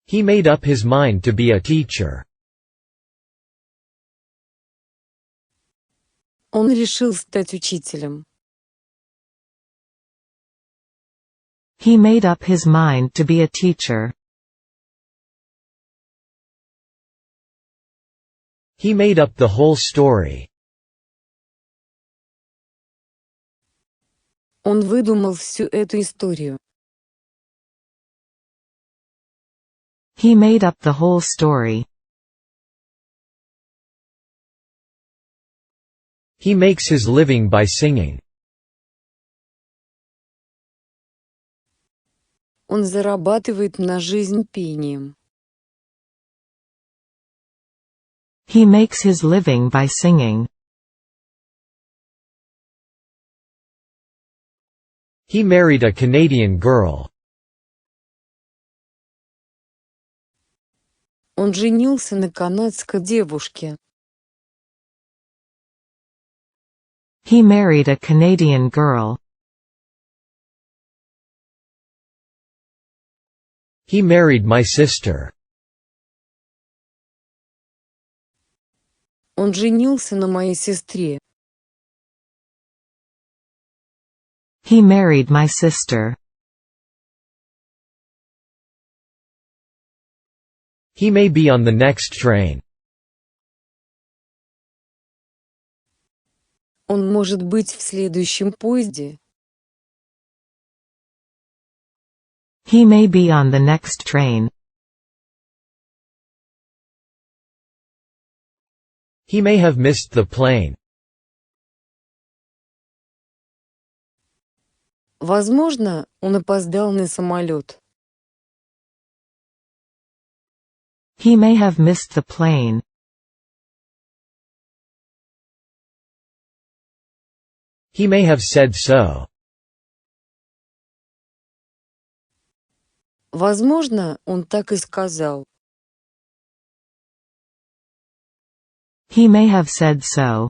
He made up his mind to be a teacher. Он решил стать учителем. He made up his mind to be a teacher. He made up the whole story. Он выдумал всю эту историю. He made up the whole story. He makes his living by singing. Он зарабатывает на жизнь пением. He makes his living by singing. He married a Canadian girl. Он женился на канадской девушке. He married a Canadian girl. He married my sister. Он женился на моей сестре. He married my sister. He may be on the next train. Он может быть в следующем поезде. He may be on the next train. He may have missed the plane. Возможно, он опоздал на самолет. He may have missed the plane. He may have said so. Возможно, он так и сказал. He may have said so.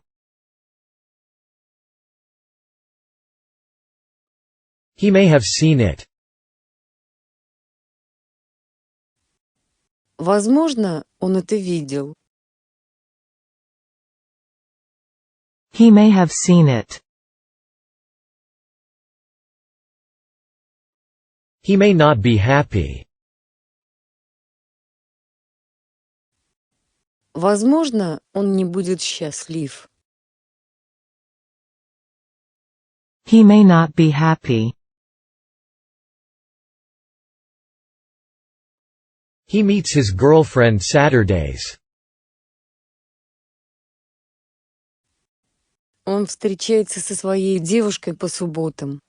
He may have seen it. Возможно, он это видел. He may have seen it. He may not be happy. Возможно, он не будет счастлив. He may not be happy. He meets his girlfriend Saturdays. Он встречается со своей девушкой по субботам.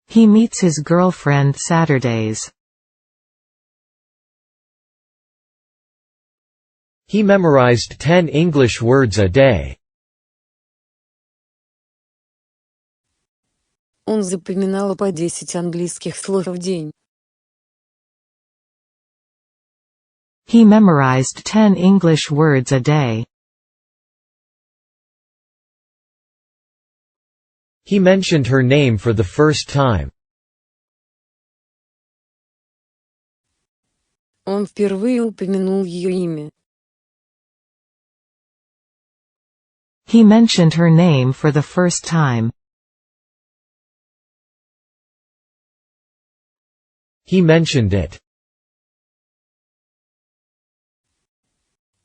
He meets his girlfriend Saturdays. He memorized 10 English words a day. Он запоминал по 10 английских слов в день. He memorized 10 English words a day. He mentioned her name for the first time. Он впервые упомянул ее имя. He mentioned her name for the first time. He mentioned it.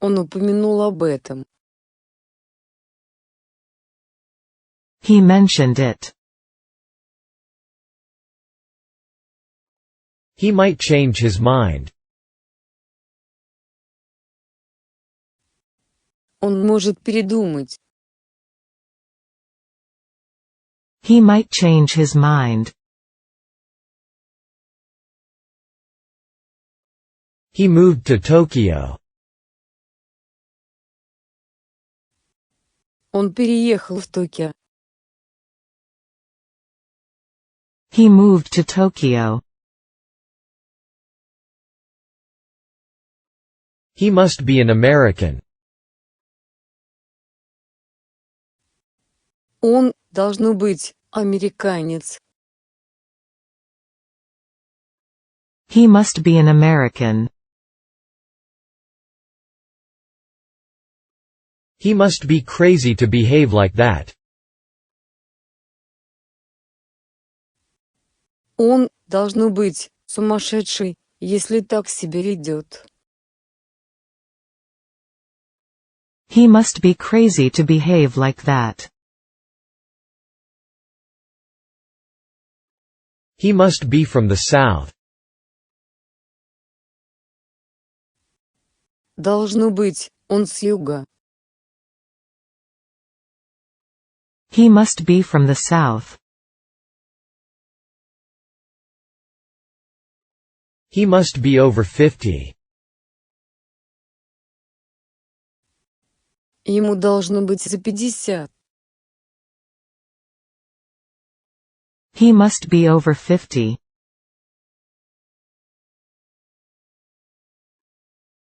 Он упомянул об этом. He mentioned it. He might change his mind. Он может передумать. He might change his mind. He moved to Tokyo. Он переехал в Токио. He moved to Tokyo. He must be an American. Он, должно быть, американец. He must be an American. He must be crazy to behave like that. Он, должно быть, сумасшедший, если так себя ведет. He must be crazy to behave like that. He must be from the South. Должно быть, он с юга. He must be from the South. He must be over 50. Ему должно быть за 50. He must be over 50.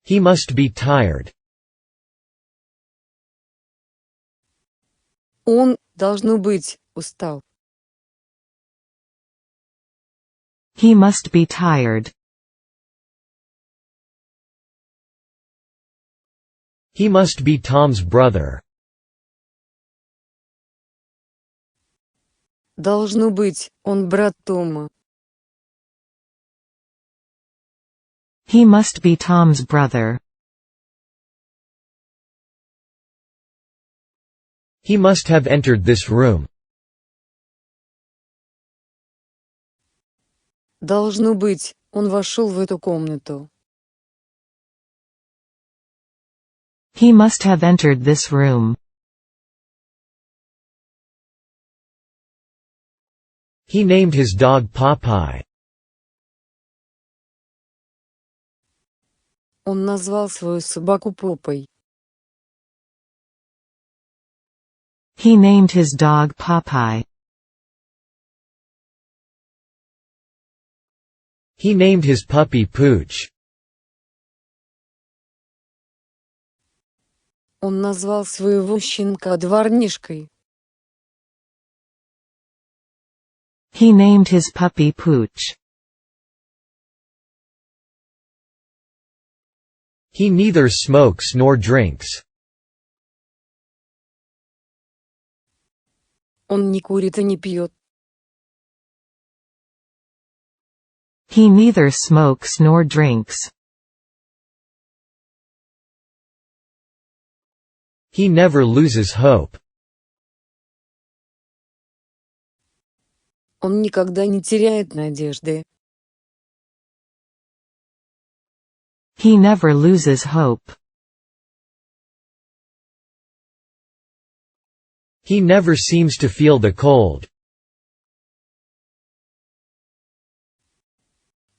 He must be tired. Он, должно быть, устал. He must be tired. He must be Tom's brother. Должно быть, он брат Тома. He must be Tom's brother. He must have entered this room. Должно быть, он вошел в эту комнату. He must have entered this room. He named his dog Popeye. Он назвал свою собаку Попой. He named his dog Popeye. He named his puppy Pooch. Он назвал своего щенка Дворнишкой. He named his puppy Pooch. He neither smokes nor drinks. Он не курит и не пьет. He neither smokes nor drinks. He never loses hope. Он никогда не теряет надежды. He never loses hope. He never seems to feel the cold.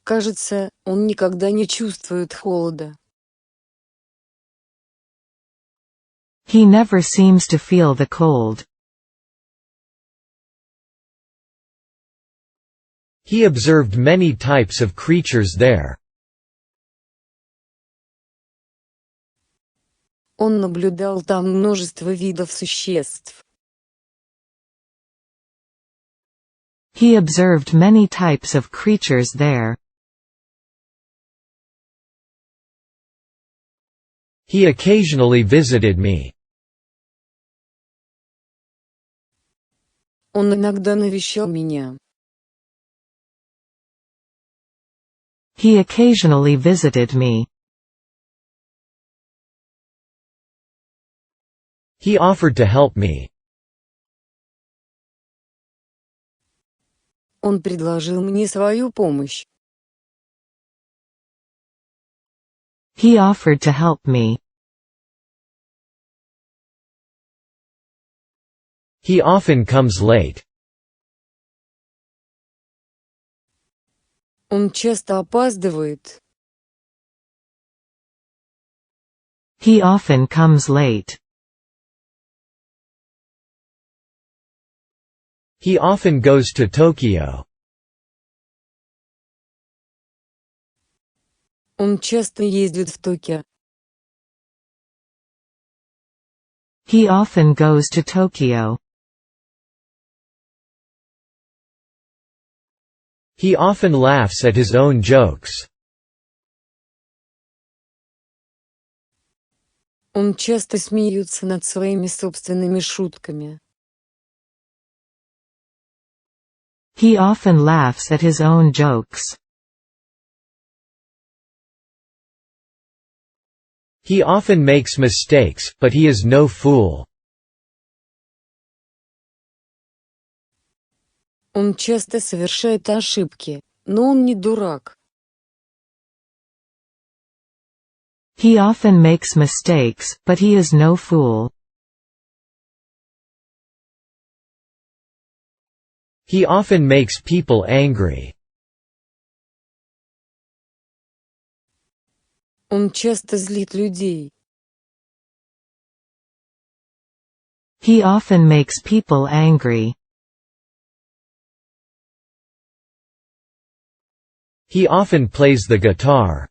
Кажется, он никогда не чувствует холода. He never seems to feel the cold. He observed many types of creatures there. Он наблюдал там множество видов существ. He observed many types of creatures there. He occasionally visited me. Он иногда навещал меня. He occasionally visited me. He offered to help me. Он предложил мне свою помощь. He offered to help me. He often comes late. Он часто опаздывает. He often comes late. He often goes to Tokyo. Он часто ездит в Токио. He often goes to Tokyo. He often laughs at his own jokes. Он часто смеется над своими собственными шутками. He often laughs at his own jokes. He often makes mistakes, but he is no fool. Он часто совершает ошибки, но он не дурак. He often makes mistakes, but he is no fool. He often makes people angry. Он часто злит людей. He often makes people angry. He often plays the guitar.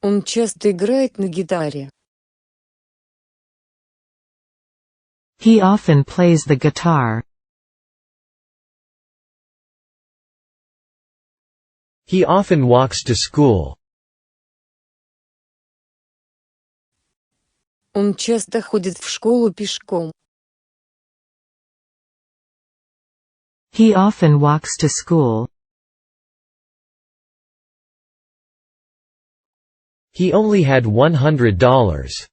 Он часто играет на гитаре. He often plays the guitar. He often walks to school. Он часто ходит в школу пешком. He often walks to school. He only had $100.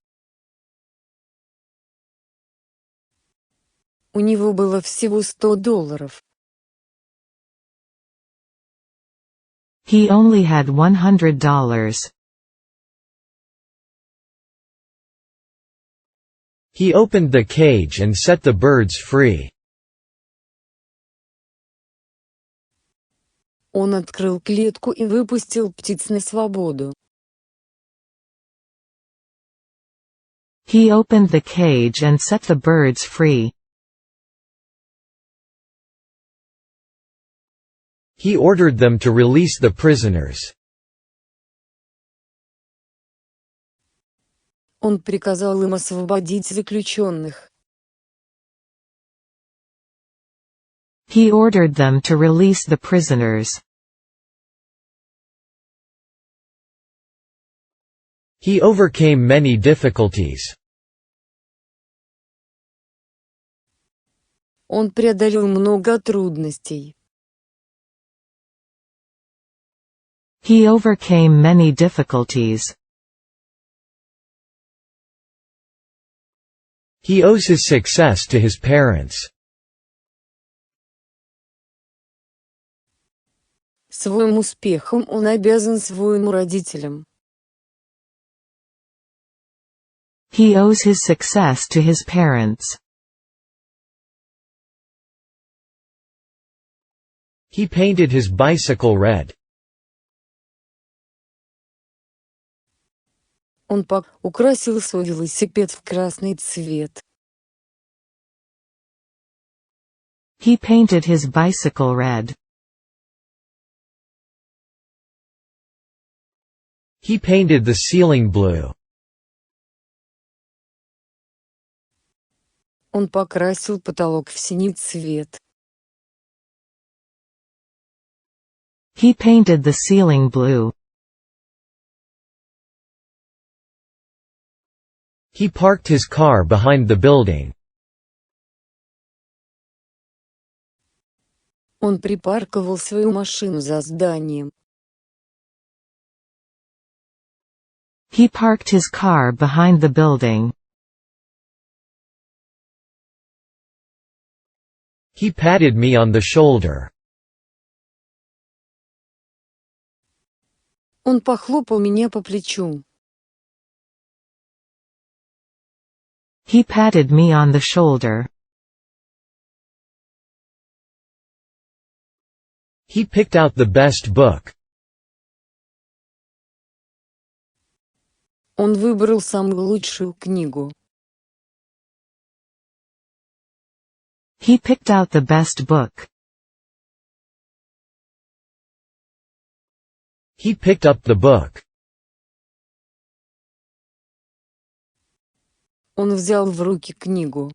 У него было всего $100. He only had $100. He opened the cage and set the birds free. Он открыл клетку и выпустил птиц на свободу. He opened the cage and set the birds free. He ordered them to release the prisoners. Он приказал им освободить заключенных. He ordered them to release the prisoners. He overcame many difficulties. Он преодолел много трудностей. He overcame many difficulties. He owes his success to his parents. Своим успехом он обязан своим родителям. He owes his success to his parents. He painted his bicycle red. Он украсил свой велосипед в красный цвет. He painted his bicycle red. He painted the ceiling blue. Он покрасил потолок в синий цвет. He painted the ceiling blue. He parked his car behind the building. Он припарковал свою машину за зданием. He parked his car behind the building. He patted me on the shoulder. Он похлопал меня по плечу. He patted me on the shoulder. He picked out the best book. Он выбрал самую лучшую книгу. He picked out the best book. He picked up the book. Он взял в руки книгу.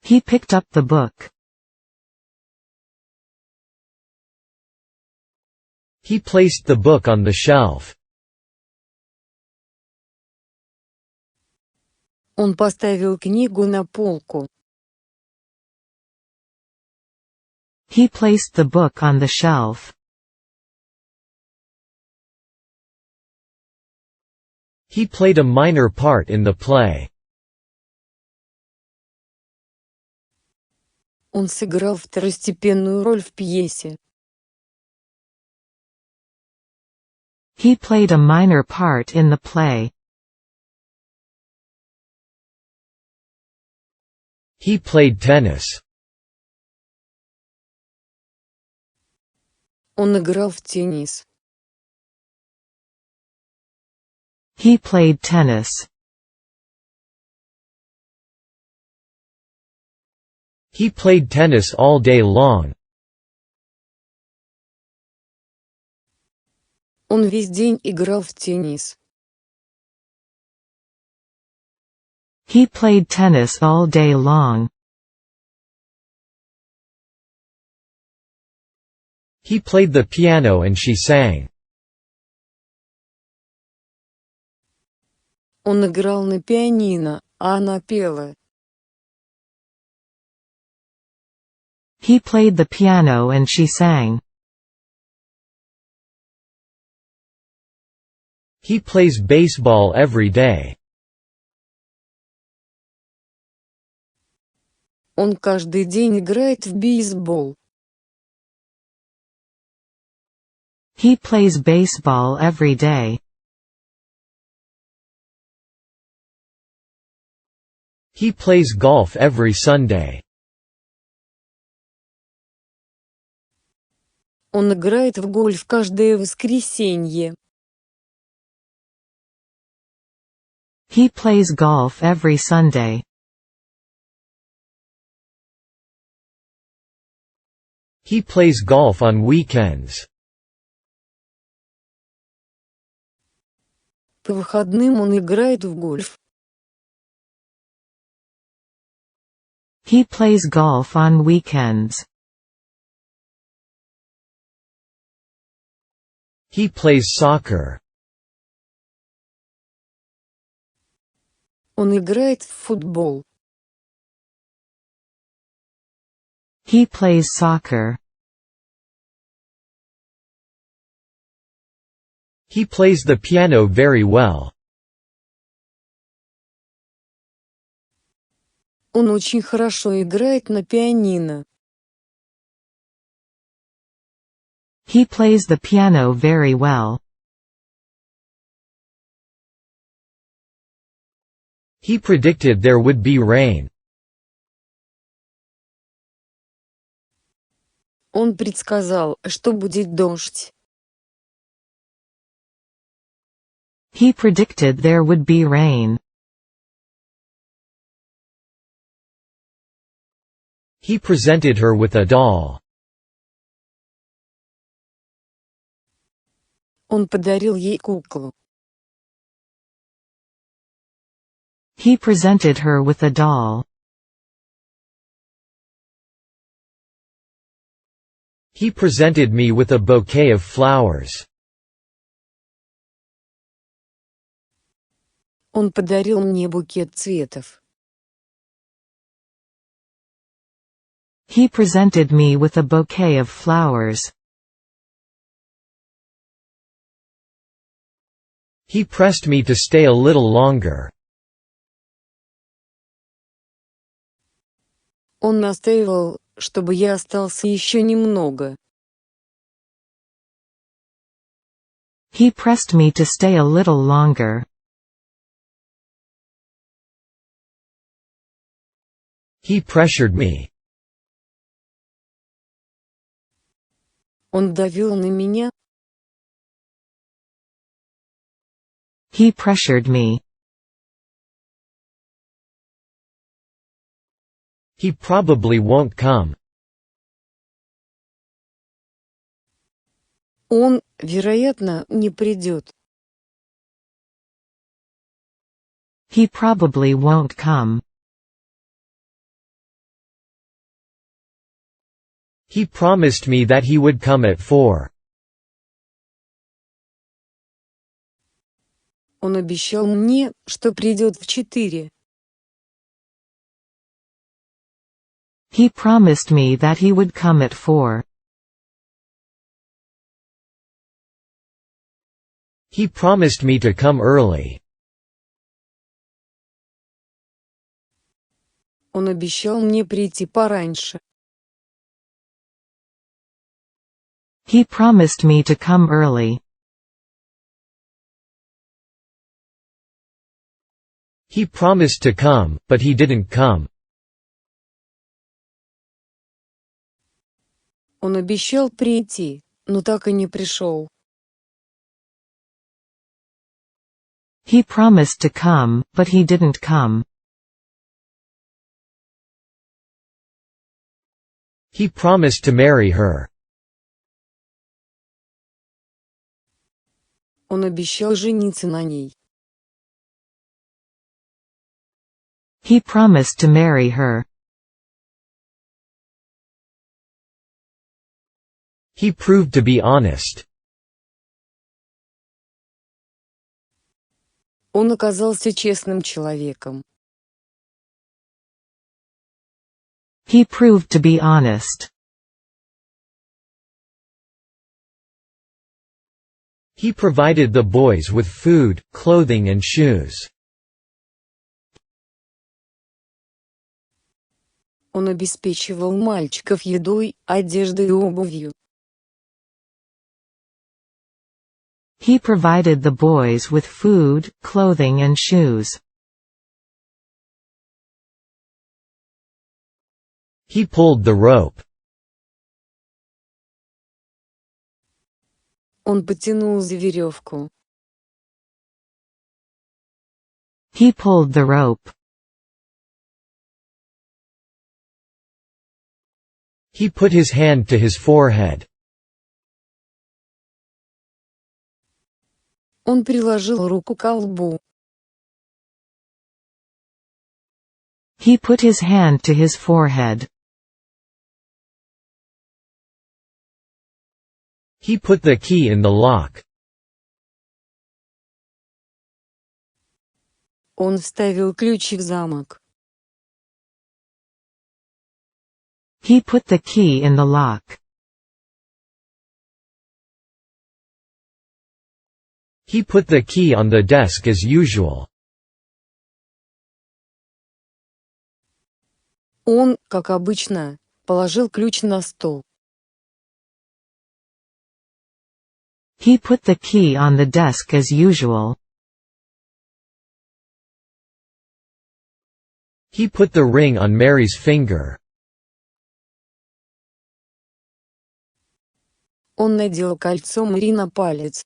He picked up the book. He placed the book on the shelf. Он поставил книгу на полку. He placed the book on the shelf. He played a minor part in the play. Он сыграл второстепенную роль в пьесе. He played a minor part in the play. He played tennis. Он играл в теннис. He played tennis. He played tennis all day long. Он весь день играл в теннис. He played tennis all day long. He played the piano and she sang. Он играл на пианино, а она пела. He played the piano and she sang. He plays baseball every day. Он каждый день играет в бейсбол. He plays baseball every day. He plays golf every Sunday. Он играет в гольф каждое воскресенье. He plays golf every Sunday. He plays golf on weekends. По выходным он играет в гольф. He plays golf on weekends. He plays soccer. Он играет в футбол. He plays soccer. He plays the piano very well. Он очень хорошо играет на пианино. He plays the piano very well. He predicted there would be rain. Он предсказал, что будет дождь. He predicted there would be rain. He presented her with a doll. Он подарил ей куклу. He presented her with a doll. He presented me with a bouquet of flowers. Он подарил мне букет цветов. He presented me with a bouquet of flowers. He pressed me to stay a little longer. Он настаивал, чтобы я остался еще немного. He pressed me to stay a little longer. He pressured me. Он давил на меня. He pressured me. He probably won't come. Он, вероятно, не придет. He probably won't come. He promised me that he would come at 4. Он обещал мне, что придет в 4. He promised me that he would come at 4. He promised me to come early. Он обещал мне прийти пораньше. He promised me to come early. He promised to come, but he didn't come. Он обещал прийти, но так и не пришел. He promised to come, but he didn't come. He promised to marry her. Он обещал жениться на ней. He promised to marry her. He proved to be honest. Он оказался честным человеком. He proved to be honest. He provided the boys with food, clothing and shoes. Он обеспечивал мальчиков едой, одеждой и обувью. He provided the boys with food, clothing and shoes. He pulled the rope. Он потянул за веревку. He pulled the rope. He put his hand to his forehead. Он приложил руку ко лбу. He put his hand to his forehead. He put the key in the lock. Он вставил ключи в замок. He put the key in the lock. He put the key on the desk as usual. Он, как обычно, положил ключ на стол. He put the key on the desk as usual. He put the ring on Mary's finger. Он надел кольцо Мэри на палец.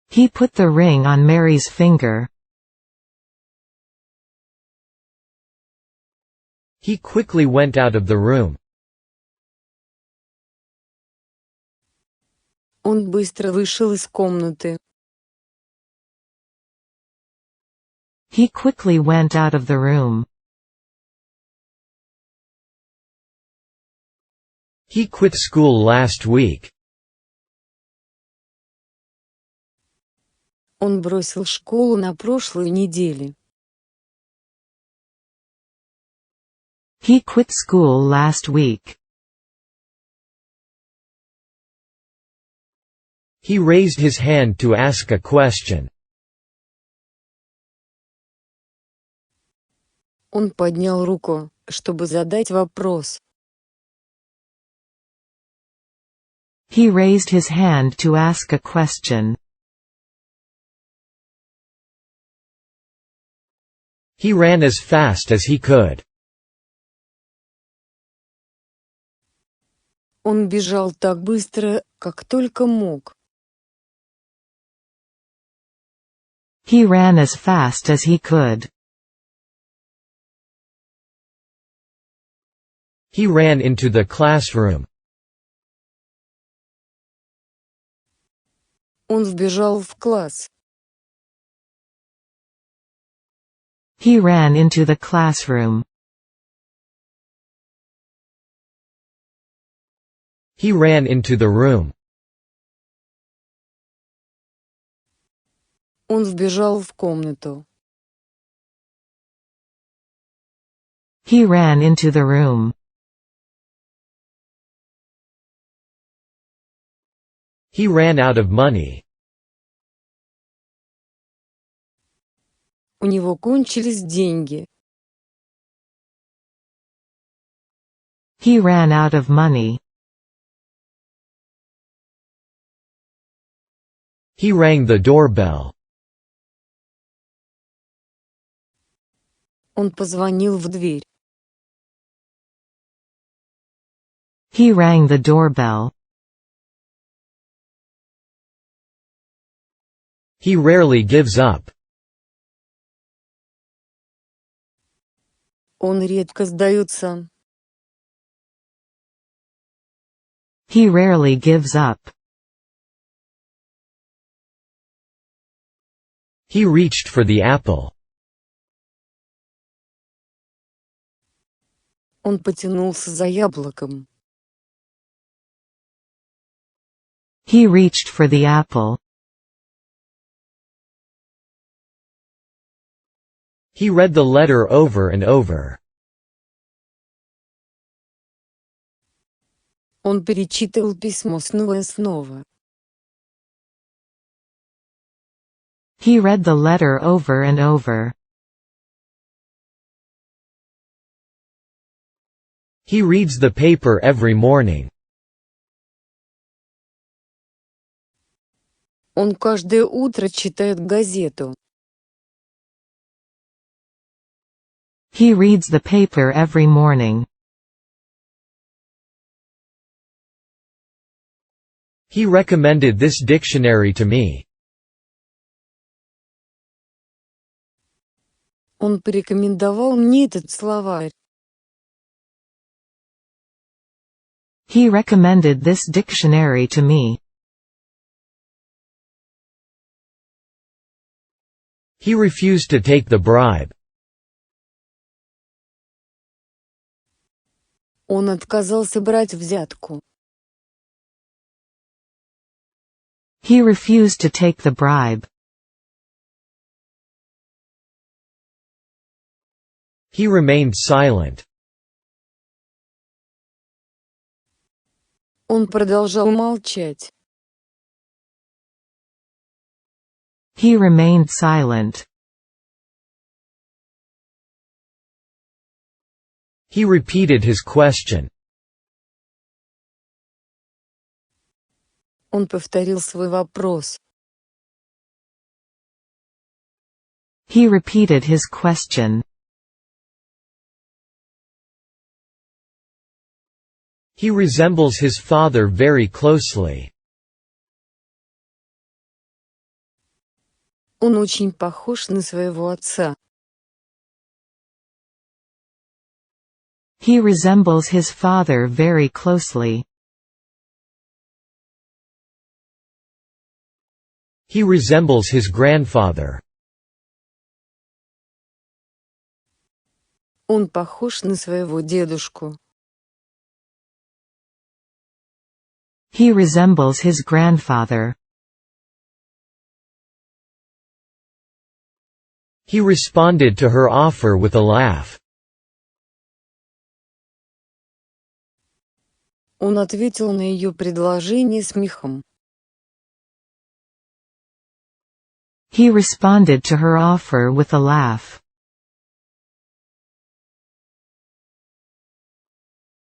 He put the ring on Mary's finger. He quickly went out of the room. Он быстро вышел из комнаты. He quickly went out of the room. He quit school last week. Он бросил школу на прошлой неделе. He quit school last week. He raised his hand to ask a question. Он поднял руку, чтобы задать вопрос. He raised his hand to ask a question. He ran as fast as he could. Он бежал так быстро, как только мог. He ran as fast as he could. He ran into the classroom. Он вбежал в класс. He ran into the classroom. He ran into the room. Он вбежал в комнату. He ran into the room. He ran out of money. У него кончились деньги. He ran out of money. He rang the doorbell. Он позвонил в дверь. He rang the doorbell. He rarely gives up. Он редко сдается. He rarely gives up. He reached for the apple. Он потянулся за яблоком. He reached for the apple. He read the letter over and over. Он перечитывал письмо снова и снова. He read the letter over and over. He reads the paper every morning. Он каждое утро читает газету. He reads the paper every morning. He recommended this dictionary to me. Он порекомендовал мне этот словарь. He recommended this dictionary to me. He refused to take the bribe. Он отказался брать взятку. He refused to take the bribe. He remained silent. Он продолжал молчать. He remained silent. He repeated his question. Он повторил свой вопрос. He repeated his question. He resembles his father very closely. Он очень похож на своего отца. He resembles his father very closely. He resembles his grandfather. Он похож на своего дедушку. He resembles his grandfather. He responded to her offer with a laugh. Он ответил на ее предложение смехом. He responded to her offer with a laugh.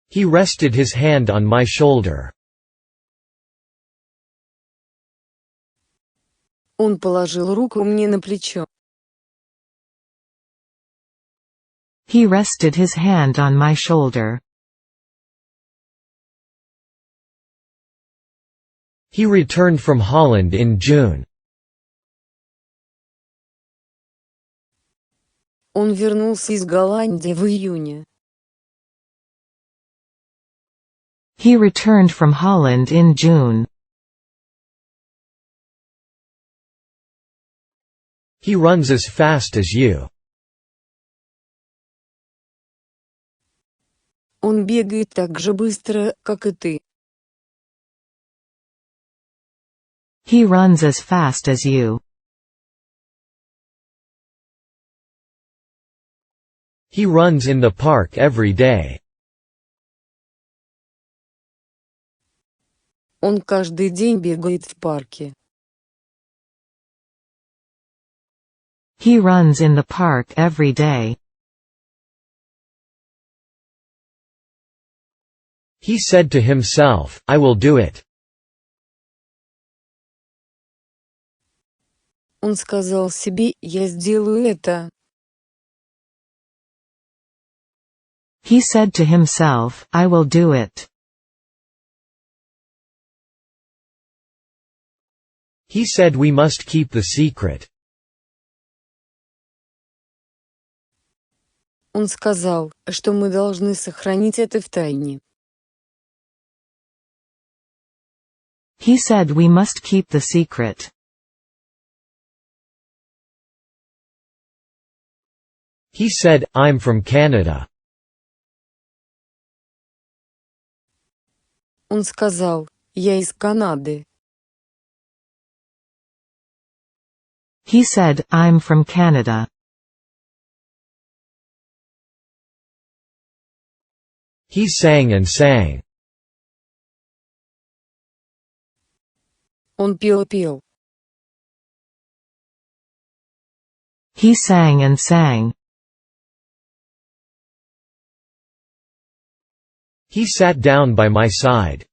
He rested his hand on my shoulder. Он положил руку мне на плечо. He rested his hand on my shoulder. He returned from Holland in June. Он вернулся из Голландии в июне. He returned from Holland in June. He runs as fast as you. Он бегает так же быстро, как и ты. He runs as fast as you. He runs in the park every day. Он каждый день бегает в парке. He runs in the park every day. He said to himself, I will do it. Он сказал себе: «Я сделаю это». He said to himself, I will do it. He said we must keep the secret. Он сказал, что мы должны сохранить это в тайне. He said we must keep the secret. He said, I'm from Canada. Он сказал: «Я из Канады». He said, I'm from Canada. He sang and sang. Он пел. He sang and sang. He sat down by my side.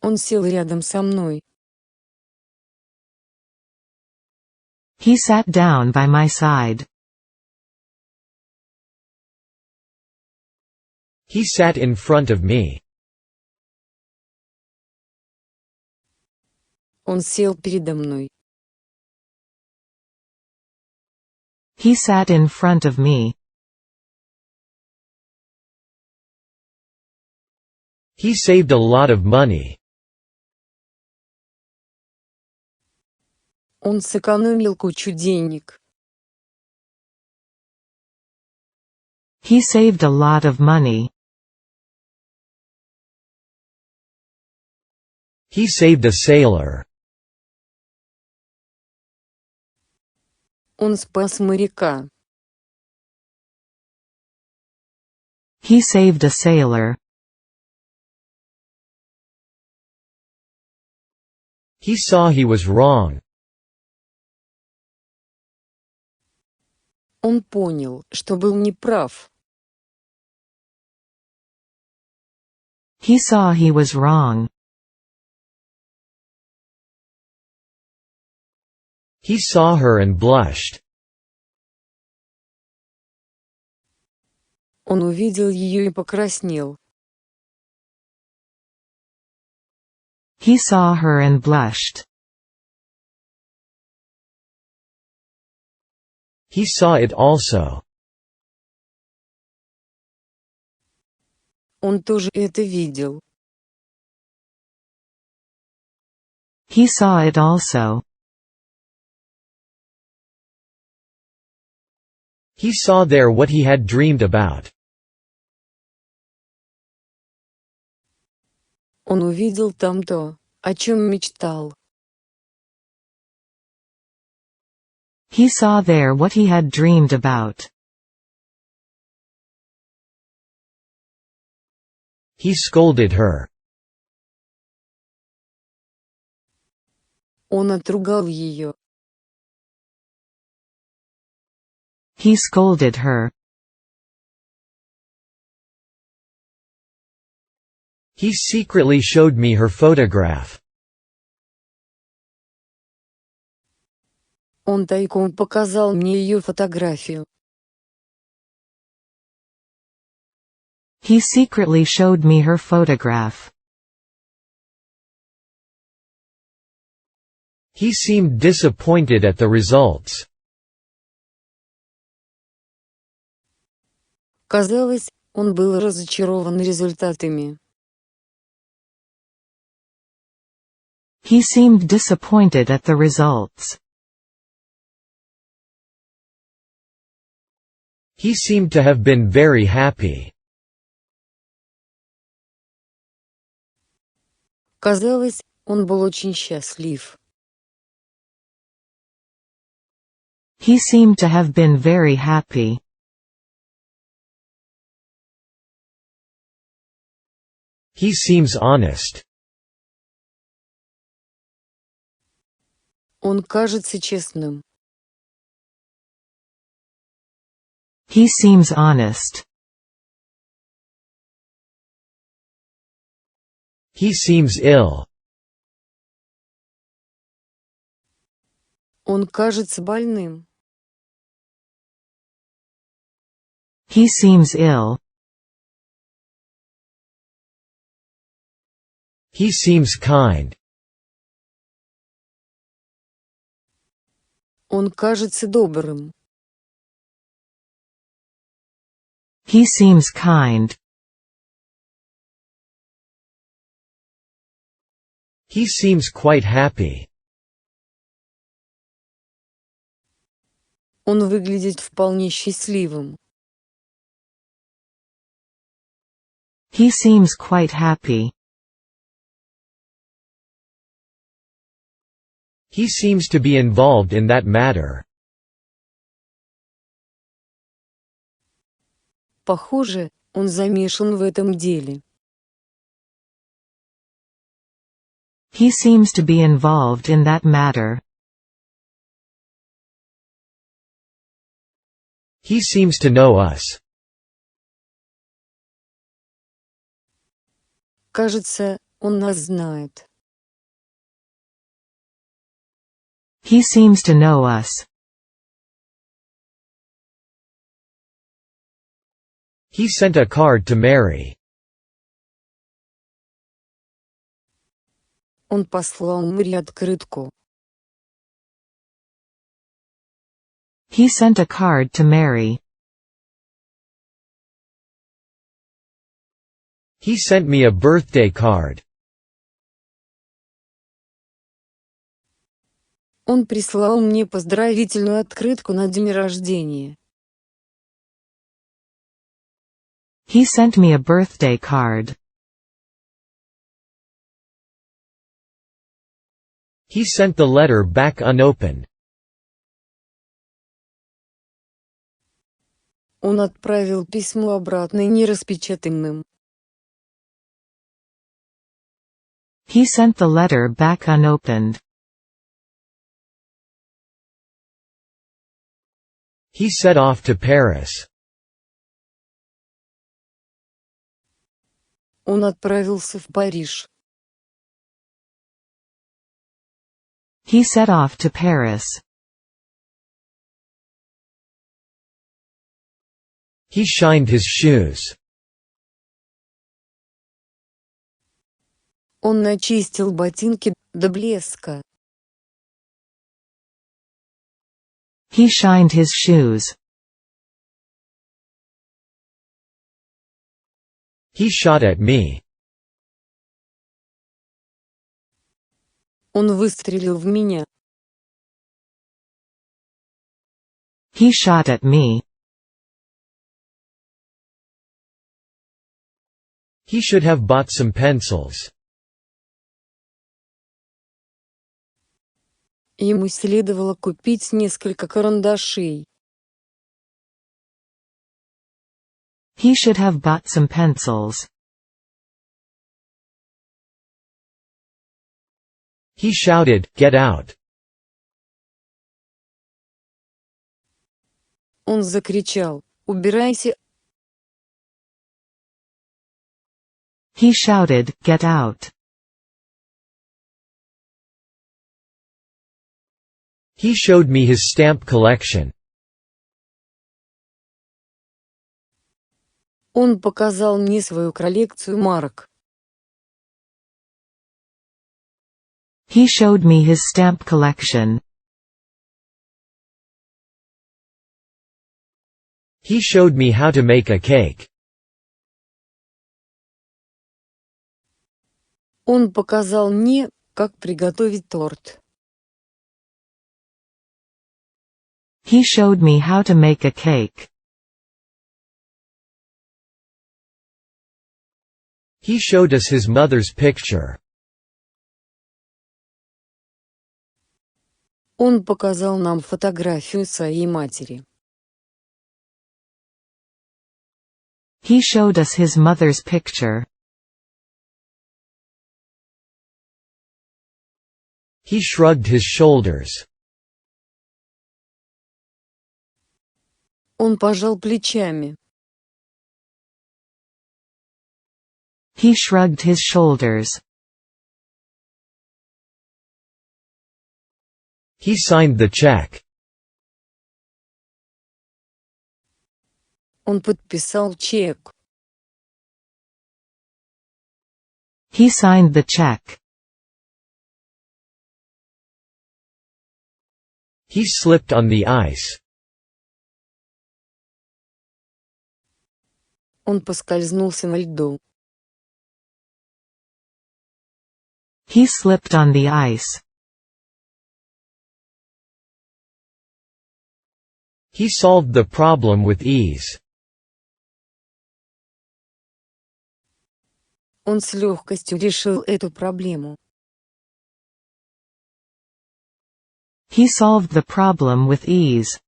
Он сел рядом со мной. He sat down by my side. He sat in front of me. Он сел передо мной. He sat in front of me. He saved a lot of money. Он сэкономил кучу денег. He saved a lot of money. He saved a sailor. Он спас моряка. He saved a sailor. He saw he was wrong. Он понял, что был неправ. He saw he was wrong. He saw her and blushed. Он увидел ее и покраснел. He saw her and blushed. He saw it also. Он тоже это видел. He saw it also. He saw there what he had dreamed about. Он увидел там то, о чем мечтал. He saw there what he had dreamed about. He scolded her. Он отругал ее. He scolded her. He secretly showed me her photograph. Он тайком показал мне ее фотографию. He secretly showed me her photograph. He seemed disappointed at the results. Казалось, он был разочарован результатами. He seemed disappointed at the results. He seemed to have been very happy. Казалось, он был очень счастлив. He seemed to have been very happy. He seems honest. Он кажется честным. He seems honest. He seems ill. Он кажется больным. He seems ill. He seems kind. Он кажется добрым. He seems kind. He seems quite happy. Он выглядит вполне счастливым. He seems quite happy. He seems to be involved in that matter. Похоже, он замешан в этом деле. He seems to be involved in that matter. He seems to know us. Кажется, он нас знает. He seems to know us. He sent a card to Mary. Он послал Мэри открытку. He sent a card to Mary. He sent me a birthday card. Он прислал мне поздравительную открытку на день рождения. He sent me a birthday card. He sent the letter back unopened. Он отправил письмо обратно нераспечатанным. He sent the letter back unopened. He set off to Paris. Он отправился в Париж. He set off to Paris. He shined his shoes. Он начистил ботинки до блеска. He shined his shoes. He shot at me. Он выстрелил в меня. He shot at me. He should have bought some pencils. Ему следовало купить несколько карандашей. He should have bought some pencils. He shouted, "Get out!" Он закричал: «Убирайся!» He shouted, "Get out!" He showed me his stamp collection. Он показал мне свою коллекцию марок. He showed me his stamp collection. He showed me how to make a cake. Он показал мне, как приготовить торт. He showed me how to make a cake. He showed us his mother's picture. Он показал нам фотографию своей матери. He showed us his mother's picture. He shrugged his shoulders. Он пожал плечами. He shrugged his shoulders. He signed the check. Он подписал чек. He signed the check. He slipped on the ice. Он поскользнулся на льду. He slipped on the ice. He solved the problem with ease. Он с легкостью решил эту проблему. He solved the problem with ease.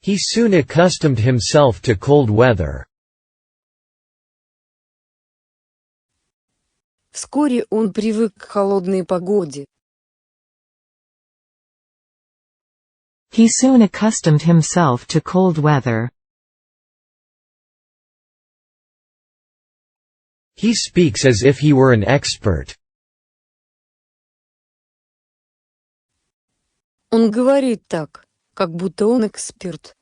He soon accustomed himself to cold weather. Вскоре он привык к холодной погоде. He soon accustomed himself to cold weather. He speaks as if he were an expert. Он говорит так, как будто он эксперт.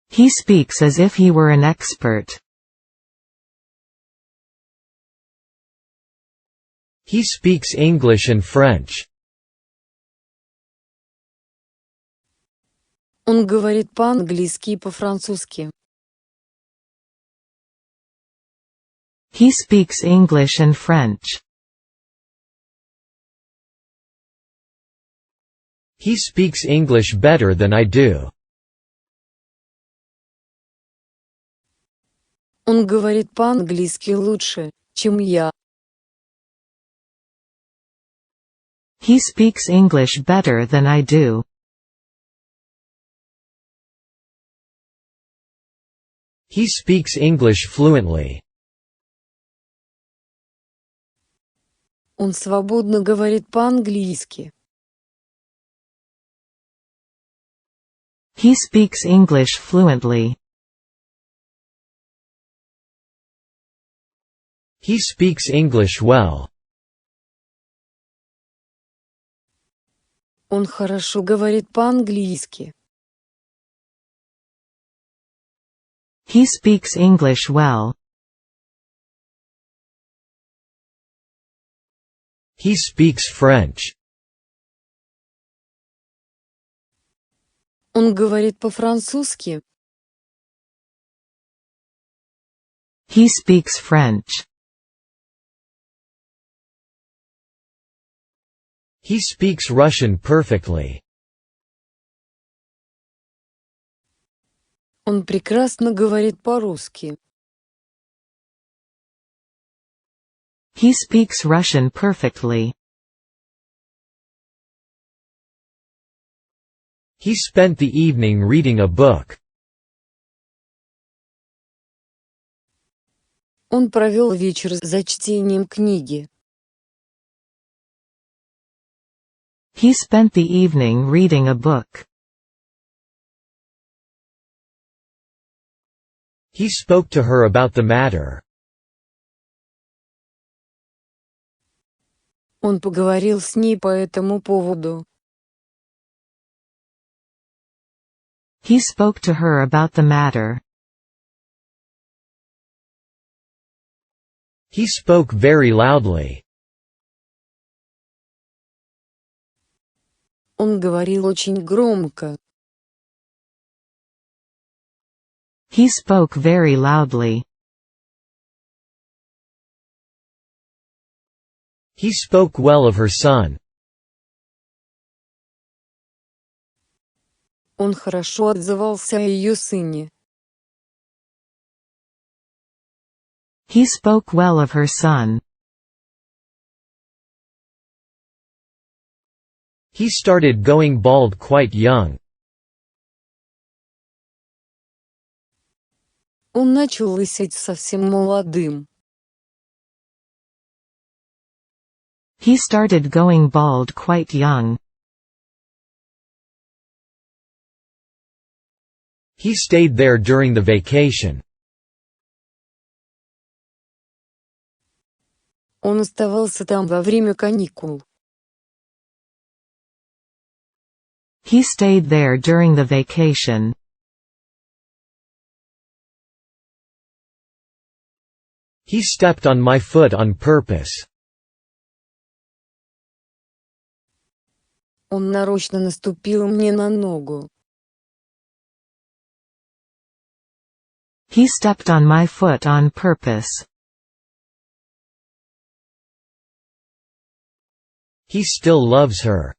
He speaks as if he were an expert. He speaks English and French. Он говорит по-английски и по-французски. He speaks English and French. He speaks English better than I do. Он говорит по-английски лучше, чем я. He speaks English better than I do. He speaks English fluently. Он свободно говорит по-английски. He speaks English fluently. He speaks English well. Он хорошо говорит по-английски. He speaks English well. He speaks French. Он говорит по-французски. He speaks French. He speaks Russian perfectly. Он прекрасно говорит по-русски. He speaks Russian perfectly. He spent the evening reading a book. Он провел вечер за чтением книги. He spent the evening reading a book. He spoke to her about the matter. Он поговорил с ней по этому поводу. He spoke to her about the matter. He spoke very loudly. Он говорил очень громко. He spoke very loudly. He spoke well of her son. Он хорошо отзывался о ее сыне. He spoke well of her son. He started going bald quite young. Он начал лысеть совсем молодым. He started going bald quite young. He stayed there during the vacation. Он оставался там во время каникул. He stayed there during the vacation. He stepped on my foot on purpose. Он нарочно наступил мне на ногу. He stepped on my foot on purpose. He still loves her.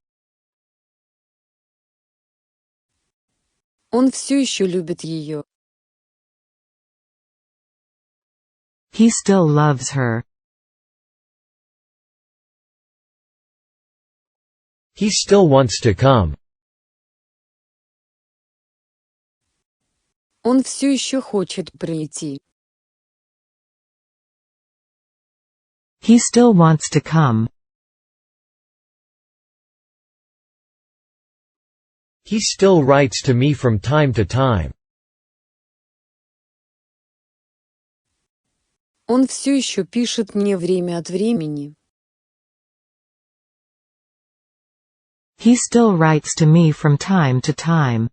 Он все еще любит ее. He still loves her. He still wants to come. Он все еще хочет прийти. He still wants to come. He still writes to me from time to time. Он все еще пишет мне время от времени. He still writes to me from time to time.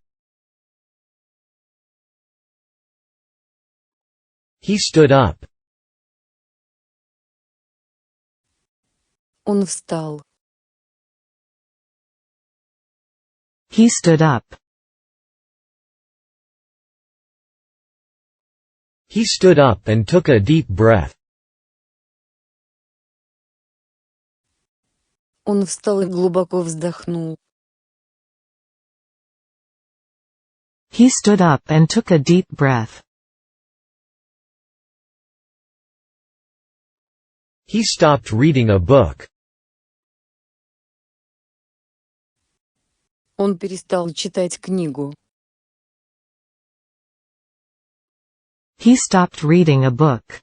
He stood up. Он встал. He stood up. He stood up and took a deep breath. Он встал и глубоко вздохнул. He stood up and took a deep breath. He stopped reading a book. Он перестал читать книгу. He stopped reading a book.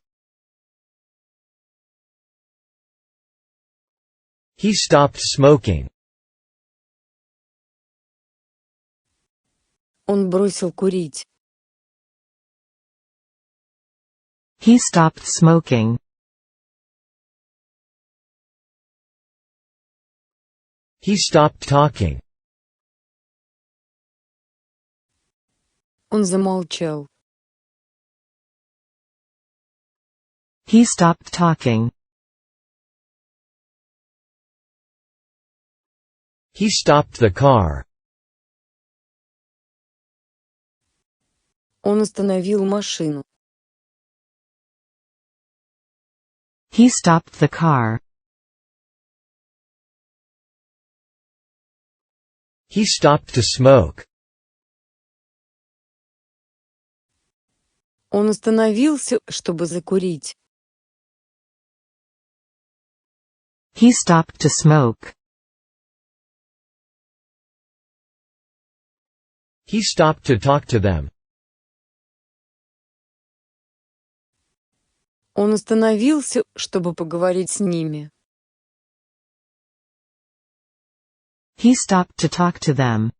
He stopped smoking. Он бросил курить. He stopped smoking. He stopped talking. Он замолчал. He stopped talking. He stopped the car. Он остановил машину. He stopped the car. He stopped to smoke. Он остановился, чтобы закурить. He stopped to smoke. He stopped to talk to them. Он остановился, чтобы поговорить с ними. He stopped to talk to them.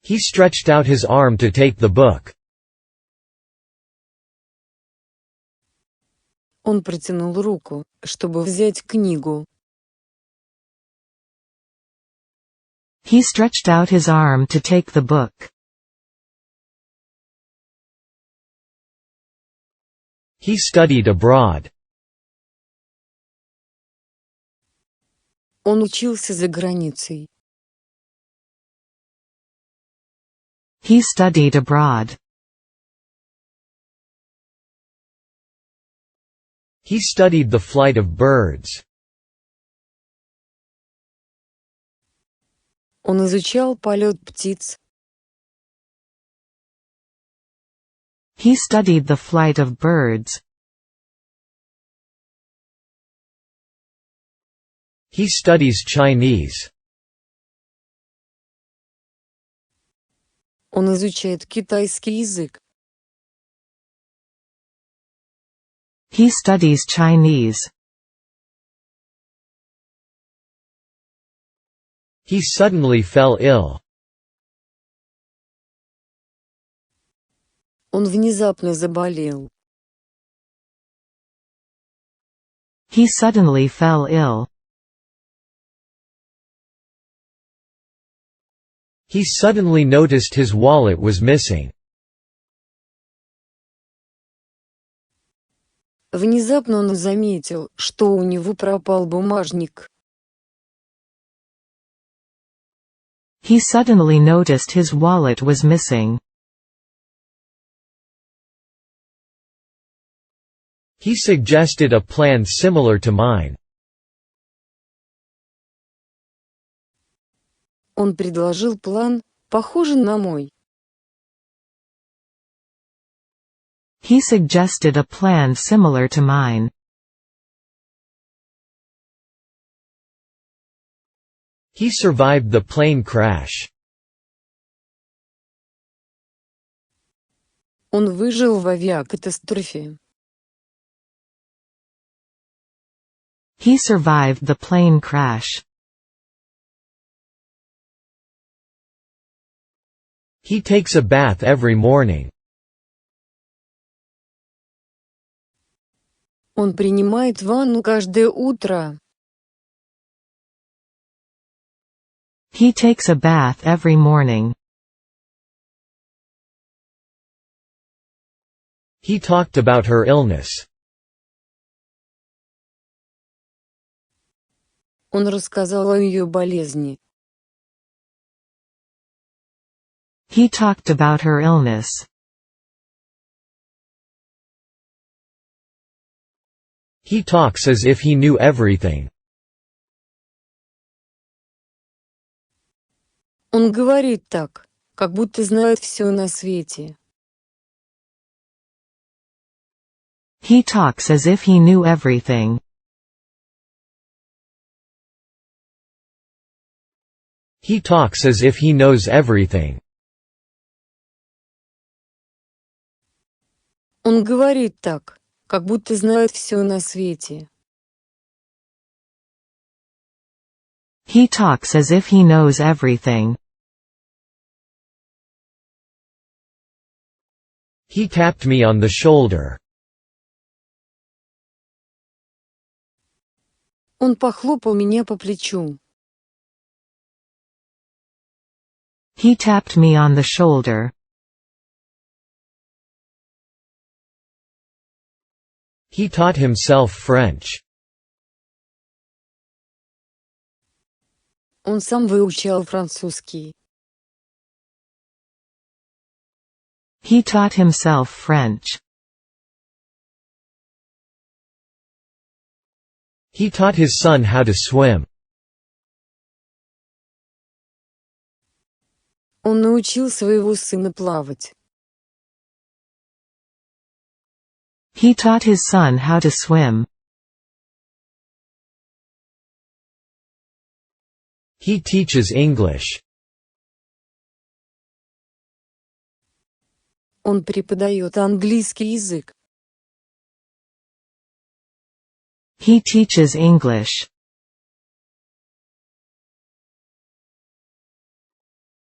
He stretched out his arm to take the book. Он протянул руку, чтобы взять книгу. He stretched out his arm to take the book. He studied abroad. Он учился за границей. He studied abroad. He studied the flight of birds. Он изучал полет птиц. He studied the flight of birds. He studies Chinese. Он изучает китайский язык. He studies Chinese. He suddenly fell ill. Он внезапно заболел. He suddenly fell ill. He suddenly noticed his wallet was missing. Внезапно он заметил, что у него пропал бумажник. He suddenly noticed his wallet was missing. He suggested a plan similar to mine. Он предложил план, похожий на мой. He suggested a plan similar to mine. He survived the plane crash. Он выжил в авиакатастрофе. He survived the plane crash. He takes a bath every morning. Он принимает ванну каждое утро. He takes a bath every morning. He talked about her illness. Он рассказал о ее болезни. He talked about her illness. He talks as if he knew everything. Он говорит так, как будто знает все на свете. He talks as if he knew everything. He talks as if he knows everything. Он говорит так, как будто знает все на свете. He talks as if he knows everything. He tapped me on the shoulder. Он похлопал меня по плечу. He tapped me on the shoulder. He taught himself French. Он сам выучал французский. He taught himself French. He taught his son how to swim. Он научил своего сына плавать. He taught his son how to swim. He teaches English. Он преподает английский язык. He teaches English.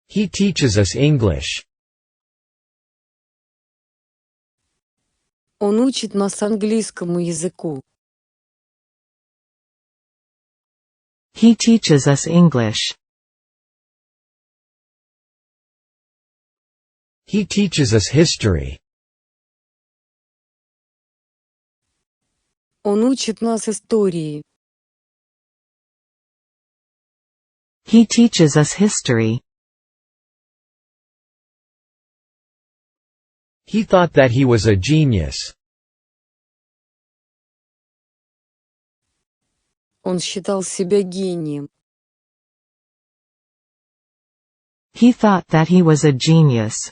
He teaches us English. Он учит нас английскому языку. He teaches us English. He teaches us history. Он учит нас истории. He teaches us history. He thought that he was a genius. Он считал себя гением. He thought that he was a genius.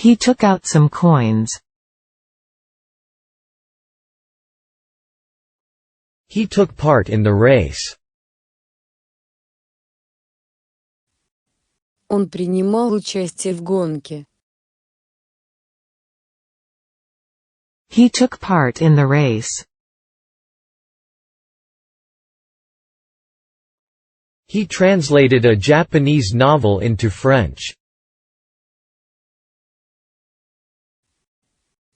He took out some coins. He took part in the race. Он принимал участие в гонке. He took part in the race. He translated a Japanese novel into French.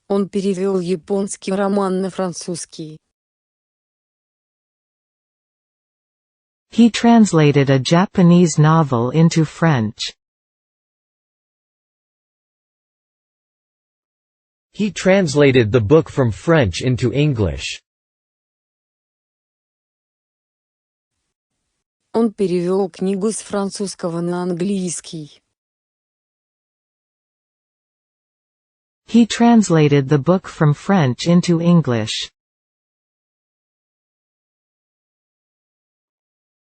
Он перевел японский роман на французский. He translated a Japanese novel into French. He translated the book from French into English. Он перевел книгу с французского на английский. He translated the book from French into English.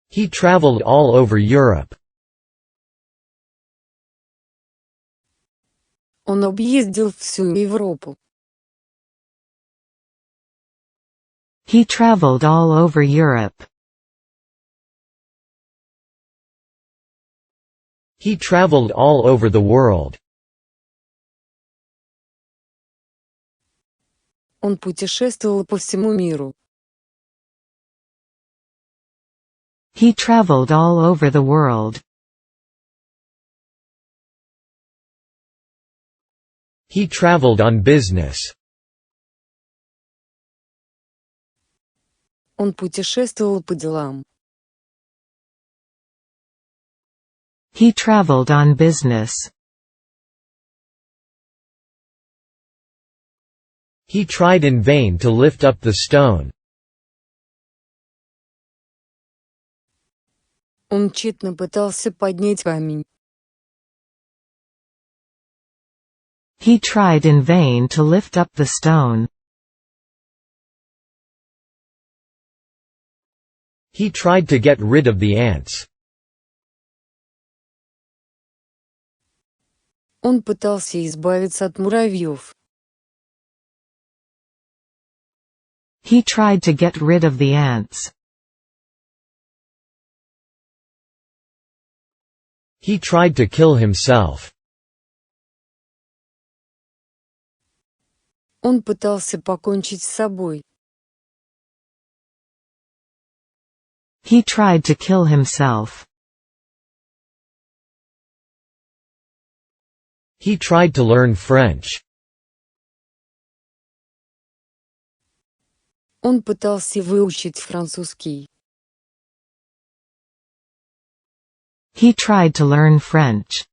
He traveled all over Europe. Он объездил всю Европу. He traveled all over Europe. He traveled all over the world. Он путешествовал по всему миру. He traveled all over the world. He traveled on business. Он путешествовал по делам. He traveled on business. He tried in vain to lift up the stone. Он тщетно пытался поднять камень. He tried in vain to lift up the stone. He tried to get rid of the ants. Он пытался избавиться от муравьев. He tried to get rid of the ants. He tried to kill himself. Он пытался покончить с собой. He tried to kill himself. He tried to learn French. Он пытался выучить французский. He tried to learn French.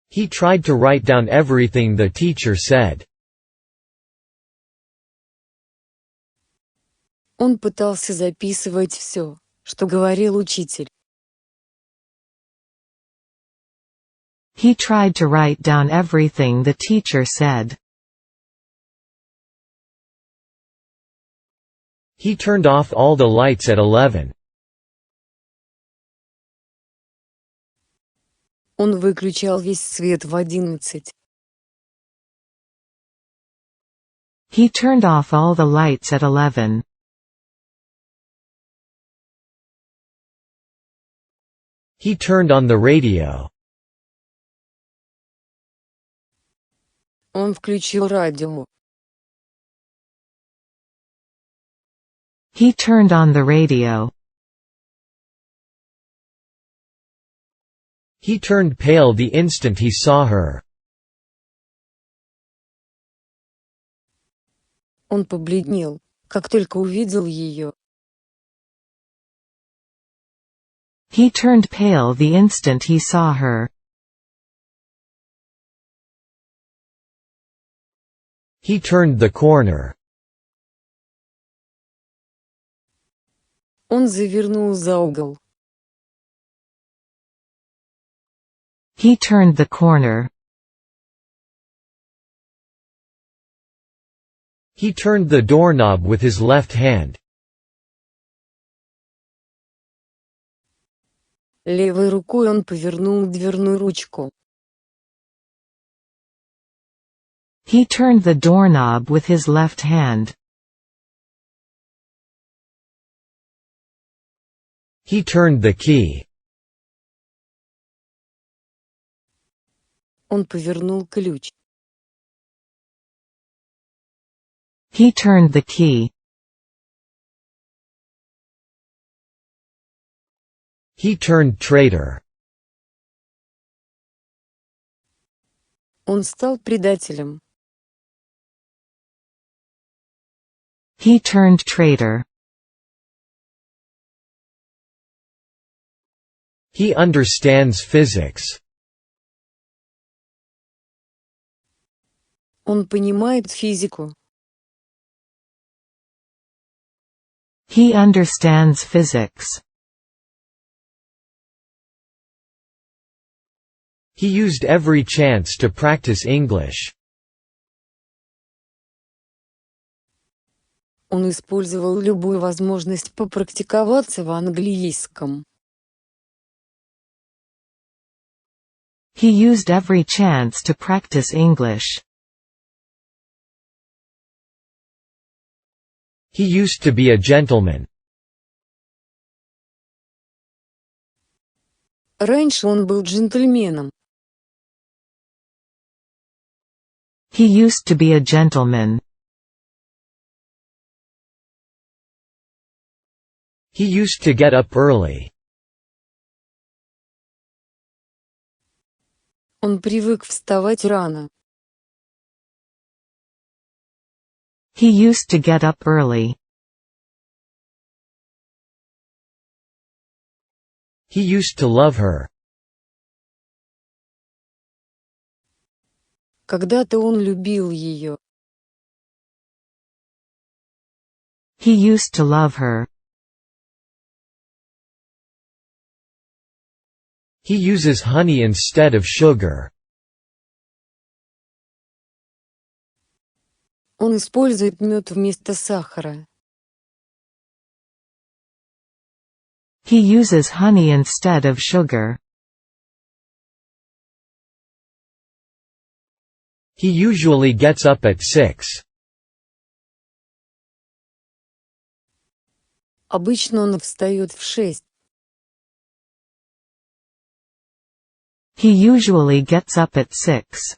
He tried to write down everything the teacher said. Он пытался записывать все, что говорил учитель. He tried to write down everything the teacher said. He turned off all the lights at 11. Он выключал весь свет в 11. He turned off all the lights at 11. He turned on the radio. Он включил радио. He turned on the radio. He turned pale the instant he saw her. Он побледнел, как только увидел ее. He turned pale the instant he saw her. He turned the corner. Он завернул за угол. He turned the corner. He turned the doorknob with his left hand. Левой рукой он повернул дверную ручку. He turned the doorknob with his left hand. He turned the key. Он повернул ключ. He turned the key. He turned traitor. Он стал предателем. He turned traitor. He understands physics. Он понимает физику. He understands physics. He used every chance to practice English. Он использовал любую возможность попрактиковаться в английском. He used every chance to practice English. He used to be a gentleman. Раньше он был джентльменом. He used to be a gentleman. He used to get up early. Он привык вставать рано. He used to get up early. He used to love her. Когда-то он любил ее. He used to love her. He uses honey instead of sugar. Он использует мед вместо сахара. He uses honey instead of sugar. He usually gets up at 6. Обычно он встает в 6. He usually gets up at 6.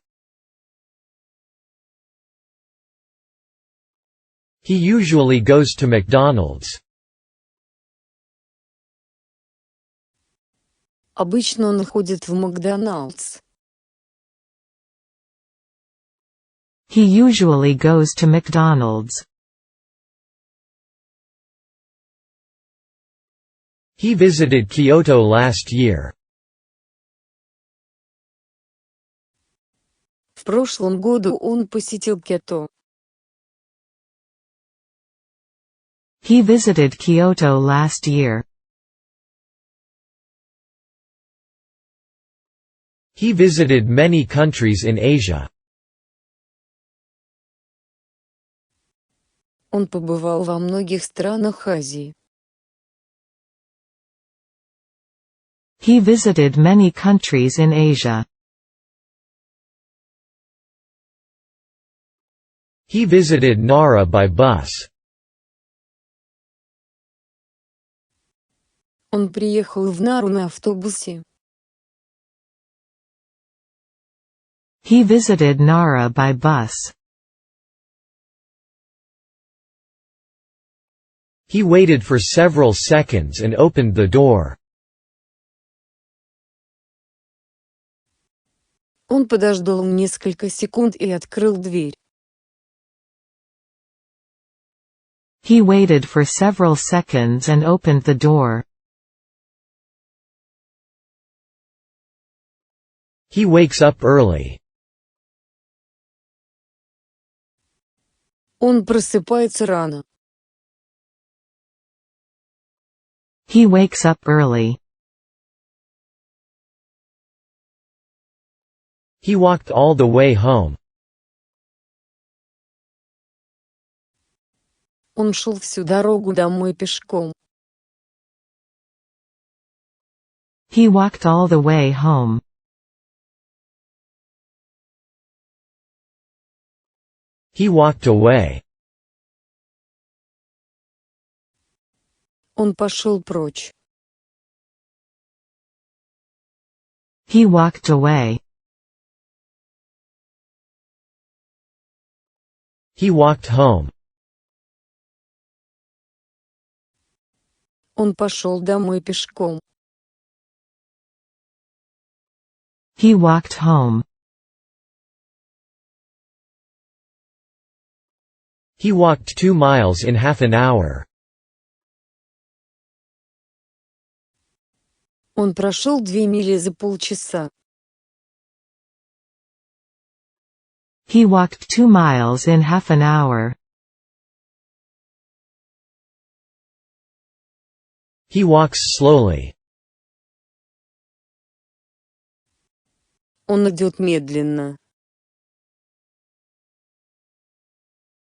He usually goes to McDonald's. Обычно он ходит в Макдоналдс. He usually goes to McDonald's. He visited Kyoto last year. В прошлом году он посетил Киото. He visited Kyoto last year. He visited many countries in Asia. Он побывал во многих странах Азии. He visited many countries in Asia. He visited Nara by bus. Он приехал в Нару на автобусе. He visited Nara by bus. He waited for several seconds and opened the door. Он подождал несколько секунд и открыл дверь. He waited for several seconds and opened the door. He wakes up early. Он просыпается рано. He wakes up early. He walked all the way home. Он шел всю дорогу домой пешком. He walked all the way home. He walked away. Он пошел прочь. He walked away. He walked home. Он пошел домой пешком. He walked home. He walked 2 miles in half an hour. Он прошел 2 мили за полчаса. He walked 2 miles in half an hour. He walks slowly. Он идет медленно.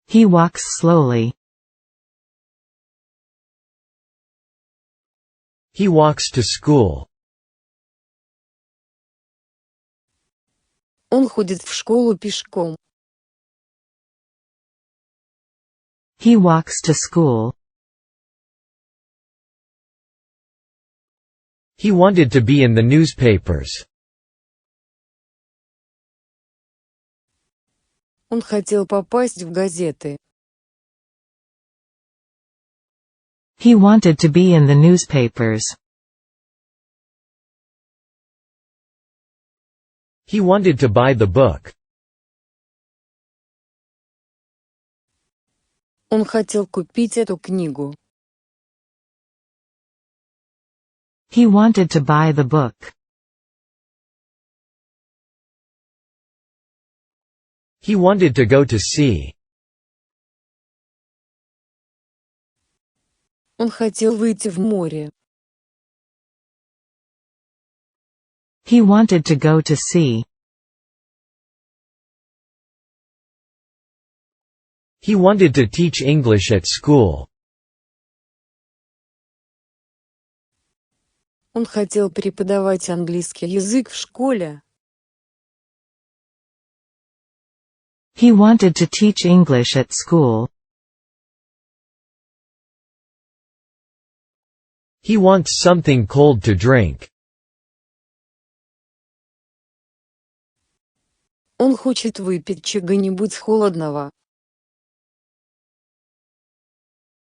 He walks slowly. He walks to school. Он ходит в школу пешком. He walks to school. He wanted to be in the newspapers. Он хотел попасть в газеты. He wanted to be in the newspapers. He wanted to buy the book. Он хотел купить эту книгу. He wanted to buy the book. He wanted to go to sea. Он хотел выйти в море. He wanted to go to sea. He wanted to teach English at school. Он хотел преподавать английский язык в школе. He wanted to teach English at school. He wants something cold to drink. Он хочет выпить чего-нибудь холодного.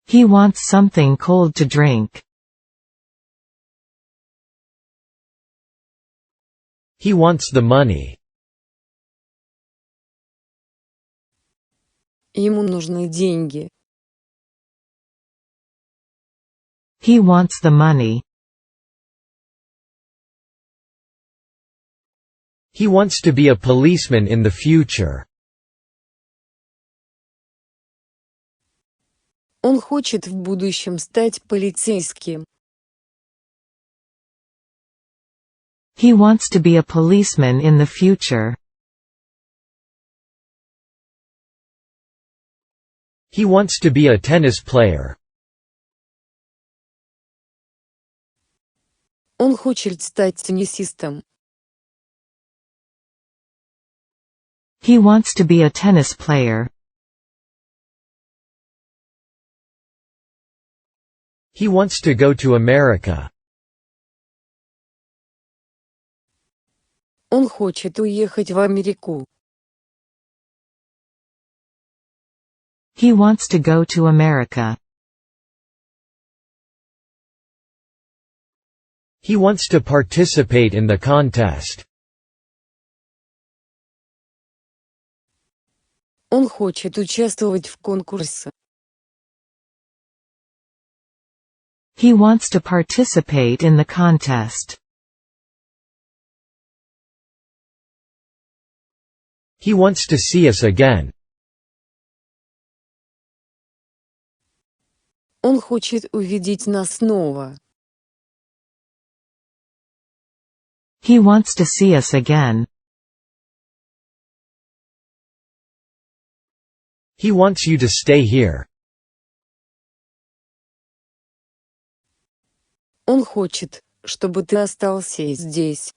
He wants something cold to drink. He wants the money. Ему нужны деньги. He wants the money. He wants to be a policeman in the future. Он хочет в будущем стать полицейским. He wants to be a policeman in the future. He wants to be a tennis player. Он хочет стать теннисистом. He wants to be a tennis player. He wants to go to America. Он хочет уехать в Америку. He wants to go to America. He wants to participate in the contest. Он хочет участвовать в конкурсе. He wants to participate in the contest. He wants to see us again. Он хочет увидеть нас снова. He wants to see us again. He wants you to stay here. Он хочет, чтобы ты остался здесь.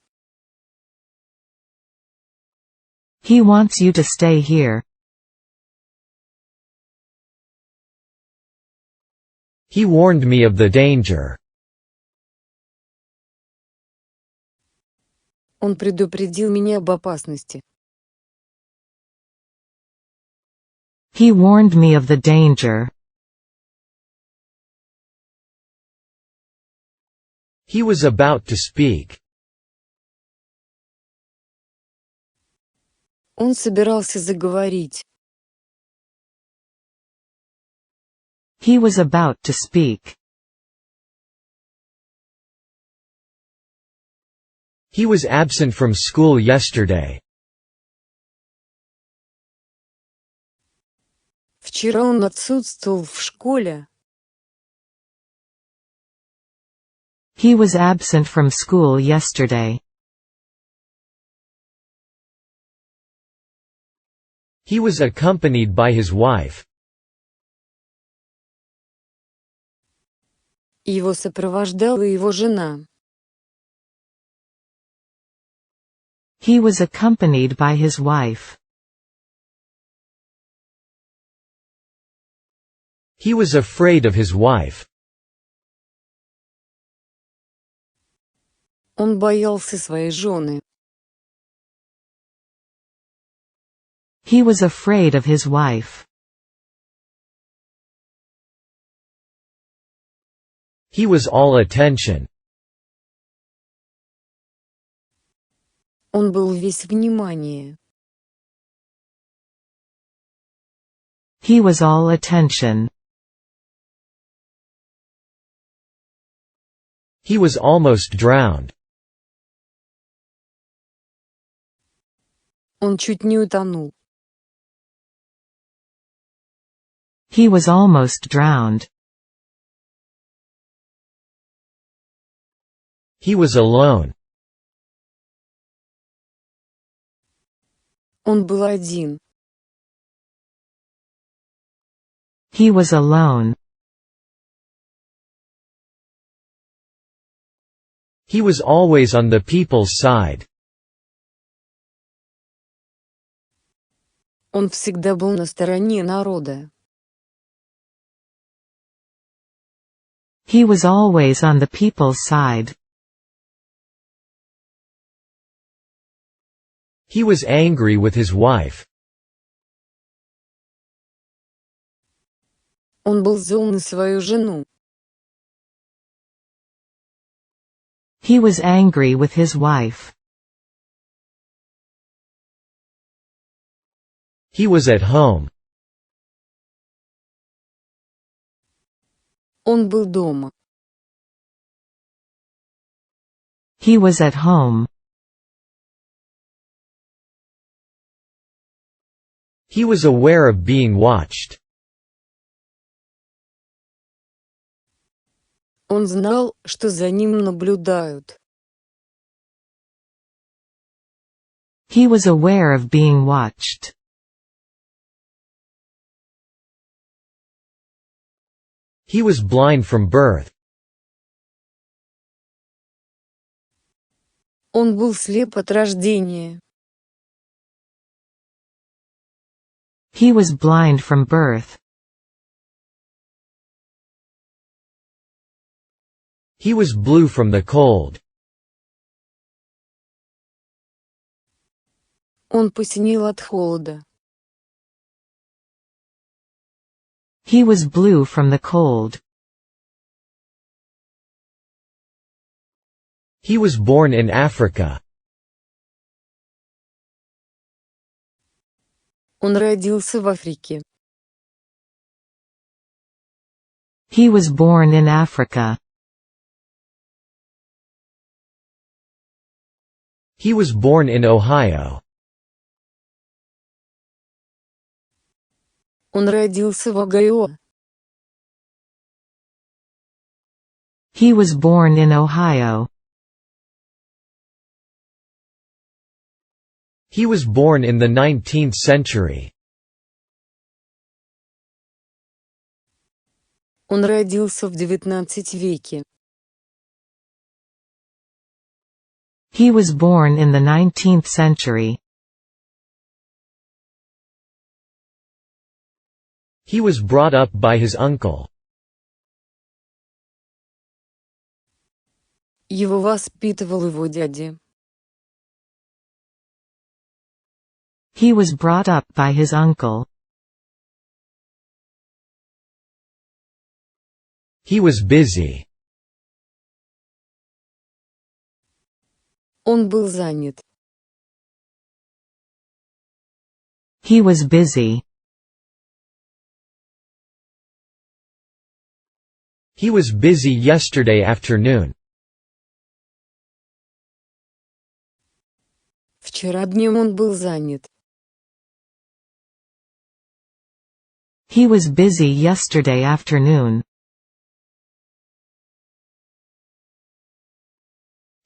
He wants you to stay here. He warned me of the danger. Он предупредил меня об опасности. He warned me of the danger. He was about to speak. Он собирался заговорить. He was about to speak. He was absent from school yesterday. Вчера он отсутствовал в школе. He was absent from school yesterday. He was accompanied by his wife. Его сопровождала его жена. He was accompanied by his wife. He was afraid of his wife. Он боялся своей жены. He was afraid of his wife. He was all attention. Он был весь внимание. He was all attention. He was almost drowned. Он чуть не утонул. He was almost drowned. He was alone. Он был один. He was alone. He was always on the people's side. Он всегда был на стороне народа. He was always on the people's side. He was angry with his wife. Он был зол на свою жену. He was angry with his wife. He was at home. Он был дома. He was at home. He was aware of being watched. Он знал, что за ним наблюдают. He was aware of being watched. He was blind from birth. Он был слеп от рождения. He was blind from birth. He was blue from the cold. Он посинел от холода. He was blue from the cold. He was born in Africa. Он родился в Африке. He was born in Africa. He was born in Ohio. Он родился в Огайо. He was born in Ohio. He was born in the 19th century. Он родился в XIX веке. He was born in the 19th century. He was brought up by his uncle. Его воспитывал его дядя. He was brought up by his uncle. He was busy. Он был занят. He was busy. He was busy yesterday afternoon. Вчера днем он был занят. He was busy yesterday afternoon.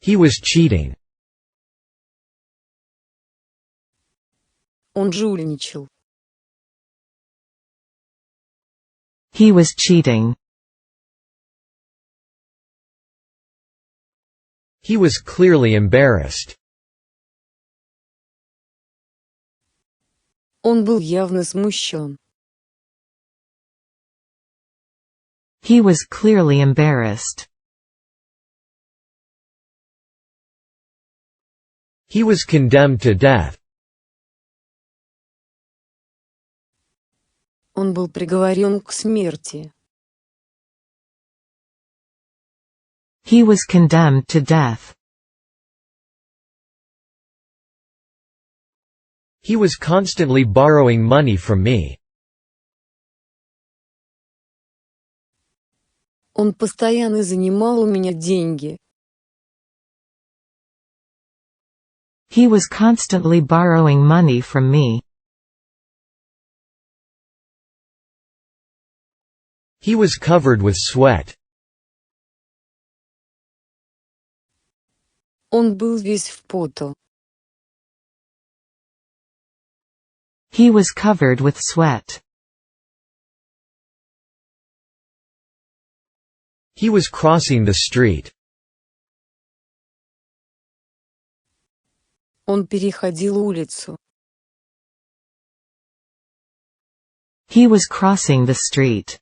He was cheating. Он жульничал. He was cheating. He was clearly embarrassed. Он был явно смущен. He was clearly embarrassed. He was condemned to death. Он был приговорен к смерти. He was condemned to death. He was constantly borrowing money from me. Он постоянно занимал у меня деньги. He was constantly borrowing money from me. He was covered with sweat. Он был весь в поту. He was covered with sweat. He was crossing the street. Он переходил улицу. He was crossing the street.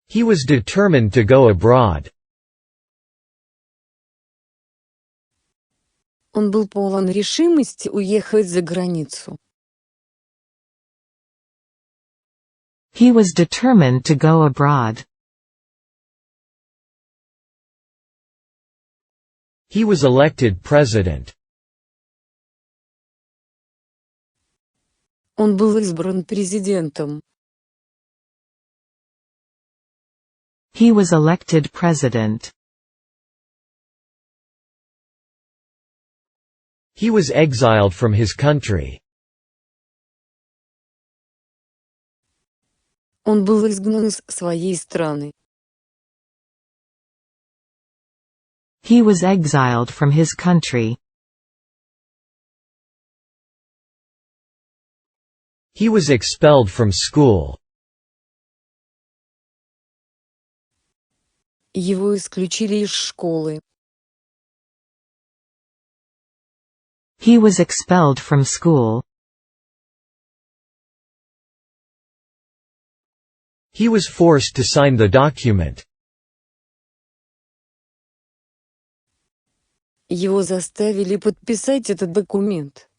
He was determined to go abroad. Он был полон решимости уехать за границу. He was determined to go abroad. He was elected president. Он был избран президентом. He was elected president. He was exiled from his country. Он был изгнан из своей страны. He was exiled from his country. He was expelled from school. Его исключили из школы. He was expelled from school. He was forced to sign the document. Его заставили подписать этот документ.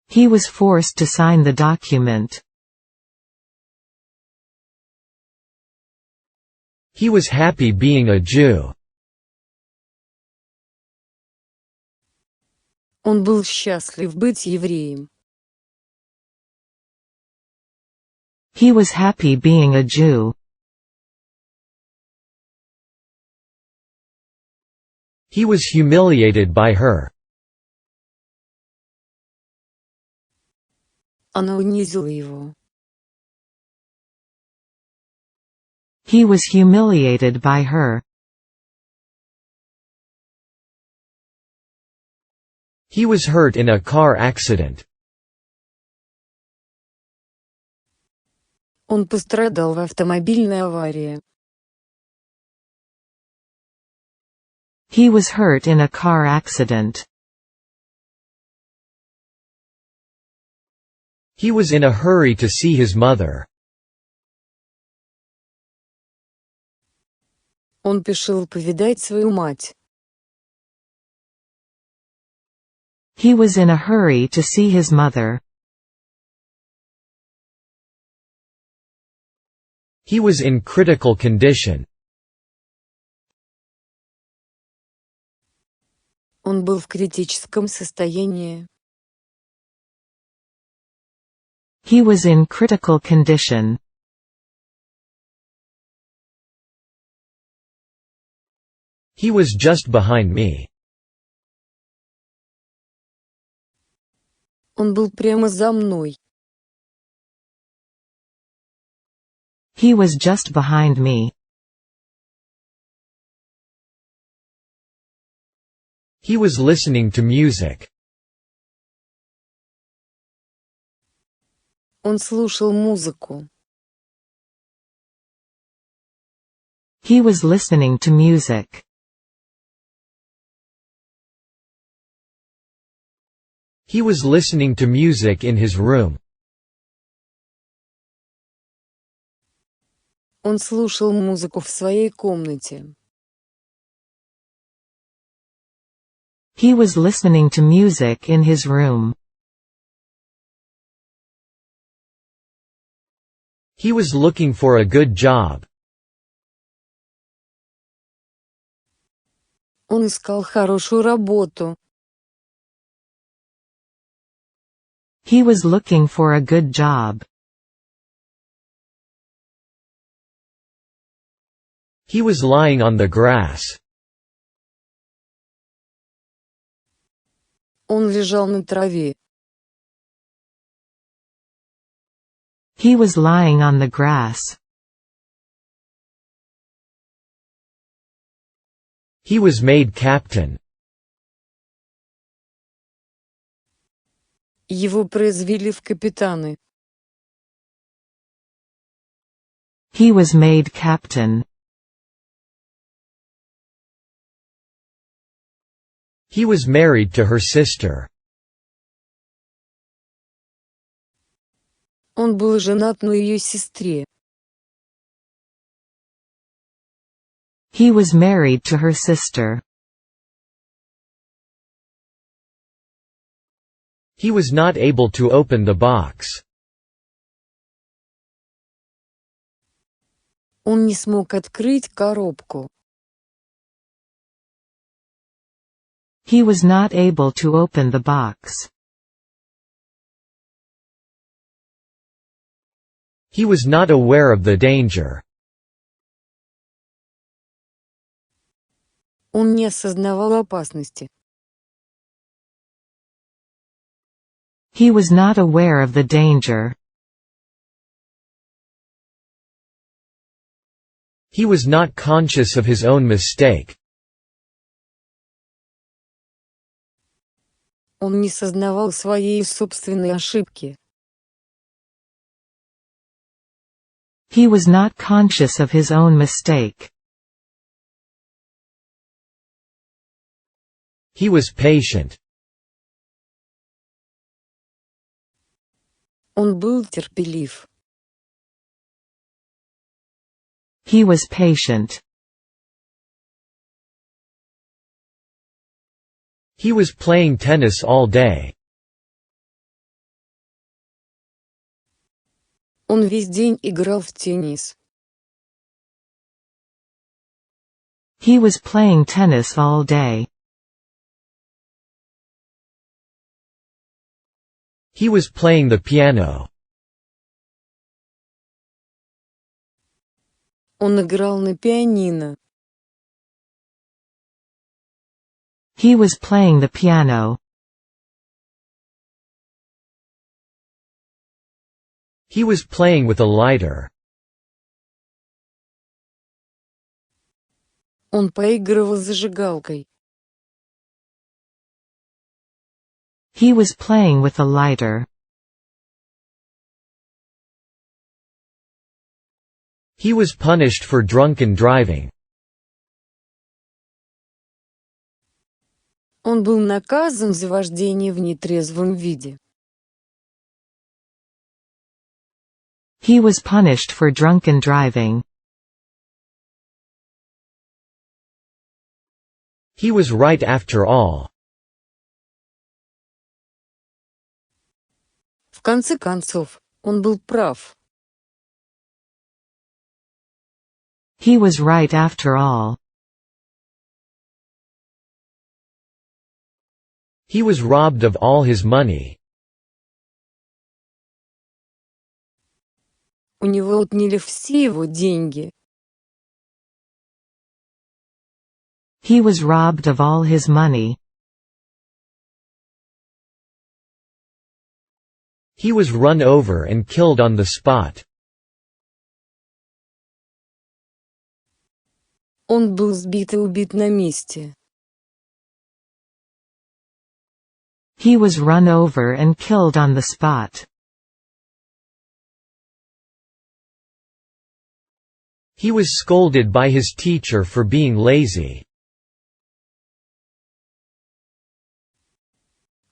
He was forced to sign the document. He was happy being a Jew. Он был счастлив быть евреем. He was happy being a Jew. He was humiliated by her. Она унизила его. He was humiliated by her. He was hurt in a car accident. Он пострадал в автомобильной аварии. He was hurt in a car accident. He was in a hurry to see his mother. Он спешил повидать свою мать. He was in a hurry to see his mother. He was in critical condition. Он был в критическом состоянии. He was in critical condition. He was just behind me. Он был прямо за мной. He was just behind me. He was listening to music. Он слушал музыку. He was listening to music. He was listening to music in his room. Он слушал музыку в своей комнате. He was listening to music in his room. He was looking for a good job. Он искал хорошую работу. He was looking for a good job. He was lying on the grass. Он лежал на траве. He was lying on the grass. He was made captain. Его произвели в капитаны. He was made captain. He was married to her sister. Он был женат на ее сестре. He was married to her sister. He was not able to open the box. Он не смог открыть коробку. He was not able to open the box. He was not aware of the danger. Он не осознавал опасности. He was not aware of the danger. He was not conscious of his own mistake. Он не сознавал своей собственной ошибки. He was not conscious of his own mistake. He was patient. Он был терпелив. He was patient. He was playing tennis all day. Он весь день играл в теннис. He was playing tennis all day. He was playing the piano. Он играл на пианино. He was playing the piano. He was playing with a lighter. Он поигрывал с зажигалкой. He was playing with a lighter. He was punished for drunken driving. Он был наказан за вождение в нетрезвом виде. He was punished for drunken driving. He was right after all. В конце концов, он был прав. He was right after all. He was robbed of all his money. У него отняли все его деньги. He was robbed of all his money. He was run over and killed on the spot. Он был сбит и убит на месте. He was run over and killed on the spot. He was scolded by his teacher for being lazy.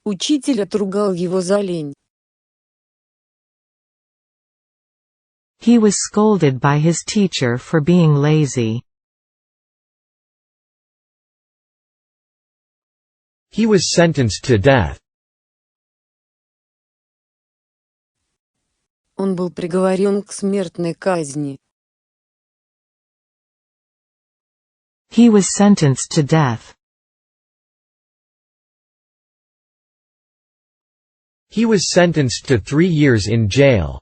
Учитель отругал его за лень. He was scolded by his teacher for being lazy. He was sentenced to death. Он был приговорен к смертной казни. He was sentenced to death. He was sentenced to 3 years in jail.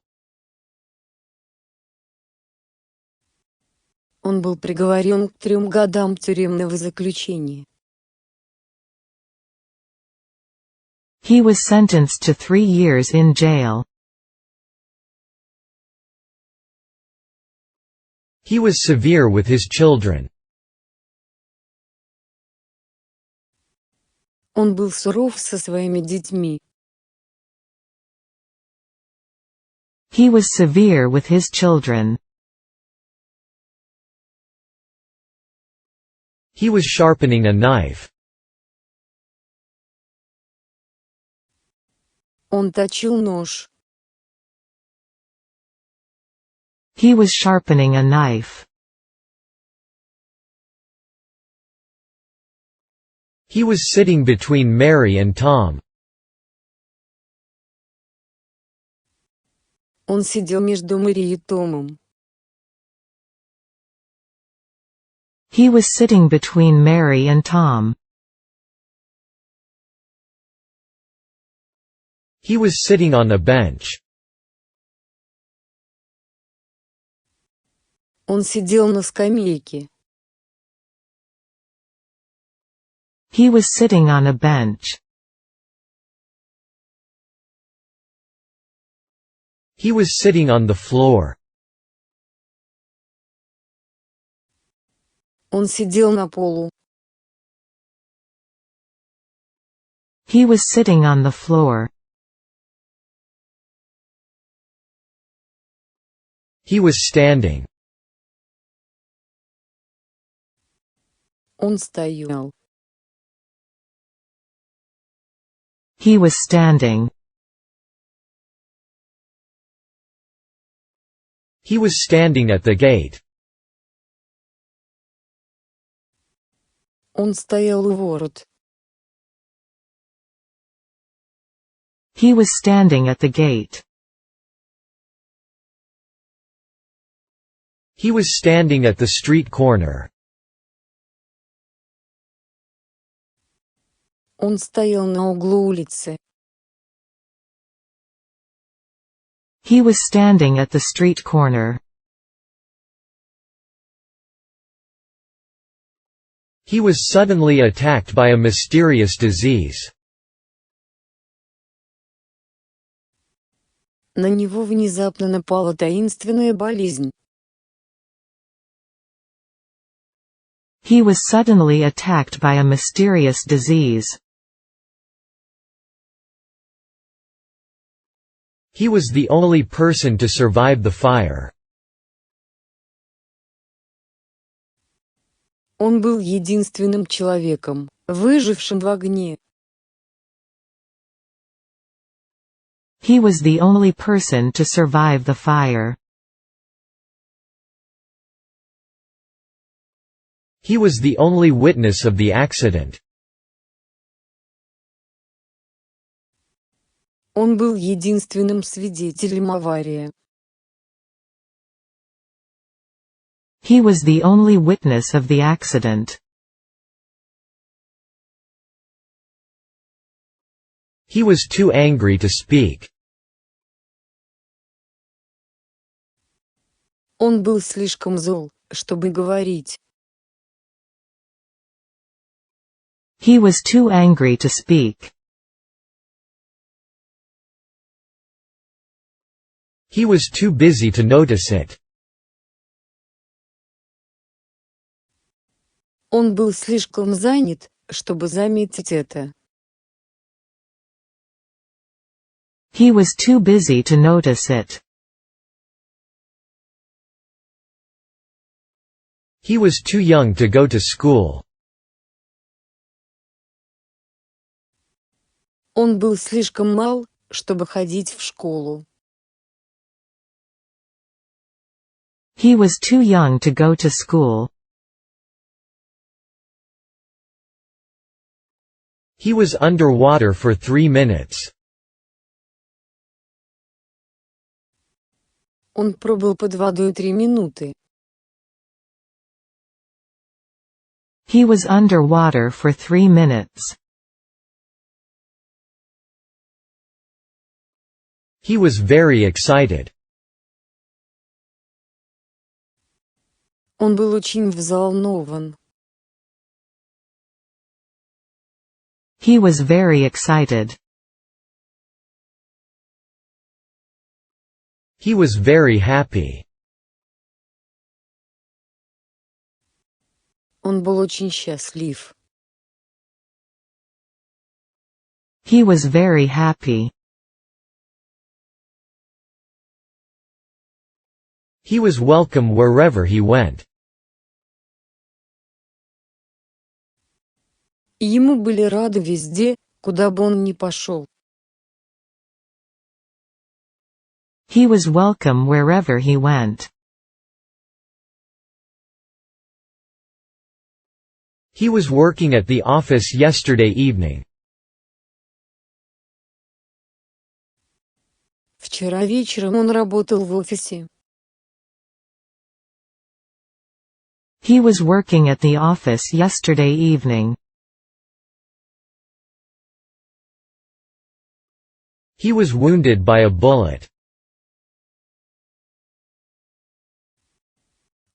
Он был приговорен к 3 годам тюремного заключения. He was sentenced to 3 years in jail. He was severe with his children. Он был суров со своими детьми. He was severe with his children. He was sharpening a knife. Он точил нож. He was sharpening a knife. He was sitting between Mary and Tom. Он сидел между Мэри и Томом. He was sitting between Mary and Tom. He was sitting on a bench. Он сидел на скамейке. He was sitting on a bench. He was sitting on the floor. Он сидел на полу. He was sitting on the floor. He was standing. Он стоял. He was standing. He was standing at the gate. Он стоял у ворот. He was standing at the gate. He was standing at the street corner. Он стоял на углу улицы. He was standing at the street corner. He was suddenly attacked by a mysterious disease. He was suddenly attacked by a mysterious disease. На него внезапно напала таинственная болезнь. He was suddenly attacked by a mysterious disease. He was the only person to survive the fire. Он был единственным человеком, выжившим в огне. He was the only person to survive the fire. He was the only witness of the accident. Он был единственным свидетелем аварии. He was the only witness of the accident. He was too angry to speak. Он был слишком зол, чтобы говорить. He was too angry to speak. He was too busy to notice it. Он был слишком занят, чтобы заметить это. He was too busy to notice it. He was too young to go to school. Он был слишком мал, чтобы ходить в школу. He was too young to go to school. He was underwater for 3 minutes. Он пробыл под водой 3 минуты. He was underwater for 3 minutes. He was very excited. Он был очень взволнован. He was very excited. He was very happy. Он был очень счастлив. He was very happy. He was welcome wherever he went. Ему были рады везде, куда бы он ни пошел. He was welcome wherever he went. He was working at the office yesterday evening. Вчера вечером он работал в офисе. He was working at the office yesterday evening. He was wounded by a bullet.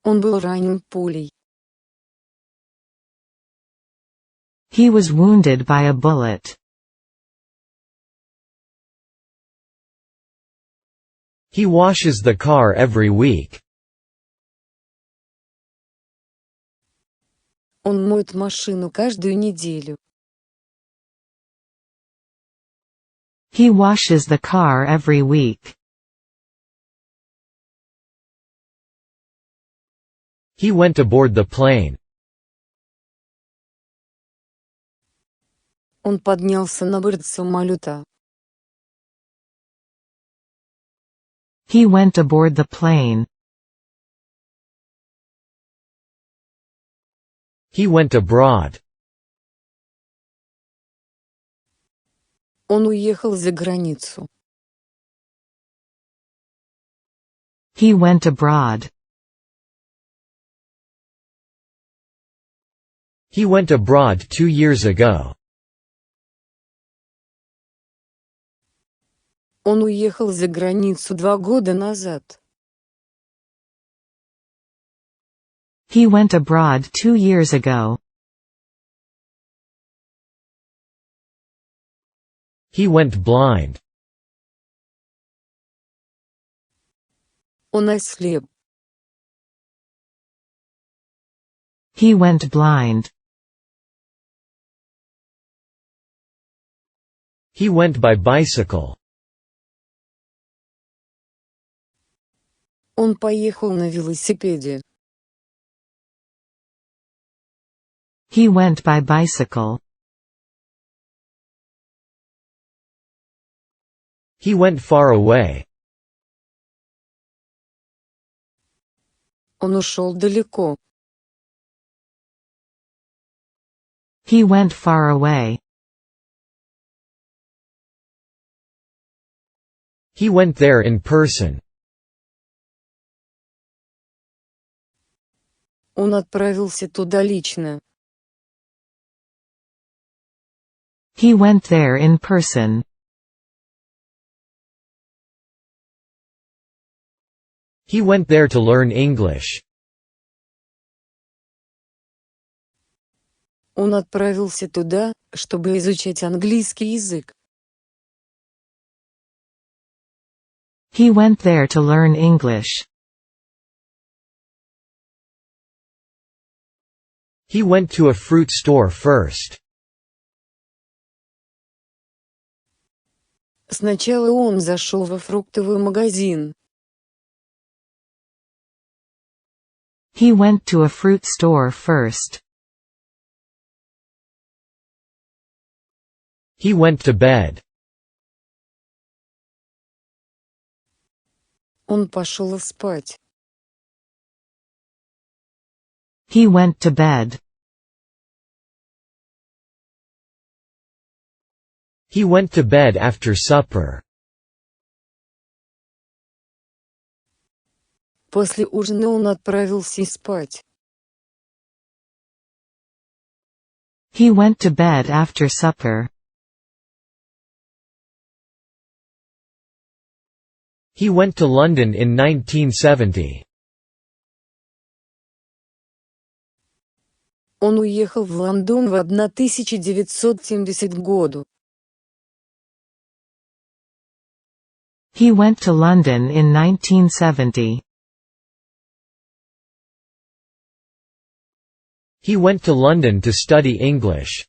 Он был ранен пулей. He was wounded by a bullet. He washes the car every week. Он моет машину каждую неделю. He washes the car every week. He went aboard the plane. Он поднялся на борт самолета. He went aboard the plane. He went abroad. Он уехал за границу. He went abroad. He went abroad 2 years ago. Он уехал за границу 2 года назад. He went abroad 2 years ago. He went blind. Он ослеп. He went blind. He went by bicycle. Он поехал на велосипеде. He went by bicycle. He went far away. Он ушел далеко. He went far away. He went there in person. Он отправился туда лично. He went there in person. He went there to learn English. Он отправился туда, чтобы изучать английский язык. He went there to learn English. He went to a fruit store first. Сначала он зашел во фруктовый магазин. He went to a fruit store first. He went to bed. Он пошел спать. He went to bed. He went to bed after supper. После ужина он отправился спать. He went to bed after supper. He went to London in 1970. Он уехал в Лондон в 1970 году. He went to London in 1970. He went to London to study English.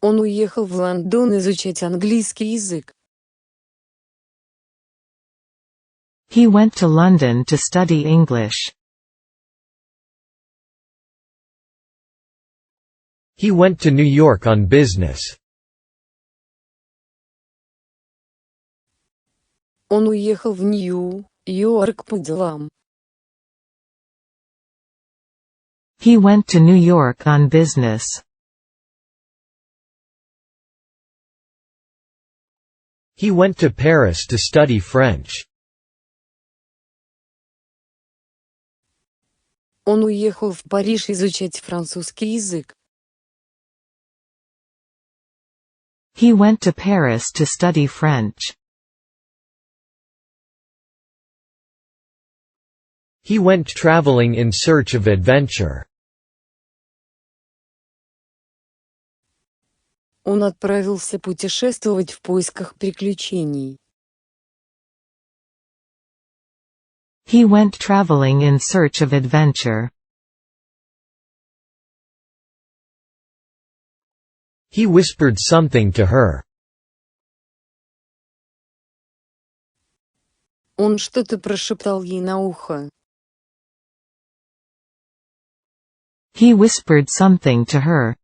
Он уехал в Лондон изучать английский язык. He went to London to study English. He went to New York on business. Он уехал в Нью-Йорк по делам. He went to New York on business. He went to Paris to study French. Он уехал в Париж изучать французский язык. He went to Paris to study French. He went traveling in search of adventure. Он отправился путешествовать в поисках приключений. He went traveling in search of adventure. He whispered something to her. Он что-то прошептал ей на ухо. He whispered something to her.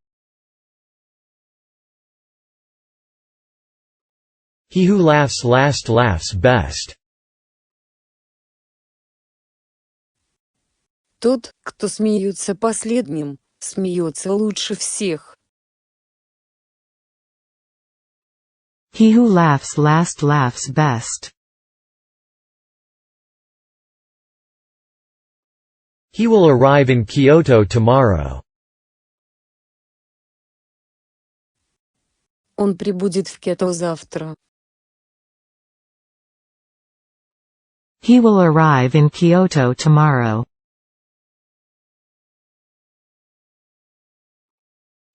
He who laughs last laughs best. Тот, кто смеется последним, смеется лучше всех. He who laughs last laughs best. He will arrive in Kyoto tomorrow. Он прибудет в Киото завтра. He will arrive in Kyoto tomorrow.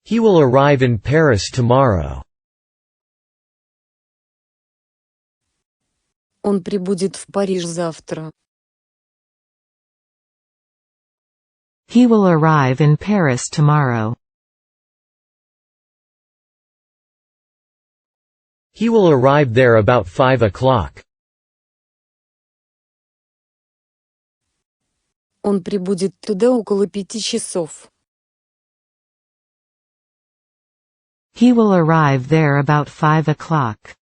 He will arrive in Paris tomorrow. Он прибудет в Париж завтра. He will arrive in Paris tomorrow. He will arrive there about 5 o'clock. Он прибудет туда около 5 часов. He will arrive there about 5 o'clock.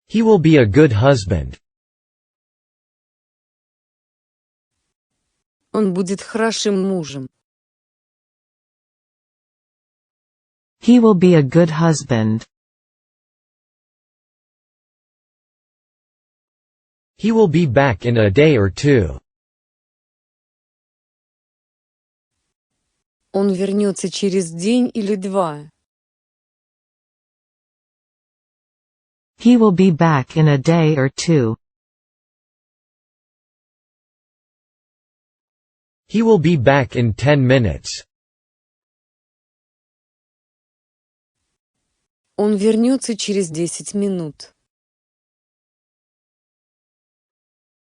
He will be a good husband. Он будет хорошим мужем. He will be a good husband. He will be back in a day or two. Он вернется через день или два. He will be back in a day or two. He will be back in 10 minutes. Он вернется через 10 минут.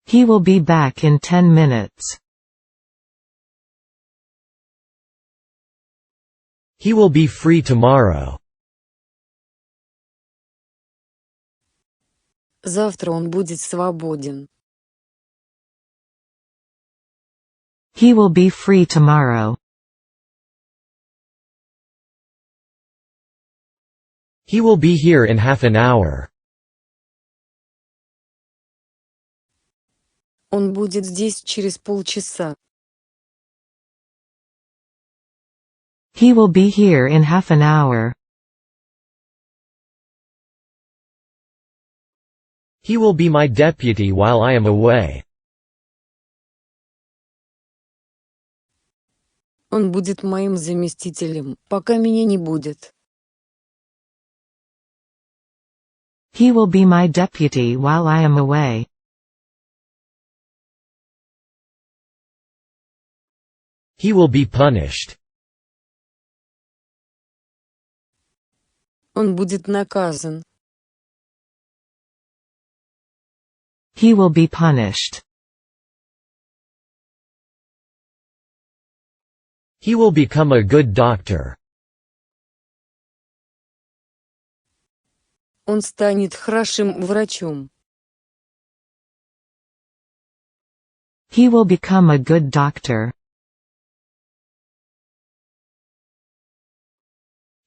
He will be back in 10 minutes. He will be free tomorrow. Завтра он будет свободен. He will be free tomorrow. He will be here in half an hour. Он будет здесь через полчаса. He will be here in half an hour. He will be my deputy while I am away. Он будет моим заместителем, пока меня не будет. He will be my deputy while I am away. He will be punished. Он будет наказан. He will be punished. He will become a good doctor. Он станет хорошим врачом. He will become a good doctor.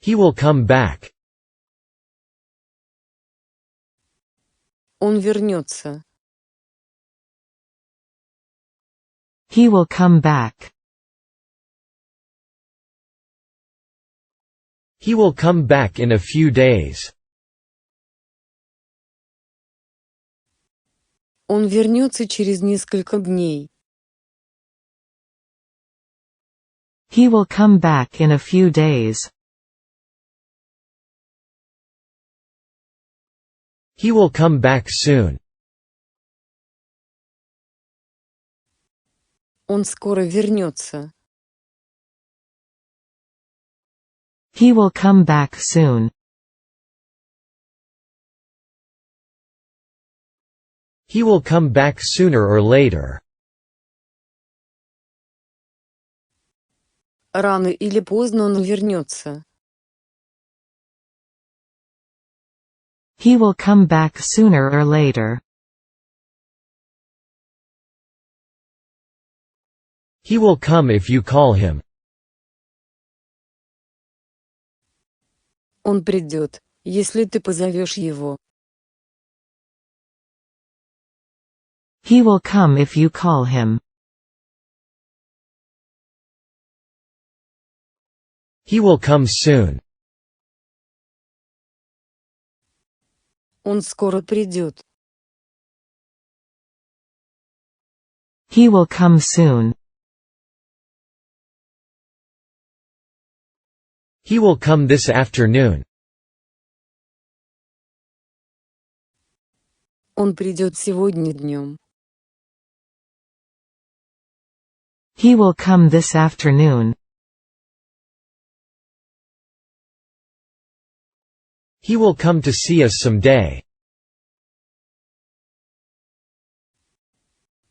He will come back. Он вернется. He will come back. He will come back in a few days. Он вернется через несколько дней. He will come back in a few days. He will come back soon. Он скоро вернется. He will come back soon. He will come back sooner or later. Рано или поздно он вернется. He will come back sooner or later. He will come if you call him. Он придет, если ты позовешь его. He will come if you call him. He will come soon. Он скоро придет. He will come soon. He will come this afternoon. Он придет сегодня днем. He will come this afternoon. He will come to see us someday.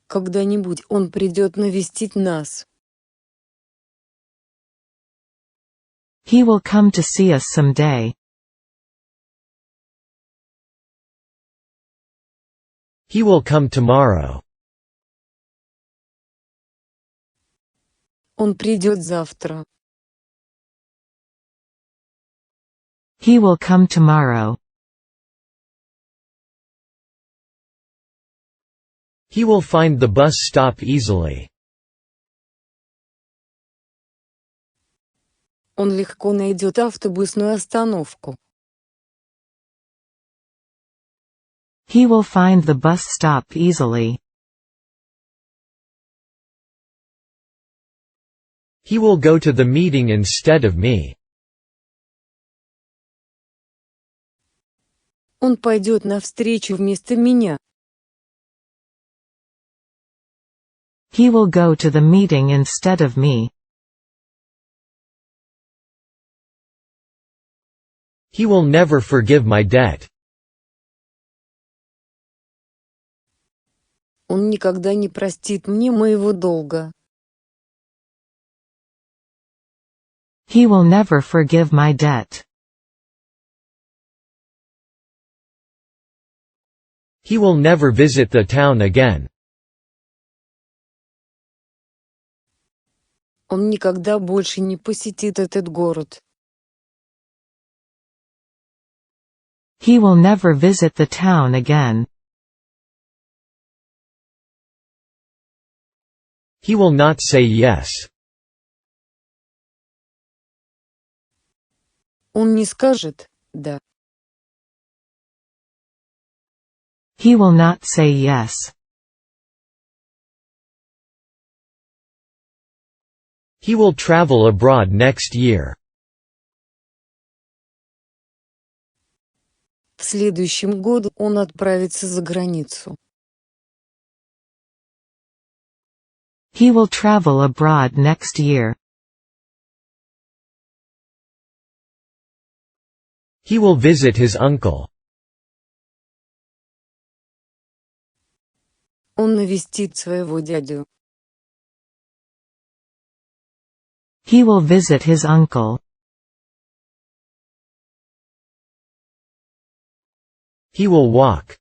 Когда-нибудь он придет навестить нас. He will come to see us someday. He will come tomorrow. Он придет завтра. He will come tomorrow. He will find the bus stop easily. Он легко найдет автобусную остановку. He will find the bus stop easily. He will go to the meeting instead of me. Он пойдет навстречу вместо меня. He will go to the meeting instead of me. He will never forgive my debt. Он никогда не простит мне моего долга. He will never forgive my debt. He will never visit the town again. Он никогда больше не посетит этот город. He will never visit the town again. He will not say yes. Он не скажет «да». He will not say yes. He will travel abroad next year. В следующем году он отправится за границу. He will travel abroad next year. He will visit his uncle. Он навестит своего дядю. He will visit his uncle. He will walk.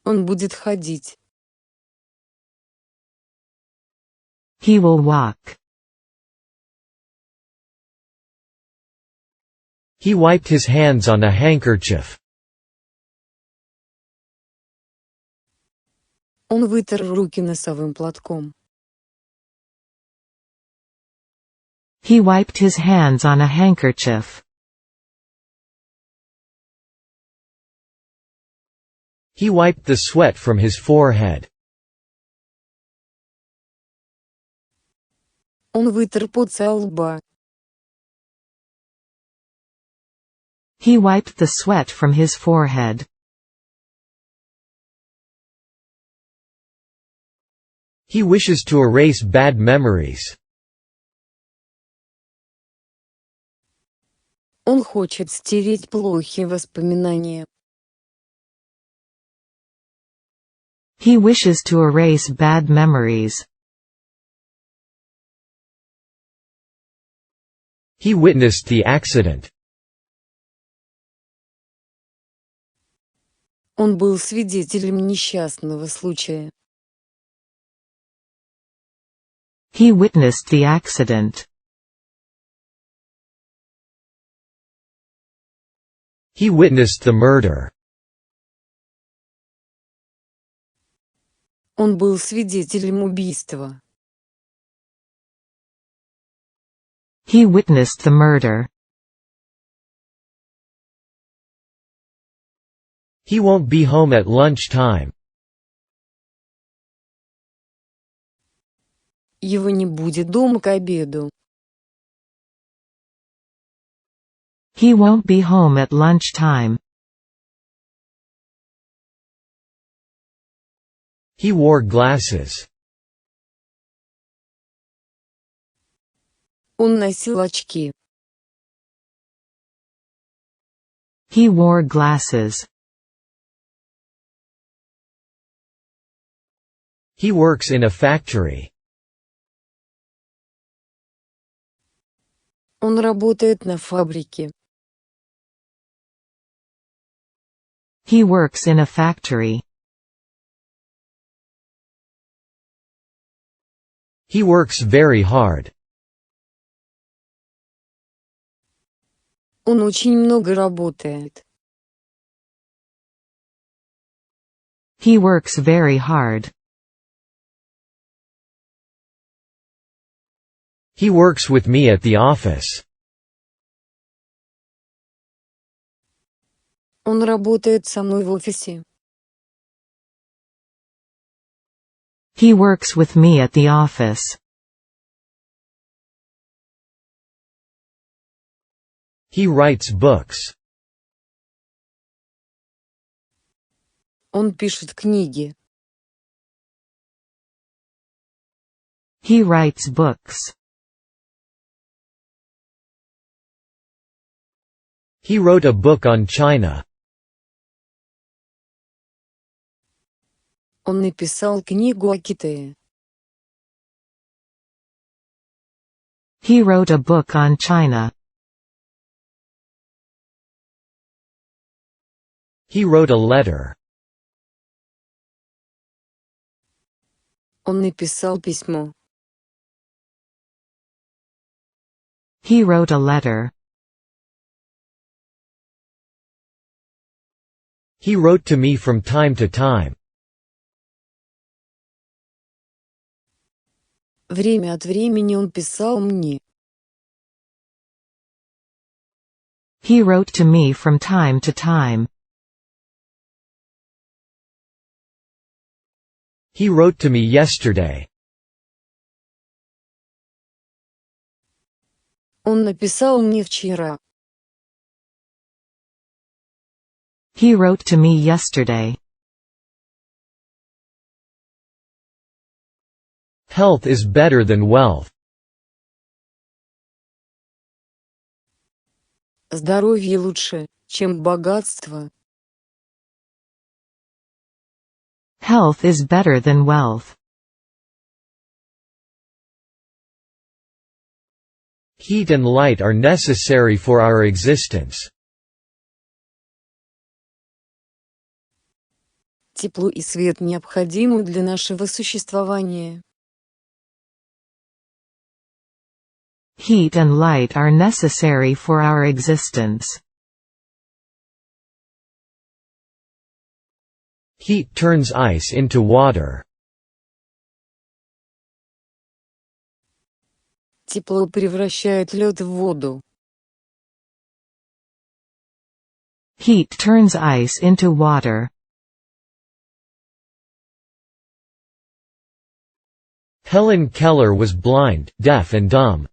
Он будет ходить. He will walk. He wiped his hands on a handkerchief. Он вытер руки носовым платком. He wiped his hands on a handkerchief. He wiped the sweat from his forehead. Он вытер пот со лба. He wiped the sweat from his forehead. He wishes to erase bad memories. Он хочет стереть плохие воспоминания. He wishes to erase bad memories. He witnessed the accident. Он был свидетелем несчастного случая. He witnessed the accident. He witnessed the murder. Он был свидетелем убийства. He witnessed the murder. He won't be home at lunchtime. Его не будет дома к обеду. He won't be home at lunchtime. He wore glasses. Он носил очки. He wore glasses. He works in a factory. Он работает на фабрике. He works in a factory. He works very hard. Он очень много работает. He works very hard. He works with me at the office. Он работает со мной в офисе. He works with me at the office. He writes books. Он пишет книги. He writes books. He wrote a book on China. Он написал книгу о Китае. He wrote a book on China. He wrote a letter. Он написал письмо. He wrote a letter. He wrote to me from time to time. Время от времени он писал мне. He wrote to me from time to time. He wrote to me yesterday. Он написал мне вчера. He wrote to me yesterday. Health is better than wealth. Здоровье лучше, чем богатство. Health is better than wealth. Heat and light are necessary for our existence. Тепло и свет необходимы для нашего существования. Heat and light are necessary for our existence. Heat turns ice into water. Тепло превращает лед в воду. Heat turns ice into water. Helen Keller was blind, deaf and dumb.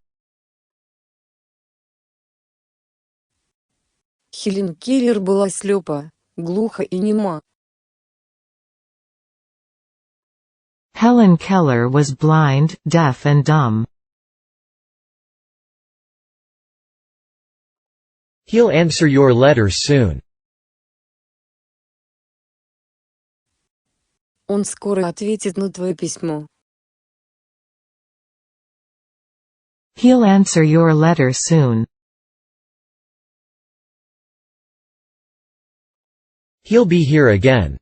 Хелен Келлер была слепа, глуха и нема. Helen Keller was blind, deaf and dumb. He'll answer your letter soon. Он скоро ответит на твое письмо. He'll answer your letter soon. He'll be here again.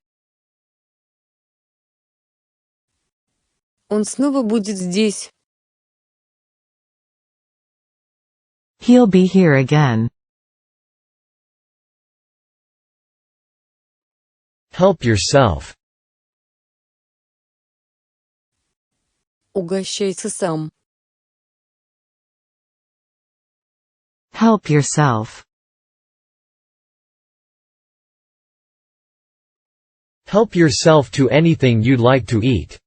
Он снова будет здесь. He'll be here again. Help yourself. Угощайся сам. Help yourself. Help yourself to anything you'd like to eat.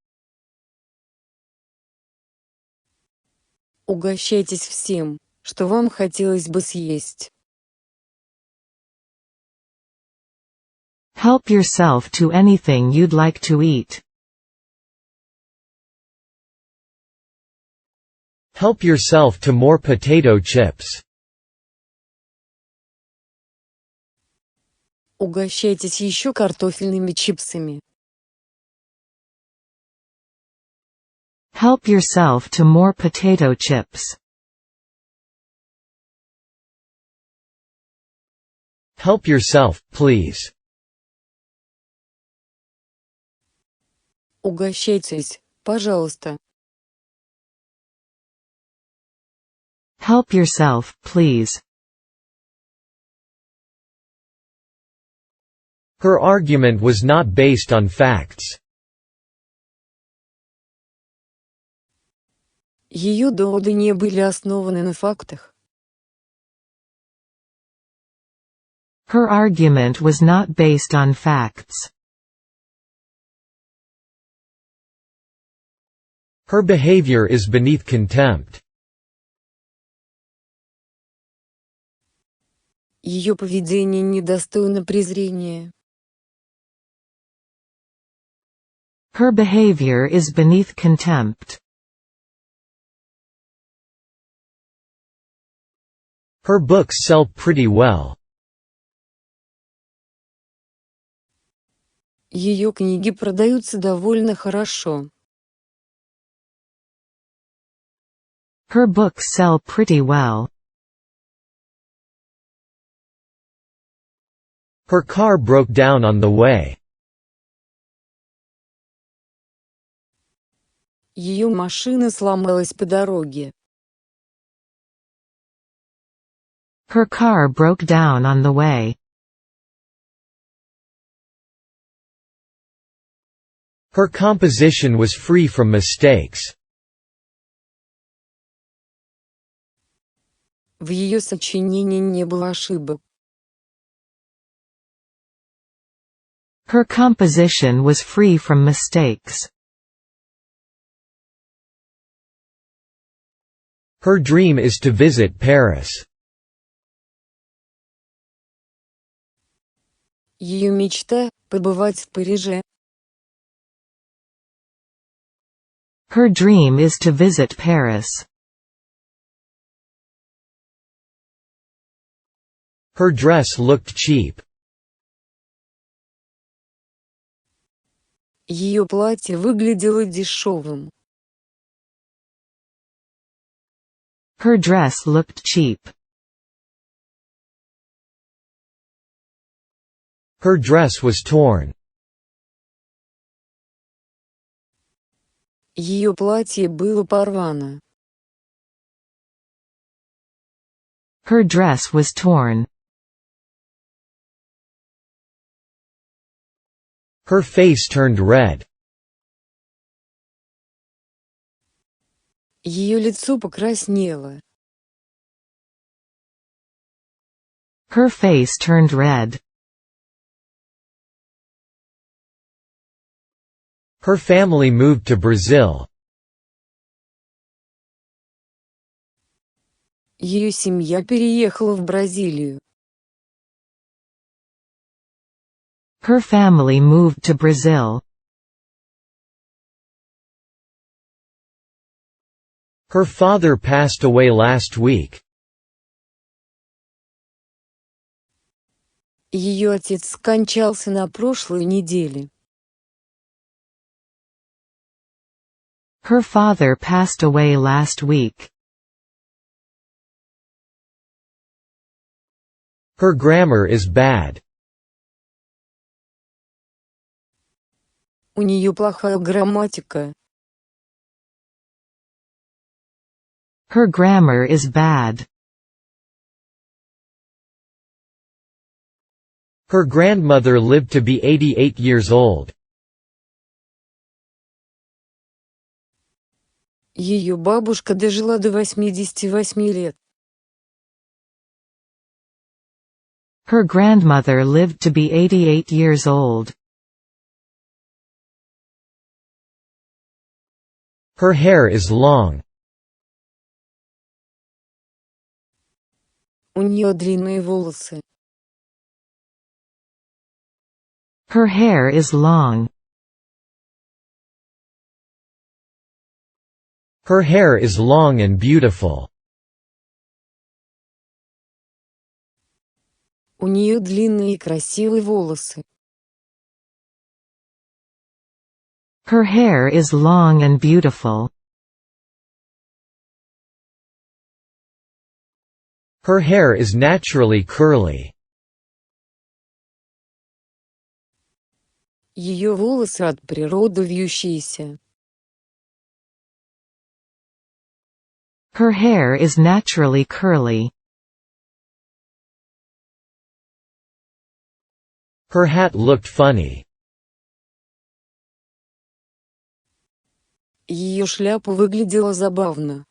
Угощайтесь всем, что вам хотелось бы съесть. Help yourself to anything you'd like to eat. Help yourself to more potato chips. Угощайтесь еще картофельными чипсами. Help yourself to more potato chips. Help yourself, please. Угощайтесь, пожалуйста. Help yourself, please. Her argument was not based on facts. Ее доводы не были основаны на фактах. Her argument was not based on facts. Her behavior is beneath contempt. Ее поведение недостойно презрения. Her behavior is beneath contempt. Her books sell pretty well. Ее книги продаются довольно хорошо. Her books sell pretty well. Her car broke down on the way. Ее машина сломалась по дороге. Her car broke down on the way. Her composition was free from mistakes. В ее сочинении не было ошибок. Her composition was free from mistakes. Her dream is to visit Paris. Ее мечта – побывать в Париже. Her dream is to visit Paris. Her dress looked cheap. Ее платье выглядело дешевым. Her dress looked cheap. Her dress was torn. Ее платье было порвано. Her dress was torn. Her face turned red. Ее лицо покраснело. Her face turned red. Her family moved to Brazil. Ее семья переехала в Бразилию. Her family moved to Brazil. Her father passed away last week. Ее отец скончался на прошлой неделе. Her father passed away last week. Her grammar is bad. У нее плохая грамматика. Her grammar is bad. Her grandmother lived to be 88 years old. Ее бабушка дожила до 88 лет. Her grandmother lived to be 88 years old. Her hair is long. У нее длинные волосы. Her hair is long. Her hair is long and beautiful. У нее длинные и красивые волосы. Her hair is long and beautiful. Her hair is naturally curly. Ее волосы от природы вьющиеся. Her hair is naturally curly. Her hat looked funny. Ее шляпа выглядела забавно.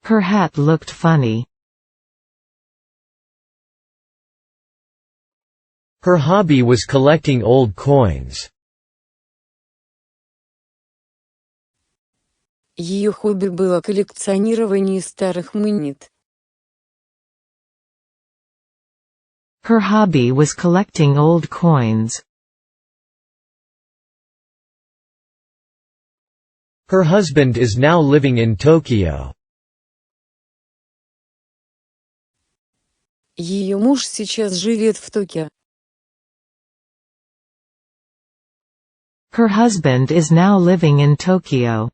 Her hat looked funny. Her hobby was collecting old coins. Ее хобби было коллекционирование старых монет. Her hobby was collecting old coins. Her husband is now living in Tokyo. Ее муж сейчас живет в Токио. Her husband is now living in Tokyo.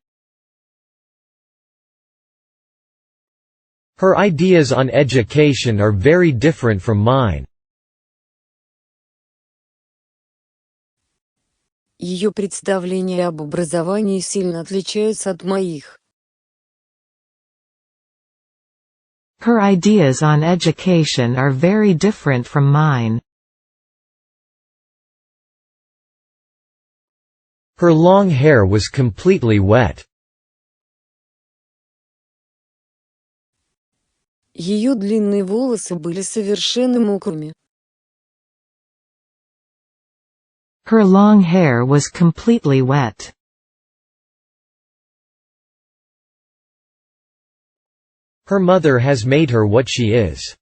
Her ideas on education are very different from mine. Ее представления об образовании сильно отличаются от моих. Her ideas on education are very different from mine. Her long hair was completely wet. Ее длинные волосы были совершенно мокрыми. Her long hair was completely wet. Her mother has made her what she is.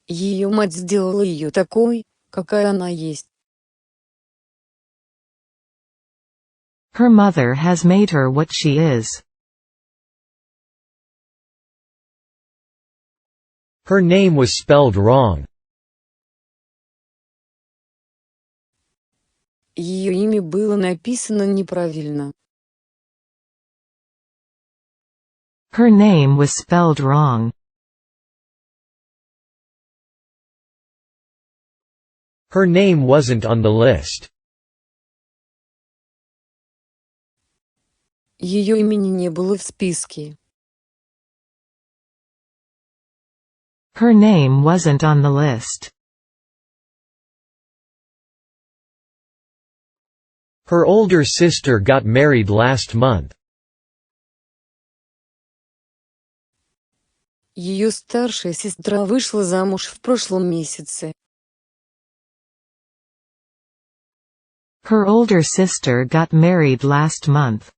Ее мать сделала ее такой, какая она есть. Her mother has made her what she is. Her name was spelled wrong. Ее имя было написано неправильно. Her name was spelled wrong. Her name wasn't on the list. Ее имени не было в списке. Her name wasn't on the list. Her older sister got married last month. Ее старшая сестра вышла замуж в прошлом месяце. Her older sister got married last month.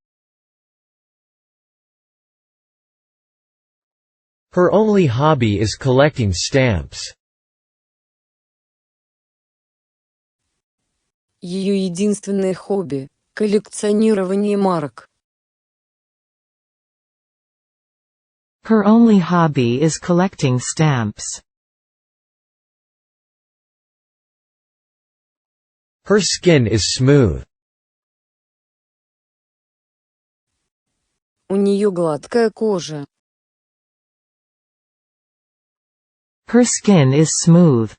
Her only hobby is collecting stamps. Ее единственное хобби – коллекционирование марок. Her only hobby is collecting stamps. Her skin is smooth. У нее гладкая кожа. Her skin is smooth.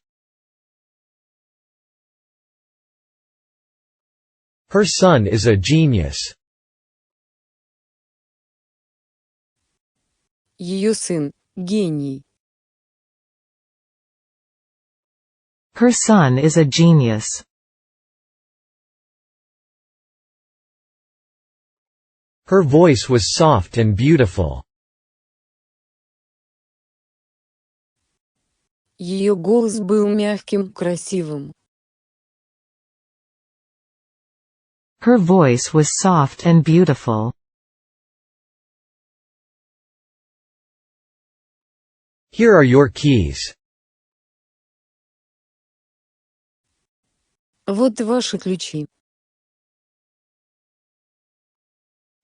Her son is a genius. Ее сын – гений. Her son is a genius. Her voice was soft and beautiful. Ее голос был мягким, красивым. Her voice was soft and beautiful. Here are your keys. Вот ваши ключи.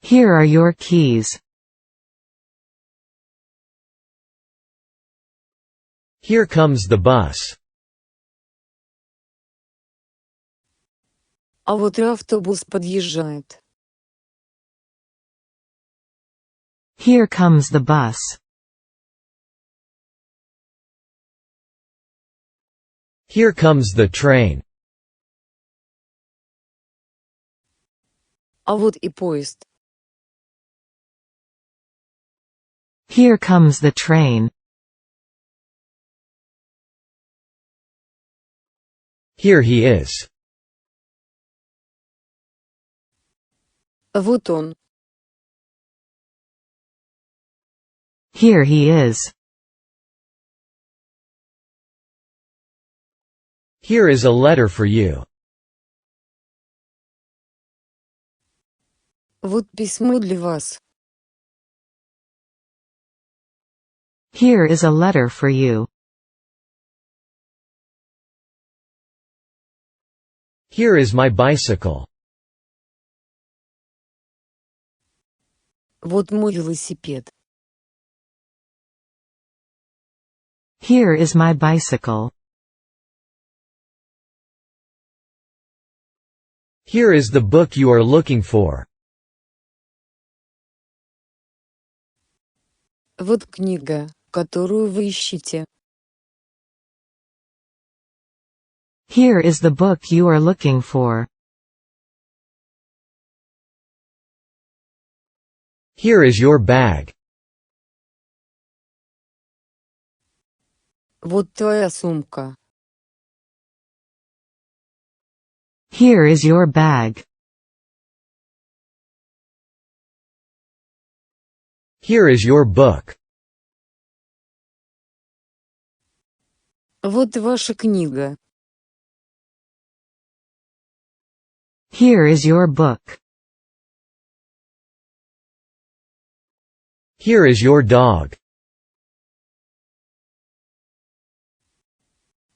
Here are your keys. Here comes the bus. А вот и автобус подъезжает. Here comes the bus. Here comes the train. А вот и поезд. Here comes the train. Here he is. Вот он. Here he is. Here is a letter for you. Вот письмо для вас. Here is a letter for you. Here is my bicycle. Вот мой велосипед. Here is my bicycle. Here is the book you are looking for. Вот книга, которую вы ищете. Here is the book you are looking for. Here is your bag. Вот твоя сумка. Here is your bag. Here is your book. Вот ваша книга. Here is your book. Here is your dog.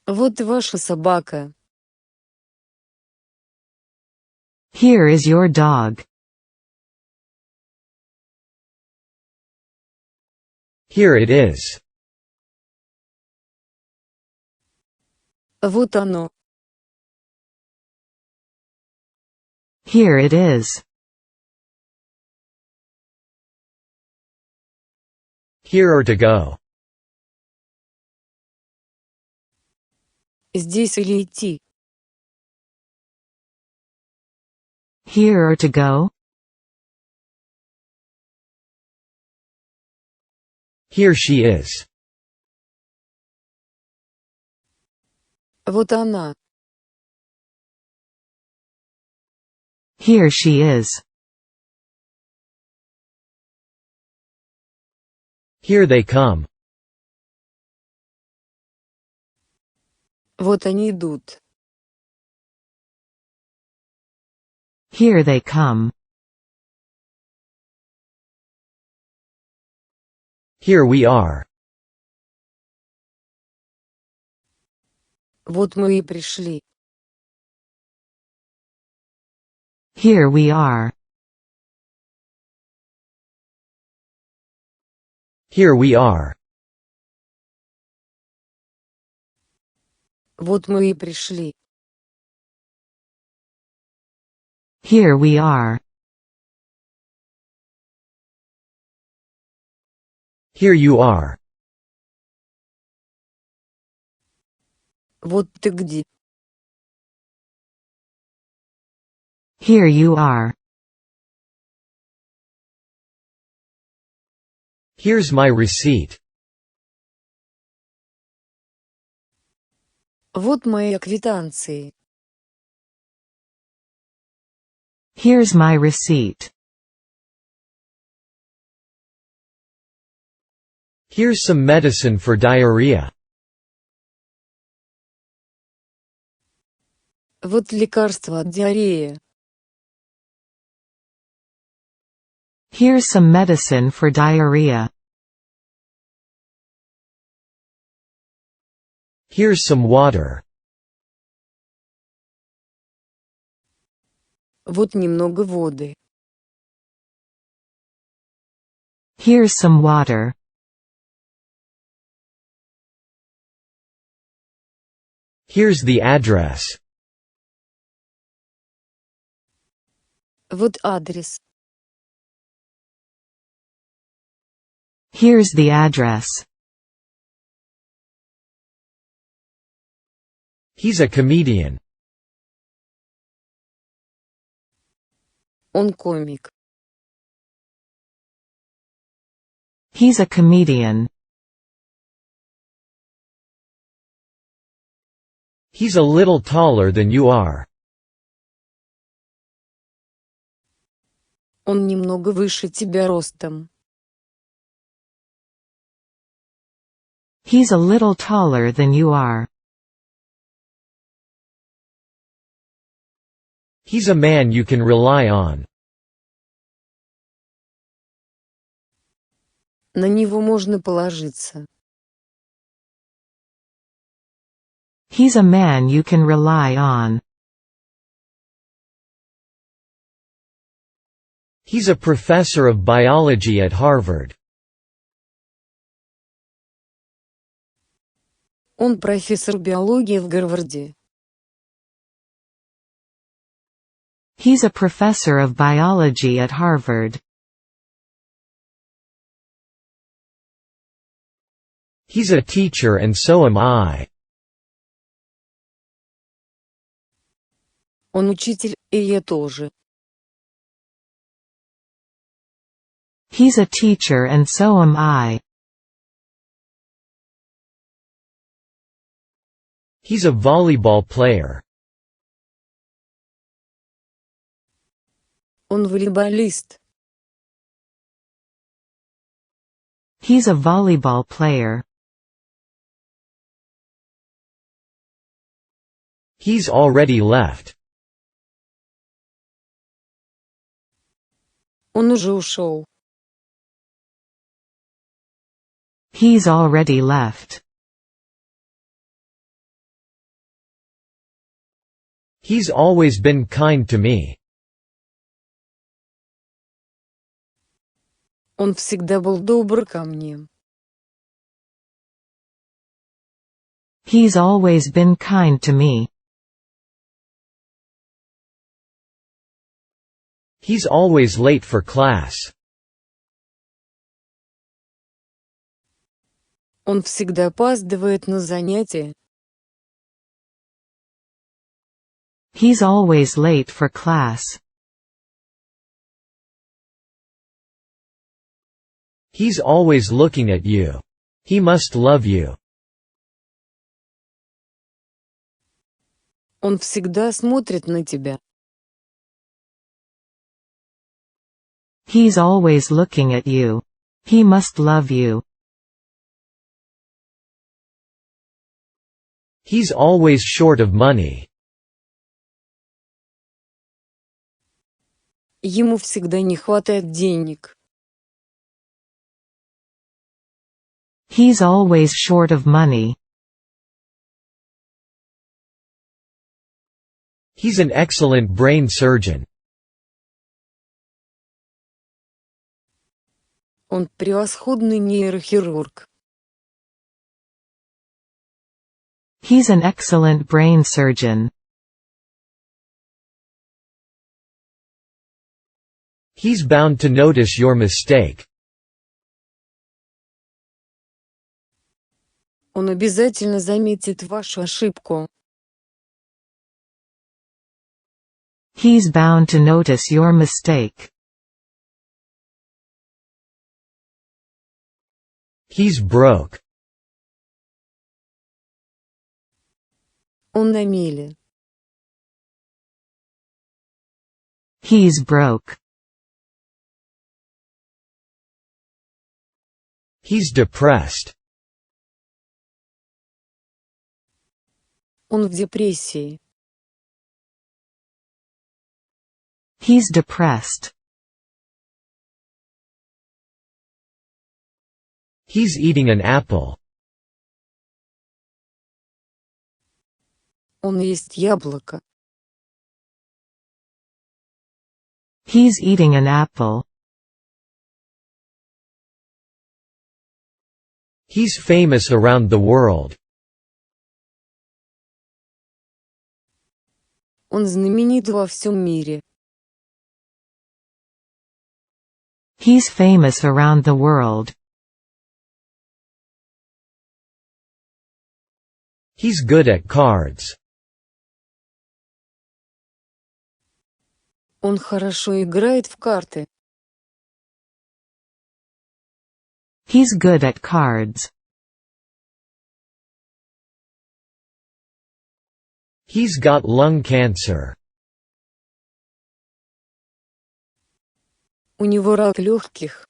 Вот ваша собака. Here is your dog. Here it is. Вот оно. Here it is. Here or to go. Здесь или идти. Here or to go? Here she is. Вот она. Here she is. Here they come. Вот они идут. Here they come. Here we are. Вот мы и пришли. Here we are. Here we are. Вот мы и пришли. Here we are. Here you are. Вот ты где. Here you are. Here's my receipt. Вот мои квитанции. Here's my receipt. Here's some medicine for diarrhea. Вот лекарство от диареи. Here's some medicine for diarrhea. Here's some water. Вот немного воды. Here's some water. Here's the address. Вот адрес. Here's the address. He's a comedian. Он комик. He's a comedian. He's a little taller than you are. Он немного выше тебя ростом. He's a little taller than you are. He's a man you can rely on. На него можно положиться. He's a man you can rely on. He's a professor of biology at Harvard. Он профессор биологии в Гарварде. He's a professor of biology at Harvard. He's a teacher and so am I. Он учитель, и я тоже. He's a teacher and so am I. He's a volleyball player. Он волейболист. He's a volleyball player. He's already left. Он уже ушел. He's already left. He's always been kind to me. Он всегда был добр ко мне. He's always been kind to me. He's always late for class. Он всегда опаздывает на занятия. He's always late for class. He's always looking at you. He must love you. Он всегда смотрит на тебя. He's always looking at you. He must love you. He's always short of money. Ему всегда не хватает денег. He's always short of money. He's an excellent brain surgeon. Он превосходный нейрохирург. He's an excellent brain surgeon. He's bound to notice your mistake. Он обязательно заметит вашу ошибку. He's bound to notice your mistake. He's broke. Он на мели. He's broke. He's depressed. Он в депрессии. He's depressed. He's eating an apple. Он ест яблоко. He's eating an apple. He's famous around the world. Он знаменит во всем мире. He's famous around the world. He's good at cards. Он хорошо играет в карты. He's good at cards. He's got lung cancer. У него рак легких.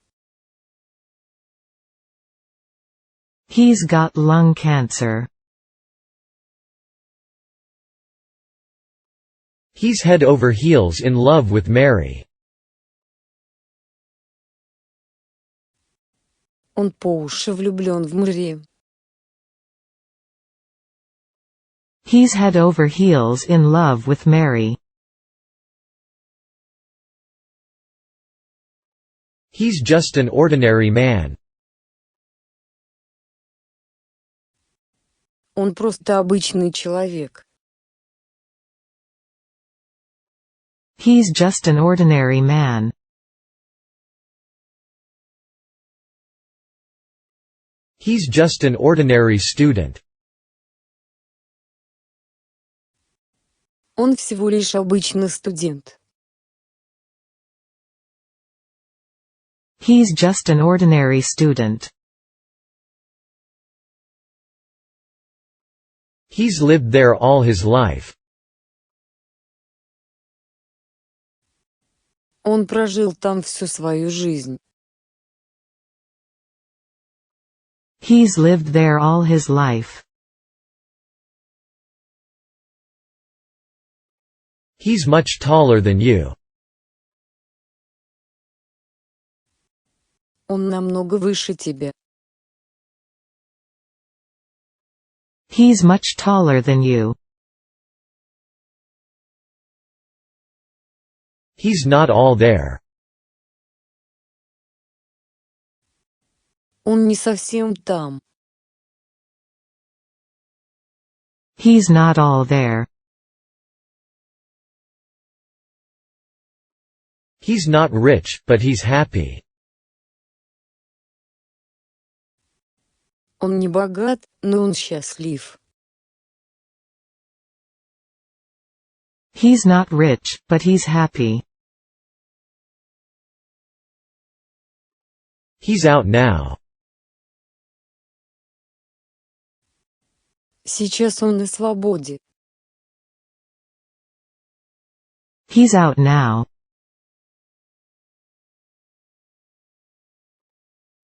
He's got lung cancer. He's head over heels in love with Mary. Он по уши влюблен в Мэри. He's head over heels in love with Mary. He's just an ordinary man. Он просто обычный человек. He's just an ordinary man. He's just an ordinary student. Он всего лишь обычный студент. He's just an ordinary student. He's lived there all his life. Он прожил там всю свою жизнь. He's lived there all his life. He's much taller than you. Он намного выше тебя. He's much taller than you. He's not all there. Он не совсем там. He's not all there. He's not rich, but he's happy. Он не богат, но он счастлив. He's not rich, but he's happy. He's out now. Сейчас он на свободе. He's out now.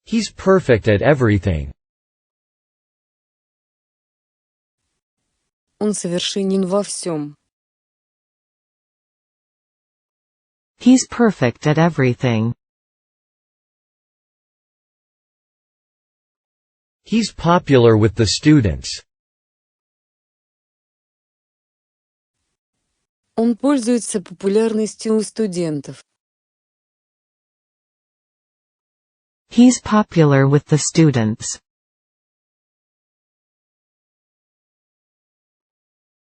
He's perfect at everything. Он совершенен во всем. He's perfect at everything. He's popular with the students. Он пользуется популярностью у студентов. He's popular with the students.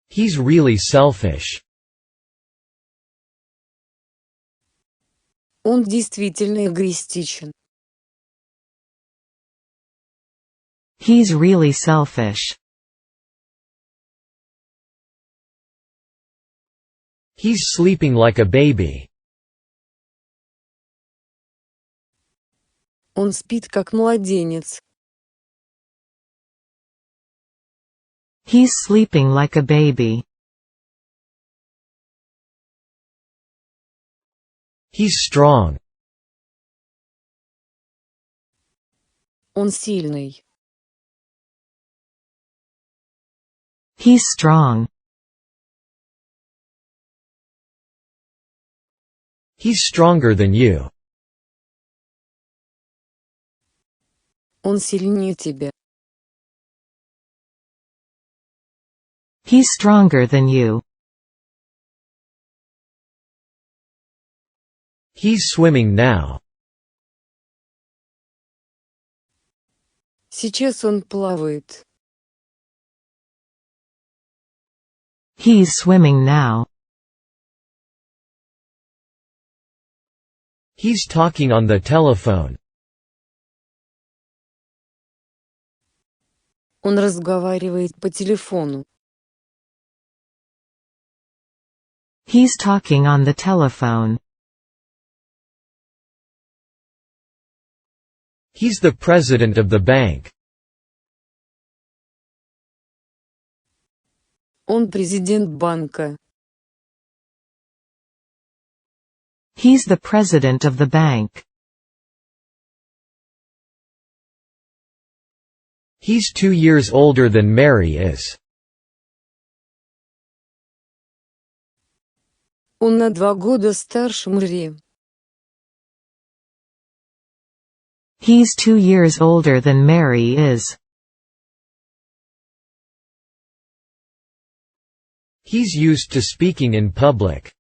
He's really selfish. Он действительно эгоистичен. He's really selfish. He's sleeping like a baby. Он спит как младенец. He's sleeping like a baby. He's strong. Он сильный. He's strong. He's stronger than you. Он сильнее тебя. He's stronger than you. He's swimming now. Сейчас он плавает. He's swimming now. He's talking on the telephone. Он разговаривает по телефону. He's talking on the telephone. He's the president of the bank. Он президент банка. He's the president of the bank. He's 2 years older than Mary is. Он на 2 года старше Мэри. He's 2 years older than Mary is. He's used to speaking in public.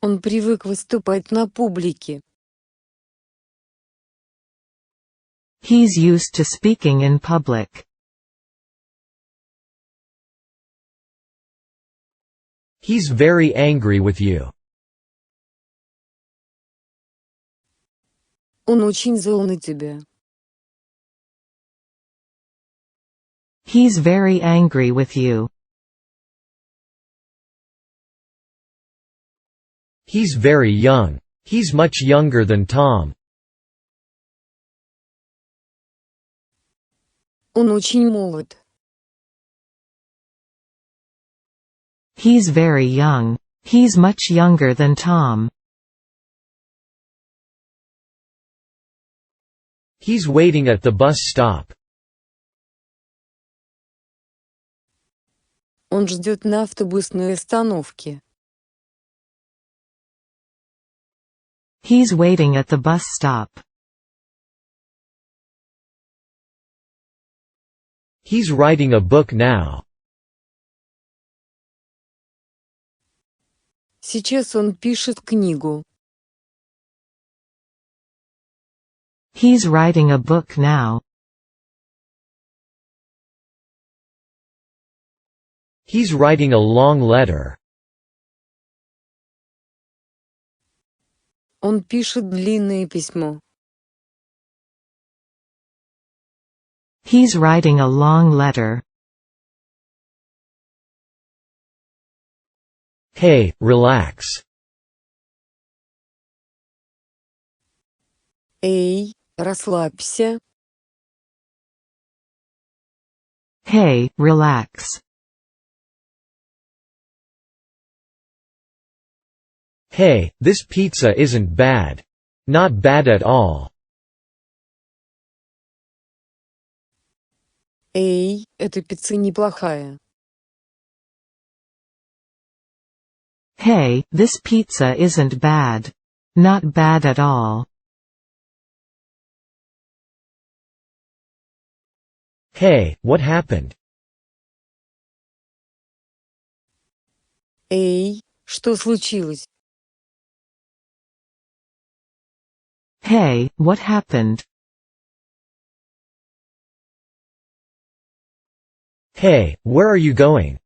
Он привык выступать на публике. He's used to speaking in public. He's very angry with you. Он очень зол на тебя. He's very angry with you. He's very young. He's much younger than Tom. Он очень молод. He's very young. He's much younger than Tom. He's waiting at the bus stop. Он ждет на автобусной остановке. He's waiting at the bus stop. He's writing a book now. Сейчас он пишет книгу. He's writing a book now. He's writing a long letter. Он пишет длинное письмо. He's writing a long letter. Hey, relax. Эй, расслабься. Hey, relax. Hey, this pizza isn't bad. Not bad at all. Эй, эта пицца неплохая. Hey, this pizza isn't bad. Not bad at all. Hey, what happened? Эй, что случилось? Hey, what happened? Hey, where are you going?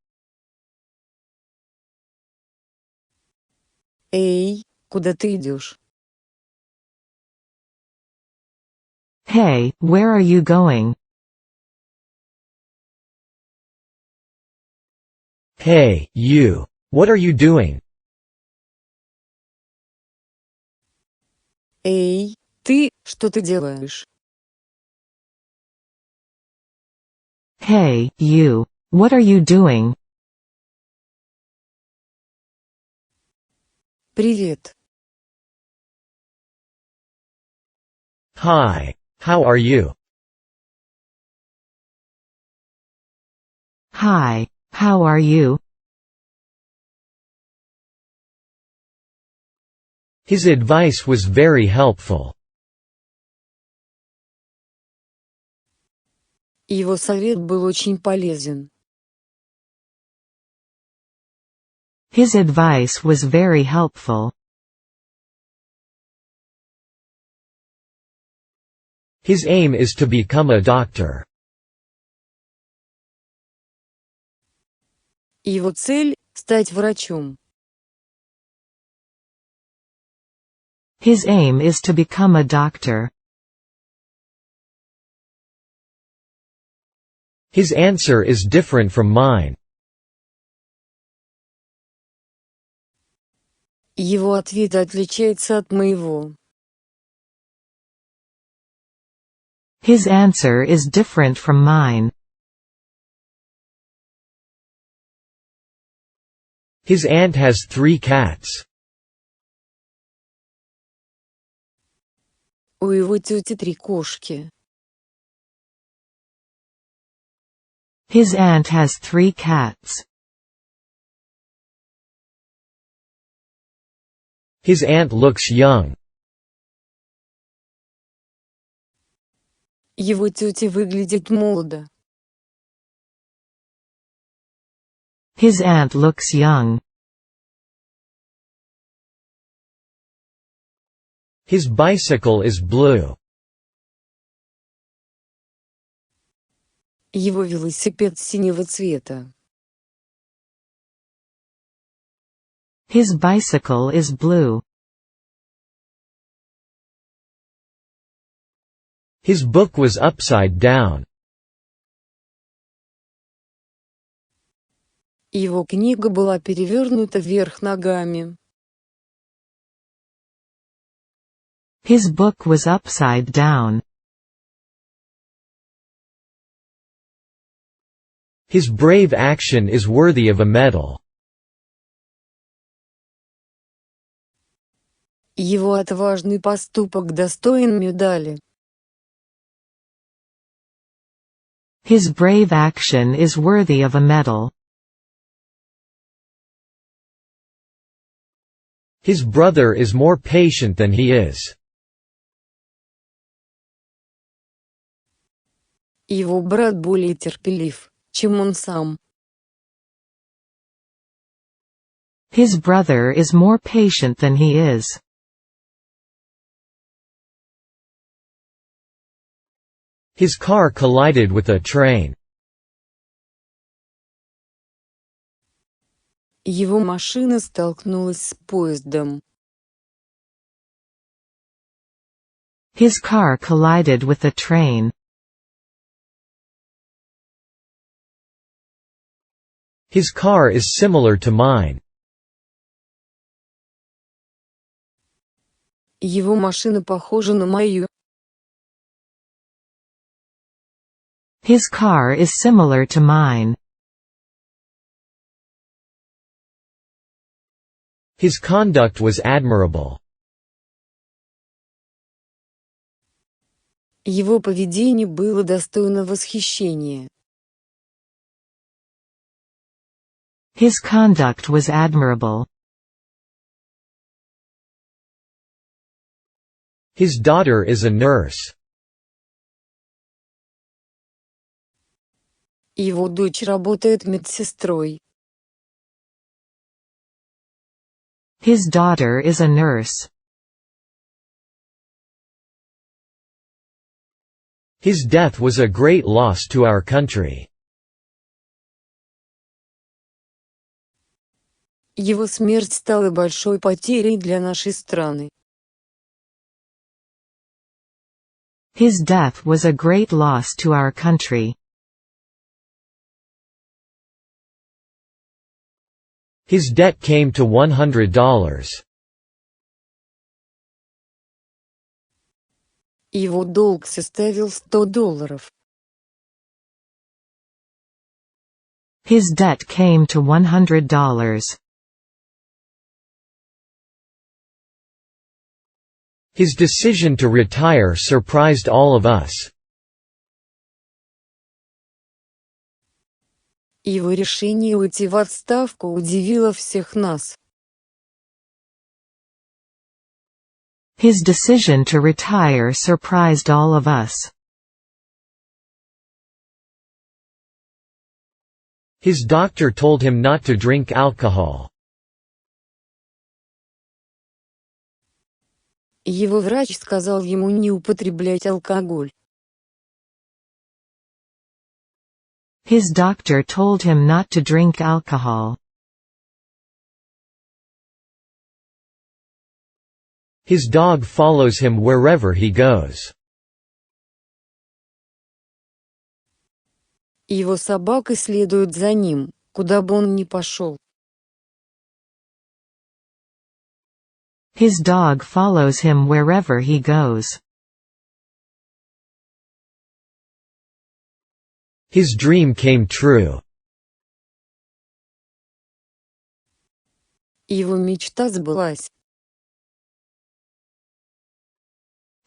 Эй, куда ты идешь? Hey, where are you going? Hey, you. What are you doing? Эй, ты, что ты делаешь? Hey, you. What are you doing? Привет. Hi. How are you? Hi, how are you? His advice was very helpful. Его совет был очень полезен. His advice was very helpful. His aim is to become a doctor. Его цель – стать врачом. His aim is to become a doctor. His answer is different from mine. Его ответ отличается от моего. His answer is different from mine. His aunt has 3 cats. У его тети 3 кошки. His aunt has 3 cats. His aunt looks young. Его тетя выглядит молодо. His aunt looks young. His bicycle is blue. Его велосипед синего цвета. His bicycle is blue. His book was upside down. Его книга была перевернута вверх ногами. His book was upside down. His brave action is worthy of a medal. Его отважный поступок достоин медали. His brave action is worthy of a medal. His brother is more patient than he is. Его брат более терпелив, чем он сам. His brother is more patient than he is. His car collided with a train. Его машина столкнулась с поездом. His car collided with a train. His car is similar to mine. Его машина похожа на мою. His car is similar to mine. His conduct was admirable. Его поведение было достойно восхищения. His conduct was admirable. His daughter is a nurse. Его дочь работает медсестрой. His daughter is a nurse. His death was a great loss to our country. Его смерть стала большой потерей для нашей страны. His death was a great loss to our country. His debt came to $100. Его долг составил $100. His debt came to $100. His decision to retire surprised all of us. Его решение уйти в отставку удивило всех нас. His decision to retire surprised all of us. His doctor told him not to drink alcohol. Его врач сказал ему не употреблять алкоголь. His doctor told him not to drink alcohol. His dog follows him wherever he goes. Его собака следует за ним, куда бы он ни пошел. His dog follows him wherever he goes. His dream came true. Его мечта сбылась.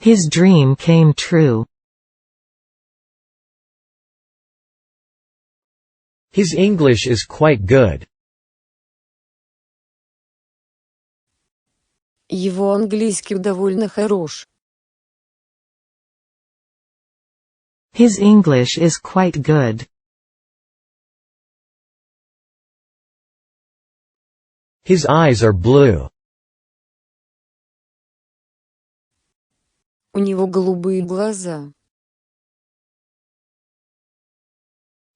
His dream came true. His English is quite good. Его английский довольно хорош. His English is quite good. His eyes are blue. У него голубые глаза.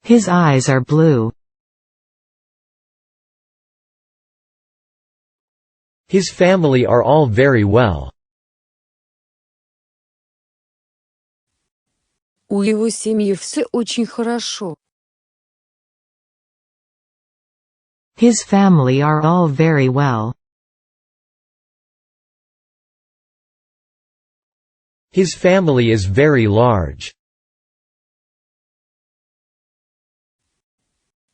His eyes are blue. His family are all very well. У его семьи все очень хорошо. His family are all very well. His family is very large.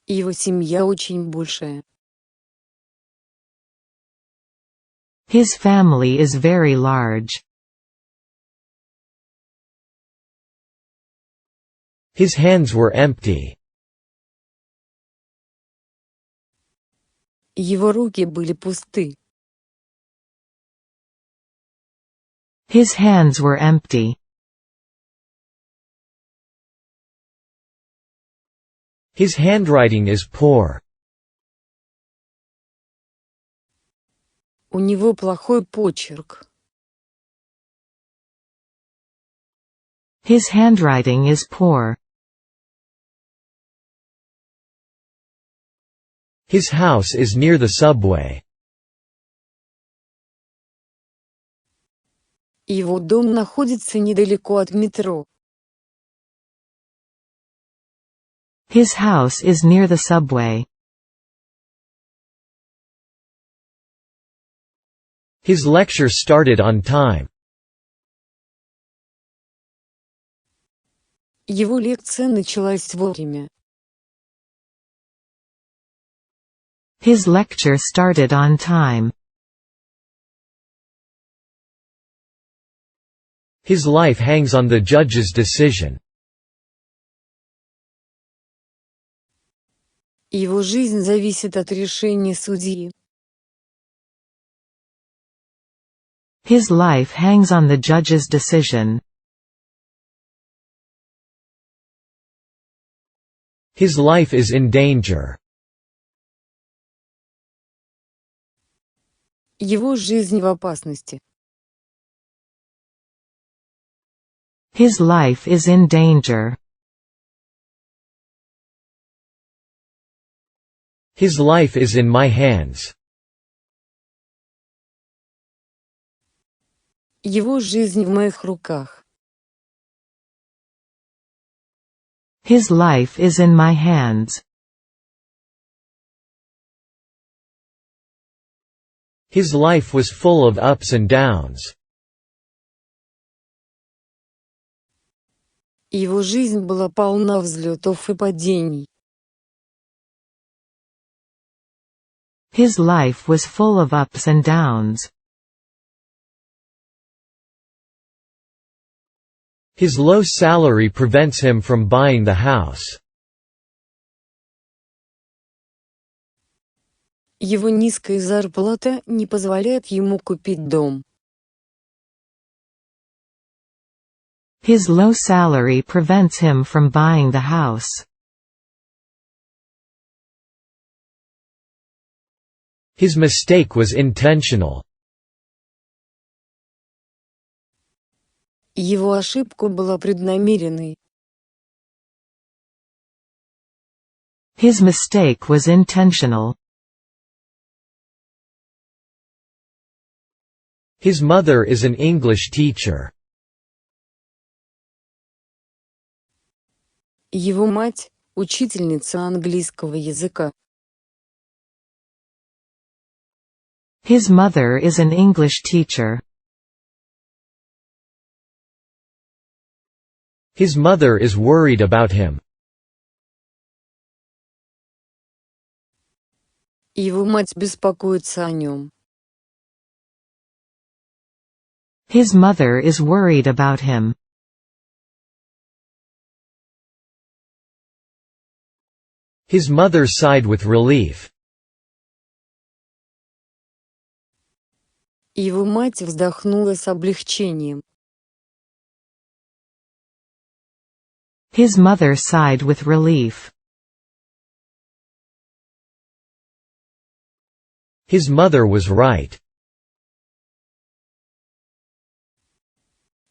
Его семья очень большая. His family is very large. His hands were empty. Его руки были пусты. His hands were empty. His handwriting is poor. У него плохой почерк. His handwriting is poor. His house is near the subway. Его дом находится недалеко от метро. His house is near the subway. His lecture started on time. Его лекция началась вовремя. His lecture started on time. His life hangs on the judge's decision. Его жизнь зависит от решения судьи. His life hangs on the judge's decision. His life is in danger. Его жизнь в опасности. His life is in danger. His life is in my hands. Его жизнь в моих руках. His life is in my hands. His life was full of ups and downs. Его жизнь была полна взлетов и падений. His life was full of ups and downs. His low salary prevents him from buying the house. Его низкая зарплата не позволяет ему купить дом. His low salary prevents him from buying the house. His mistake was intentional. Его ошибка была преднамеренной. His mistake was intentional. His mother is an English teacher. Его мать – учительница английского языка. His mother is an English teacher. His mother is worried about him. Его мать беспокоится о нем. His mother is worried about him. His mother sighed with relief. Его мать вздохнула с облегчением. His mother sighed with relief. His mother was right.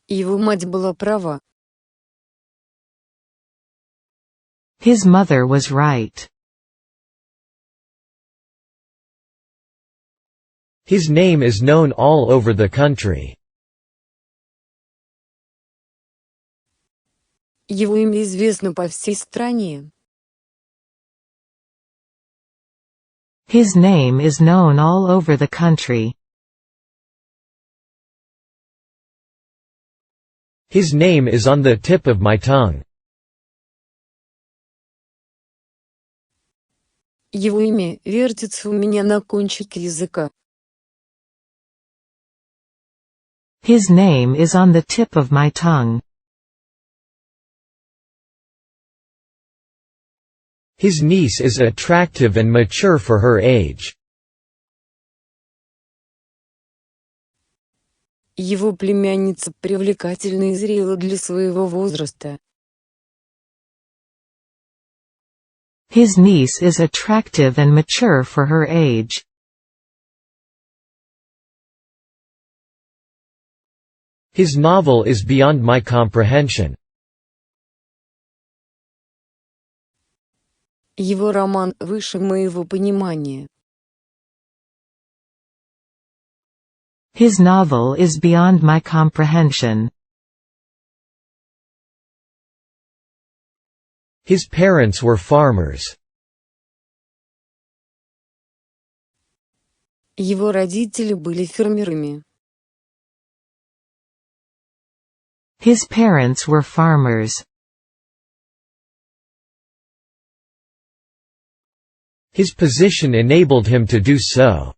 Его мать была права. His mother was right. His name is known all over the country. Его имя известно по всей стране. His name is known all over the country. His name is on the tip of my tongue. Его имя вертится у меня на кончике языка. His name is on the tip of my tongue. His niece is attractive and mature for her age. Его племянница привлекательна и зрела для своего возраста. His niece is attractive and mature for her age. His novel is beyond my comprehension. Его роман выше моего понимания. His novel is beyond my comprehension. His parents were farmers. Его родители были фермерами. His parents were farmers. His position enabled him to do so.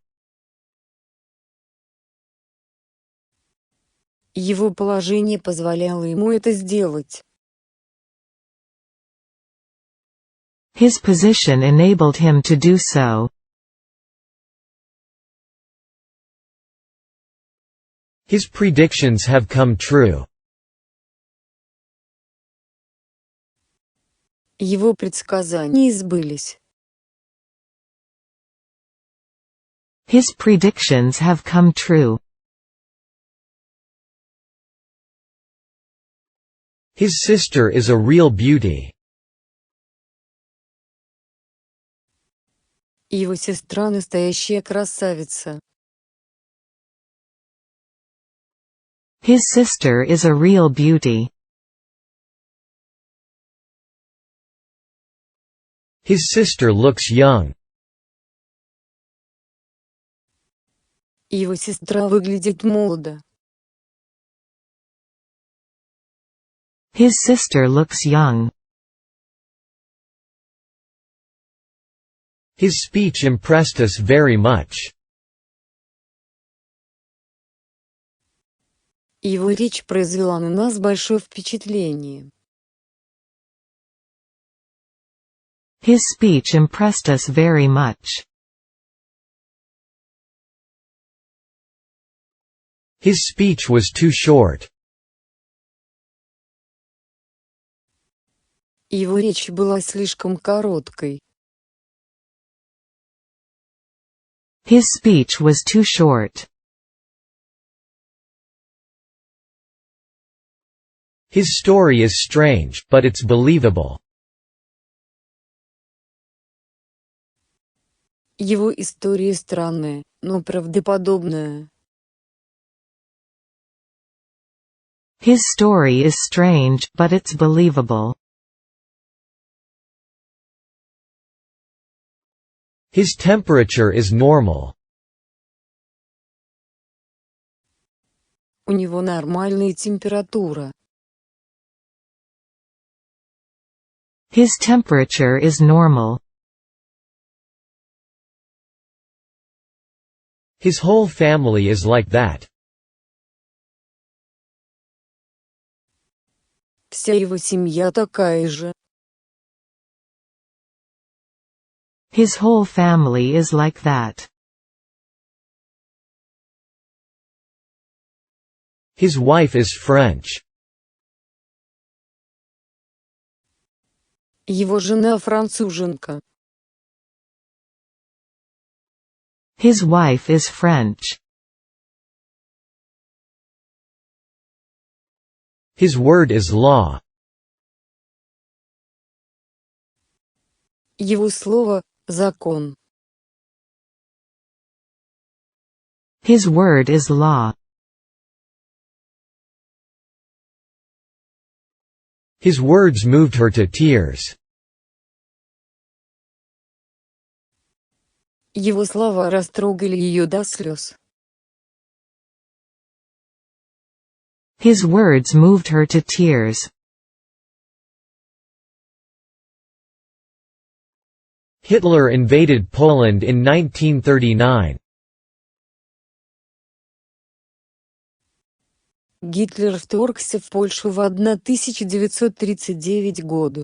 Его положение позволяло ему это сделать. His position enabled him to do so. His predictions have come true. Его предсказания сбылись. His predictions have come true. His sister is a real beauty. Его сестра настоящая красавица. His sister is a real beauty. His sister looks young. Его сестра выглядит молодо. His sister looks young. His speech impressed us very much. Его речь произвела на нас большое впечатление. His speech impressed us very much. His speech was too short. Его речь была слишком короткой. His speech was too short. His story is strange, but it's believable. Его история странная, но правдоподобная. His story is strange, but it's believable. His temperature is normal. У него нормальная температура. His temperature is normal. His whole family is like that. Вся его семья такая же. His whole family is like that. His wife is French. Его жена француженка. His wife is French. His word is law. Его слово – закон. His word is law. His words moved her to tears. Его слова растрогали ее до слез. His words moved her to tears. Hitler invaded Poland in 1939. Гитлер вторгся в Польшу в 1939 году.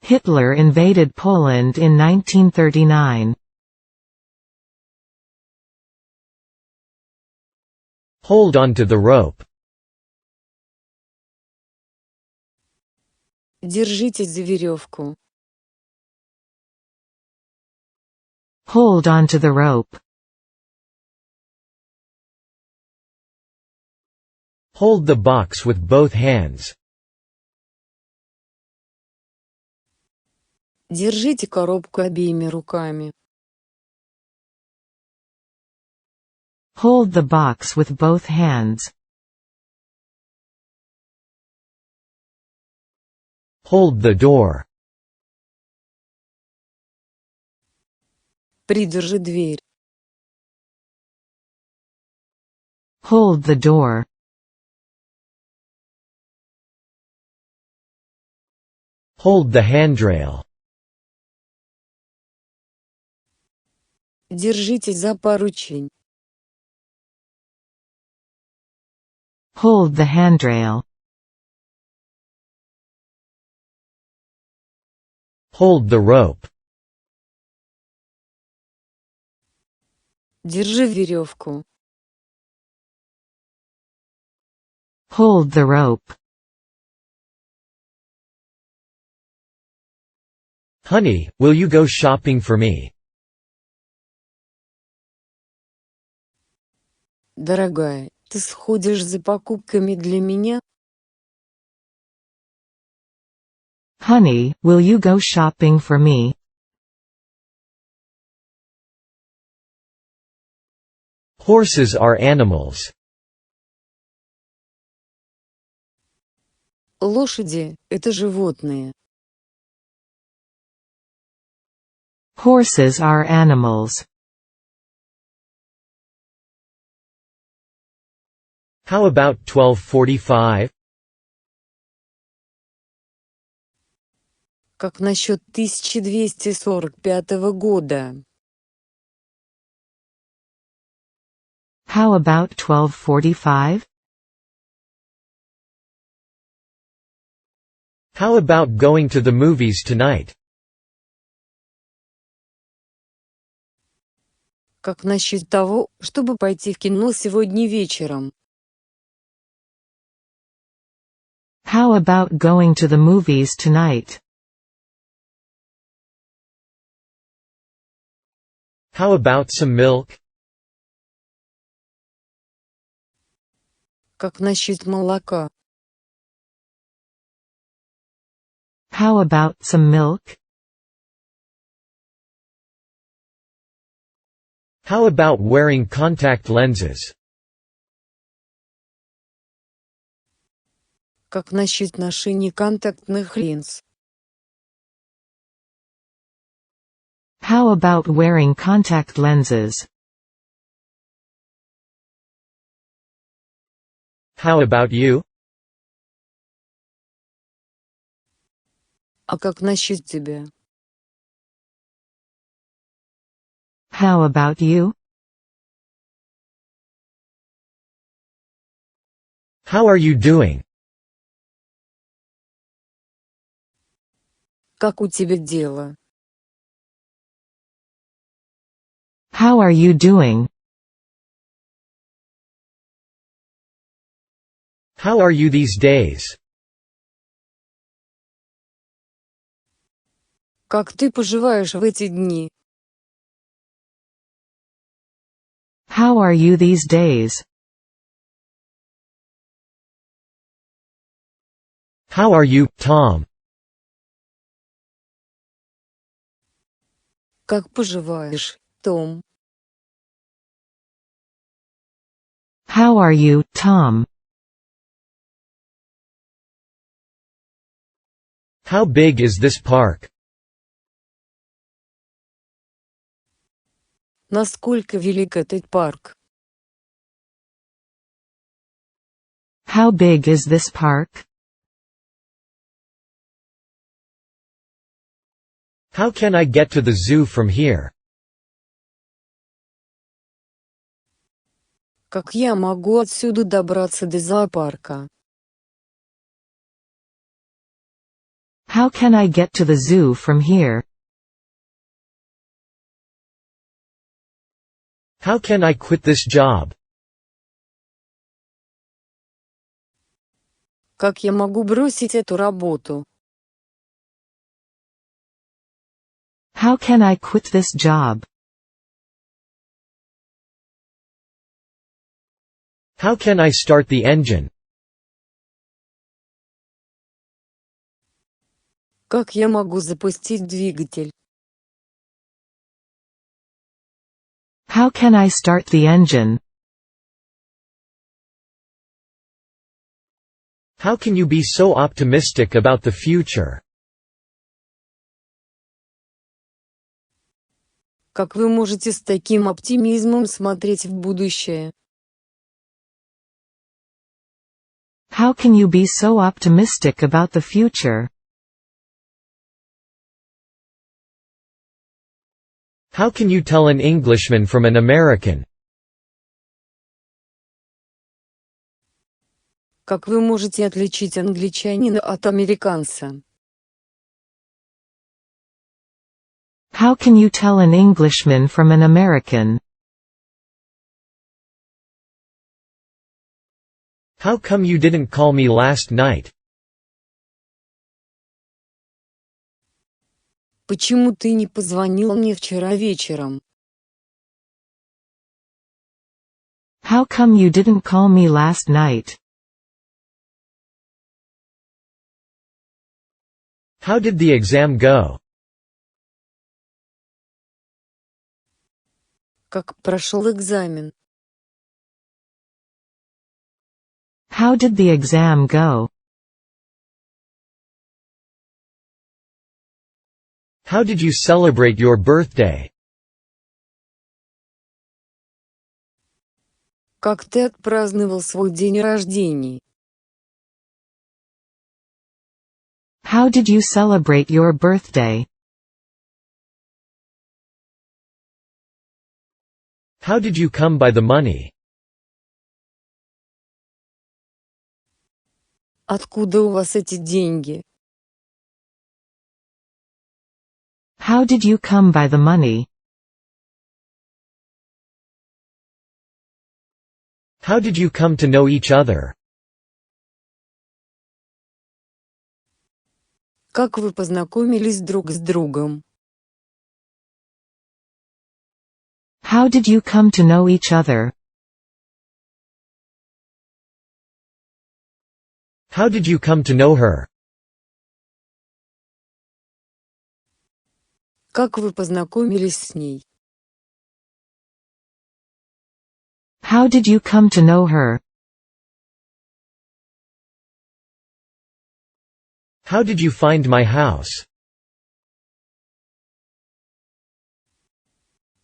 Hitler invaded Poland in 1939. Hold on to the rope. Держитесь за веревку. Hold on to the rope. Hold the box with both hands. Держите коробку обеими руками. Hold the box with both hands. Hold the door. Придержи дверь. Hold the door. Hold the handrail. Держитесь за поручень. Hold the handrail. Hold the rope. Держи веревку. Hold the rope. Honey, will you go shopping for me? Дорогая, ты сходишь за покупками для меня? Honey, will you go shopping for me? Horses are animals. Лошади – это животные. Horses are animals. How about 12:45? Как насчет 1245 года? How about 12:45? How about going to the movies tonight? Как насчет того, чтобы пойти в кино сегодня вечером? How about going to the movies tonight? How about some milk? Как насчет молока? How about some milk? How about wearing contact lenses? Как насчет ношения контактных линз? How about wearing contact lenses? How about you? А как насчет тебя? How about you? How are you doing? Как у тебя дело? How are you doing? How are you these days? Как ты поживаешь в эти дни? How are you these days? How are you, Tom? Как поживаешь, Том? How are you, Tom? How big is this park? Насколько велик этот парк? How big is this park? How can I get to the zoo from here? Как я могу отсюда добраться до зоопарка? How can I get to the zoo from here? How can I quit this job? Как я могу бросить эту работу? How can I quit this job? How can I start the engine? Как я могу запустить двигатель? How can I start the engine? How can you be so optimistic about the future? Как вы можете с таким оптимизмом смотреть в будущее? How can you be so optimistic about the future? How can you tell an Englishman from an American? Как вы можете отличить англичанина от американца? How can you tell an Englishman from an American? How come you didn't call me last night? Почему ты не позвонил мне вчера вечером? How come you didn't call me last night? How did the exam go? Как прошел экзамен? How did the exam go? How did you celebrate your birthday? Как ты отпраздновал свой день рождения? How did you celebrate your birthday? How did you come by the money? Откуда у вас эти деньги? How did you come by the money? How did you come to know each other? Как вы познакомились друг с другом? How did you come to know each other? How did you come to know her? Как вы познакомились с ней? How did you come to know her? How did you find my house?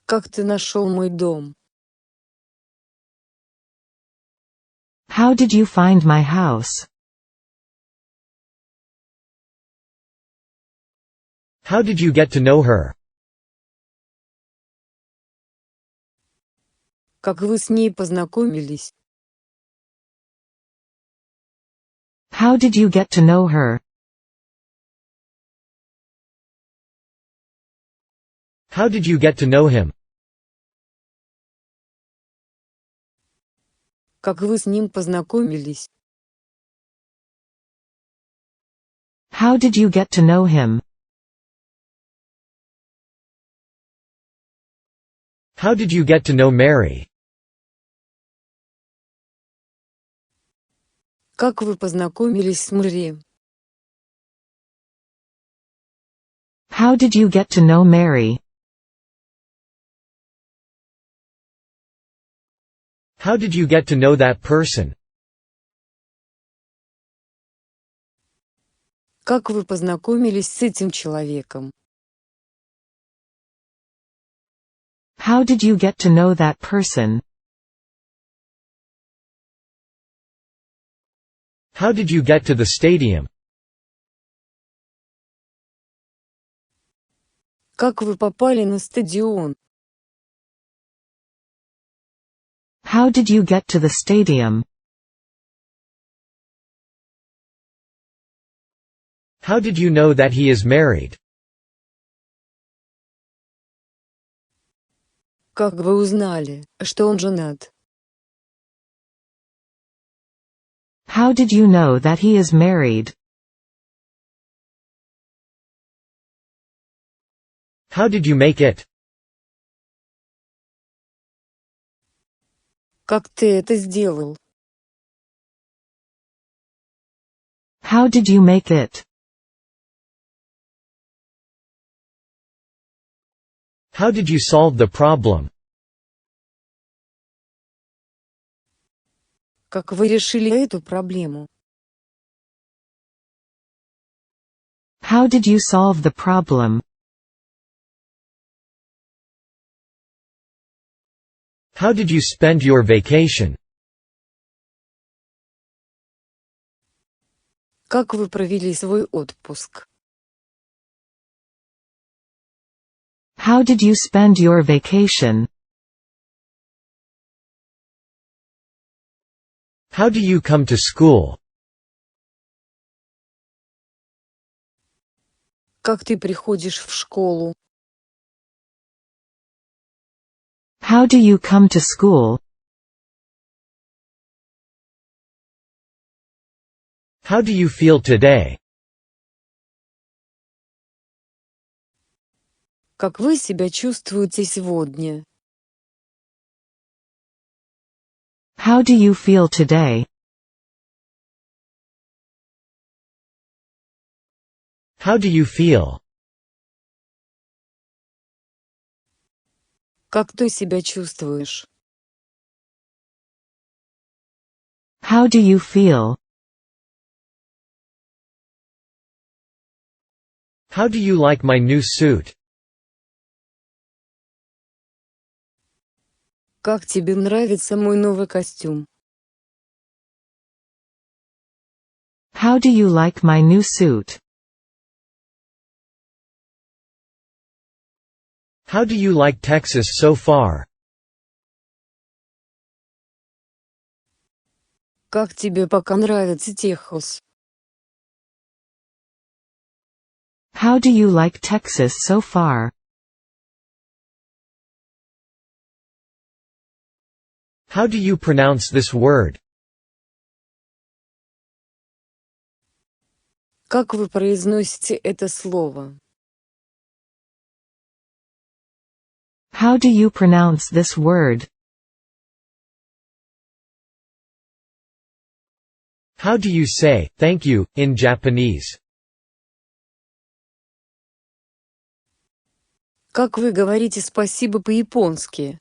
Как ты нашел мой дом? How did you find my house? How did you get to know her? Как вы с ней познакомились? How did you get to know her? How did you get to know him? Как вы с ним познакомились? How did you get to know him? How did you get to know Mary? Как вы познакомились с Мэри? How did you get to know Mary? How did you get to know that person? Как вы познакомились с этим человеком? How did you get to know that person? How did you get to the stadium? Как вы попали на стадион? How did you get to the stadium? How did you know that he is married? Как вы узнали, что он женат? How did you know that he is married? How did you make it? Как ты это сделал? How did you make it? How did you solve the problem? Как вы решили эту проблему? How did you solve the problem? How did you spend your vacation? Как вы провели свой отпуск? How did you spend your vacation? How do you come to school? Как ты приходишь в школу? How do you come to school? How do you feel today? Как вы себя чувствуете сегодня? How do you feel today? How do you feel? Как ты себя чувствуешь? How do you feel? How do you like my new suit? Как тебе нравится мой новый костюм? How do you like my new suit? How do you like Texas so far? Как тебе пока нравится Техас? How do you like Texas so far? How do you pronounce this word? Как вы произносите это слово? How do you pronounce this word? How do you say, thank you, in Japanese? Как вы говорите спасибо по-японски?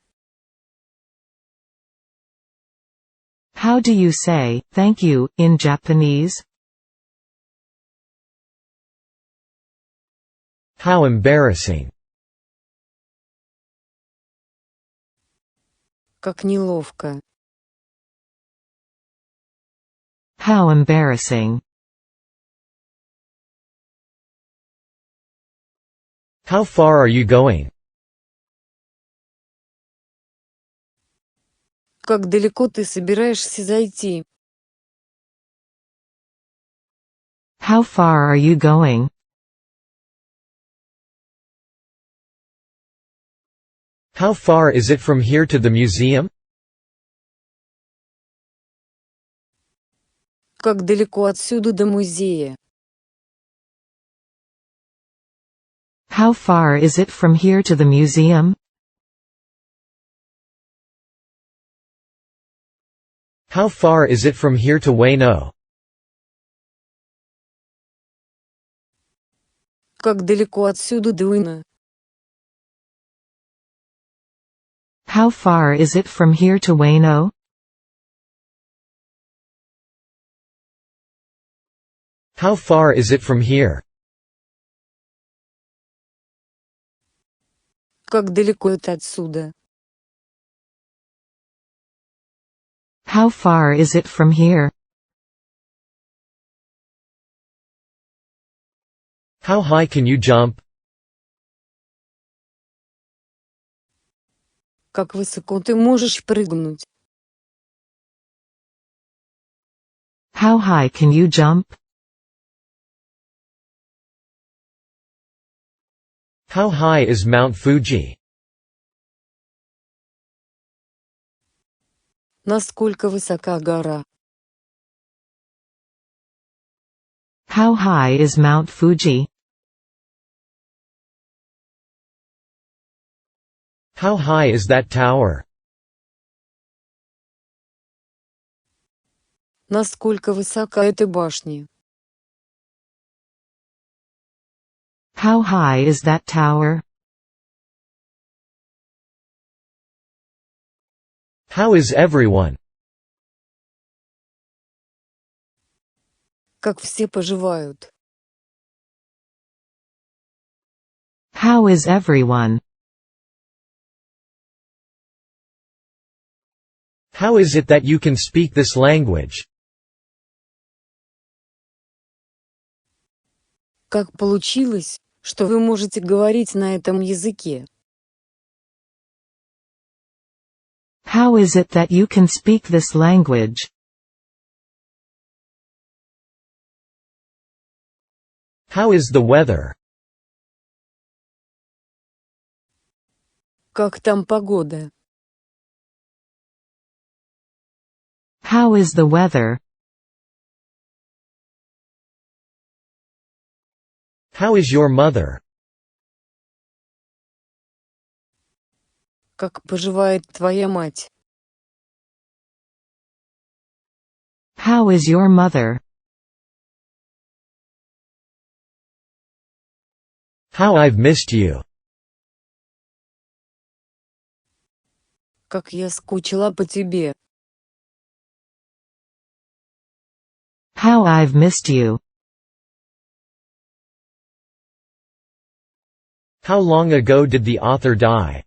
How do you say, thank you, in Japanese? How embarrassing. Как неловко. How embarrassing. How far are you going? Как далеко ты собираешься зайти? How far are you going? How far is it from here to the museum? Как далеко отсюда до музея? How far is it from here to the museum? How far is it from here to Wayno? Как далеко отсюда до Уина? How far is it from here to Wayno? How far is it from here? Как далеко это отсюда? How far is it from here? How high can you jump? Как высоко ты можешь прыгнуть? How high can you jump? How high is Mount Fuji? Насколько высока гора? How high is Mount Fuji? How high is that tower? Насколько высока эта башня? How high is that tower? How is everyone? Как все поживают? How is everyone? How is it that you can speak this language? Как получилось, что вы можете говорить на этом языке? How is it that you can speak this language? How is the weather? Как там погода? How is the weather? How is your mother? Как поживает твоя мать? How is your mother? How I've missed you. Как я скучала по тебе. How I've missed you. How long ago did the author die?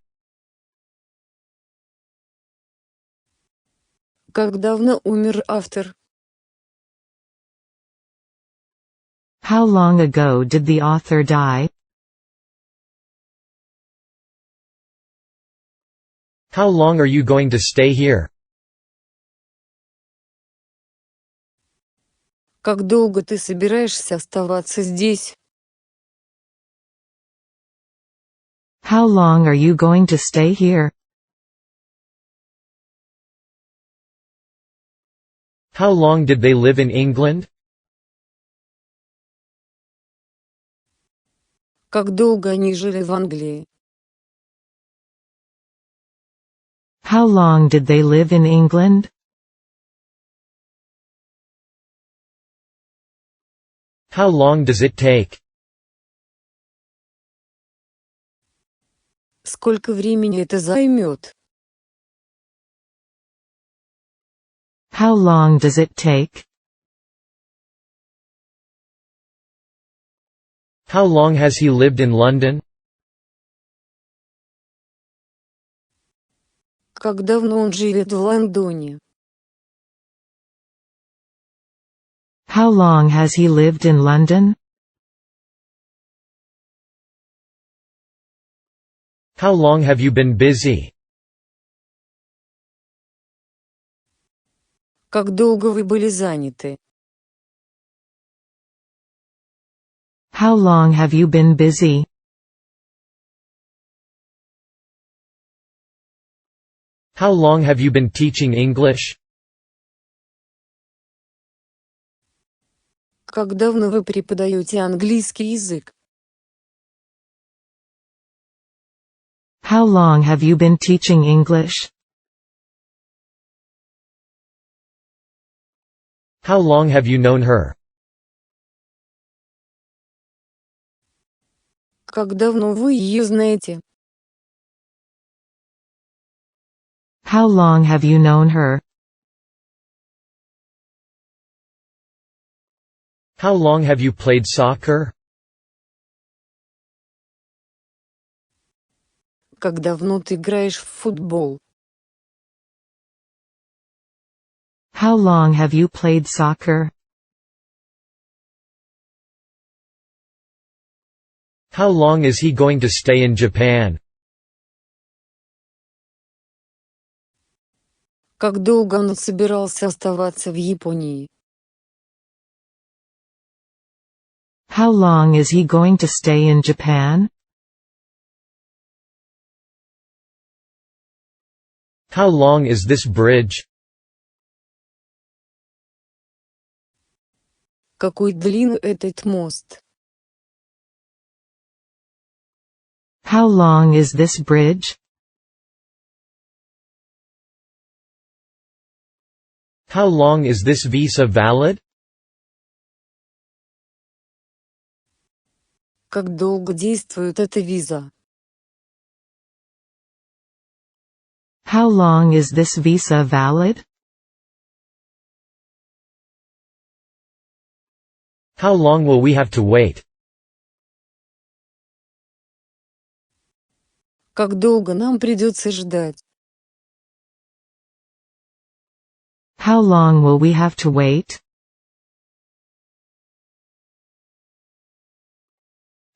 Как давно умер автор? How long ago did the author die? How long are you going to stay here? Как долго ты собираешься оставаться здесь? How long are you going to stay here? How long did they live in England? Как долго они жили в Англии? How long did they live in England? How long does it take? Сколько времени это займет? How long does it take? How long has he lived in London? Как давно он живет в Лондоне? How long has he lived in London? How long have you been busy? Как долго вы были заняты? How long have you been busy? How long have you been teaching English? Как давно вы преподаете английский язык? How long have you been teaching English? How long have you known her? Как давно вы ее знаете? How long have you known her? How long have you played soccer? Как давно ты играешь в футбол? How long have you played soccer? How long is he going to stay in Japan? Как долго он собирался оставаться в Японии? How long is he going to stay in Japan? How long is this bridge? Какой длинный этот мост? How long is this bridge? How long is this visa valid? Как долго действует эта виза? How long is this visa valid? How long will we have to wait? Как долго нам придется ждать? How long will we have to wait?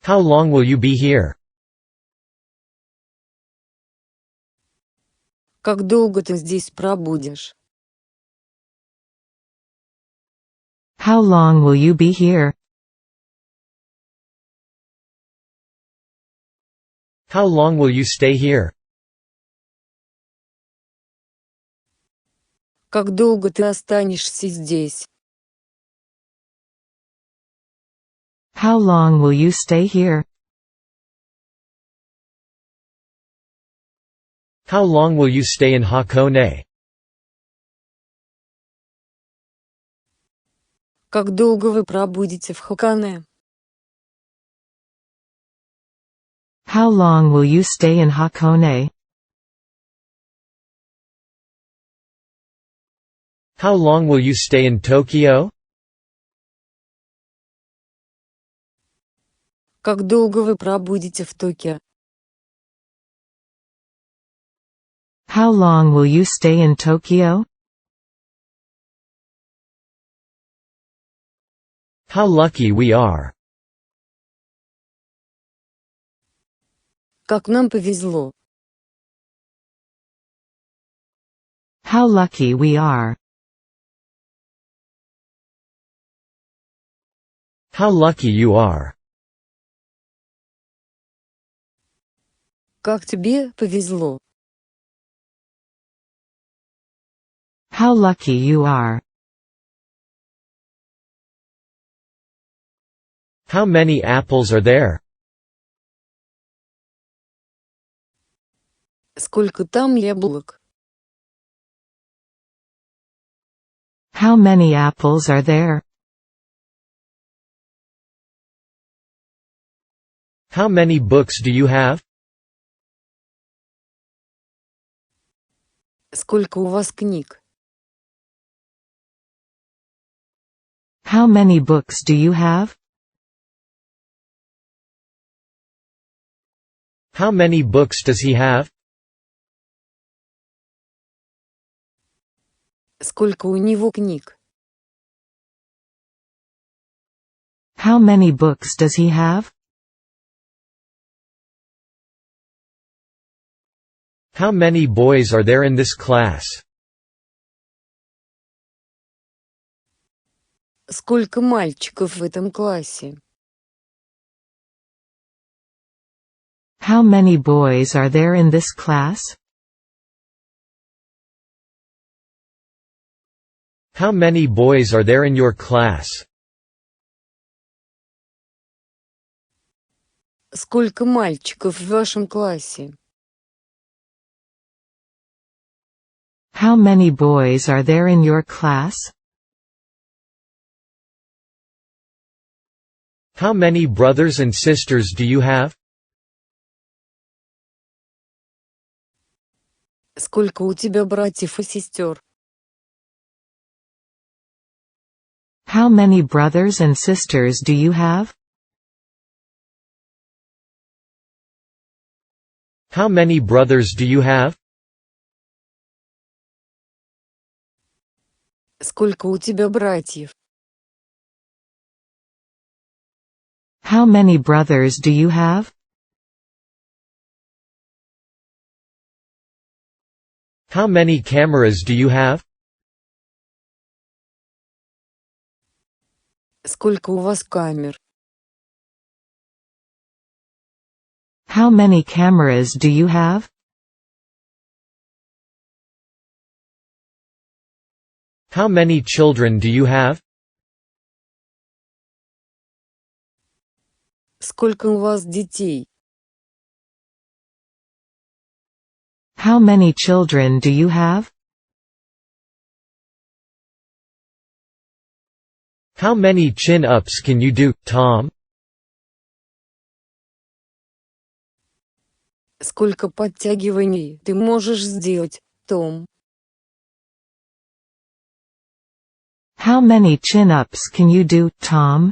How long will you be here? Как долго ты здесь пробудешь? How long will you be here? How long will you stay here? Как долго ты останешься здесь? How long will you stay here? How long will you stay in Hakone? Как долго вы пробудете в Хоккане? How long will you stay in Hakone? How long will you stay in Tokyo? Как долго вы пробудете в Токио? How long will you stay in Tokyo? How lucky we are. Как нам повезло. How lucky we are. How lucky you are. Как тебе повезло. How lucky you are. How many apples are there? Сколько там яблок? How many apples are there? How many books do you have? Сколько у вас книг? How many books do you have? How many books does he have? Сколько у него книг? How many books does he have? How many boys are there in this class? Сколько мальчиков в этом классе? How many boys are there in this class? How many boys are there in your class? Сколько мальчиков в вашем классе? How many boys are there in your class? How many brothers and sisters do you have? Сколько у тебя братьев и сестер? How many brothers and sisters do you have? How many brothers do you have? Сколько у тебя братьев? How many brothers do you have? How many cameras do you have? Сколько у вас камер? How many cameras do you have? How many children do you have? Сколько у вас детей? How many children do you have? How many chin-ups can you do, Tom? Сколько подтягиваний ты можешь сделать, Том? How many chin-ups can you do, Tom?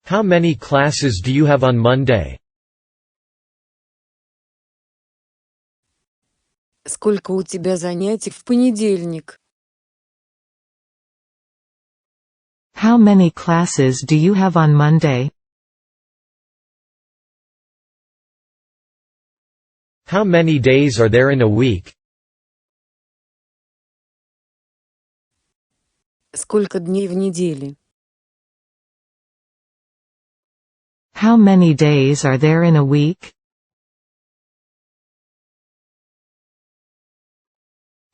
How many classes do you have on Monday? Сколько у тебя занятий в понедельник? How many classes do you have on Monday? How many days are there in a week? Сколько дней в неделе? How many days are there in a week?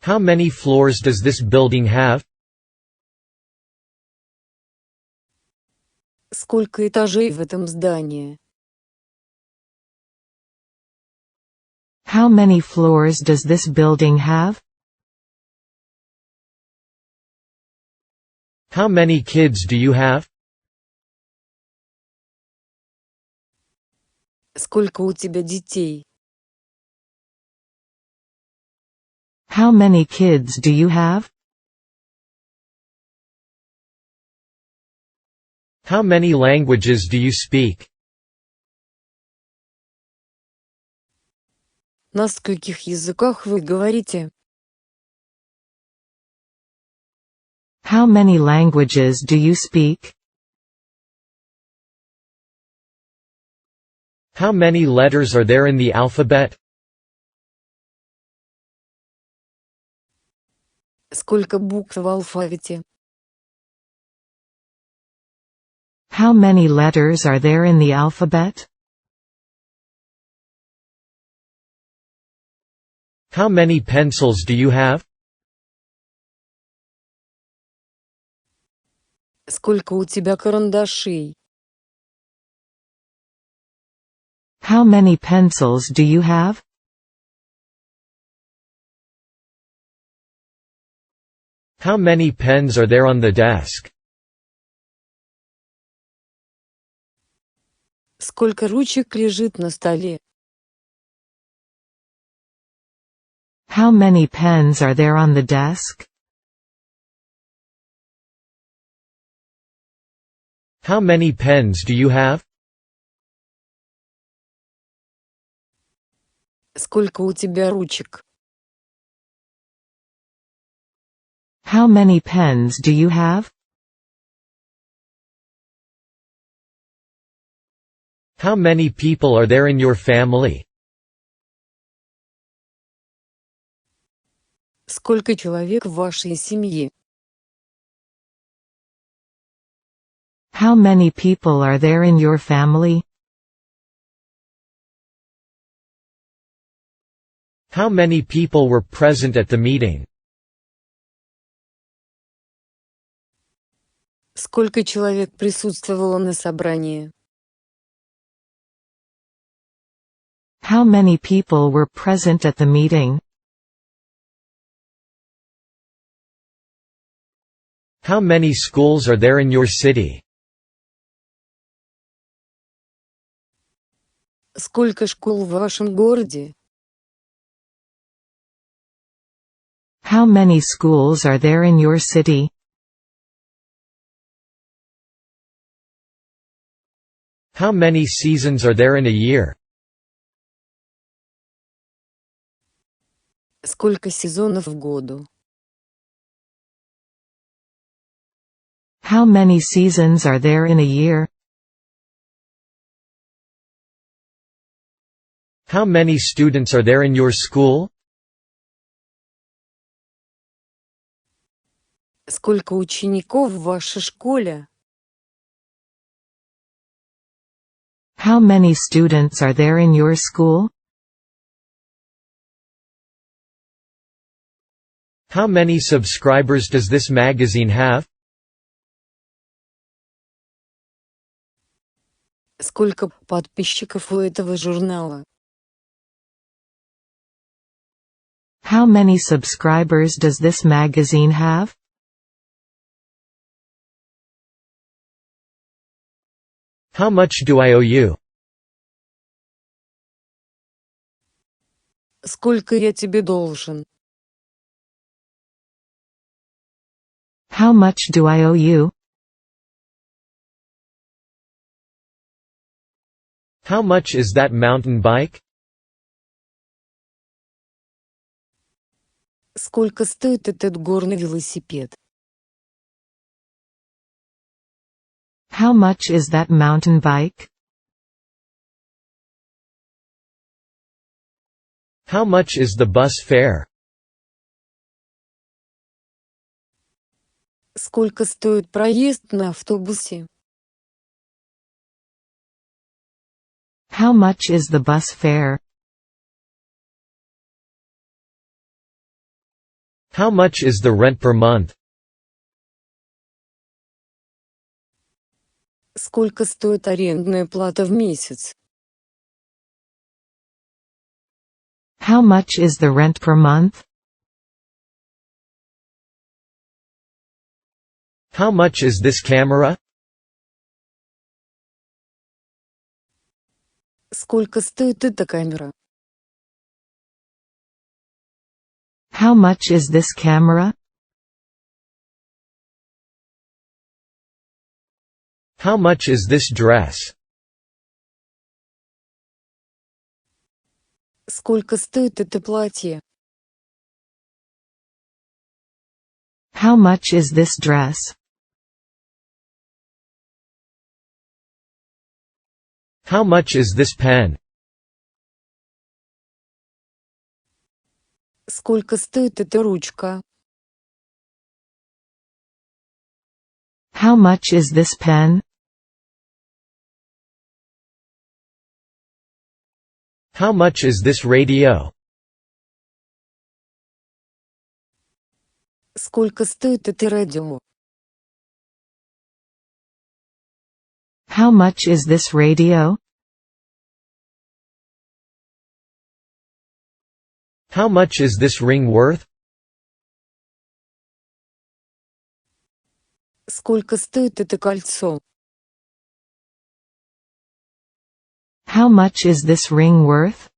How many floors does this building have? Сколько этажей в этом здании? How many floors does this building have? How many kids do you have? Сколько у тебя детей? How many kids do you have? How many languages do you speak? На скольких языках вы говорите? How many languages do you speak? How many letters are there in the alphabet? Сколько букв в алфавите? How many letters are there in the alphabet? How many pencils do you have? Сколько у тебя карандашей? How many pencils do you have? How many pens are there on the desk? Сколько ручек лежит на столе? How many pens are there on the desk? How many pens do you have? Сколько у тебя ручек? How many pens do you have? How many people are there in your family? Сколько человек в вашей семье? How many people are there in your family? How many people were present at the meeting? Сколько человек присутствовало на собрании? How many people were present at the meeting? How many schools are there in your city? Сколько школ в вашем городе? How many schools are there in your city? How many seasons are there in a year? Сколько сезонов в году? How many seasons are there in a year? How many students are there in your school? Сколько учеников в вашей школе? How many students are there in your school? How many subscribers does this magazine have? Сколько подписчиков у этого журнала? How many subscribers does this magazine have? How much do I owe you? Сколько я тебе должен? How much do I owe you? How much is that mountain bike? Сколько стоит этот горный велосипед? How much is that mountain bike? How much is the bus fare? Сколько стоит проезд на автобусе? How much is the bus fare? How much is the rent per month? Сколько стоит арендная плата в месяц? How much is the rent per month? How much is this camera? Сколько стоит эта камера? How much is this camera? How much is this dress? Сколько стоит это платье? How much is this dress? How much is this pen? Сколько стоит эта ручка? How much is this pen? How much is this radio? Сколько стоит это радио? How much is this radio? How much is this ring worth? Сколько стоит это кольцо? How much is this ring worth?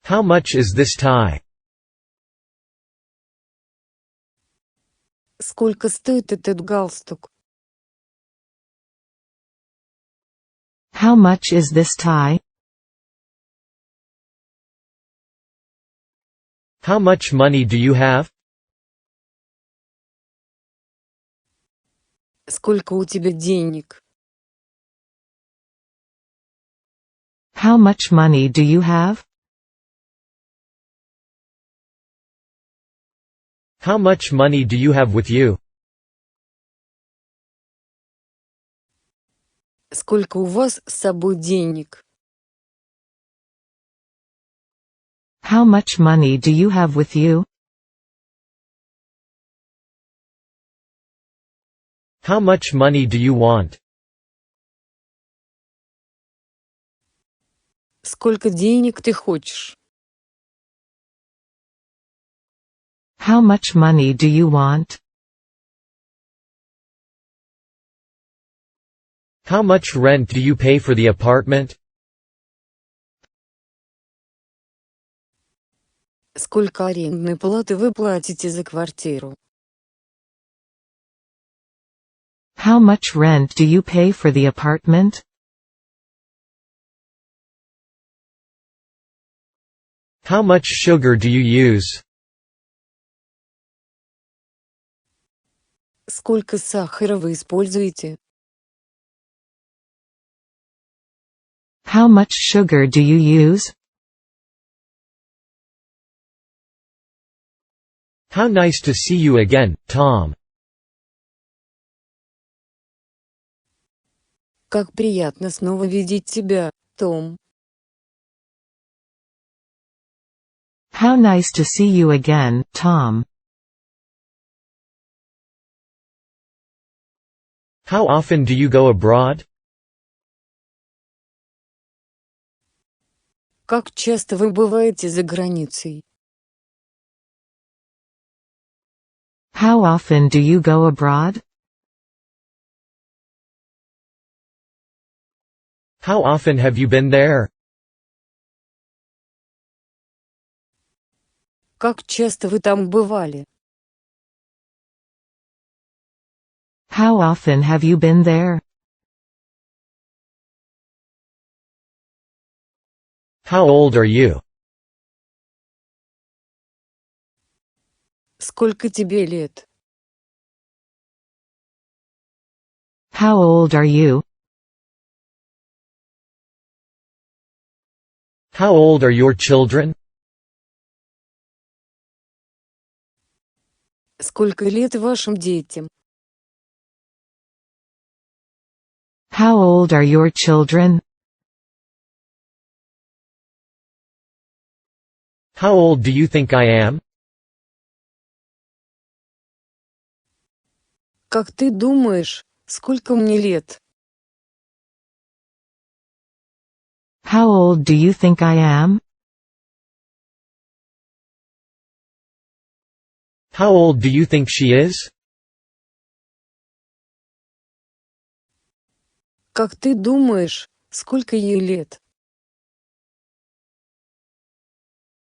How much is this tie? Сколько стоит этот галстук? How much is this tie? How much money do you have? Сколько у тебя денег? How much money do you have? How much money do you have with you? Сколько у вас с собой денег? How much money do you have with you? How much money do you want? Сколько денег ты хочешь? How much money do you want? How much rent do you pay for the apartment? Сколько арендной платы вы платите за квартиру? How much rent do you pay for the apartment? How much sugar do you use? Сколько сахара вы используете? How much sugar do you use? How nice to see you again, Tom. Как приятно снова видеть тебя, Том. How nice to see you again, Tom. How often do you go abroad? Как часто вы бываете за границей? How often do you go abroad? How often have you been there? Как часто вы там бывали? How often have you been there? How old are you? Сколько тебе лет? How old are you? How old are your children? Сколько лет вашим детям? How old are your children? How old do you think I am? Как ты думаешь, сколько мне лет? How old do you think I am? How old do you think she is? Как ты думаешь, сколько ей лет?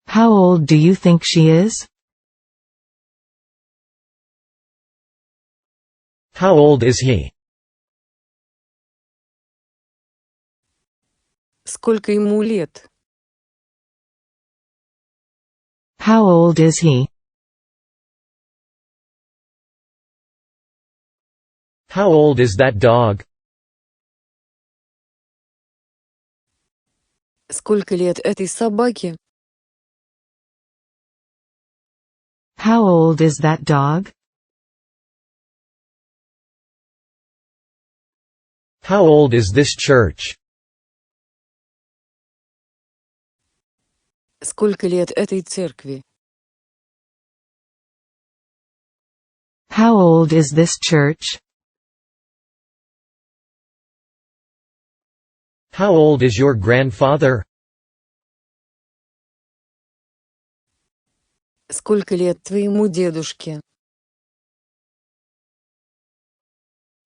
How old do you think she is? How old is he? Сколько ему лет? How old is he? How old is that dog? Сколько лет этой собаке? How old is that dog? How old is this church? Сколько лет этой церкви? How old is this church? How old is your grandfather? Сколько лет твоему дедушке?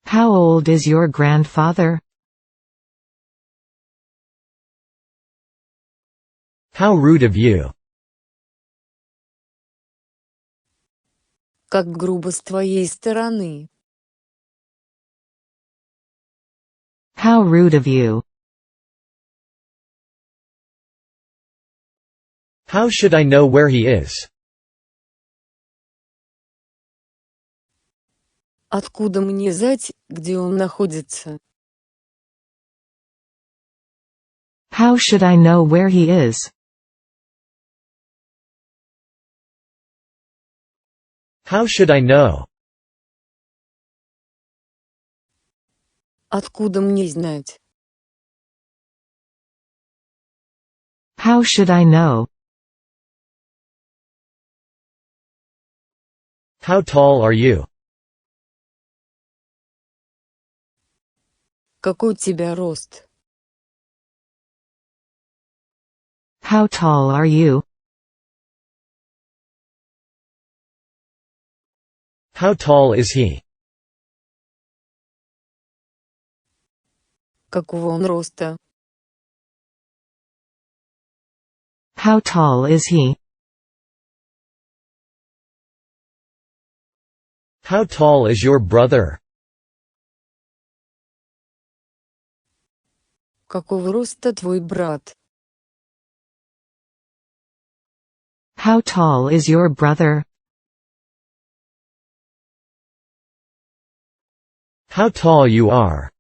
How old is your grandfather? How rude of you. Как грубо с твоей стороны. How rude of you. How should I know where he is? Откуда мне знать, где он находится? How should I know where he is? How should I know? Откуда мне знать? How should I know? How tall are you? Какой у тебя рост? How tall are you? How tall is he? Какого он роста? How tall is he? How tall is your brother? Какого роста твой брат? How tall is your brother? How tall you are?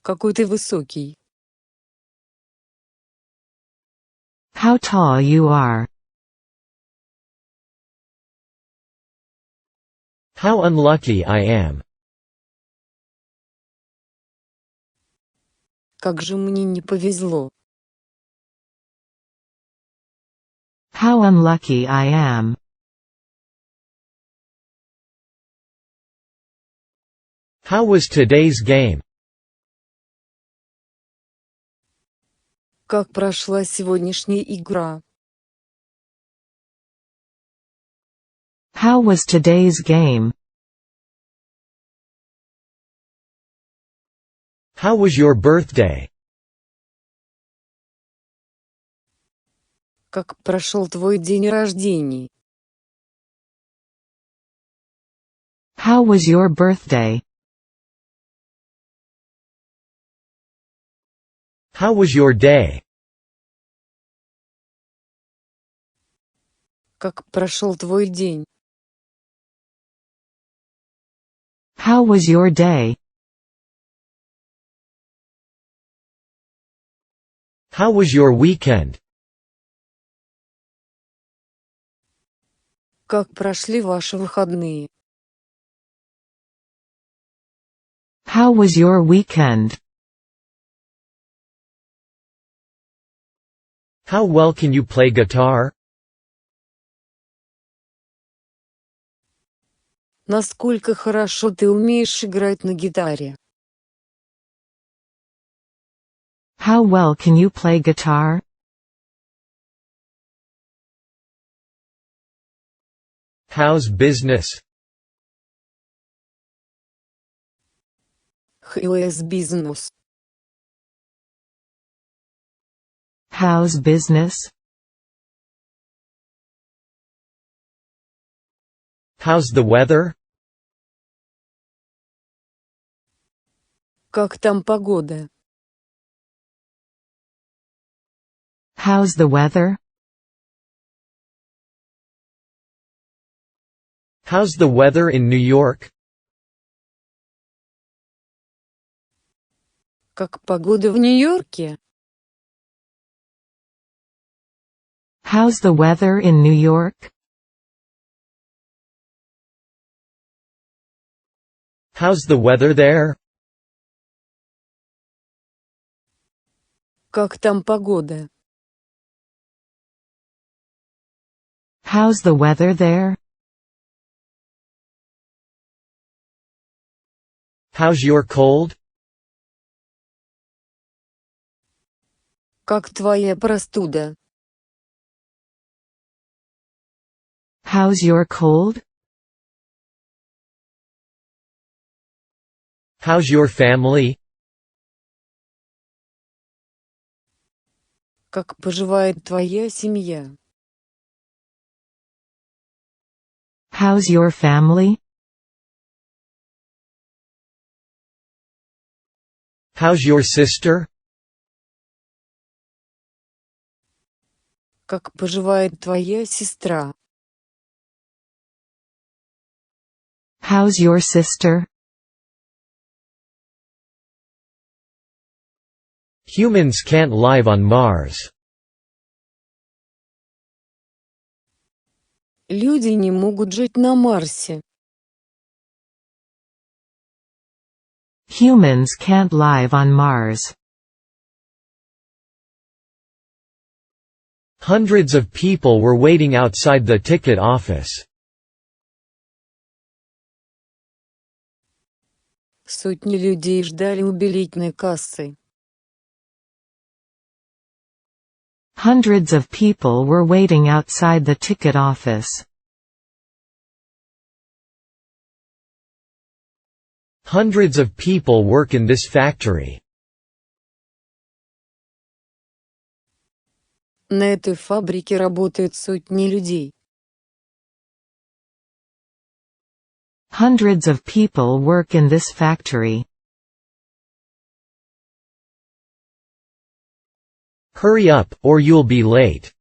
Какой ты высокий? How tall you are. How unlucky I am. Как же мне не повезло. How unlucky I am. How was today's game? Как прошла сегодняшняя игра? How was today's game? How was your birthday? Как прошел твой день рождения? How was your birthday? How was your day? Как прошел твой день? How was your day? How was your weekend? Как прошли ваши выходные? How was your weekend? How well can you play guitar? Насколько хорошо ты умеешь играть на гитаре? How well can you play guitar? How's business? How's business? How's business? How's the weather? Как там погода? How's the weather? How's the weather in New York? Как погода в Нью-Йорке? How's the weather in New York? How's the weather there? Как там погода? How's the weather there? How's your cold? Как твоя простуда? How's your cold? How's your family? Как поживает твоя семья? How's your family? How's your sister? Как поживает твоя сестра? How's your sister? Humans can't live on Mars. Люди не могут жить на Марсе. Humans can't live on Mars. Hundreds of people were waiting outside the ticket office. Сотни людей ждали у билетной кассы. Hundreds of people were waiting outside the ticket office. Hundreds of people work in this factory. На этой фабрике работают сотни людей. Hundreds of people work in this factory. Hurry up, or you'll be late.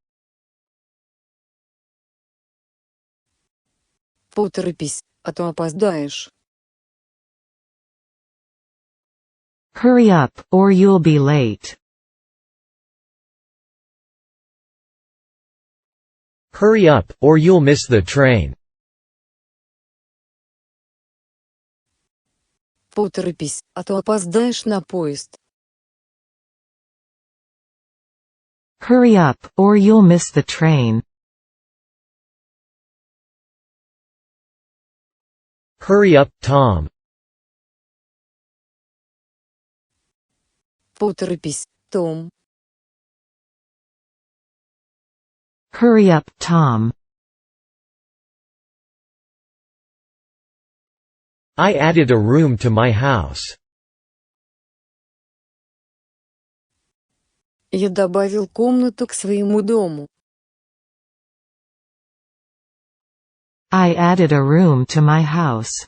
Поторопись, а то опоздаешь. Hurry up, or you'll be late. Hurry up, or you'll miss the train. Поторопись, а то опоздаешь на поезд. Hurry up, or you'll miss the train. Hurry up, Tom. Поторопись, Том. Hurry up, Tom. I added a room to my house. Я добавил комнату к своему дому. I added a room to my house.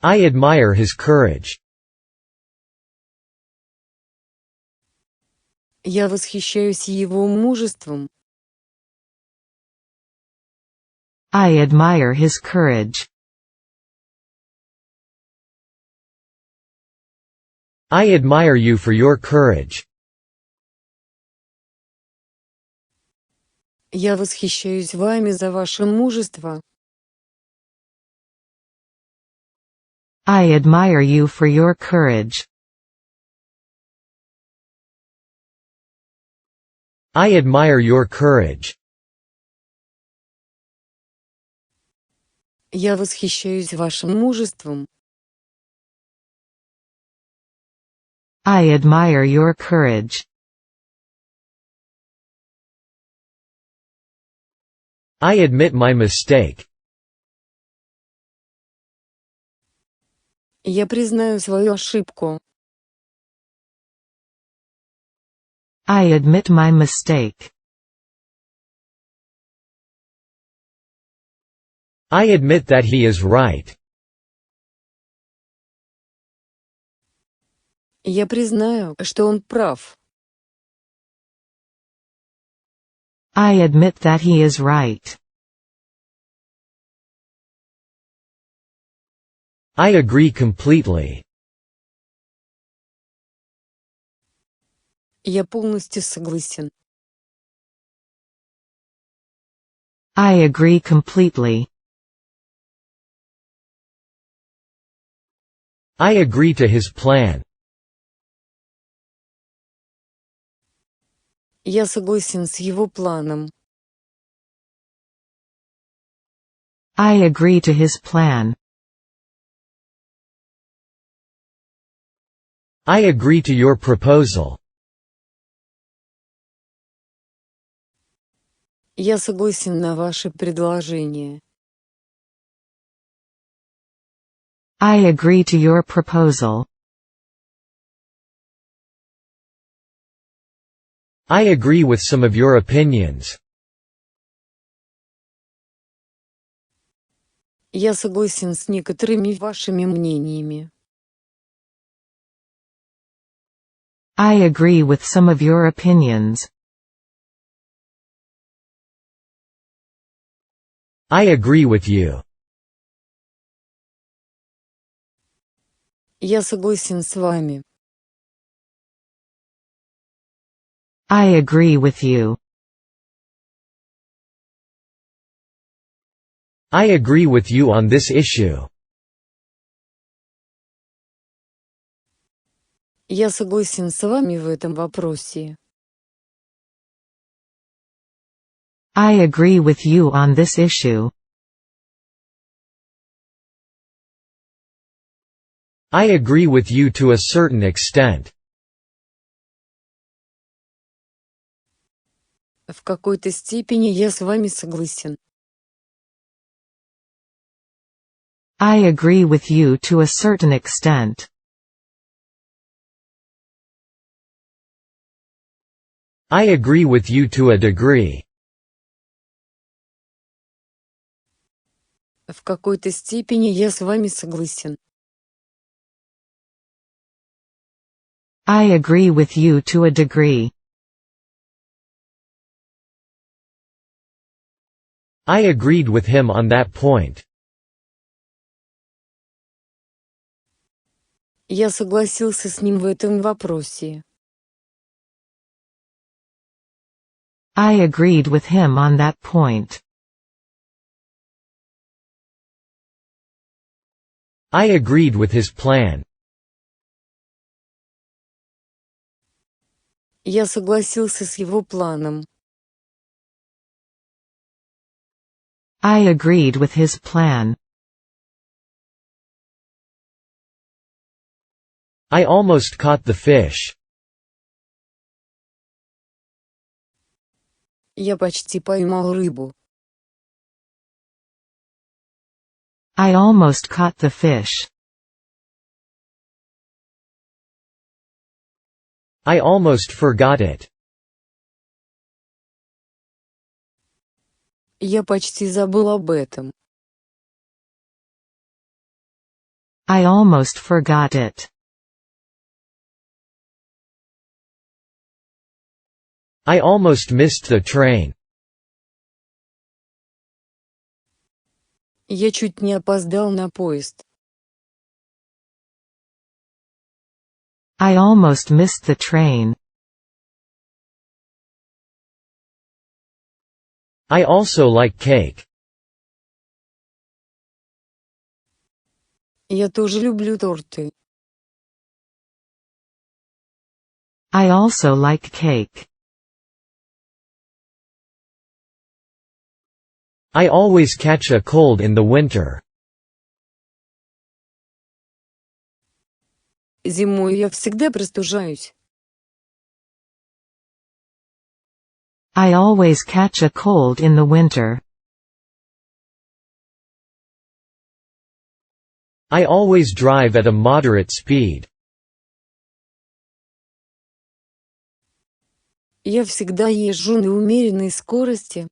I admire his courage. Я восхищаюсь его мужеством. I admire his courage. I admire you for your courage. Я восхищаюсь вами за ваше мужество. I admire you for your courage. I admire your courage. Я восхищаюсь вашим мужеством. I admire your courage. I admit my mistake. Я признаю свою ошибку. I admit my mistake. I admit that he is right. Я признаю, что он прав. I admit that he is right. I agree completely. Я полностью согласен. I agree completely. I agree to his plan. Я согласен с его планом. I agree to his plan. I agree to your proposal. Я согласен на ваше предложение. I agree to your proposal. I agree with some of your opinions. Я согласен с некоторыми вашими мнениями. I agree with some of your opinions. I agree with you. Я согласен с вами. I agree with you. I agree with you on this issue. Я согласен с вами в этом вопросе. I agree with you on this issue. I agree with you to a certain extent. В какой-то степени я с вами согласен. I agree with you to a certain extent. I agree with you to a degree. В какой-то степени я с вами согласен. I agree with you to a degree. I agreed with him on that point. Я согласился с ним в этом вопросе. I agreed with him on that point. I agreed with his plan. Я согласился с его планом. I agreed with his plan. I almost caught the fish. Я почти поймал рыбу. I almost caught the fish. I almost forgot it. Я почти забыл об этом. I almost forgot it. I almost missed the train. Я чуть не опоздал на поезд. I almost missed the train. I also like cake. Я тоже люблю торты. I also like cake. I always catch a cold in the winter. Зимой я всегда простужаюсь. I always catch a cold in the winter. I always drive at a moderate speed. Я всегда езжу на умеренной скорости.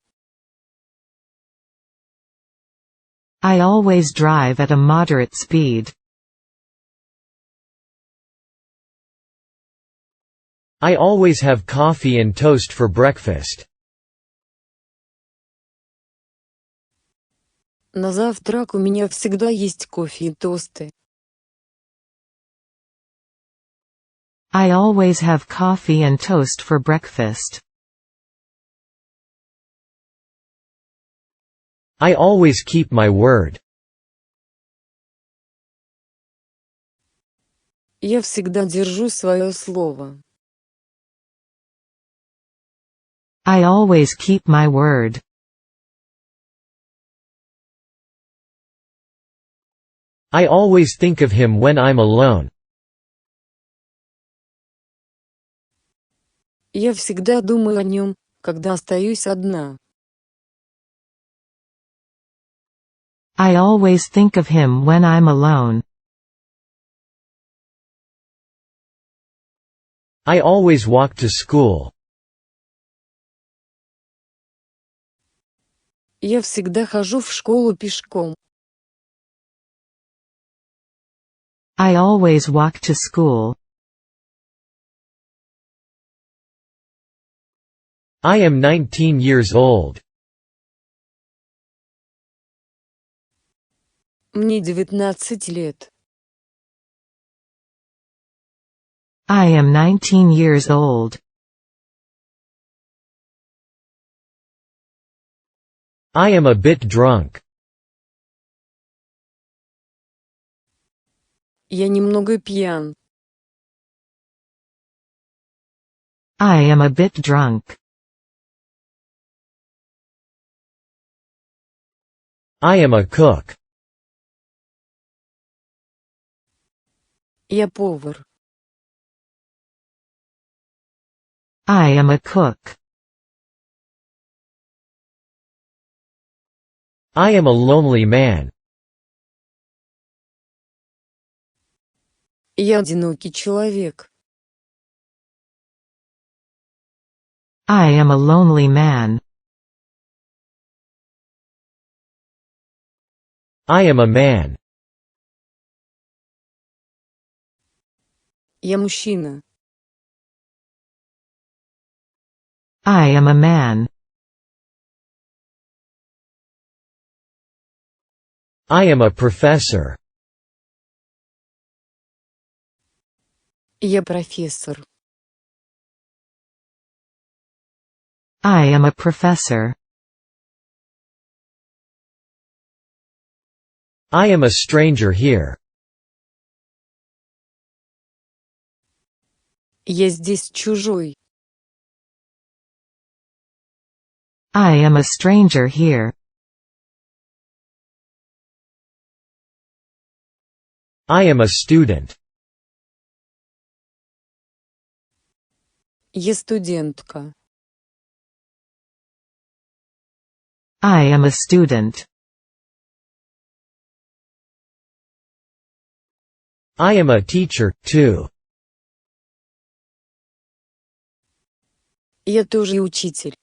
I always drive at a moderate speed. I always have coffee and toast for breakfast. На завтрак у меня всегда есть кофе и тосты. I always have coffee and toast for breakfast. I always keep my word. Я всегда держу свое слово. I always keep my word. I always think of him when I'm alone. Я всегда думаю о нем, когда остаюсь одна. I always think of him when I'm alone. I always walk to school. Я всегда хожу в школу пешком. I always walk to school. I am 19 years old. Мне 19 лет. I am 19 years old. I am a bit drunk. Я немного пьян. I am a bit drunk. I am a cook. Я повар. I am a cook. I am a lonely man. Я одинокий человек. I am a lonely man. I am a man. Я мужчина. I am a man. I am a professor. Я профессор. I am a professor. I am a stranger here. Я здесь чужой. I am a stranger here. I am a student. Я студентка. I am a student. I am a teacher, too. Я тоже учитель.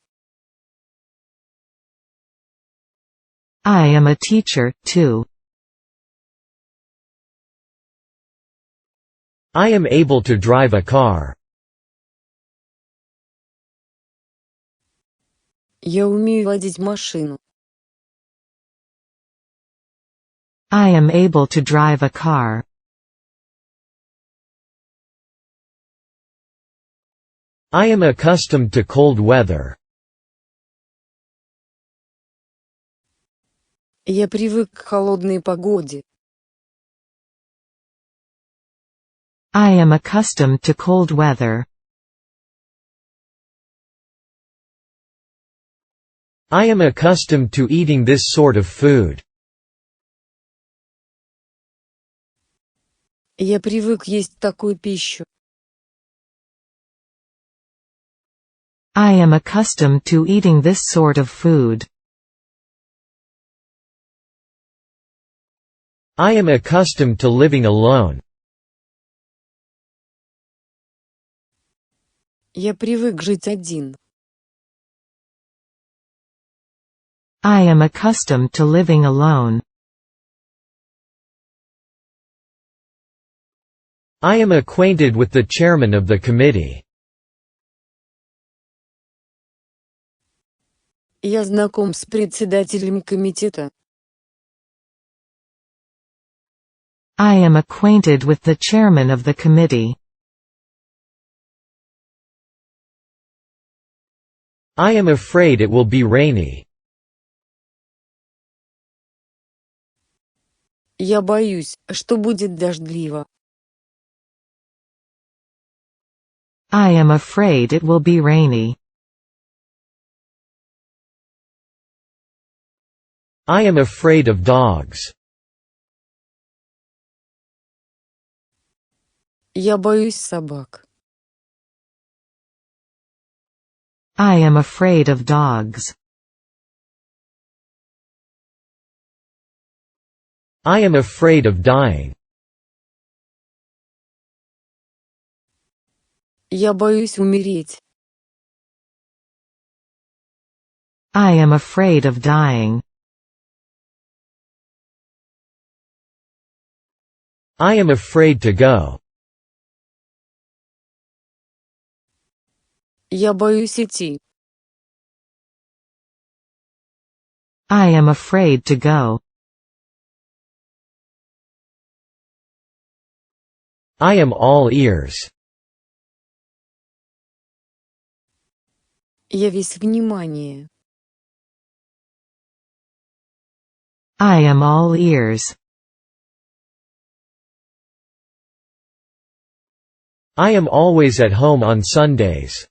I am a teacher, too. I am able to drive a car. Я умею водить машину. I am able to drive a car. I am accustomed to cold weather. Я привык к холодной погоде. I am accustomed to cold weather. I am accustomed to eating this sort of food. Я привык есть такую пищу. I am accustomed to eating this sort of food. I am accustomed to living alone. Я привык жить один. I am accustomed to living alone. I am acquainted with the chairman of the committee. Я знаком с председателем комитета. I am acquainted with the chairman of the committee. I am afraid it will be rainy. Я боюсь, что будет дождливо. I am afraid it will be rainy. I am afraid of dogs. Я боюсь собак. I am afraid of dogs. I am afraid of dying. Я боюсь умереть. I am afraid of dying. I am afraid to go. Я боюсь идти. I am afraid to go. I am all ears. Я весь внимание. I am all ears. I am always at home on Sundays.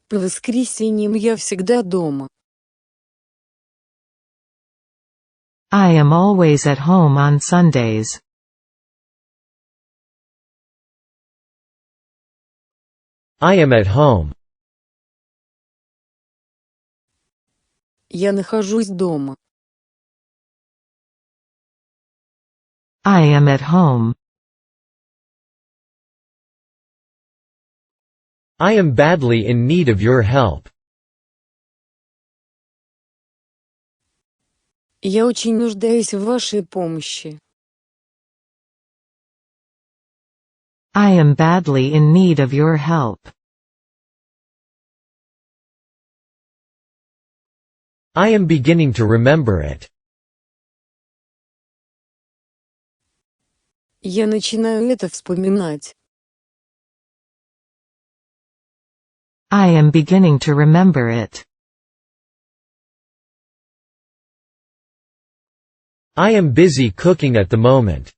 По воскресеньям я всегда дома. I am always at home on Sundays. I am at home. Я нахожусь дома. I am at home. I am badly in need of your help. Я очень нуждаюсь в вашей помощи. I am badly in need of your help. I am beginning to remember it. Я начинаю это вспоминать. I am beginning to remember it. I am busy cooking at the moment.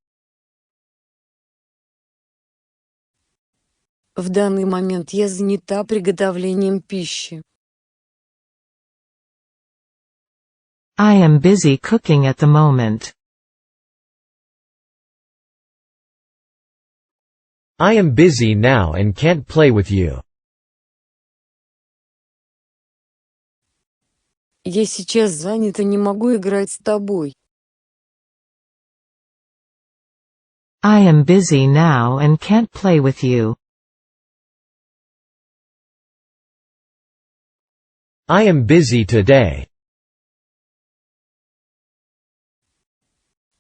В данный момент я занята приготовлением пищи. I am busy cooking at the moment. I am busy now and can't play with you. Я сейчас занята, не могу играть с тобой. I am busy now and can't play with you. I am busy today.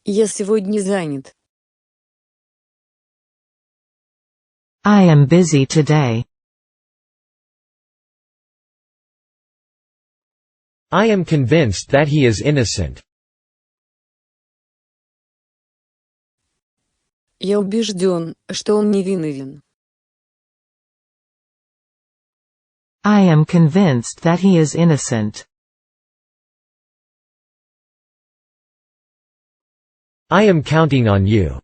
Я сегодня занят. I am busy today. I am convinced that he is innocent. Я убежден, что он невиновен. I am convinced that he is innocent. I am counting on you.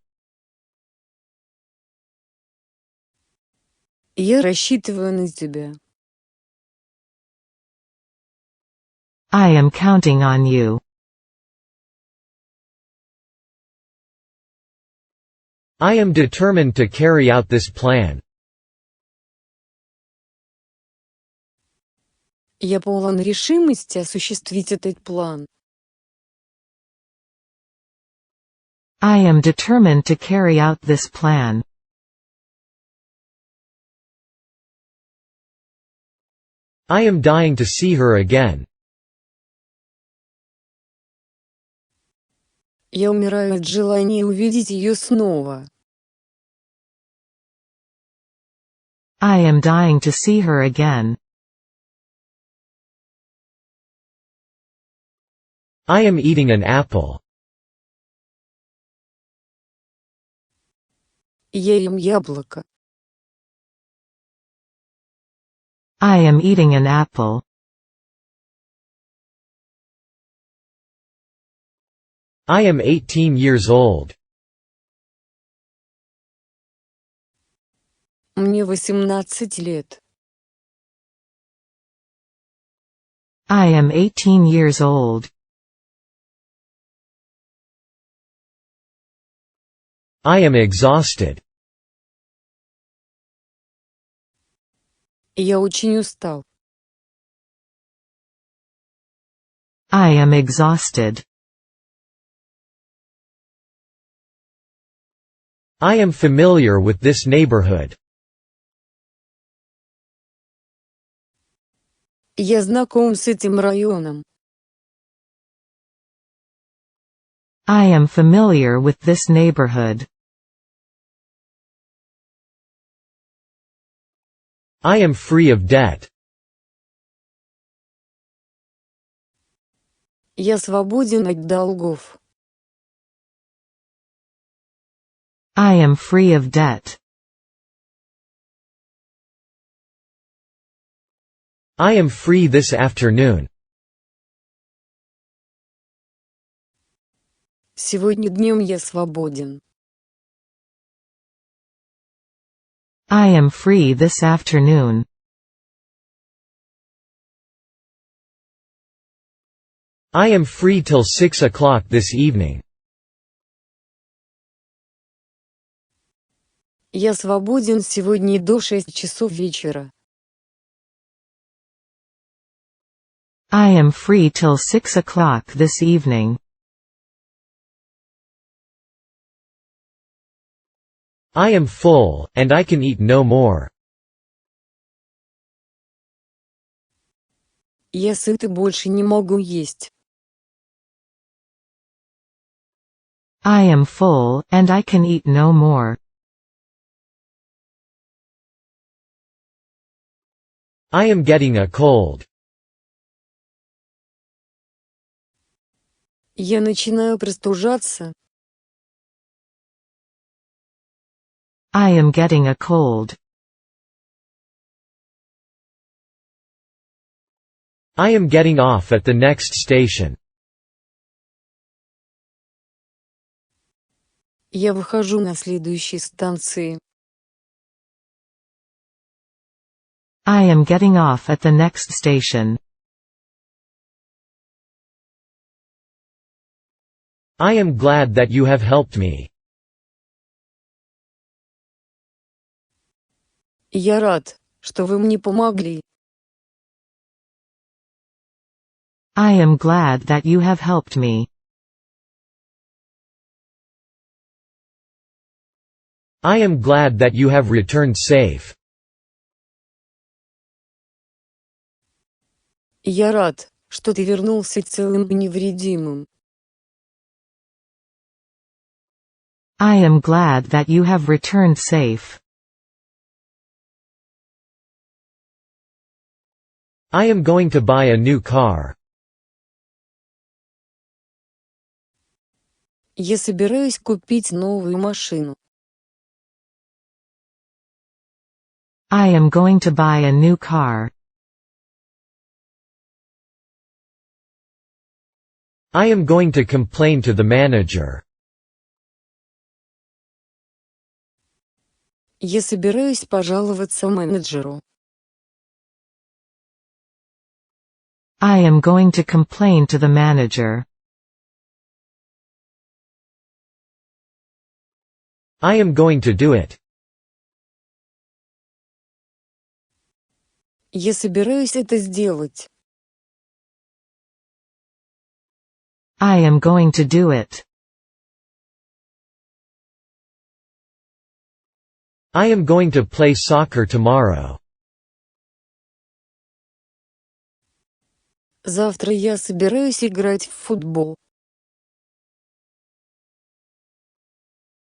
Я рассчитываю на тебя. I am counting on you. I am determined to carry out this plan. Я полон решимости осуществить этот план. I am determined to carry out this plan. I am dying to see her again. Я умираю от желания увидеть ее снова. I am dying to see her again. I am eating an apple. Я ем яблоко. I am eating an apple. I am 18 years old. Мне 18 лет. I am 18 years old. I am exhausted. Я очень устал. I am exhausted. I am familiar with this neighborhood. Я знаком с этим районом. I am familiar with this neighborhood. I am free of debt. Я свободен от долгов. I am free of debt. I am free this afternoon. Сегодня днем я свободен. I am free this afternoon. I am free till 6 o'clock this evening. Я свободен сегодня до 6 часов вечера. I am free till 6 o'clock this evening. I am full, and I can eat no more. Я сыт и больше не могу есть. I am full, and I can eat no more. I am getting a cold. Я начинаю простужаться. I am getting a cold. I am getting off at the next station. Я выхожу на следующей станции. I am getting off at the next station. I am glad that you have helped me. Я рад, что вы мне помогли. I am glad that you have helped me. I am glad that you have returned safe. Я рад, что ты вернулся целым и невредимым. I am glad that you have returned safe. I am going to buy a new car. Я собираюсь купить новую машину. I am going to buy a new car. I am going to complain to the manager. Я собираюсь пожаловаться менеджеру. I am going to complain to the manager. I am going to do it. Я собираюсь это сделать. I am going to do it. I am going to play soccer tomorrow. Завтра я собираюсь играть в футбол.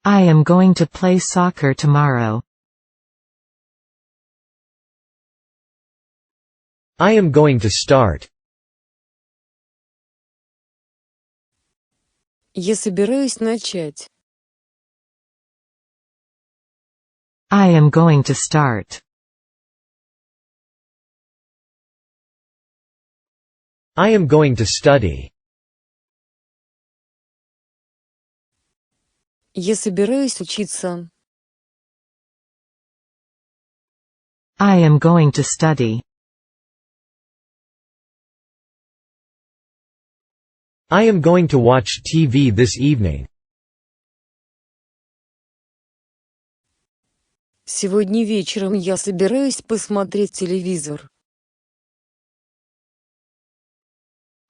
I am going to play soccer tomorrow. I am going to start. Я собираюсь начать. I am going to start. I am going to study. Я собираюсь учиться. I am going to study. I am going to watch TV this evening. Сегодня вечером я собираюсь посмотреть телевизор.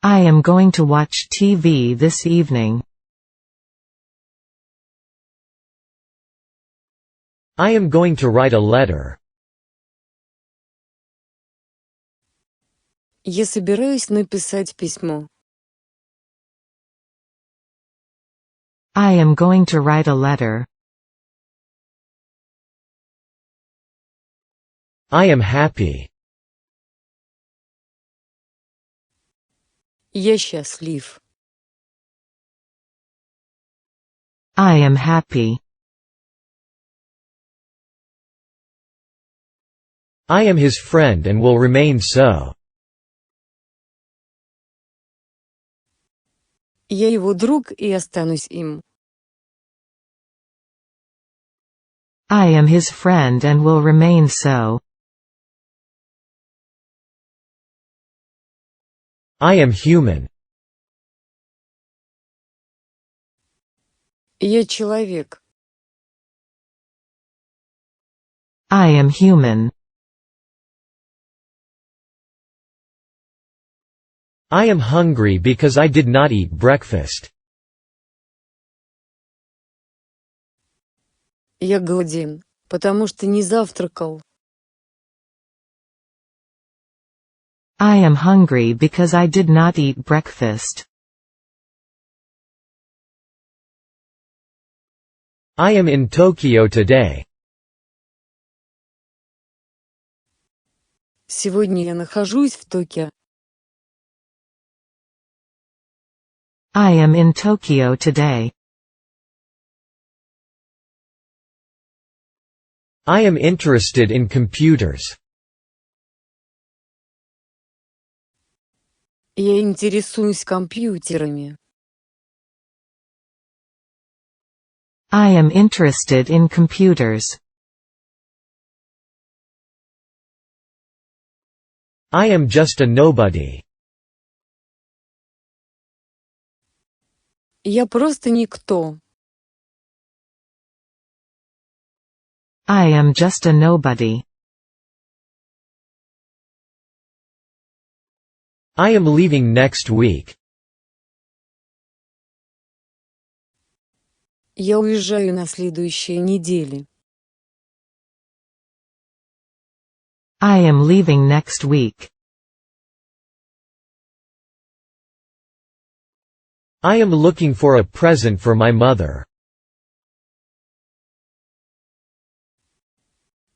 I am going to watch TV this evening. I am going to write a letter. Я собираюсь написать письмо. I am going to write a letter. I am happy. Я счастлив. I am happy. I am his friend and will remain so. Я его друг и останусь им. I am his friend and will remain so. I am human. Я человек. I am human. I am hungry because I did not eat breakfast. Я голоден, потому что не завтракал. I am hungry because I did not eat breakfast. I am in Tokyo today. Сегодня я нахожусь в Токио. I am in Tokyo today. I am interested in computers. Я интересуюсь компьютерами. I am interested in computers. I am just a nobody. Я просто никто. I am just a nobody. I am leaving next week. Я уезжаю на следующей неделе. I am leaving next week. I am looking for a present for my mother.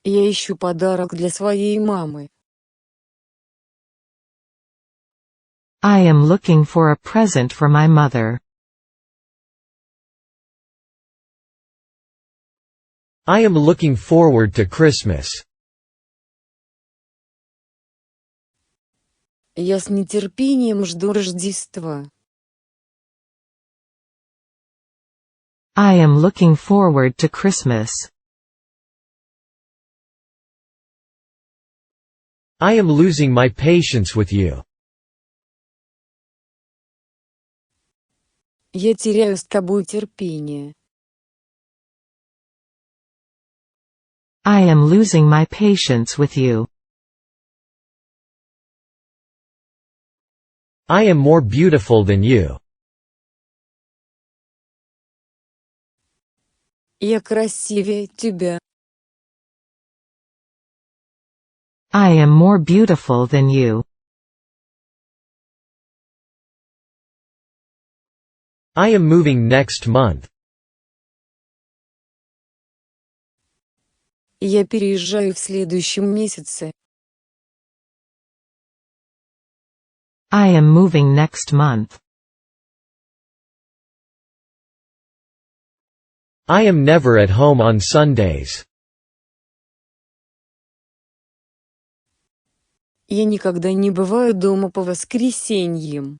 Я ищу подарок для своей мамы. I am looking for a present for my mother. I am looking forward to Christmas. Я с нетерпением жду Рождества. I am looking forward to Christmas. I am losing my patience with you. Я теряю с тобой терпение. I am losing my patience with you. I am more beautiful than you. Я красивее тебя. I am more beautiful than you. I am moving next month. Я переезжаю в следующем месяце. I am moving next month. I am never at home on Sundays. Я никогда не бываю дома по воскресеньям.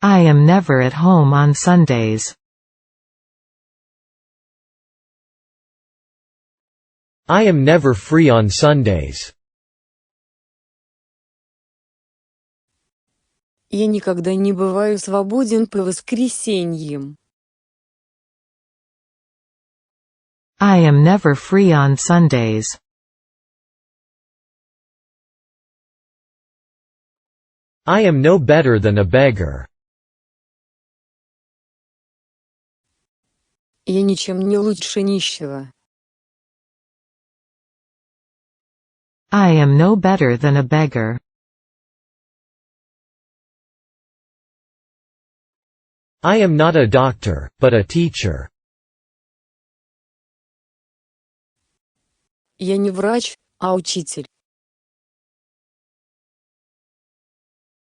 I am never at home on Sundays. I am never free on Sundays. Я никогда не бываю свободен по воскресеньям. I am never free on Sundays. I am no better than a beggar. Я ничем не лучше нищего. I am no better than a beggar. I am not a doctor, but a teacher. Я не врач, а учитель.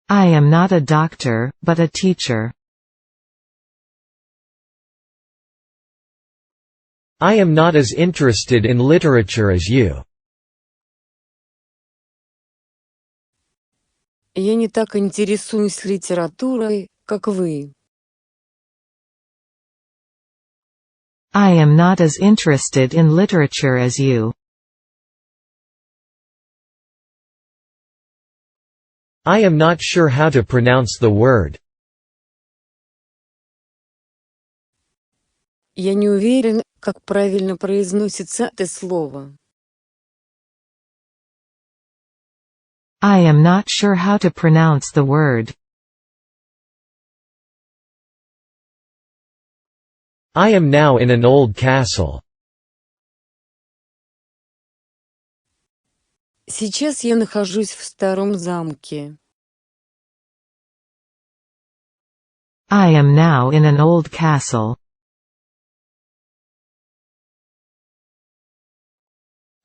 I am not a doctor, but a teacher. I am not as interested in literature as you. Я не так интересуюсь литературой, как вы. I am not as interested in literature as you. I am not sure how to pronounce the word. Я не уверен, как правильно произносится это слово. I am not sure how to pronounce the word. I am now in an old castle. Сейчас я нахожусь в старом замке. I am now in an old castle.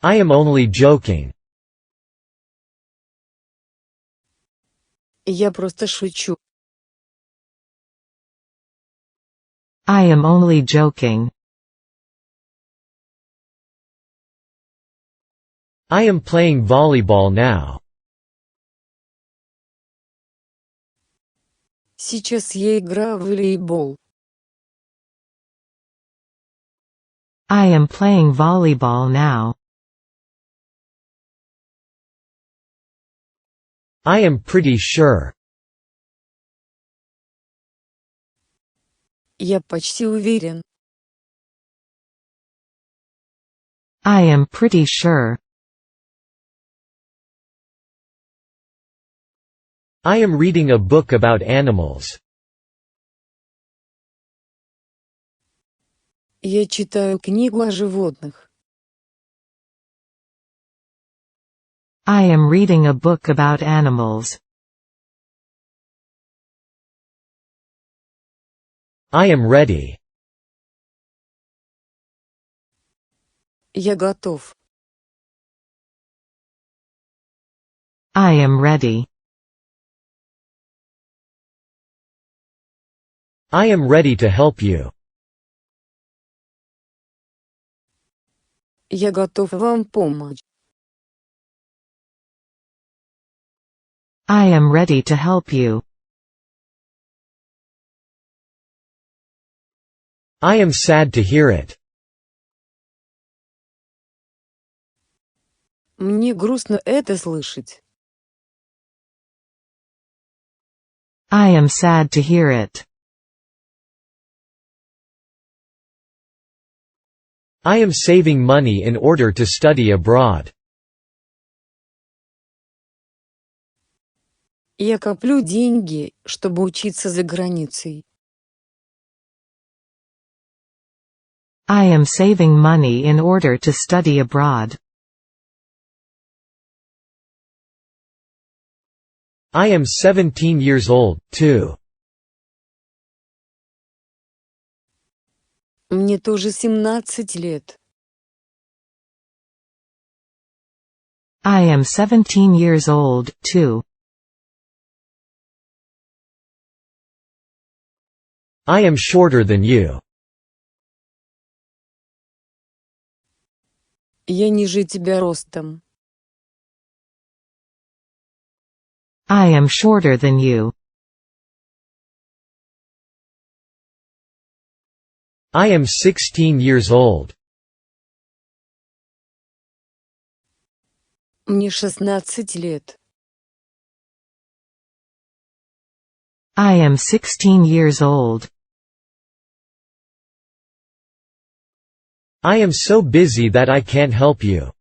I am only joking. Я просто шучу. I am only joking. I am playing volleyball now. Сейчас я играю в волейбол. I am playing volleyball now. I am pretty sure. Я почти уверен. I am pretty sure. I am reading a book about animals. Я читаю книгу о животных. I am reading a book about animals. I am ready. Я готов. I am ready. I am ready to help you. Я готов вам помочь. I am ready to help you. I am sad to hear it. Мне грустно это слышать. I am sad to hear it. I am saving money in order to study abroad. Я коплю деньги, чтобы учиться за границей. I am saving money in order to study abroad. I am 17 years old, too. Мне тоже 17 лет. I am 17 years old, too. I am shorter than you. Я ниже тебя ростом. I am shorter than you. I am 16 years old. Мне 16 лет. I am 16 years old. I am so busy that I can't help you.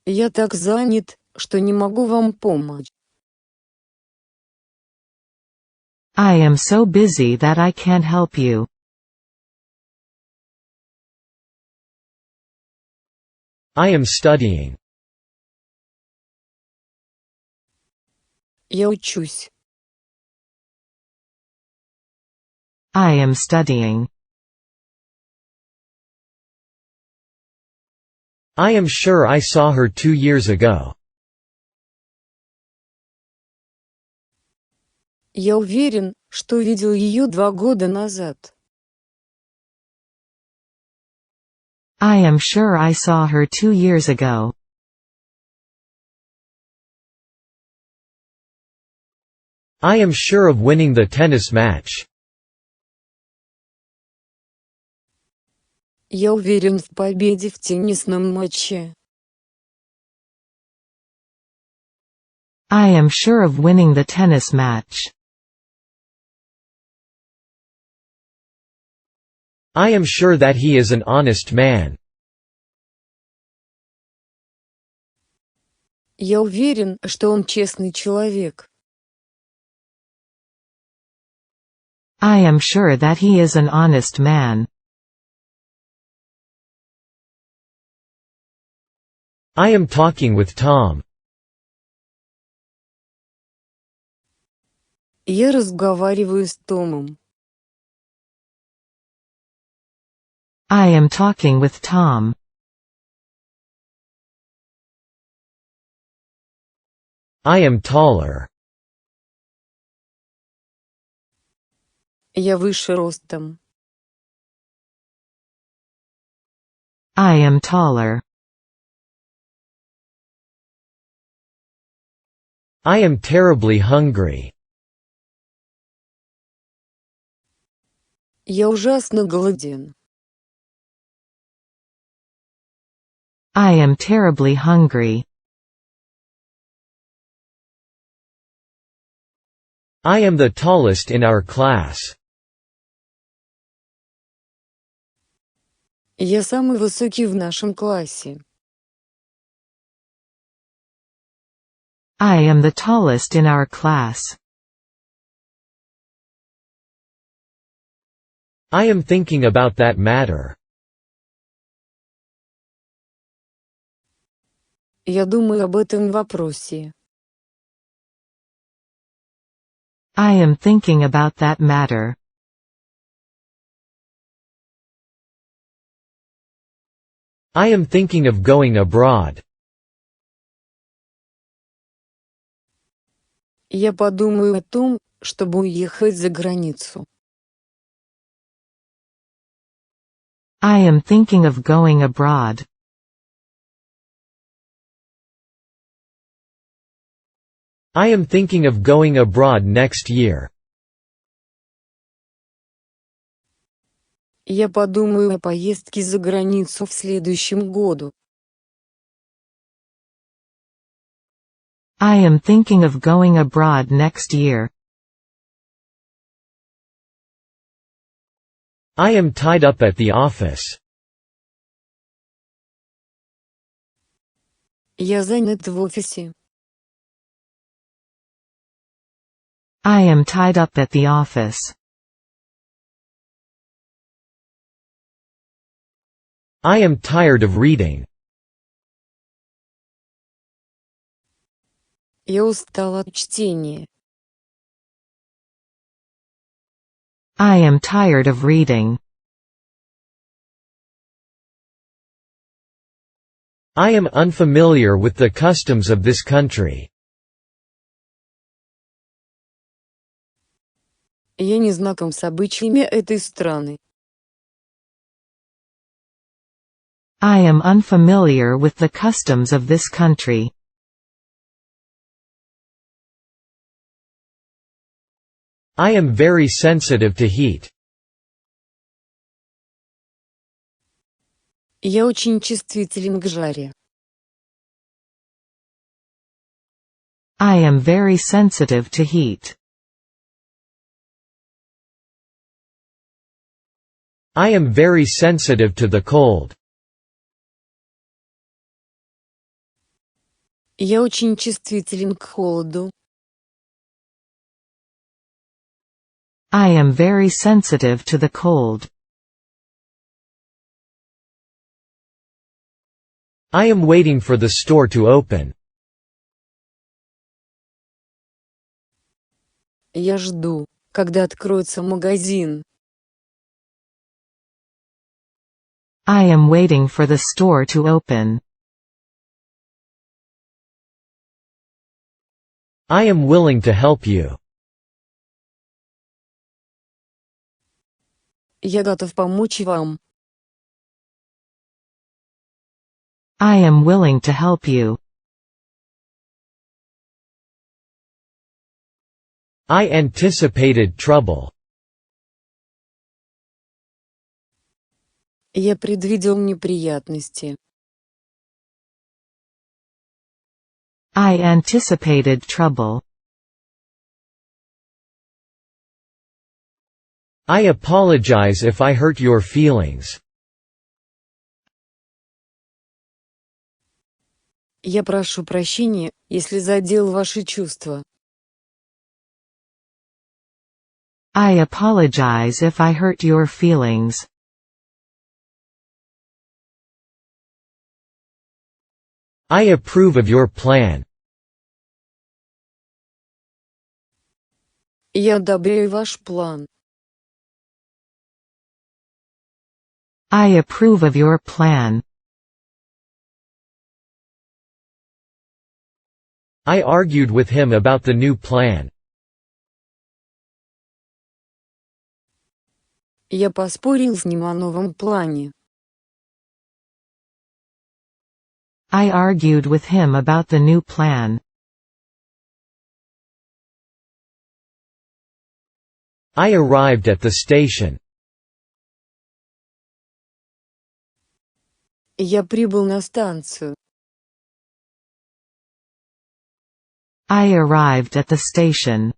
Я так занят, что не могу вам помочь. I am so busy that I can't help you. I am studying. Я учусь. I am studying. I am sure I saw her 2 years ago. Я уверен, что видел ее 2 года назад. I am sure I saw her 2 years ago. I am sure of winning the tennis match. Я уверен в победе в теннисном матче. I am sure of winning the tennis match. I am sure that he is an honest man. Я уверен, что он честный человек. I am sure that he is an honest man. I am talking with Tom. Я разговариваю с Томом. I am talking with Tom. I am taller. Я выше ростом. I am taller. I am terribly hungry. Я ужасно голоден. I am terribly hungry. I am the tallest in our class. Я самый высокий в нашем классе. I am the tallest in our class. I am thinking about that matter. Я думаю об этом вопросе. I am thinking about that matter. I am thinking of going abroad. Я подумаю о том, чтобы уехать за границу. I am thinking of going abroad. I am thinking of going abroad next year. Я подумаю о поездке за границу в следующем году. I am thinking of going abroad next year. I am tied up at the office. Я занят в офисе. I am tied up at the office. I am tired of reading. Я устал от чтения. I am tired of reading. I am unfamiliar with the customs of this country. Я не знаком с обычаями этой страны. I am unfamiliar with the customs of this country. I am very sensitive to heat. Я очень чувствителен к жаре. I am very sensitive to heat. I am very sensitive to the cold. Я очень чувствителен к холоду. I am very sensitive to the cold. I am waiting for the store to open. Я жду, когда откроется магазин. I am waiting for the store to open. I am willing to help you. Я готов помочь вам. I am willing to help you. I anticipated trouble. Я предвидел неприятности. I anticipated trouble. I apologize if I hurt your feelings. Я прошу прощения, если задел ваши чувства. I apologize if I hurt your feelings. I approve of your plan. Я одобряю ваш план. I approve of your plan. I argued with him about the new plan. Я поспорил с ним о новом плане. I argued with him about the new plan. I arrived at the station. Я прибыл на станцию. I arrived at the station.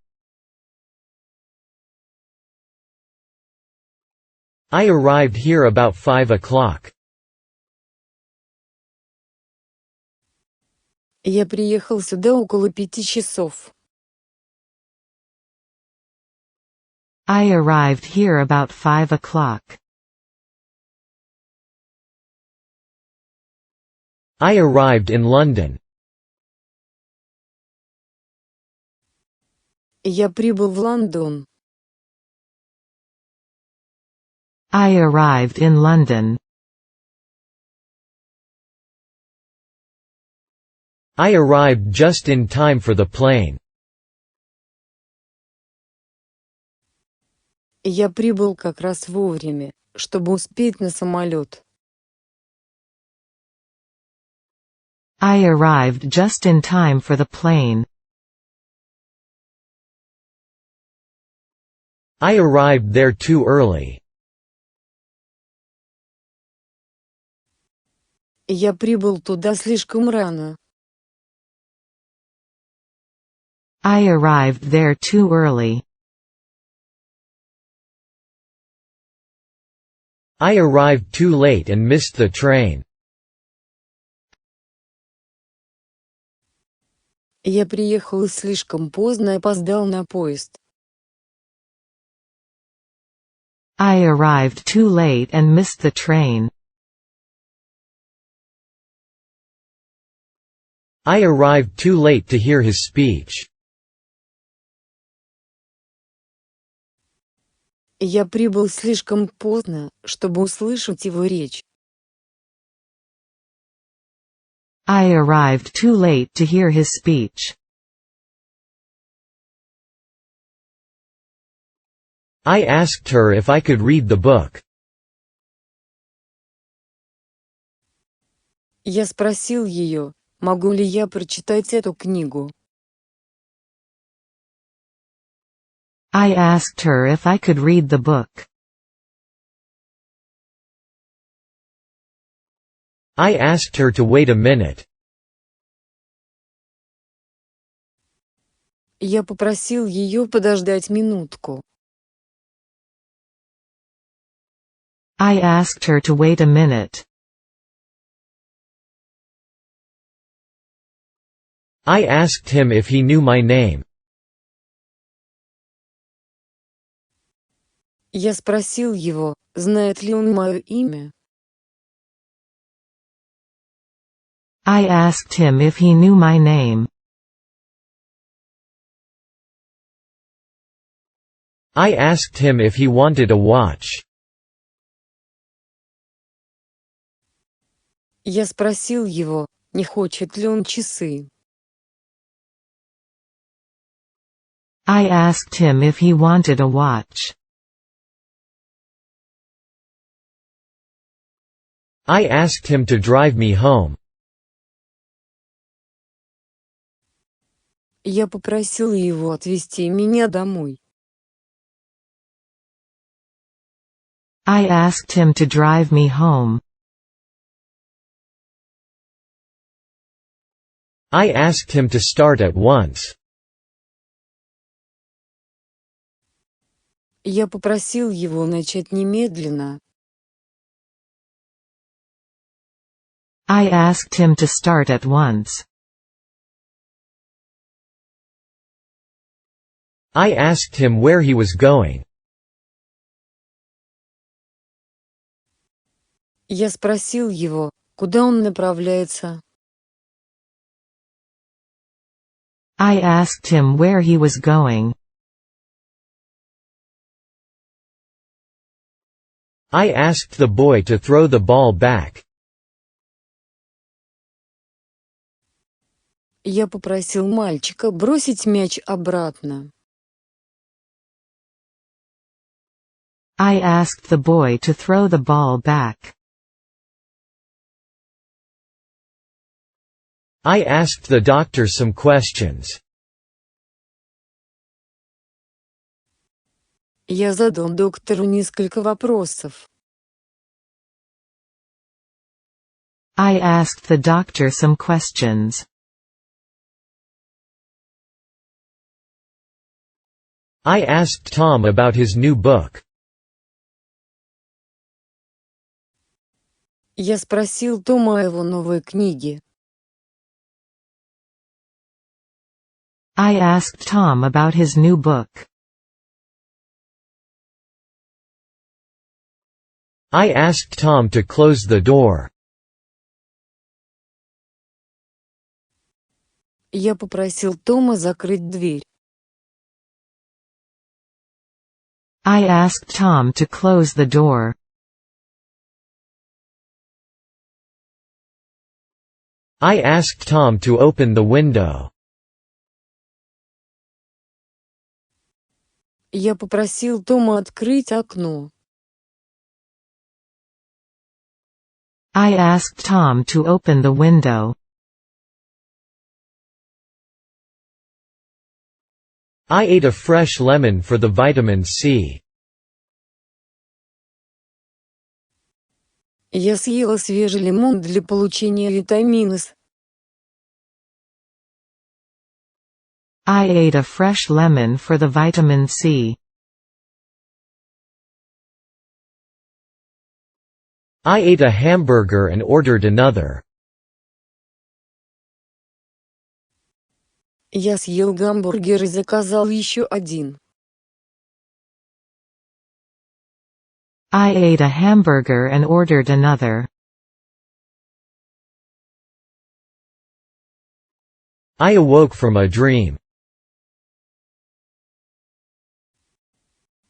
I arrived here about 5 o'clock. Я приехал сюда около 5 часов. I arrived here about 5 o'clock. I arrived in London. Я прибыл в Лондон. I arrived in London. I arrived just in time for the plane. Я прибыл как раз вовремя, чтобы успеть на самолет. I arrived just in time for the plane. I arrived there too early. Я прибыл туда слишком рано. I arrived there too early. I arrived too late and missed the train. Я приехал слишком поздно и опоздал на поезд. I arrived too late and missed the train. I arrived too late to hear his speech. Я прибыл слишком поздно, чтобы услышать его речь. I arrived too late to hear his speech. I asked her if I could read the book. Я спросил ее, могу ли я прочитать эту книгу. I asked her if I could read the book. I asked her to wait a minute. Я попросил ее подождать минутку. I asked her to wait a minute. I asked him if he knew my name. Я спросил его, знает ли он мое имя. I asked him if he knew my name. I asked him if he wanted a watch. Я спросил его, не хочет ли он часы. I asked him if he wanted a watch. I asked him to drive me home. Я попросил его отвезти меня домой. I asked him to drive me home. I asked him to start at once. Я попросил его начать немедленно. I asked him to start at once. I asked him where he was going. Я спросил его, куда он направляется. I asked him where he was going. I asked the boy to throw the ball back. Я попросил мальчика бросить мяч обратно. I asked the boy to throw the ball back. I asked the doctor some questions. Я задал доктору несколько вопросов. I asked the doctor some questions. I asked Tom about his new book. Я спросил Тома о его новой книге. I asked Tom about his new book. I asked Tom to close the door. Я попросил Тома закрыть дверь. I asked Tom to close the door. I asked Tom to open the window. Я попросил Тома открыть окно. I asked Tom to open the window. I ate a fresh lemon for the vitamin C. Я съела свежий лимон для получения витамина С. I ate a fresh lemon for the vitamin C. I ate a hamburger and ordered another. Я съел гамбургер и заказал еще один. I ate a hamburger and ordered another. I awoke from a dream.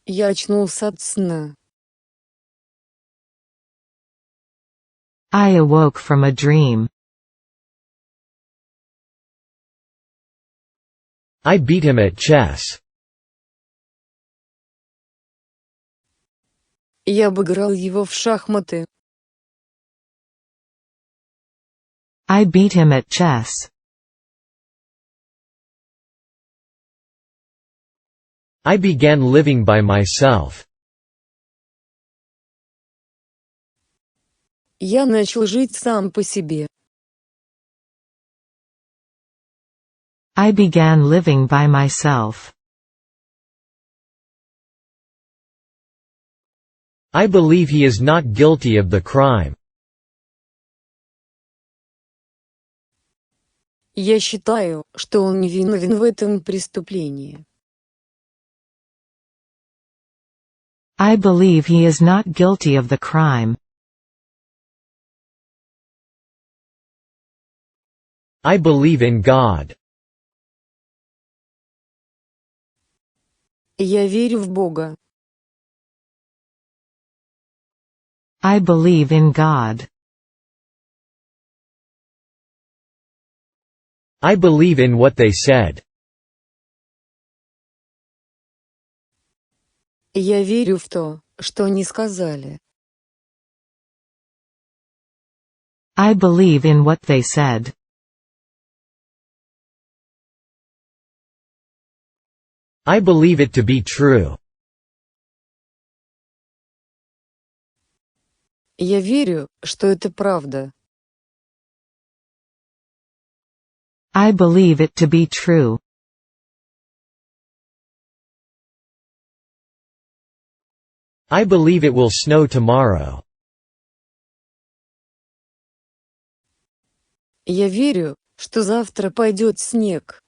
Я очнулся от сна. I awoke from a dream. I beat him at chess. Я обыграл его в шахматы. I beat him at chess. I began living by myself. Я начал жить сам по себе. I began living by myself. I believe he is not guilty of the crime. Я считаю, что он не виновен в этом преступлении. I believe he is not guilty of the crime. I believe in God. Я верю в Бога. I believe in God. I believe in what they said. Я верю в то, что они сказали. I believe in what they said. I believe it to be true. Я верю, что это правда. I believe it to be true. I believe it will snow tomorrow. Я верю, что завтра пойдет снег.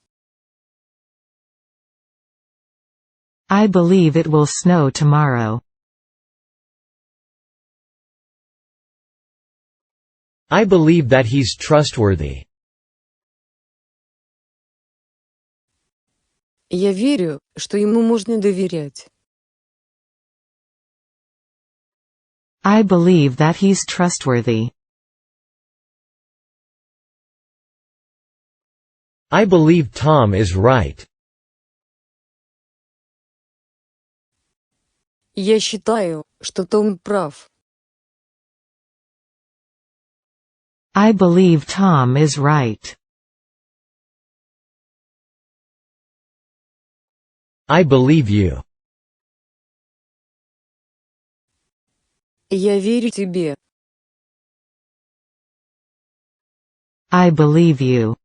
I believe it will snow tomorrow. I believe that he's trustworthy. Я верю, что ему можно доверять. I believe that he's trustworthy. I believe Tom is right. Я считаю, что Том прав. I believe Tom is right. I believe you. Я верю тебе. I believe you.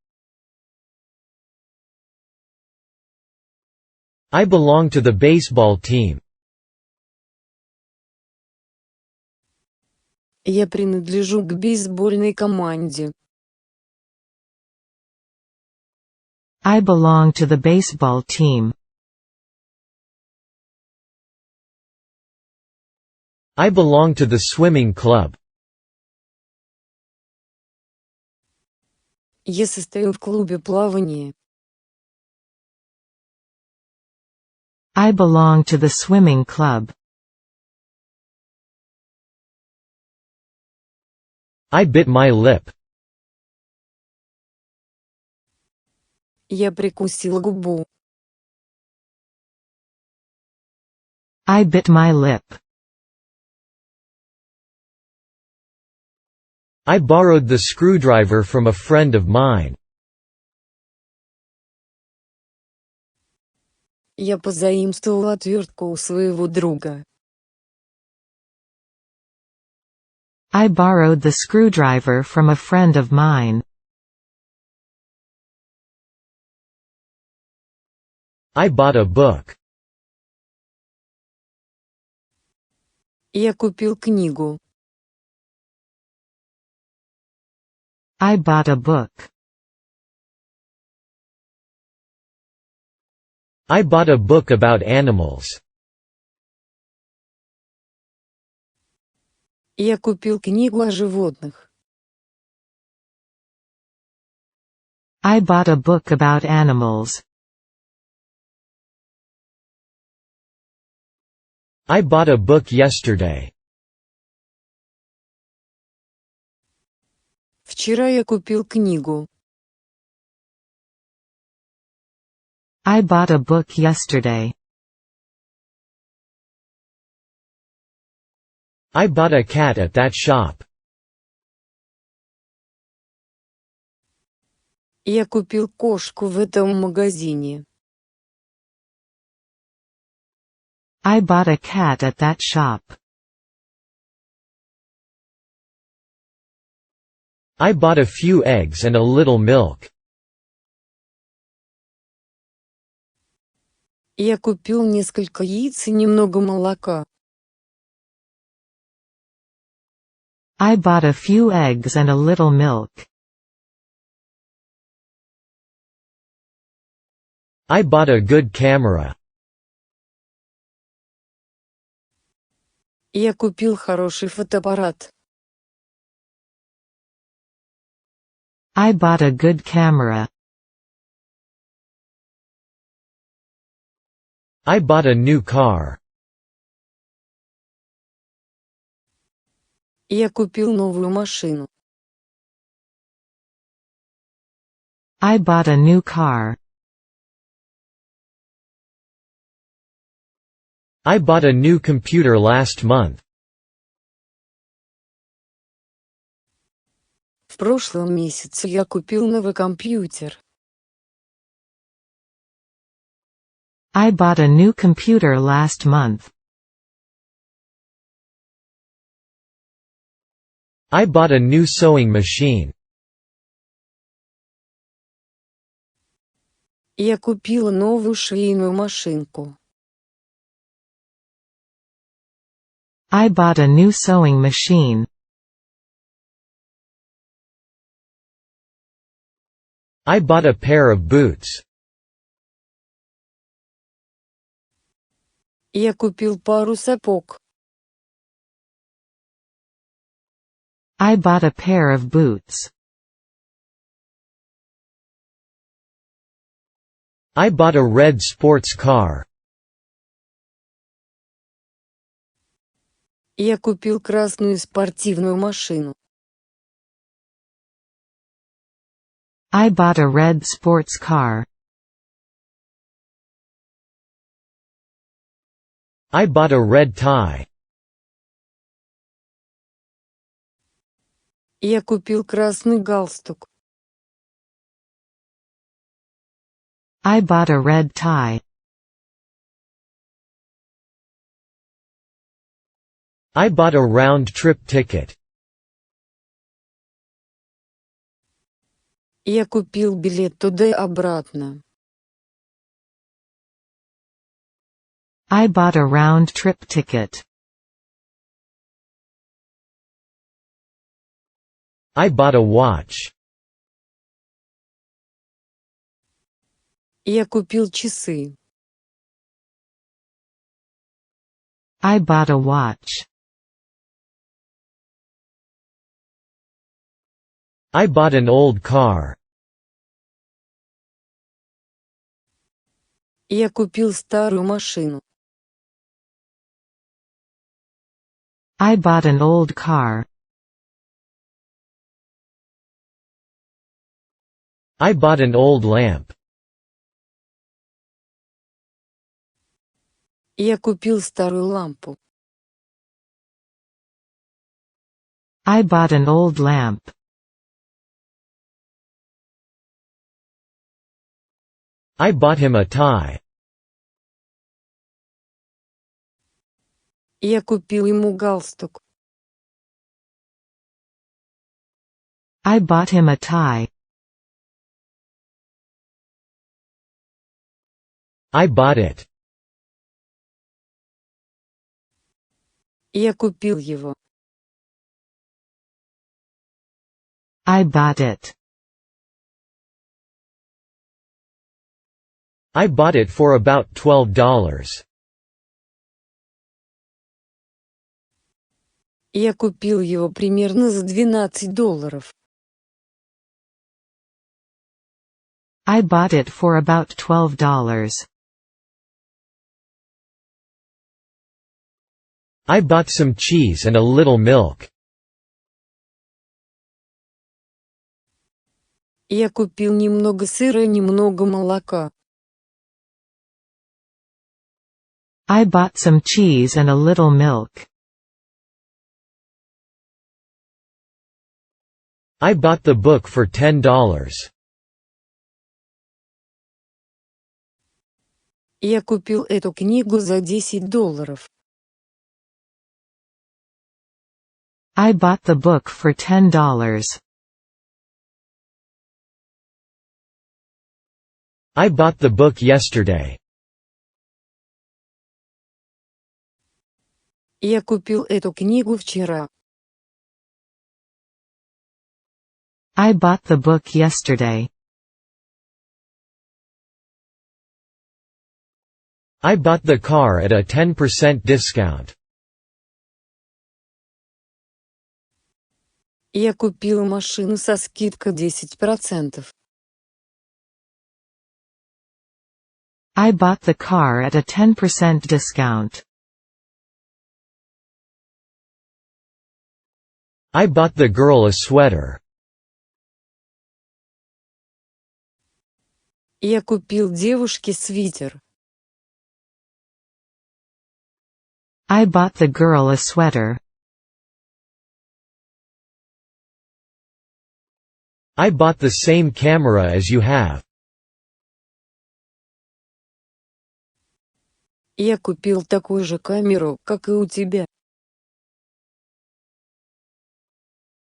I belong to the baseball team. Я принадлежу к бейсбольной команде. I belong to the baseball team. I belong to the swimming club. Я состою в клубе плавания. I belong to the swimming club. I bit my lip. Я прикусила губу. I bit my lip. I borrowed the screwdriver from a friend of mine. Я позаимствовала отвертку у своего друга. I borrowed the screwdriver from a friend of mine. I bought a book. Я купил книгу. I bought a book. I bought a book about animals. Я купил книгу о животных. I bought a book about animals. I bought a book yesterday. Вчера я купил книгу. I bought a book yesterday. I bought a cat at that shop. Я купил кошку в этом магазине. I bought a cat at that shop. I bought a few eggs and a little milk. Я купил несколько яиц и немного молока. I bought a few eggs and a little milk. I bought a good camera. Я купил хороший фотоаппарат. I bought a good camera. I bought a new car. Я купил новую машину. I bought a new car. I bought a new computer last month. В прошлом месяце я купил новый компьютер. I bought a new computer last month. I bought a new sewing machine. Я купила новую швейную машинку. I bought a new sewing machine. I bought a pair of boots. Я купил пару сапог. I bought a pair of boots. I bought a red sports car. Я купил красную спортивную машину. I bought a red sports car. I bought a red tie. Я купил красный галстук. I bought a red tie. I bought a round-trip ticket. Я купил билет туда и обратно. I bought a round-trip ticket. I bought a watch. Я купил часы. I bought a watch. I bought an old car. Я купил старую машину. I bought an old car. I bought an old lamp. Я купил старую лампу. I bought an old lamp. I bought him a tie. Я купил ему галстук. I bought him a tie. I bought it. Я купил его. I bought it. I bought it for about $12. Я купил его примерно за $12. I bought it for about $12. I bought some cheese and a little milk. Я купил немного сыра и немного молока. I bought some cheese and a little milk. I bought the book for $10. Я купил эту книгу за $10. I bought the book for $10. I bought the book yesterday. Я купил эту книгу вчера. I bought the book yesterday. I bought the car at a 10% discount. Я купил машину со скидкой 10%. I bought the car at a 10% discount. I bought the girl a sweater. Я купил девушке свитер. I bought the girl a sweater. I bought the same camera as you have. Я купил такую же камеру, как и у тебя.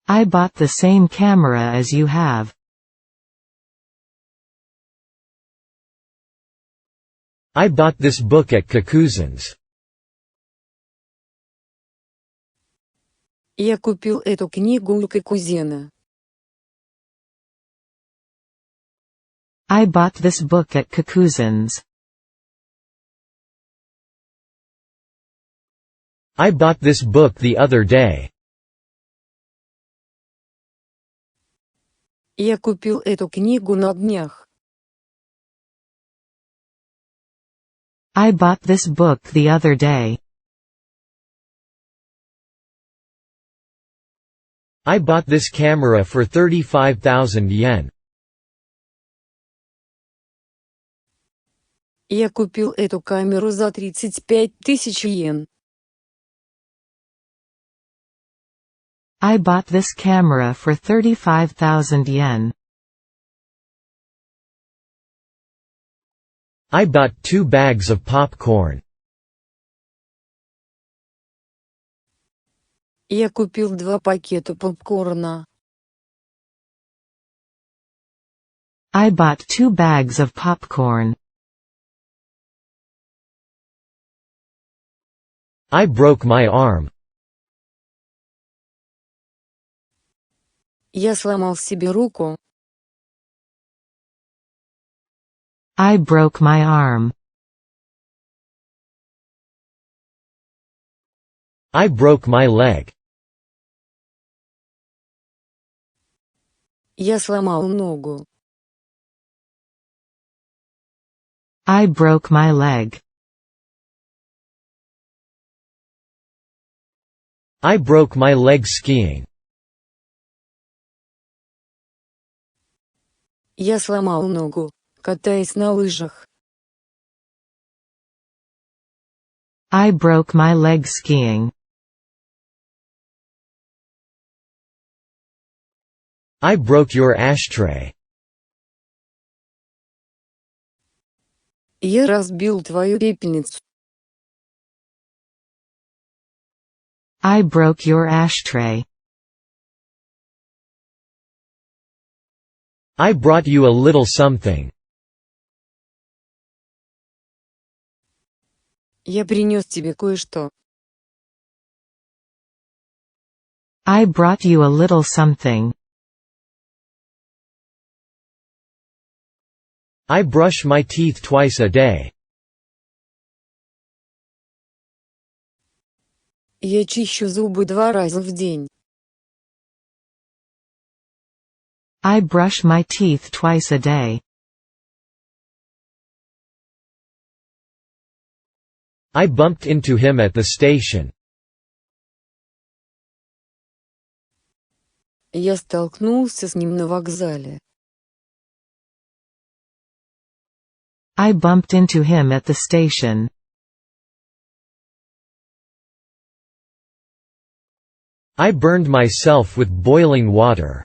I bought the same camera as you have. I bought this book at Kakuzin's. Я купил эту книгу у кузена. I bought this book at Kakuzin's. I bought this book the other day. Я купил эту книгу на днях. I bought this book the other day. I bought this camera for 35,000 yen. Я купил эту камеру за 35 тысяч йен. I bought this camera for 35,000 yen. I bought 2 bags of popcorn. Я купил 2 пакета попкорна. I bought 2 bags of popcorn. I broke my arm. Я сломал себе руку. I broke my arm. I broke my leg. Я сломал ногу. I broke my leg. I broke my leg skiing. Я сломал ногу, катаясь на лыжах. I broke my leg skiing. I broke your ashtray. Я разбил твою пепельницу. I broke your ashtray. I brought you a little something. Я принес тебе кое-что. I brought you a little something. I brush my teeth twice a day. Я чищу зубы 2 раза в день. I brush my teeth twice a day. I bumped into him at the station. Я столкнулся с ним на вокзале. I bumped into him at the station. I burned myself with boiling water.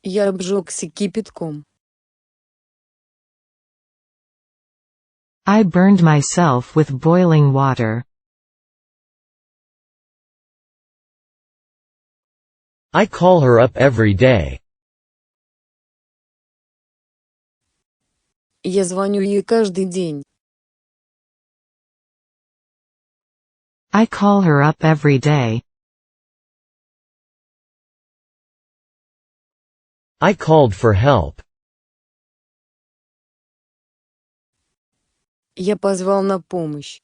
Я обжегся кипятком. I burned myself with boiling water. I call her up every day. Я звоню ей каждый день. I call her up every day. I called for help. Я позвал на помощь.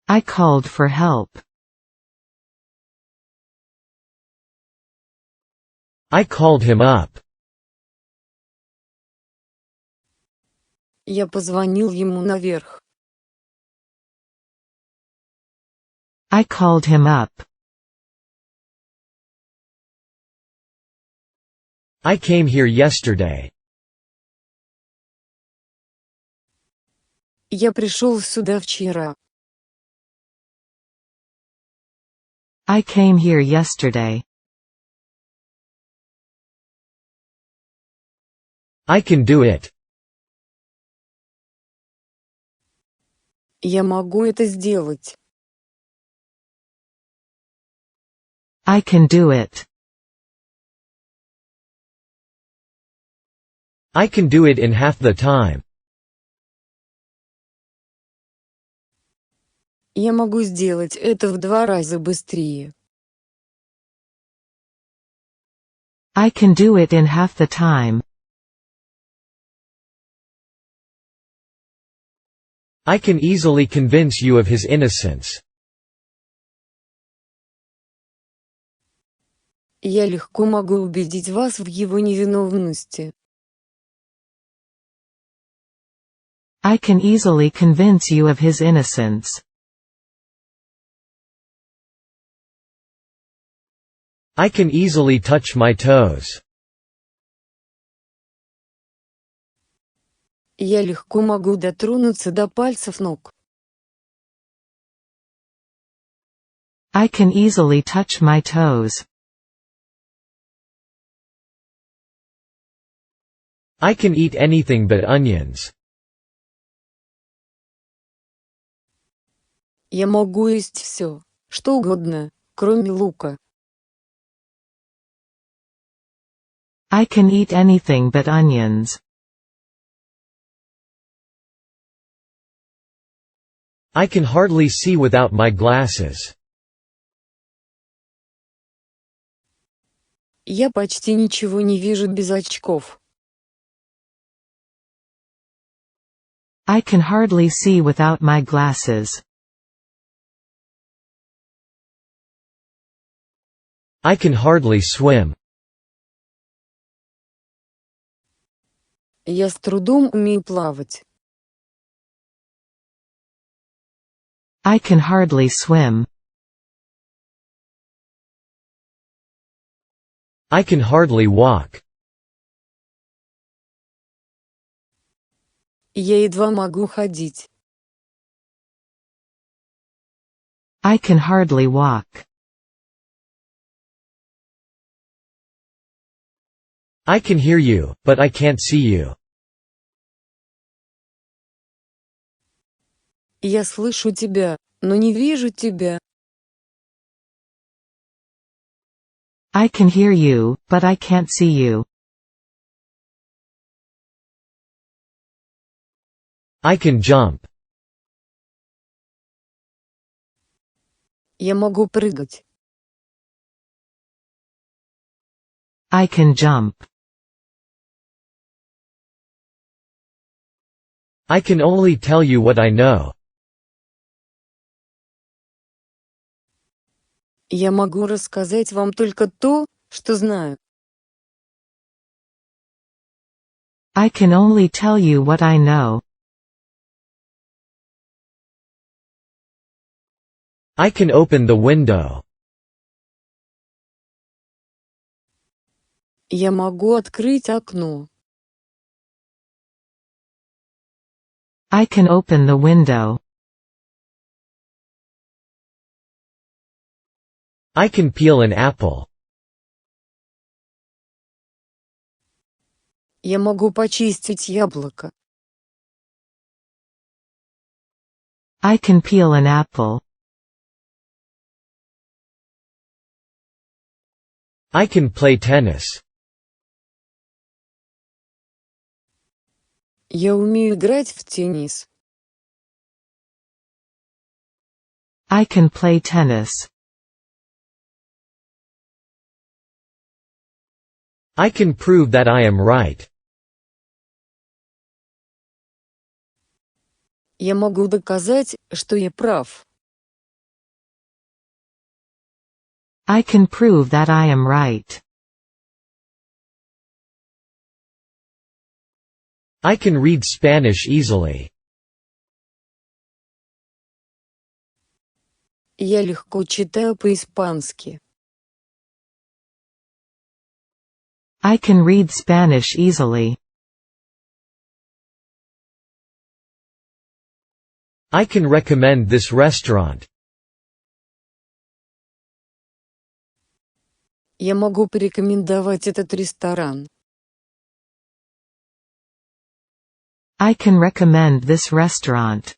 I called for help. I called him up. Я позвонил ему наверх. I called him up. I came here yesterday. Я пришел сюда вчера. I came here yesterday. I can do it. Я могу это сделать. I can do it. I can do it in half the time. Я могу сделать это в 2 раза быстрее. I can do it in half the time. I can easily convince you of his innocence. Я легко могу убедить вас в его невиновности. I can easily convince you of his innocence. I can easily touch my toes. Я легко могу дотронуться до пальцев ног. I can easily touch my toes. I can eat anything but onions. Я могу есть все, что угодно, кроме лука. I can eat anything but onions. I can hardly see without my glasses. Я почти ничего не вижу без очков. I can hardly see without my glasses. I can hardly swim. Я с трудом умею плавать. I can hardly swim. I can hardly walk. Я едва могу ходить. I can hardly walk. I can hear you, but I can't see you. Я слышу тебя, но не вижу тебя. I can hear you, but I can't see you. I can jump. Я могу прыгать. I can jump. I can only tell you what I know. Я могу рассказать вам только то, что знаю. I can only tell you what I know. I can open the window. Я могу открыть окно. I can open the window. I can peel an apple. Я могу почистить яблоко. I can peel an apple. I can play tennis. Я умею играть в теннис. I can play tennis. I can prove that I am right. Я могу доказать, что я прав. I can prove that I am right. I can read Spanish easily. Я легко читаю по-испански. I can read Spanish easily. I can recommend this restaurant. Я могу порекомендовать этот ресторан. I can recommend this restaurant.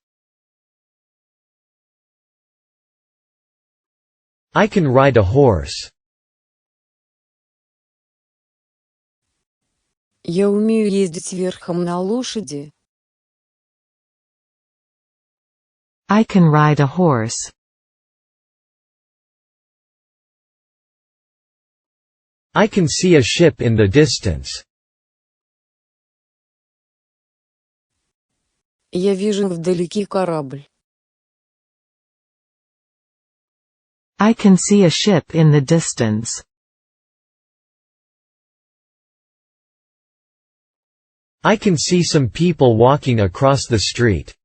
I can ride a horse. Я умею ездить верхом на лошади. I can ride a horse. I can see a ship in the distance. Я вижу вдалеке корабль. I can see a ship in the distance. I can see some people walking across the street.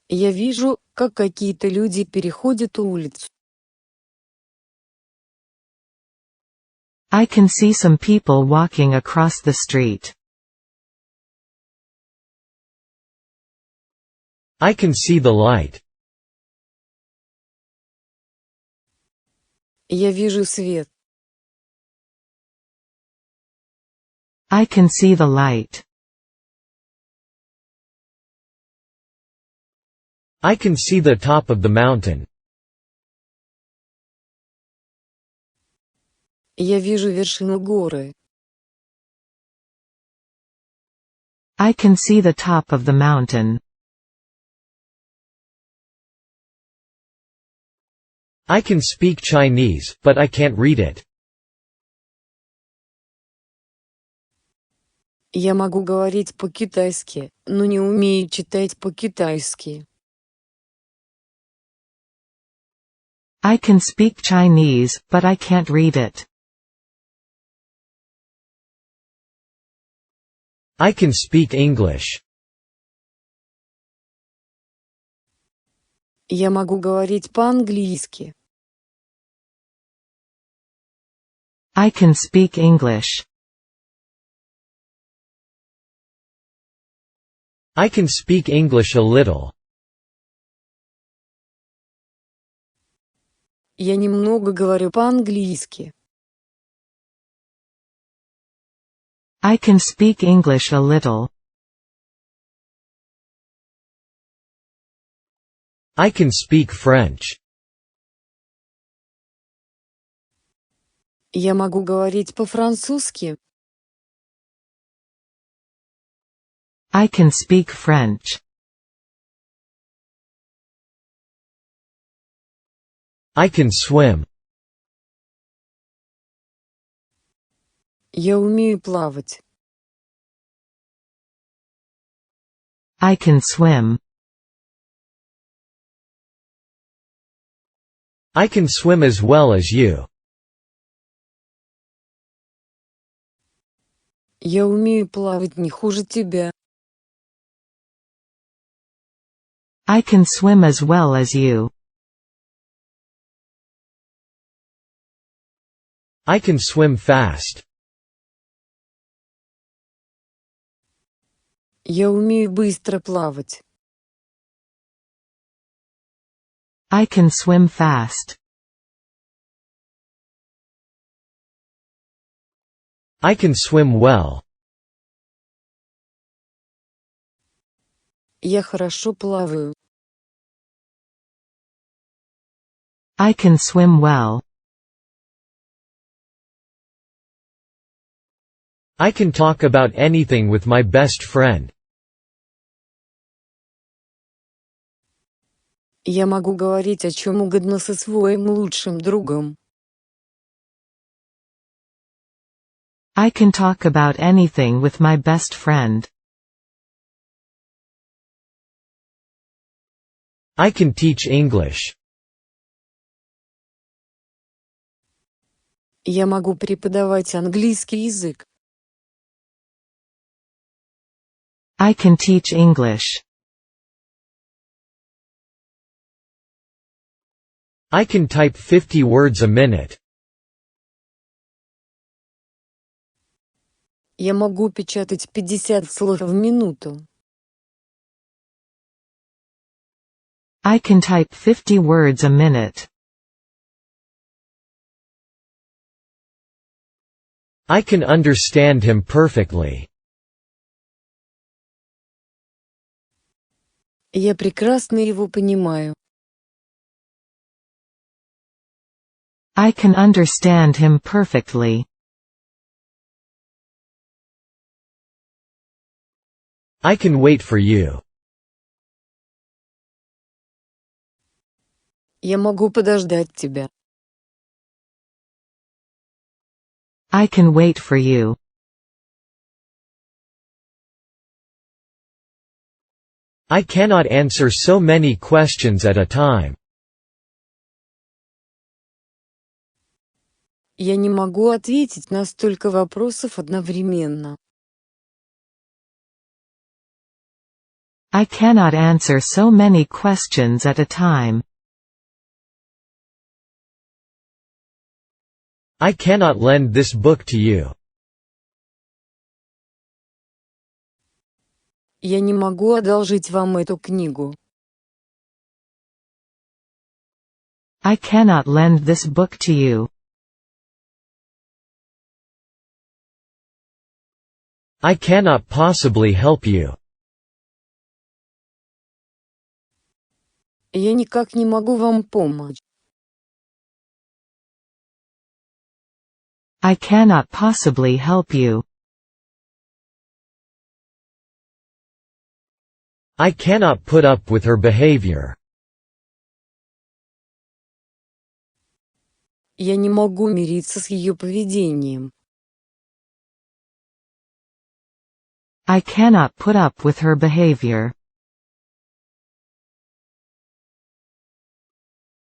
Я вижу, как какие-то люди переходят улицу. I can see some people walking across the street. I can see the light. Я вижу свет. I can see the light. I can see the top of the mountain. Я вижу вершину горы. I can see the top of the mountain. I can speak Chinese, but I can't read it. Я могу говорить по-китайски, но не умею читать по-китайски. I can speak Chinese, but I can't read it. I can speak English. Я могу говорить по-английски. I can speak English. I can speak English a little. Я немного говорю по-английски. I can speak English a little. I can speak French. Я могу говорить по-французски. I can speak French. I can swim. Я умею плавать. I can swim. I can swim as well as you. Я умею плавать не хуже тебя. I can swim as well as you. I can swim fast. Я умею быстро плавать. I can swim fast. I can swim well. Я хорошо плаваю. I can swim well. I can talk about anything with my best friend. Я могу говорить о чем угодно со своим лучшим другом. I can talk about anything with my best friend. I can teach English. Я могу преподавать английский язык. I can teach English. I can type 50 words a minute. Я могу печатать 50 слов в минуту. I can type 50 words a minute. I can understand him perfectly. Я прекрасно его понимаю. I can understand him perfectly. I can wait for you. Я могу подождать тебя. I can wait for you. I cannot answer so many questions at a time. Я не могу ответить на столько вопросов одновременно. I cannot answer so many questions at a time. I cannot lend this book to you. Я не могу одолжить вам эту книгу. I cannot lend this book to you. I cannot possibly help you. Я никак не могу вам помочь. I cannot possibly help you. I cannot put up with her behavior. Я не могу мириться с ее поведением. I cannot put up with her behavior.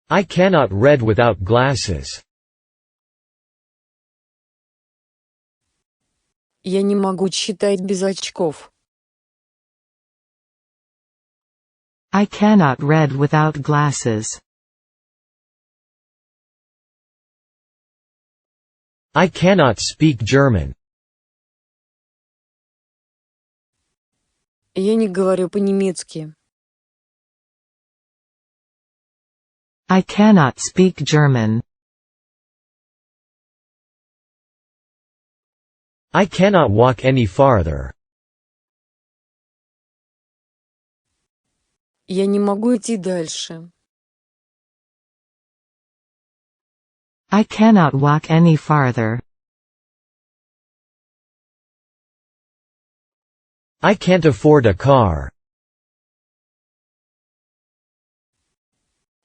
I cannot read without glasses. Я не могу читать без очков. I cannot read without glasses. I cannot speak German. Я не говорю по-немецки. I cannot speak German. I cannot walk any farther. Я не могу идти дальше. I cannot walk any farther. I can't afford a car.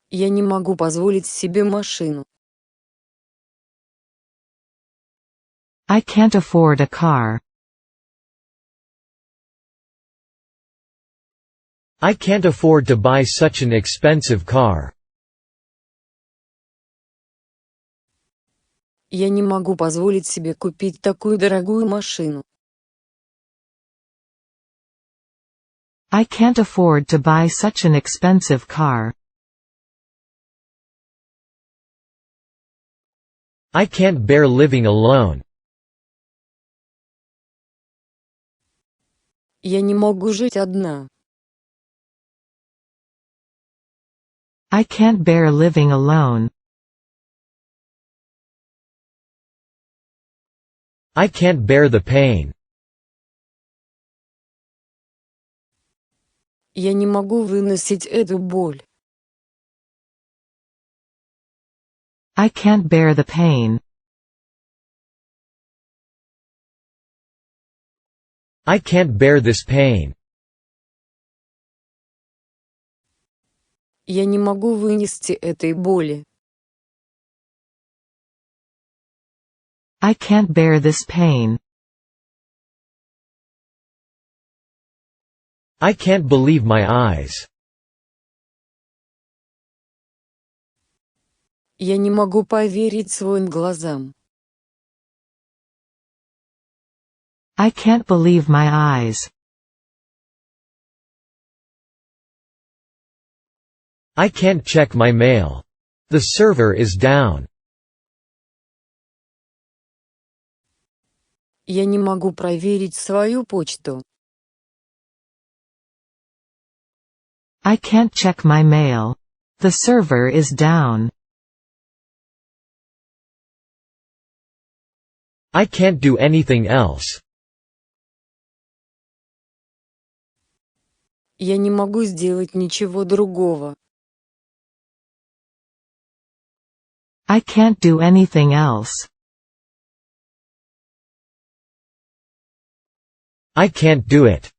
Я не могу позволить себе машину. I can't afford a car. I can't afford to buy such an expensive car. Я не могу позволить себе купить такую дорогую машину. I can't afford to buy such an expensive car. I can't bear living alone. Я не могу жить одна. I can't bear living alone. I can't bear the pain. Я не могу выносить эту боль. I can't bear the pain. I can't bear this pain. Я не могу вынести этой боли. I can't bear this pain. I can't believe my eyes. Я не могу поверить своим глазам. I can't believe my eyes. I can't check my mail. The server is down. Я не могу проверить свою почту. I can't check my mail. The server is down. I can't do anything else. Я не могу сделать ничего другого. I can't do anything else. I can't do it.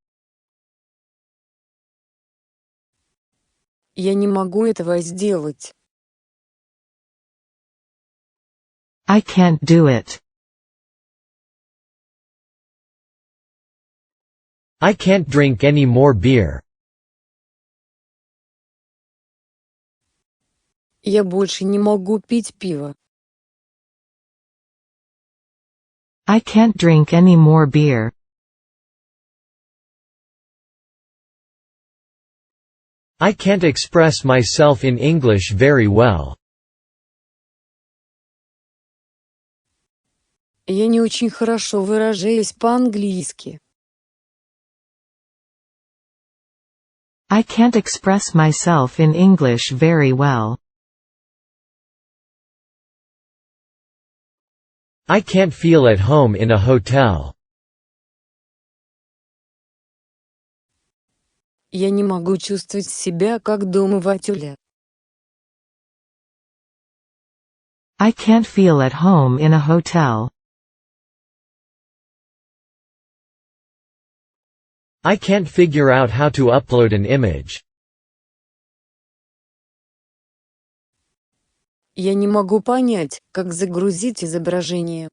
Я не могу этого сделать. I can't do it. I can't drink any more beer. Я больше не могу пить пиво. I can't drink any more beer. I can't express myself in English very well. Я не очень хорошо выражаюсь по-английски. I can't express myself in English very well. I can't feel at home in a hotel. Я не могу чувствовать себя как дома в отеле. I can't feel at home in a hotel. I can't figure out how to upload an image. Я не могу понять, как загрузить изображение.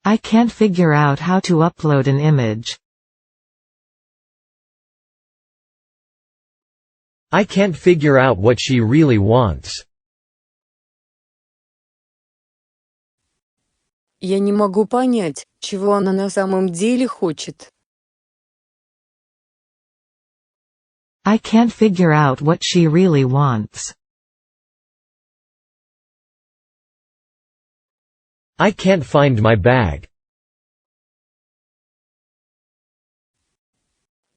I can't figure out how to upload an image. I can't figure out what she really wants. Я не могу понять, чего она на самом деле хочет. I can't figure out what she really wants. I can't find my bag.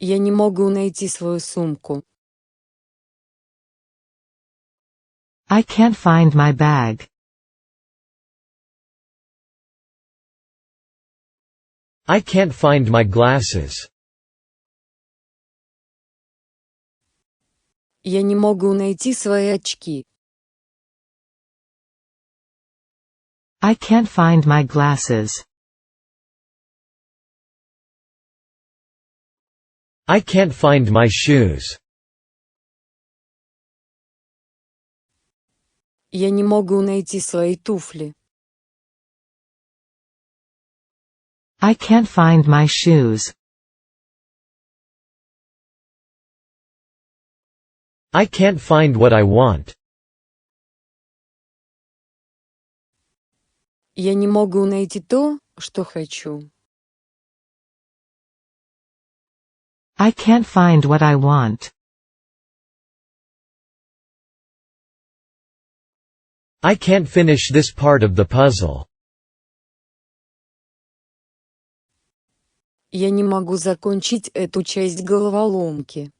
Я не могу найти свою сумку. I can't find my bag. I can't find my glasses. Я не могу найти свои очки. I can't find my glasses. I can't find my shoes. Я не могу найти свои туфли. I can't find my shoes. I can't find what I want. Я не могу найти то, что хочу. I can't find what I want. I can't finish this part of the puzzle. Я не могу закончить эту часть головоломки.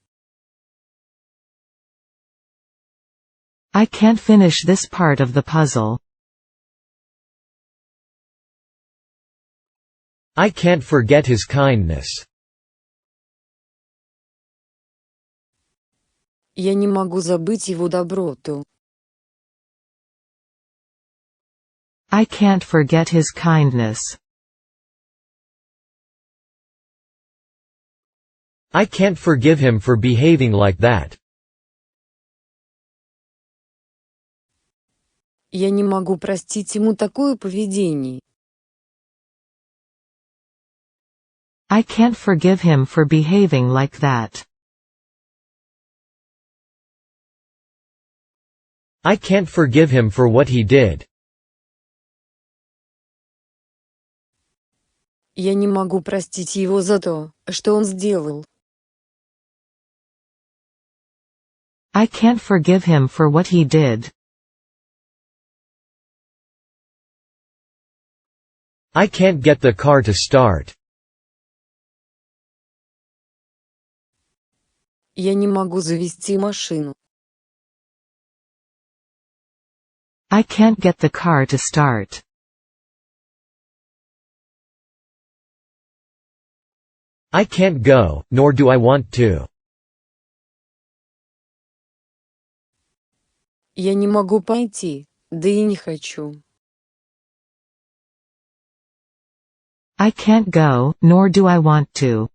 I can't finish this part of the puzzle. I can't forget his kindness. Я не могу забыть его доброту. I can't forget his kindness. I can't forgive him for behaving like that. Я не могу простить ему такое поведение. I can't forgive him for behaving like that. I can't forgive him for what he did. Я не могу простить его за то, что он сделал. I can't forgive him for what he did. I can't get the car to start. Я не могу завести машину. I can't get the car to start. I can't go, nor do I want to. Я не могу пойти, да и не хочу. I can't go, nor do I want to.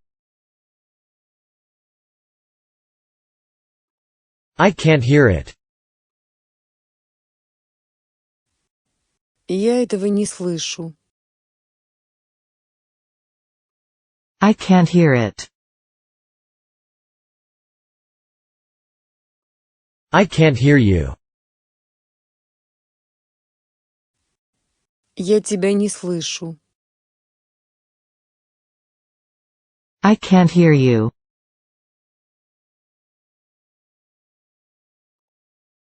I can't hear it. Я этого не слышу. I can't hear it. I can't hear you. Я тебя не слышу. I can't hear you.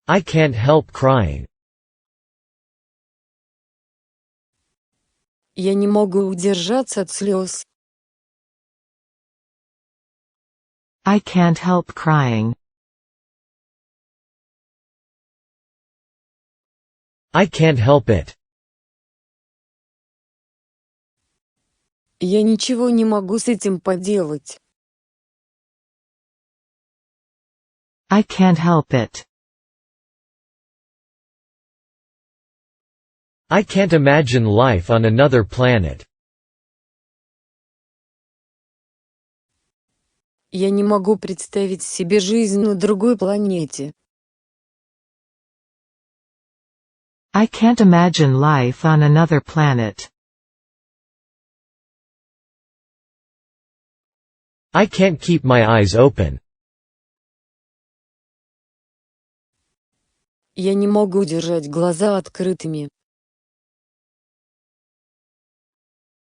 I can't help crying. Я не могу удержаться от слез. I can't help crying. I can't help it. Я ничего не могу с этим поделать. I can't help it. I can't imagine life on another planet. Я не могу представить себе жизнь на другой планете. I can't imagine life on another planet. I can't keep my eyes open. Я не могу держать глаза открытыми.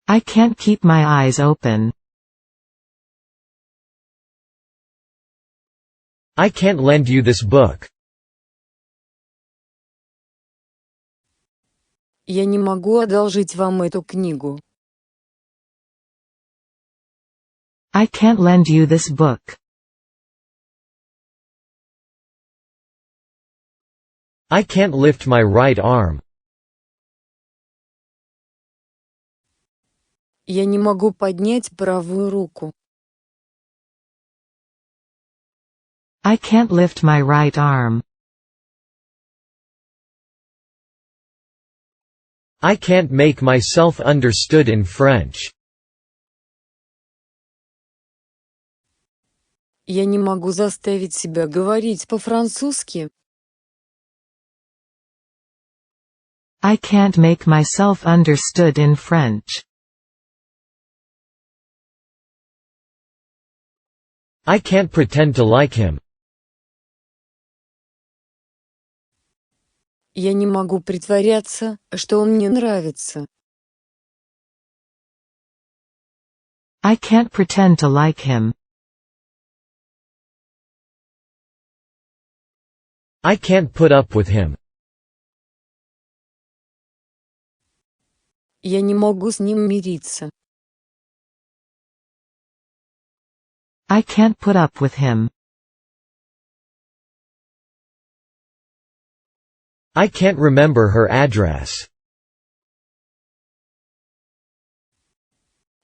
I can't keep my eyes open. I can't lend you this book. Я не могу одолжить вам эту книгу. I can't lend you this book. I can't lift my right arm. Я не могу поднять правую руку. I can't lift my right arm. I can't make myself understood in French. Я не могу заставить себя говорить по-французски. I can't make myself understood in French. I can't pretend to like him. Я не могу притворяться, что он мне нравится. I can't pretend to like him. I can't put up with him. Я не могу с ним мириться. I can't put up with him. I can't remember her address.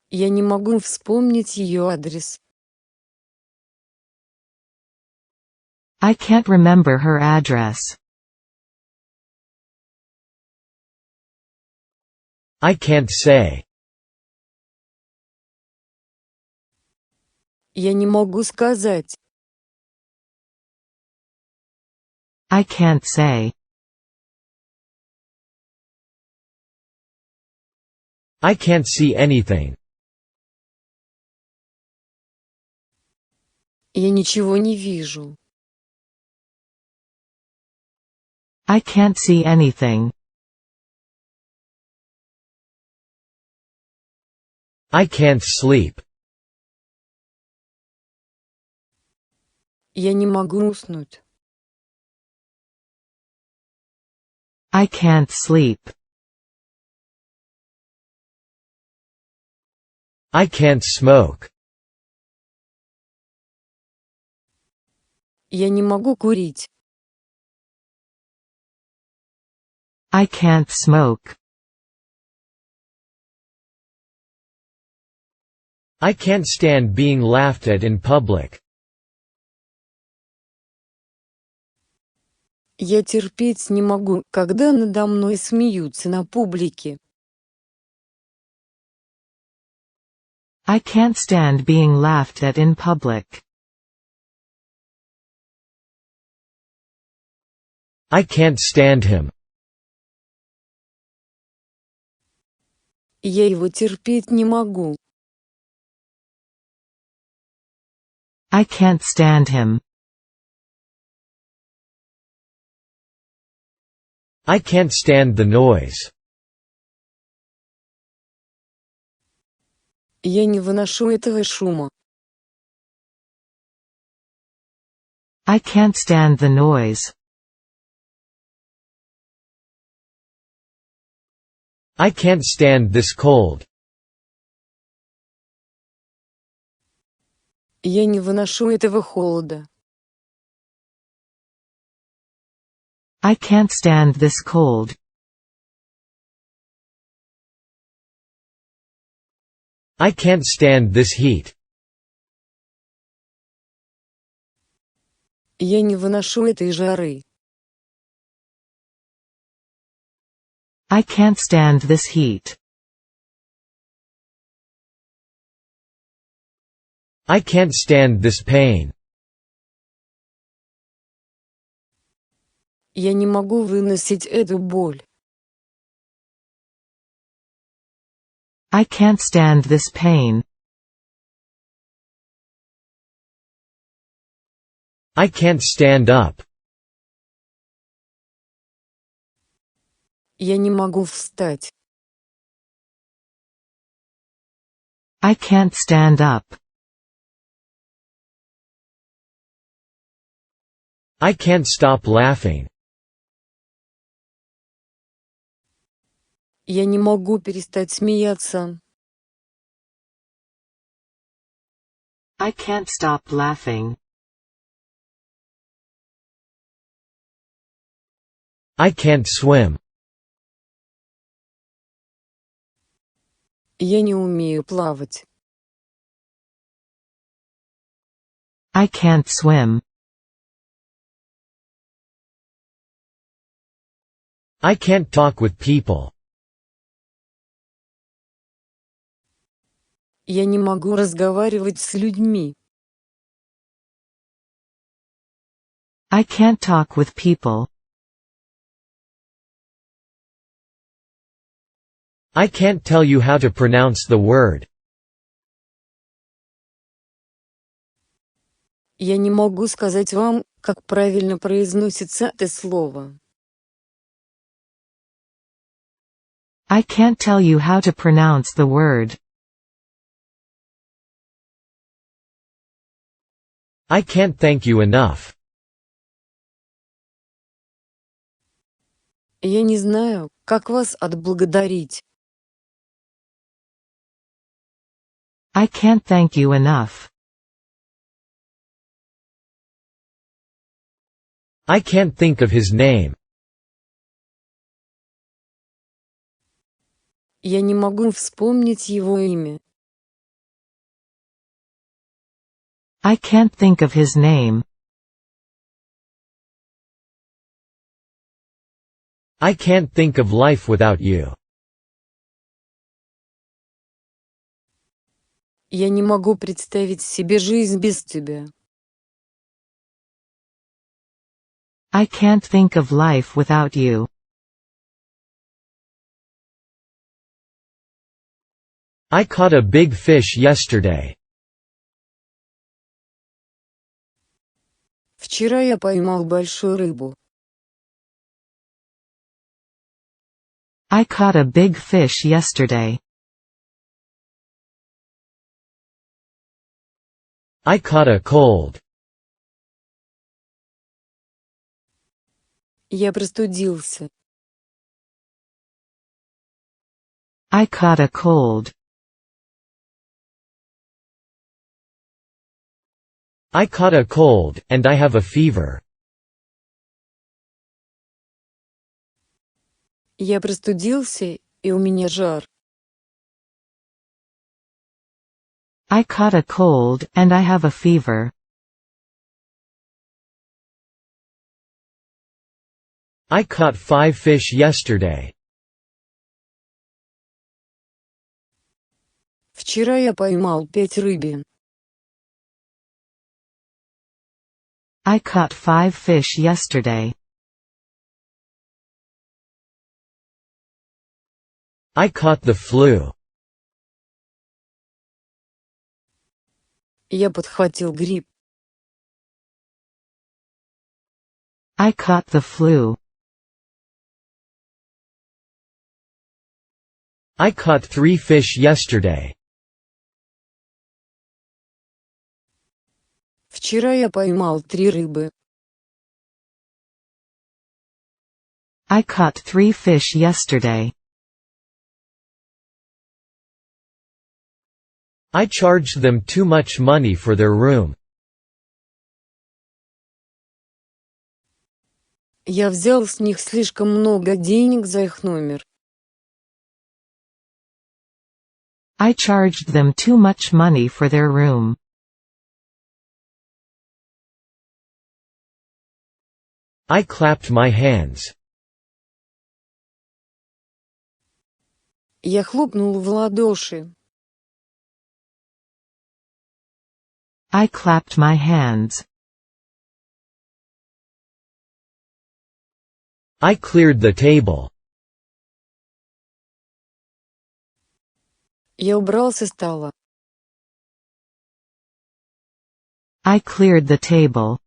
Я не могу вспомнить ее адрес. I can't remember her address. I can't say. Я не могу сказать. I can't say. I can't see anything. Я ничего не вижу. I can't see anything. I can't sleep. Я не могу уснуть. I can't sleep. I can't smoke. Я не могу курить. I can't smoke. I can't stand being laughed at in public. Я терпеть не могу, когда надо мной смеются на публике. I can't stand being laughed at in public. I can't stand him. Я его терпеть не могу. I can't stand him. I can't stand the noise. Я не выношу этого шума. I can't stand the noise. I can't stand this cold. Я не выношу этого холода. I can't stand this cold. I can't stand this heat. Я не выношу этой жары. I can't stand this heat. I can't stand this pain. Я не могу выносить эту боль. I can't stand this pain. I can't stand up. Я не могу встать. I can't stand up. I can't stop laughing. Я не могу перестать смеяться. I can't stop laughing. I can't swim. Я не умею плавать. I can't swim. I can't talk with people. Я не могу разговаривать с людьми. I can't talk with people. I can't tell you how to pronounce the word. Я не могу сказать вам, как правильно произносится это слово. I can't tell you how to pronounce the word. I can't thank you enough. Я не знаю, как вас отблагодарить. I can't thank you enough. I can't think of his name. Я не могу вспомнить его имя. I can't think of his name. I can't think of life without you. Я не могу представить себе жизнь без тебя. I can't think of life without you. I caught a big fish yesterday. Вчера я поймал большую рыбу. I caught a big fish yesterday. I caught a cold. Я простудился. I caught a cold. I caught a cold, and I have a fever. Я простудился, и у меня жар. I caught a cold, and I have a fever. I caught 5 fish yesterday. Вчера я поймал 5 рыбин. I caught 5 fish yesterday. I caught the flu. Я подхватил грипп. I caught the flu. I caught 3 fish yesterday. Вчера я поймал 3 рыбы. I caught 3 fish yesterday. I charged them too much money for their room. Я взял с них слишком много денег за их номер. I charged them too much money for their room. I clapped my hands. Я хлопнул в ладоши. I clapped my hands. I cleared the table. Я убрал со стола. I cleared the table.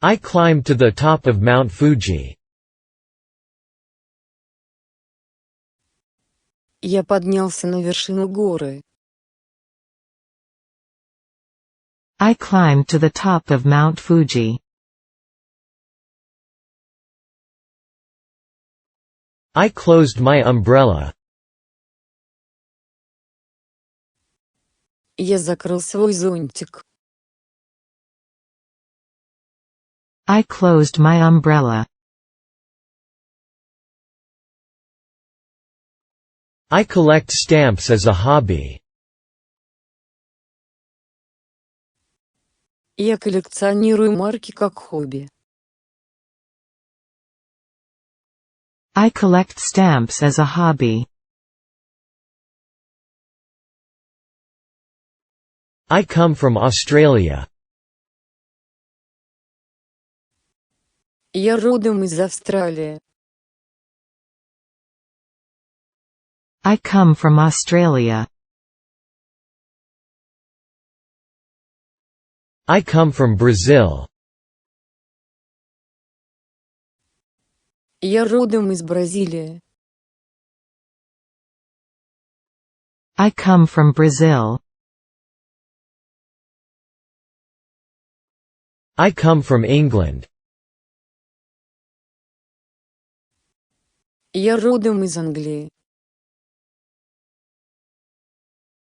I climbed to the top of Mount Fuji. Я поднялся на вершину горы. I climbed to the top of Mount Fuji. I closed my umbrella. Я закрыл свой зонтик. I closed my umbrella. I collect stamps as a hobby. Я коллекционирую марки как хобби. I collect stamps as a hobby. I come from Australia. Я родом из Австралии. I come from Australia. I come from Brazil. Я родом из Бразилии. I come from Brazil. I come from England. Я родом из Англии.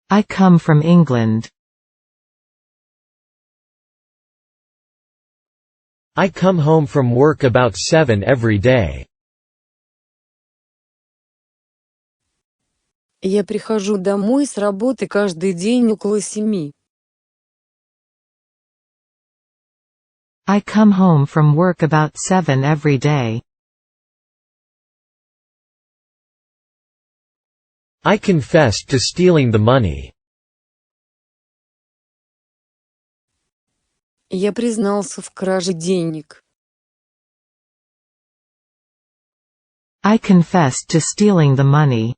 I come from England. I come home from work about 7 every day. Я прихожу домой с работы каждый день около 7. I come home from work about 7 every day. I confessed to stealing the money. Я признался в краже денег. I confessed to stealing the money.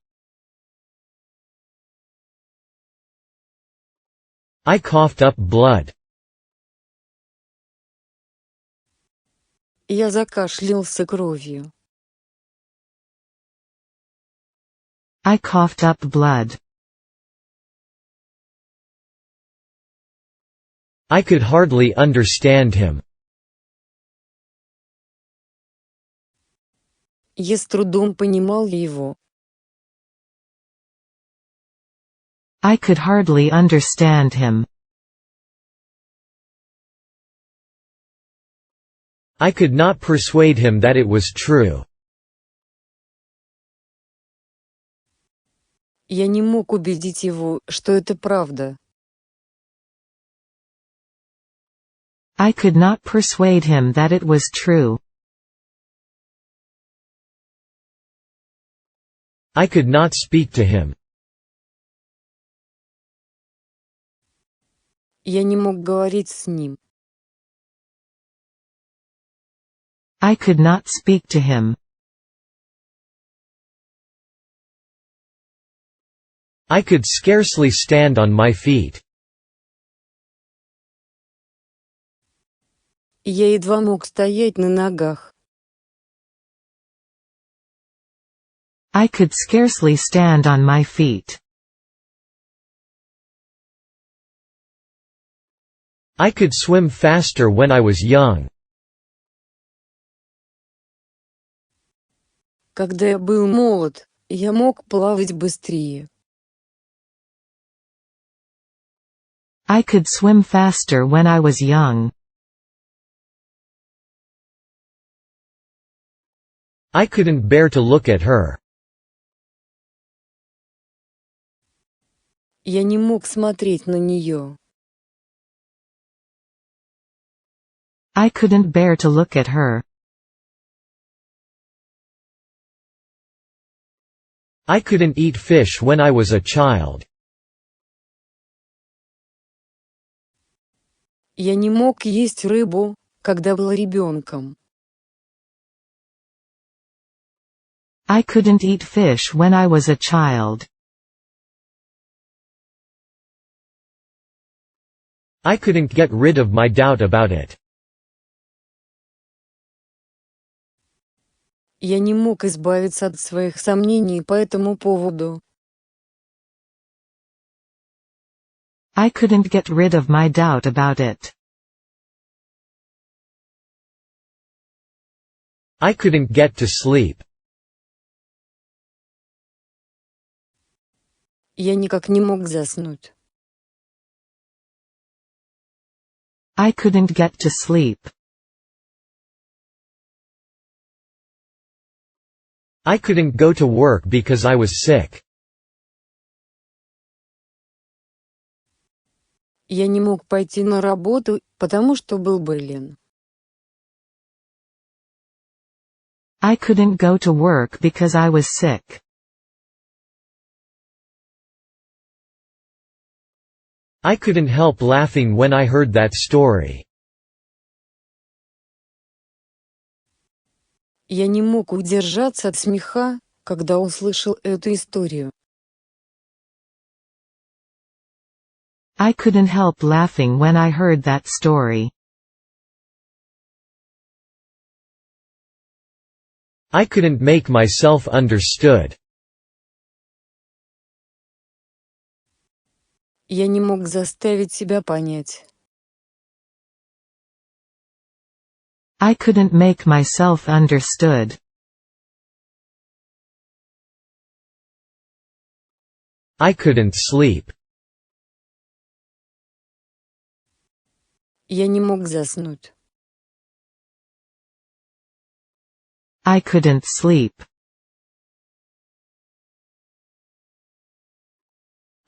I coughed up blood. Я закашлялся кровью. I coughed up blood. I could hardly understand him. Я с трудом понимал его. I could hardly understand him. I could not persuade him that it was true. Я не мог убедить его, что это правда. I could not persuade him that it was true. I could not speak to him. Я не мог говорить с ним. I could not speak to him. I could scarcely stand on my feet. Я едва мог стоять на ногах. I could scarcely stand on my feet. I could swim faster when I was young. Когда я был молод, я мог плавать быстрее. I could swim faster when I was young. I couldn't bear to look at her. Я не мог смотреть на нее. I couldn't bear to look at her. I couldn't eat fish when I was a child. Я не мог есть рыбу, когда был ребенком. I couldn't eat fish when I was a child. I couldn't get rid of my doubt about it. Я не мог избавиться от своих сомнений по этому поводу. I couldn't get rid of my doubt about it. I couldn't get to sleep. Я никак не мог заснуть. I couldn't get to sleep. I couldn't go to work because I was sick. Я не мог пойти на работу, потому что был болен. I couldn't go to work because I was sick. I couldn't help laughing when I heard that story. Я не мог удержаться от смеха, когда услышал эту историю. I couldn't help laughing when I heard that story. I couldn't make myself understood. Я не мог заставить себя понять. I couldn't make myself understood. I couldn't sleep. Я не мог заснуть. I couldn't sleep.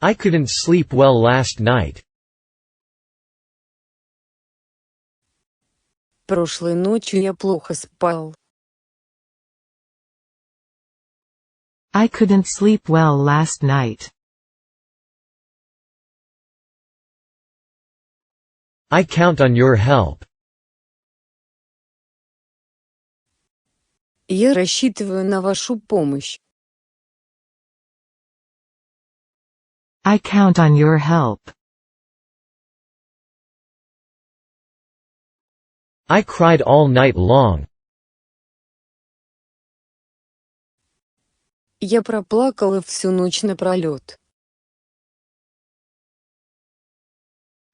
I couldn't sleep well last night. Прошлой ночью я плохо спал. I couldn't sleep well last night. I count on your help. Я рассчитываю на вашу помощь. I count on your help. I cried all night long. Я проплакала всю ночь напролёт.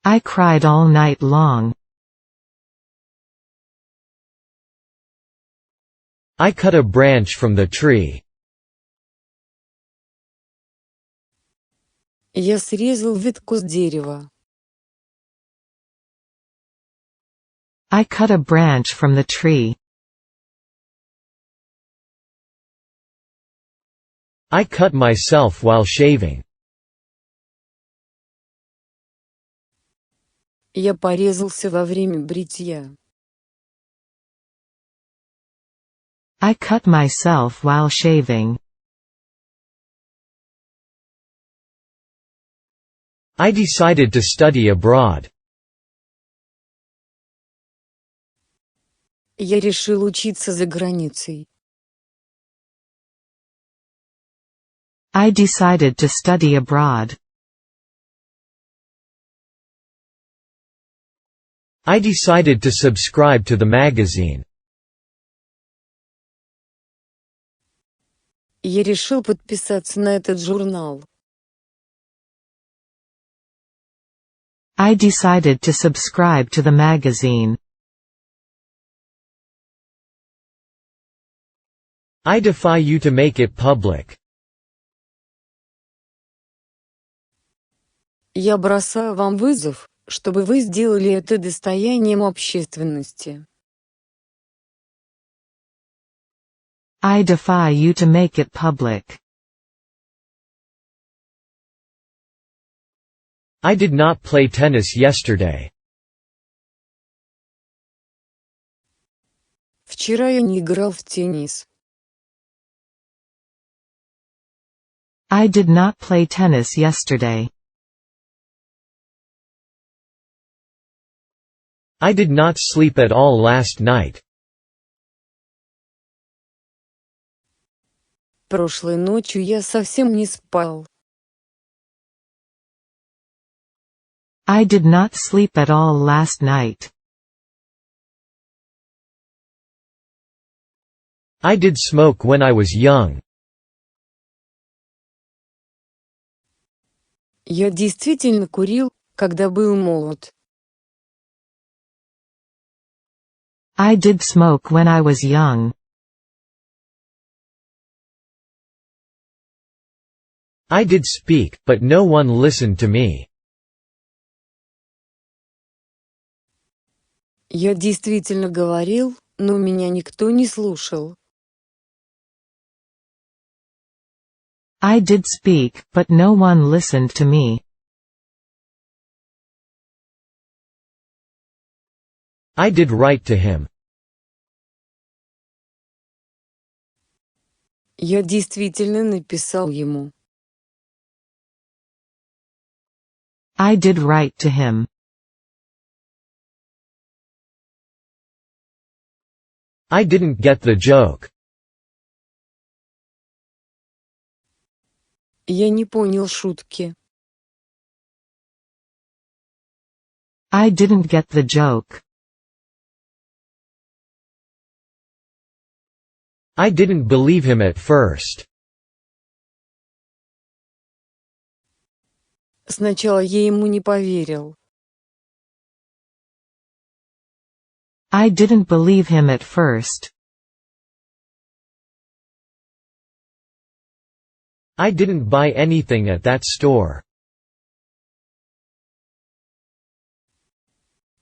I cried all night long. I cut a branch from the tree. Я срезал ветку с дерева. I cut a branch from the tree. I cut myself while shaving. Я порезался во время бритья. I cut myself while shaving. I decided to study abroad. Я решил учиться за границей. I decided to study abroad. I decided to subscribe to the magazine. Я решил подписаться на этот журнал. I decided to subscribe to the magazine. I defy you to make it public. Я бросаю вам вызов, чтобы вы сделали это достоянием общественности. I defy you to make it public. I did not play tennis yesterday. Вчера я не играл в теннис. I did not play tennis yesterday. I did not sleep at all last night. Прошлой ночью я совсем не спал. I did not sleep at all last night. I did smoke when I was young. Я действительно курил, когда был молод. I did smoke when I was young. I did speak, but no one listened to me. Я действительно говорил, но меня никто не слушал. I did speak, but no one listened to me. I did write to him. Я действительно написал ему. I did write to him. I didn't get the joke. Я не понял шутки. I didn't get the joke. I didn't believe him at first. Сначала я ему не поверил. I didn't believe him at first. I didn't buy anything at that store.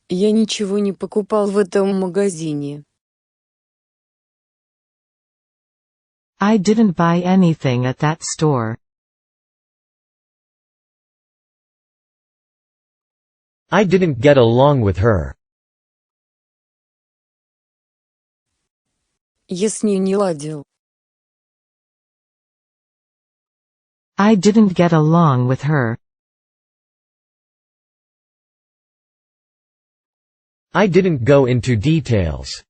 Я ничего не покупал в этом магазине. I didn't buy anything at that store. I didn't get along with her. Я с ней не ладил. I didn't get along with her. I didn't go into details.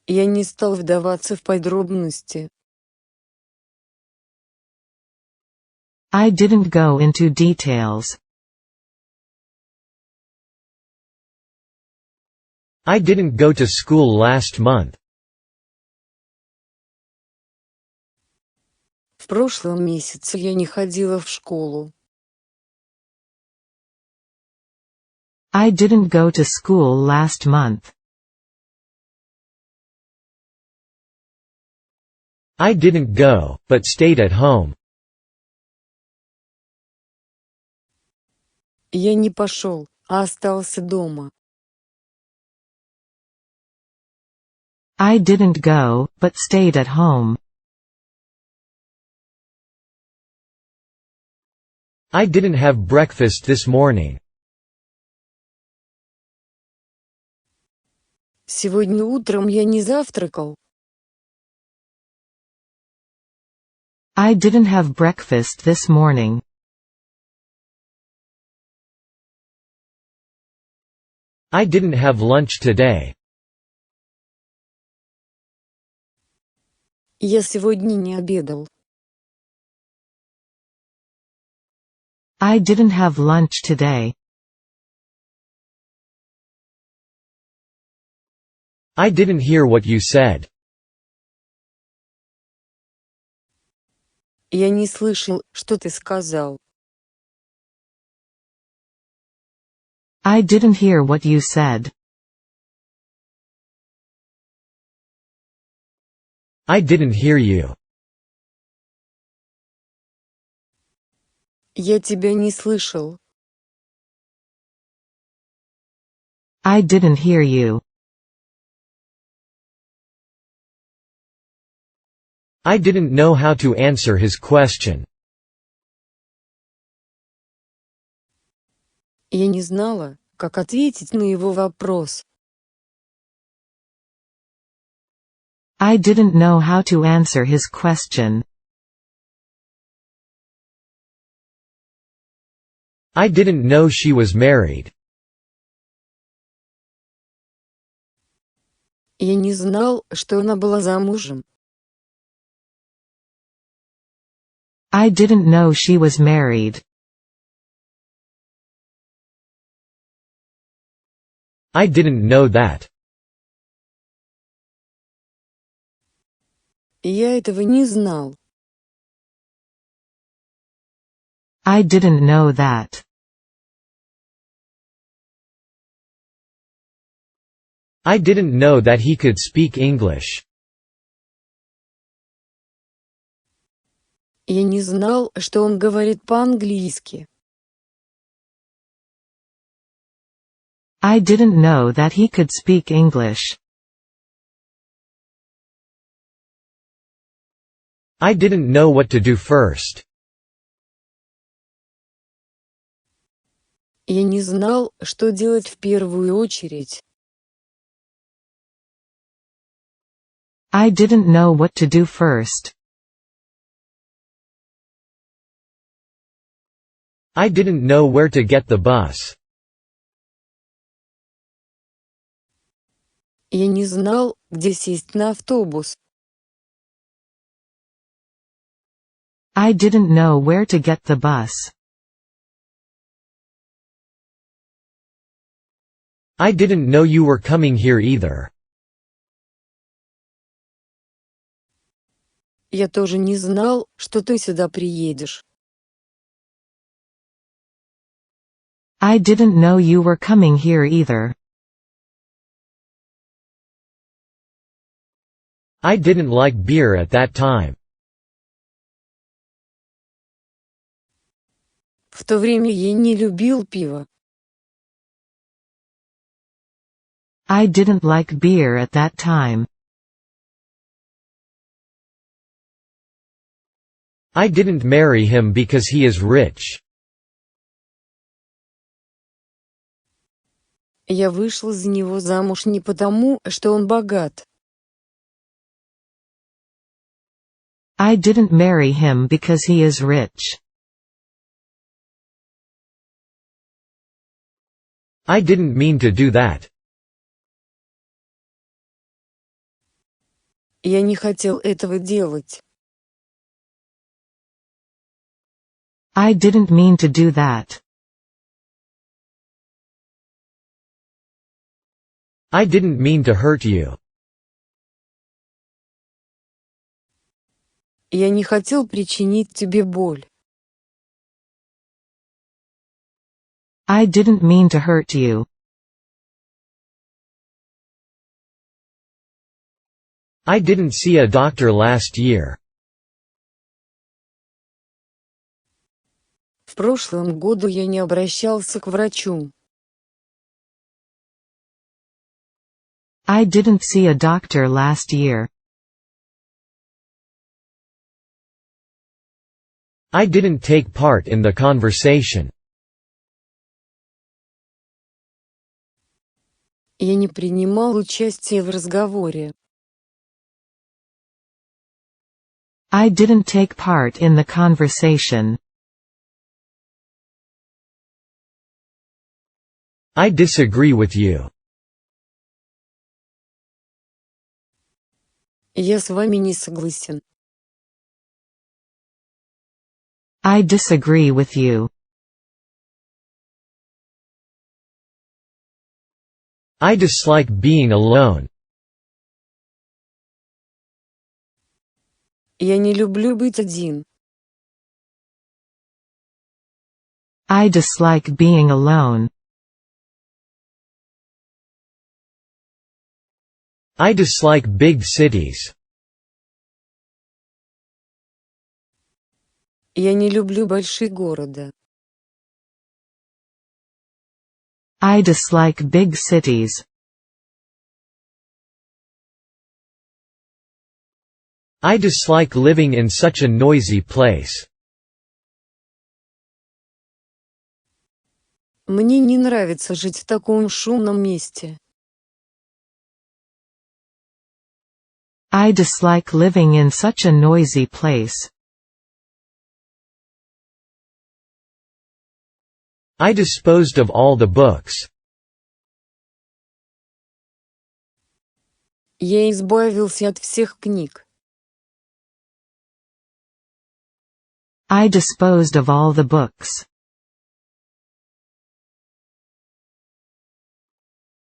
Я не стал вдаваться в подробности. I didn't go into details. I didn't go to school last month. В прошлом месяце я не ходила в школу. I didn't go to school last month. I didn't go, but stayed at home. Я не пошел, а остался дома. I didn't go, but stayed at home. I didn't have breakfast this morning. Сегодня утром я не завтракал. I didn't have breakfast this morning. I didn't have lunch today. Я сегодня не обедал. I didn't have lunch today. I didn't hear what you said. Я не слышал, что ты сказал. I didn't hear what you said. I didn't hear you. Я тебя не слышал. I didn't hear you. I didn't know how to answer his question. Я не знала, как ответить на его вопрос. I didn't know how to answer his question. I didn't know she was married. Я не знал, что она была замужем. I didn't know she was married. I didn't know that. Я этого не знал. I didn't know that. I didn't know that he could speak English. Я не знал, что он говорит по-английски. I didn't know that he could speak English. I didn't know what to do first. Я не знал, что делать в первую очередь. I didn't know what to do first. I didn't know where to get the bus. Я не знал, где сесть на автобус. I didn't know where to get the bus. I didn't know you were coming here either. Я тоже не знал, что ты сюда приедешь. I didn't know you were coming here either. I didn't like beer at that time. В то время я не любил пиво. I didn't like beer at that time. I didn't marry him because he is rich. Я вышла за него замуж не потому, что он богат. I didn't marry him because he is rich. I didn't mean to do that. Я не хотел этого делать. I didn't mean to do that. I didn't mean to hurt you. Я не хотел причинить тебе боль. I didn't mean to hurt you. I didn't see a doctor last year. В прошлом году я не обращался к врачу. I didn't see a doctor last year. I didn't take part in the conversation. Я не принимал участия в разговоре. I didn't take part in the conversation. I disagree with you. Я с вами не согласен. I disagree with you. I dislike being alone. Я не люблю быть один. I dislike being alone. I dislike big cities. Я не люблю большие города. I dislike big cities. I dislike living in such a noisy place. Мне не нравится жить в таком шумном месте. I dislike living in such a noisy place. I disposed of all the books. Я избавился от всех книг. I disposed of all the books.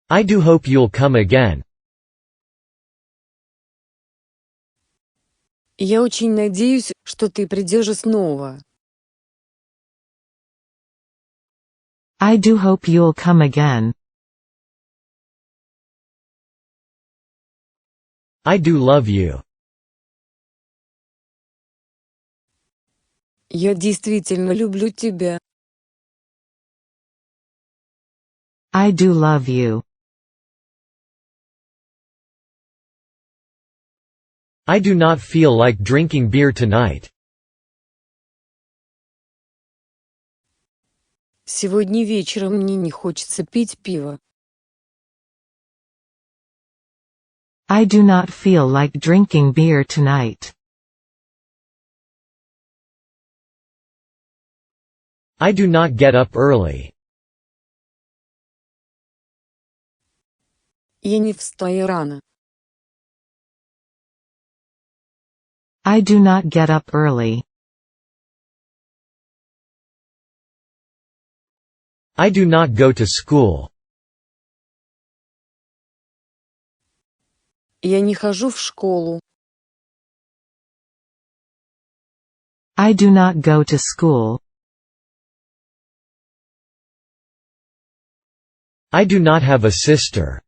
I do hope you'll come again. Я очень надеюсь, что ты придешь снова. I do hope you'll come again. I do love you. Я действительно люблю тебя. I do love you. I do not feel like drinking beer tonight. Сегодня вечером мне не хочется пить пиво. I do not feel like drinking beer tonight. I do not get up early. Я не встаю рано. I do not get up early. I do not go to school. Я не хожу в школу. I do not go to school. I do not have a sister.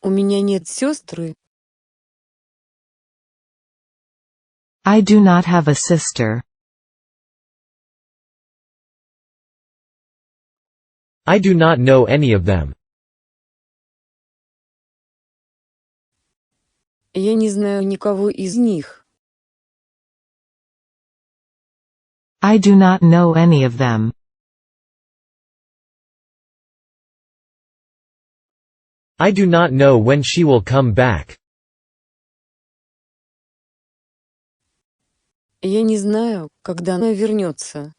У меня нет сестры. I do not have a sister. I do not know any of them. Я не знаю никого из них. I do not know any of them. I do not know when she will come back. Я не знаю, когда она вернется.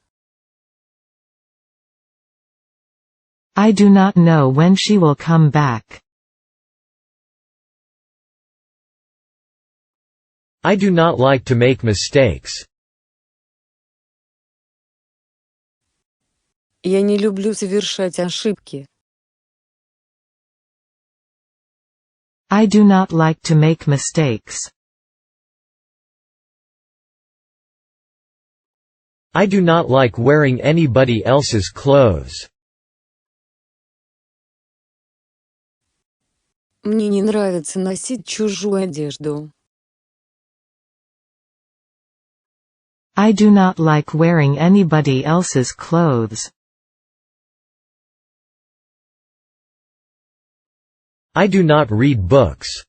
I do not know when she will come back. I do not like to make mistakes. Я не люблю совершать ошибки. I do not like to make mistakes. I do not like wearing anybody else's clothes. Мне не нравится носить чужую одежду. I do not like wearing anybody else's clothes. I do not read books.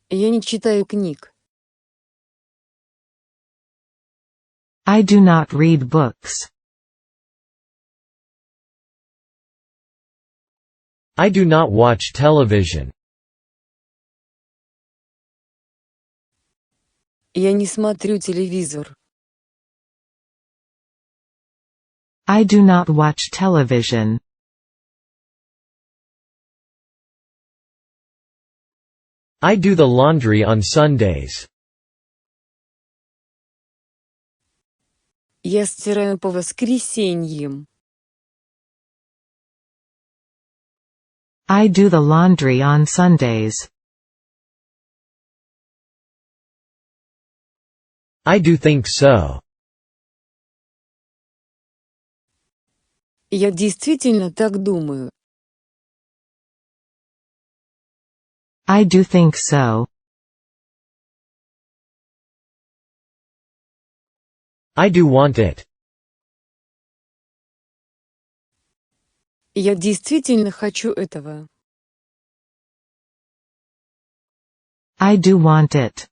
Я не читаю книг. I do not read books. I do not watch television. Я не смотрю телевизор. I do not watch television. I do the laundry on Sundays. Я стираю по воскресеньям. I do the laundry on Sundays. I do think so. Я действительно так думаю. I do think so. I do want it. Я действительно хочу этого. I do want it.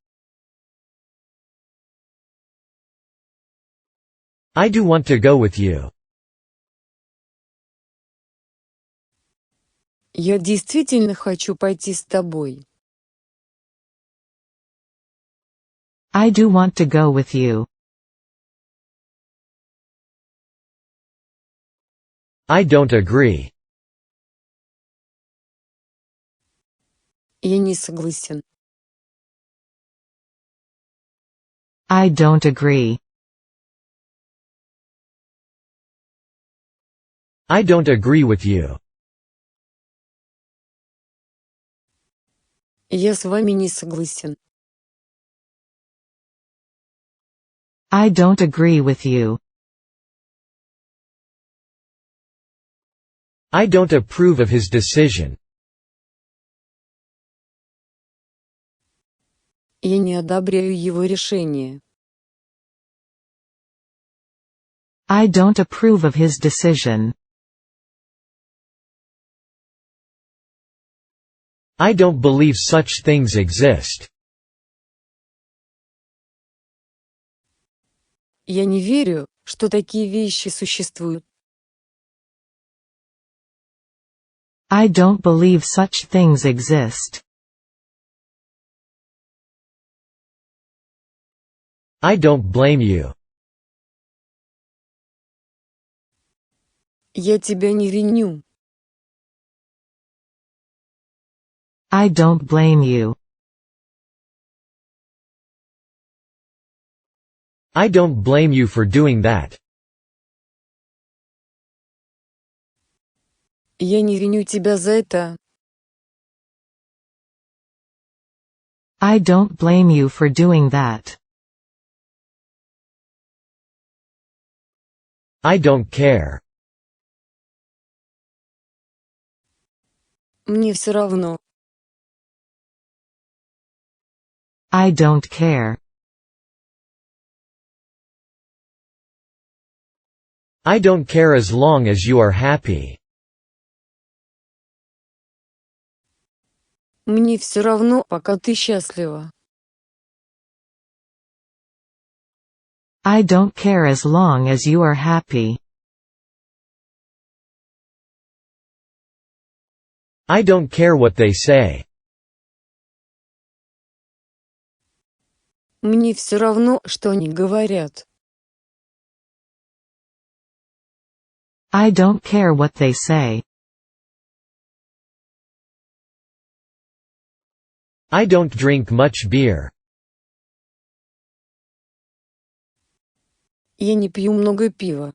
I do want to go with you. Я действительно хочу пойти с тобой. I do want to go with you. I don't agree. Я не согласен. I don't agree. I don't agree with you. Я с вами не согласен. I don't agree with you. I don't approve of his decision. Я не одобряю его решение. I don't approve of his decision. I don't believe such things exist. Я не верю, что такие вещи существуют. I don't believe such things exist. I don't blame you. Я тебя не виню. I don't blame you. I don't blame you for doing that. Я не виню тебя за это. I don't blame you for doing that. I don't care. Мне все равно. I don't care. I don't care as long as you are happy. Мне все равно, пока ты счастлива. I don't care as long as you are happy. I don't care what they say. Мне все равно, что они говорят. I don't care what they say. I don't drink much beer. Я не пью много пива.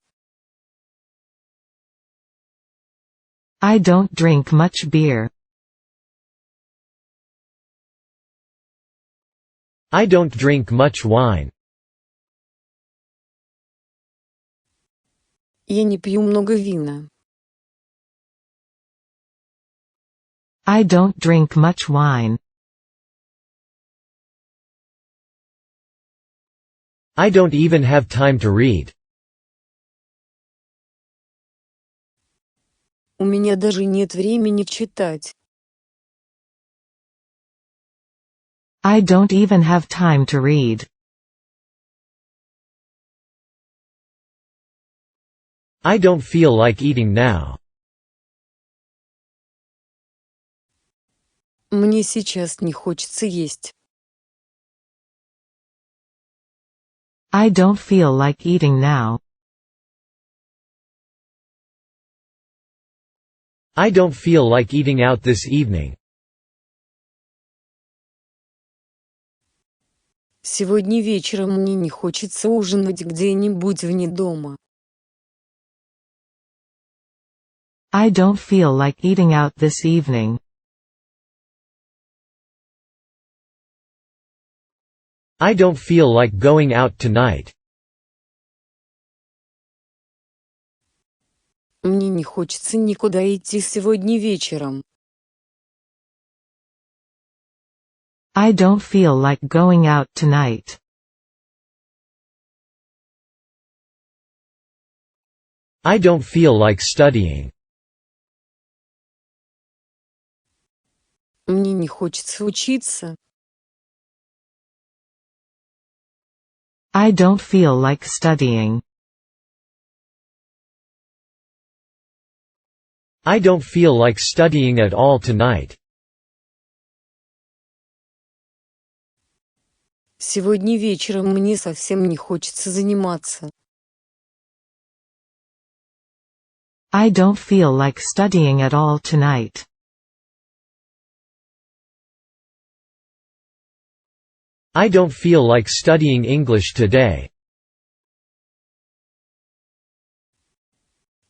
I don't drink much beer. I don't drink much wine. Я не пью много вина. I don't drink much wine. I don't even have time to read. У меня даже нет времени читать. I don't even have time to read. I don't feel like eating now. Мне сейчас не хочется есть. I don't feel like eating now. I don't feel like eating out this evening. Сегодня вечером мне не хочется ужинать где-нибудь вне дома. I don't feel like eating out this evening. I don't feel like going out tonight. Мне не хочется никуда идти сегодня вечером. I don't feel like going out tonight. I don't feel like studying. Мне не хочется учиться. I don't feel like studying. I don't feel like studying at all tonight. Сегодня вечером мне совсем не хочется заниматься. I don't feel like studying at all tonight. I don't feel like studying English today.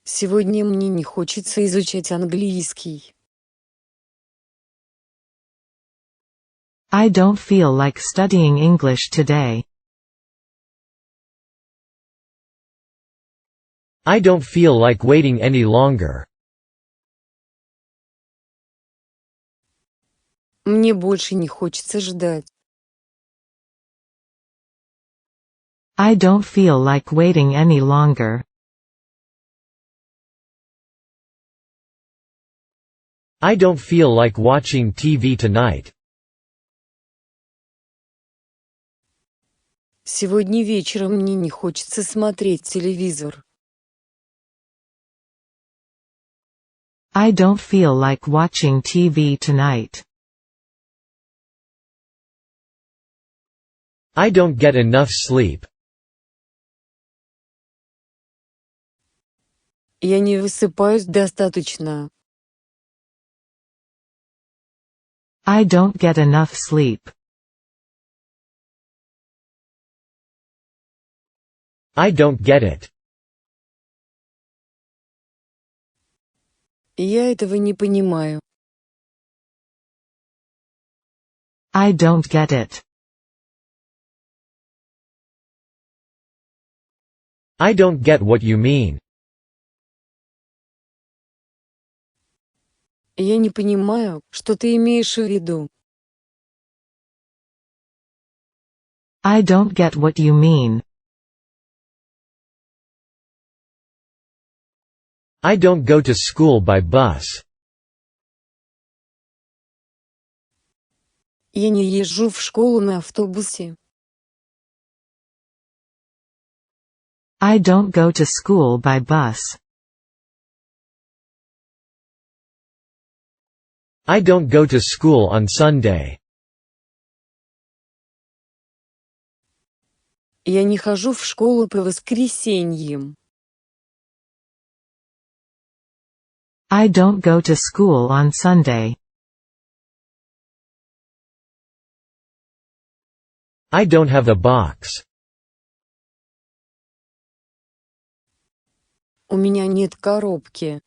Сегодня мне не хочется изучать английский. I don't feel like studying English today. I don't feel like waiting any longer. Мне больше не хочется ждать. I don't feel like waiting any longer. I don't feel like watching TV tonight. Сегодня вечером мне не хочется смотреть телевизор. I don't feel like watching TV tonight. I don't get enough sleep. Я не высыпаюсь достаточно. I don't get enough sleep. I don't get it. Я этого не понимаю. I don't get it. I don't get what you mean. Я не понимаю, что ты имеешь в виду. I don't get what you mean. I don't go to school by bus. Я не езжу в школу на автобусе. I don't go to school by bus. I don't go to school on Sunday. Я не хожу в школу по воскресеньям. I don't go to school on Sunday. I don't have a box. У меня нет коробки.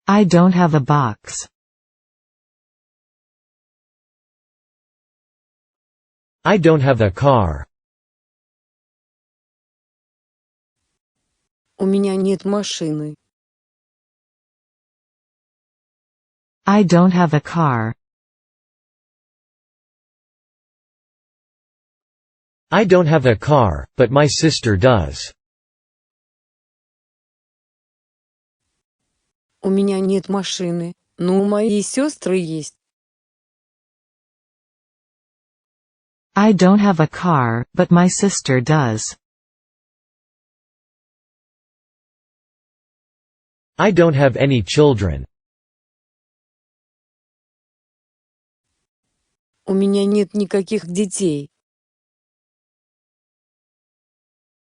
I don't have a box. I don't have a car. У меня нет машины. I don't have a car. I don't have a car, but my sister does. У меня нет машины, но у моей сестры есть. I don't have a car, but my sister does. I don't have any children. У меня нет никаких детей.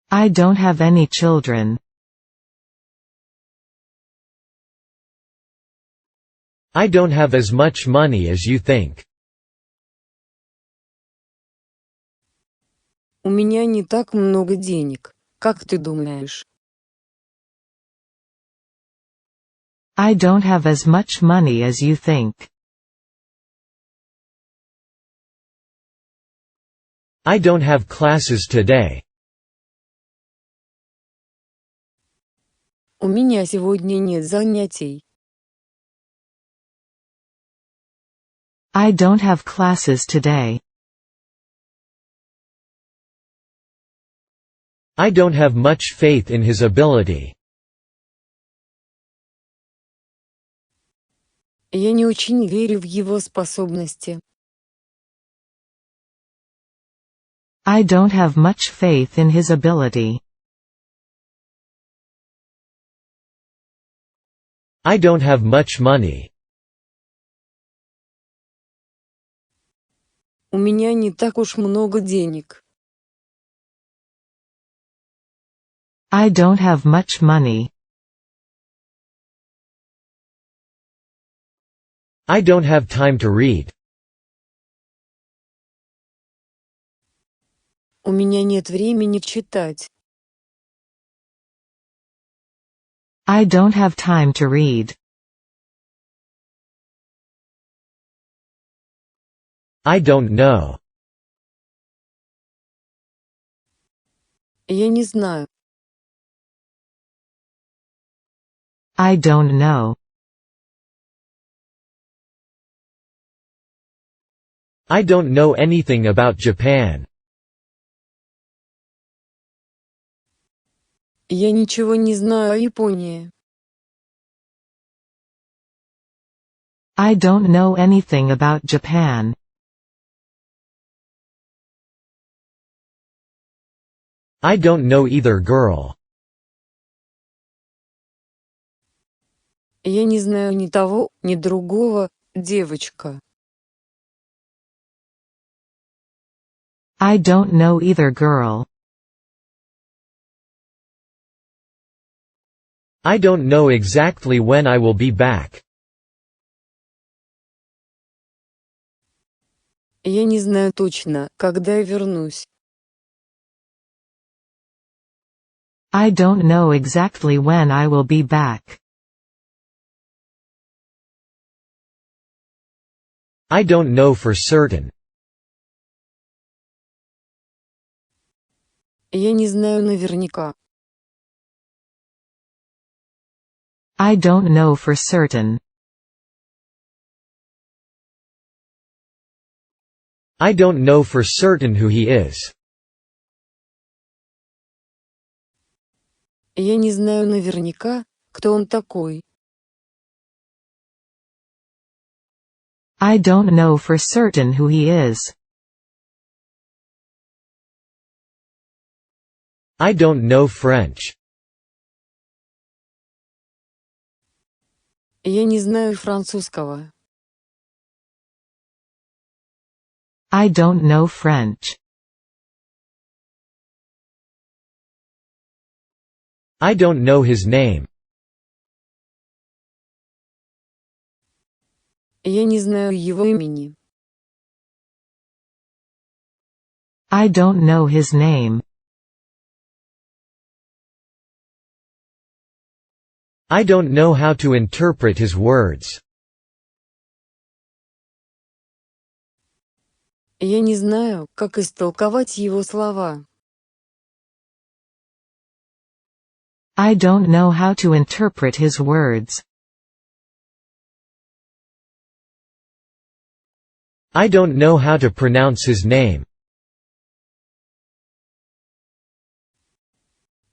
I don't have any children. I don't have as much money as you think. У меня не так много денег, как ты думаешь. I don't have as much money as you think. I don't have classes today. У меня сегодня нет занятий. I don't have classes today. I don't have much faith in his ability. Я не очень верю в его способности. I don't have much faith in his ability. I don't have much money. У меня не так уж много денег. I don't have much money. I don't have time to read. У меня нет времени читать. I don't have time to read. I don't know. Я не знаю. I don't know. I don't know anything about Japan. Я ничего не знаю о Японии. I don't know anything about Japan. I don't know either girl. Я не знаю ни того, ни другого, девочка. I don't know either girl. I don't know exactly when I will be back. Я не знаю точно, когда я вернусь. I don't know exactly when I will be back. I don't know for certain. Я не знаю наверняка. I don't know for certain. I don't know for certain who he is. Я не знаю наверняка, кто он такой. I don't know for certain who he is. I don't know French. Я не знаю французского. I don't know French. I don't know his name. Я не знаю его имени. I don't know his name. I don't know how to interpret his words. Я не знаю, как истолковать его слова. I don't know how to interpret his words. I don't know how to pronounce his name.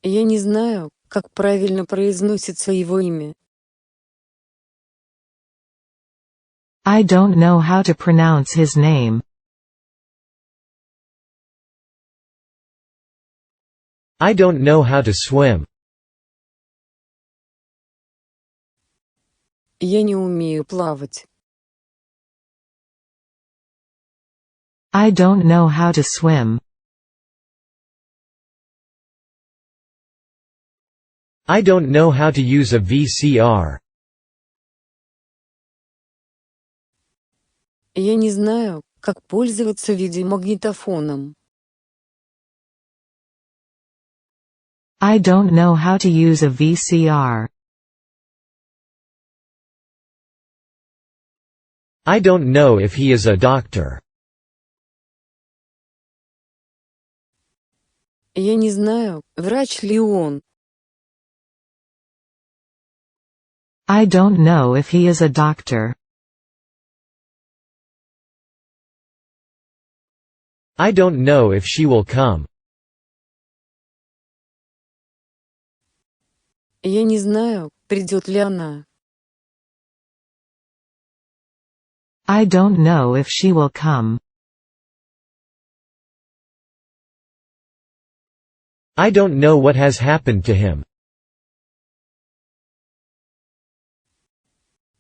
Я не знаю, как правильно произносится его имя. I don't know how to pronounce his name. I don't know how to swim. Я не умею плавать. I don't know how to swim. I don't know how to use a VCR. Я не знаю, как пользоваться видеомагнитофоном. I don't know how to use a VCR. I don't know if he is a doctor. Я не знаю, врач ли он. I don't know if he is a doctor. I don't know if she will come. Я не знаю, придет ли она. I don't know if she will come. I don't know what has happened to him.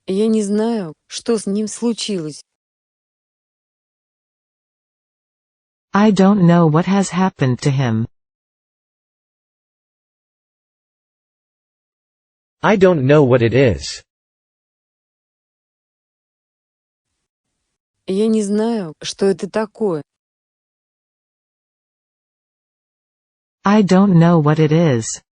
Я не знаю, что с ним случилось. I don't know what has happened to him. I don't know what it is. Я не знаю, что это такое. I don't know what it is.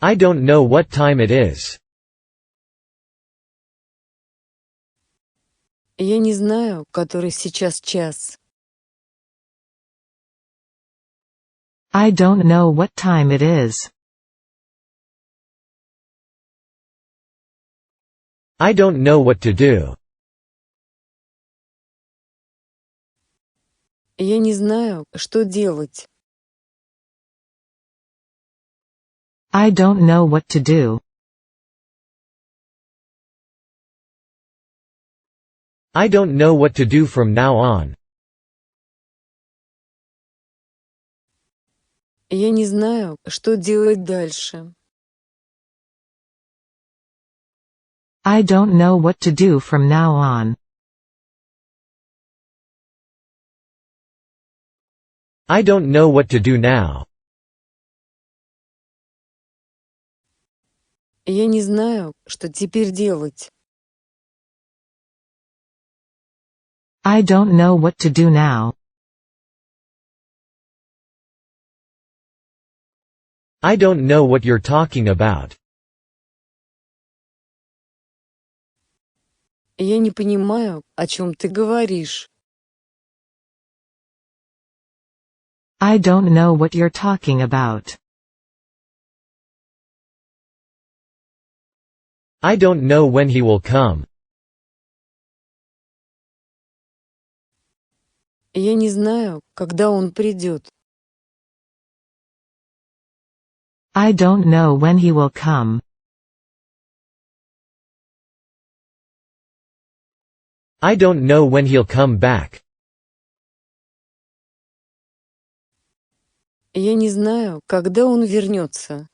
I don't know what time it is. Я не знаю, который сейчас час. I don't know what time it is. I don't know what to do. Я не знаю, что делать. I don't know what to do. I don't know what to do from now on. Я не знаю, что делать дальше. I don't know what to do from now on. I don't know what to do now. Я не знаю, что теперь делать. I don't know what to do now. I don't know what you're talking about. Я не понимаю, о чем ты говоришь. I don't know what you're talking about. I don't know when he will come. Я не знаю, когда он придет. I don't know when he will come. I don't know when he'll come back. Я не знаю, когда он вернется.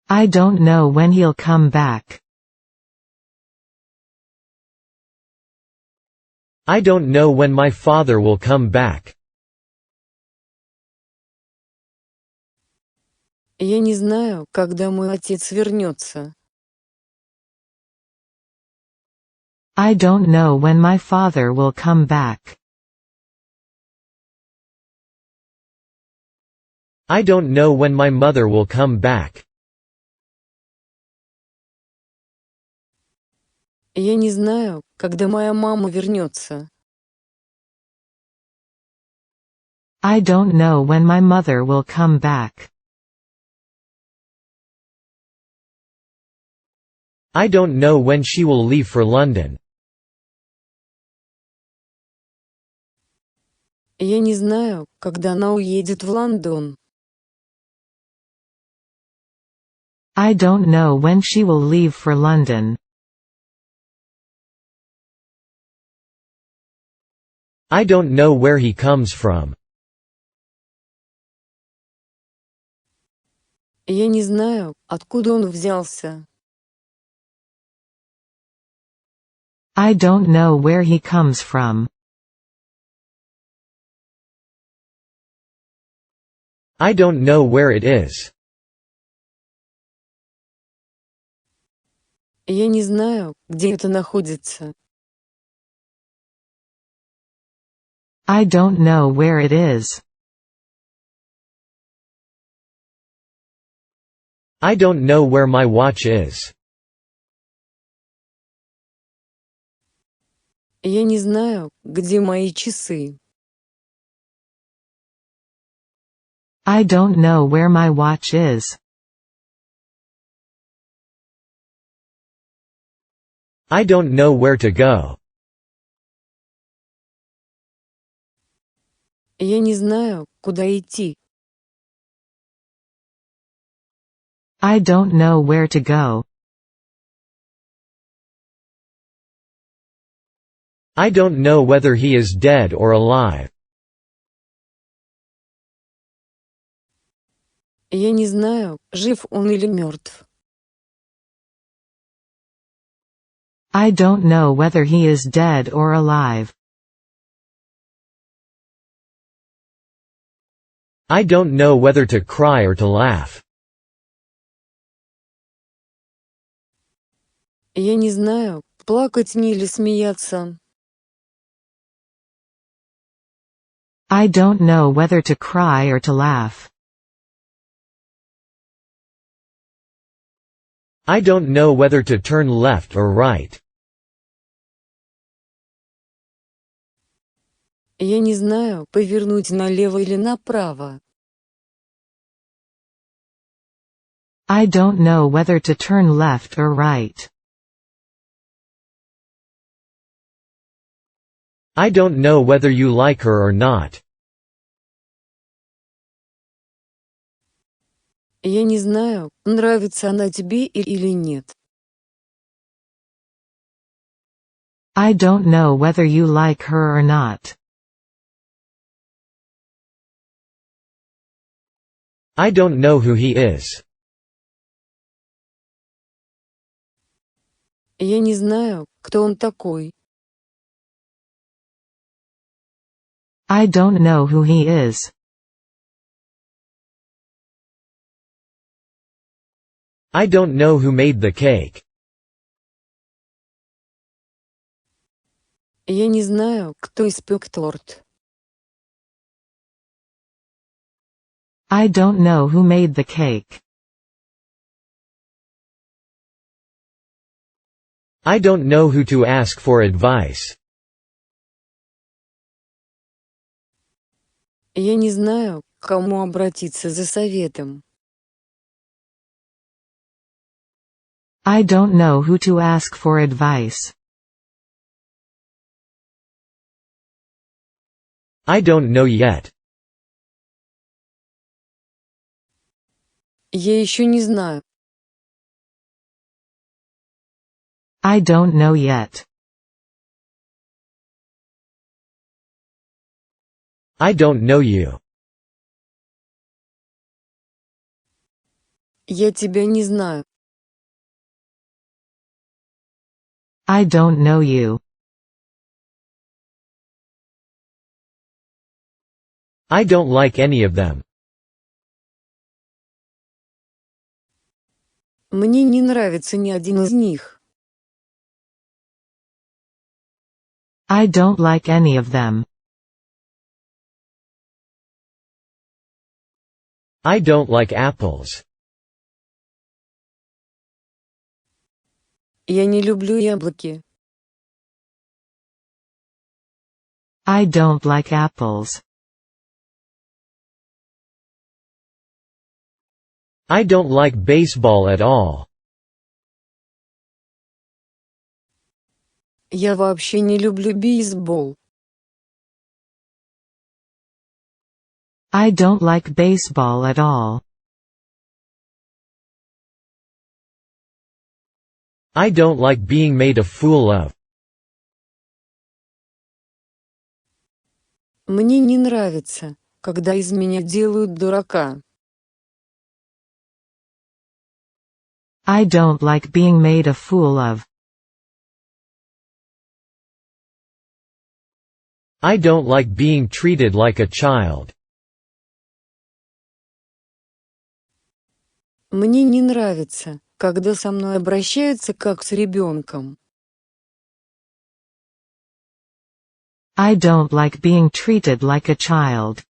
I don't know when he'll come back. I don't know when my father will come back. Я не знаю, когда мой отец вернется. I don't know when my father will come back. I don't know when my mother will come back. Я не знаю, когда моя мама вернется. I don't know when my mother will come back. I don't know when she will leave for London. Я не знаю, когда она уедет в Лондон. I don't know when she will leave for London. I don't know where he comes from. Я не знаю, откуда он взялся. I don't know where he comes from. I don't know where it is. Я не знаю, где это находится. I don't know where it is. I don't know where my watch is. Я не знаю, где мои часы. I don't know where my watch is. I don't know where to go. Я не знаю, куда идти. I don't know where to go. I don't know whether he is dead or alive. Я не знаю, жив он или мертв. I don't know whether he is dead or alive. I don't know whether to cry or to laugh. Я не знаю, плакать мне или смеяться. I don't know whether to cry or to laugh. I don't know whether to turn left or right. Я не знаю, повернуть налево или направо. I don't know whether to turn left or right. I don't know whether you like her or not. Я не знаю, нравится она тебе или нет. I don't know whether you like her or not. I don't know who he is. Я не знаю, кто он такой. I don't know who he is. I don't know who made the cake. Я не знаю, кто испек торт. I don't know who made the cake. I don't know who to ask for advice. Я не знаю, к кому обратиться за советом. I don't know who to ask for advice. I don't know yet. Я еще не знаю. I don't know yet. I don't know you. Я тебя не знаю. I don't know you. I don't like any of them. Мне не нравится ни один из них. I don't like any of them. I don't like apples. Я не люблю яблоки. I don't like apples. I don't like baseball at all. Я вообще не люблю бейсбол. I don't like baseball at all. I don't like being made a fool of. Мне не нравится, когда из меня делают дурака. I don't like being made a fool of. I don't like being treated like a child. Мне не нравится, когда со мной обращаются как с ребенком. I don't like being treated like a child.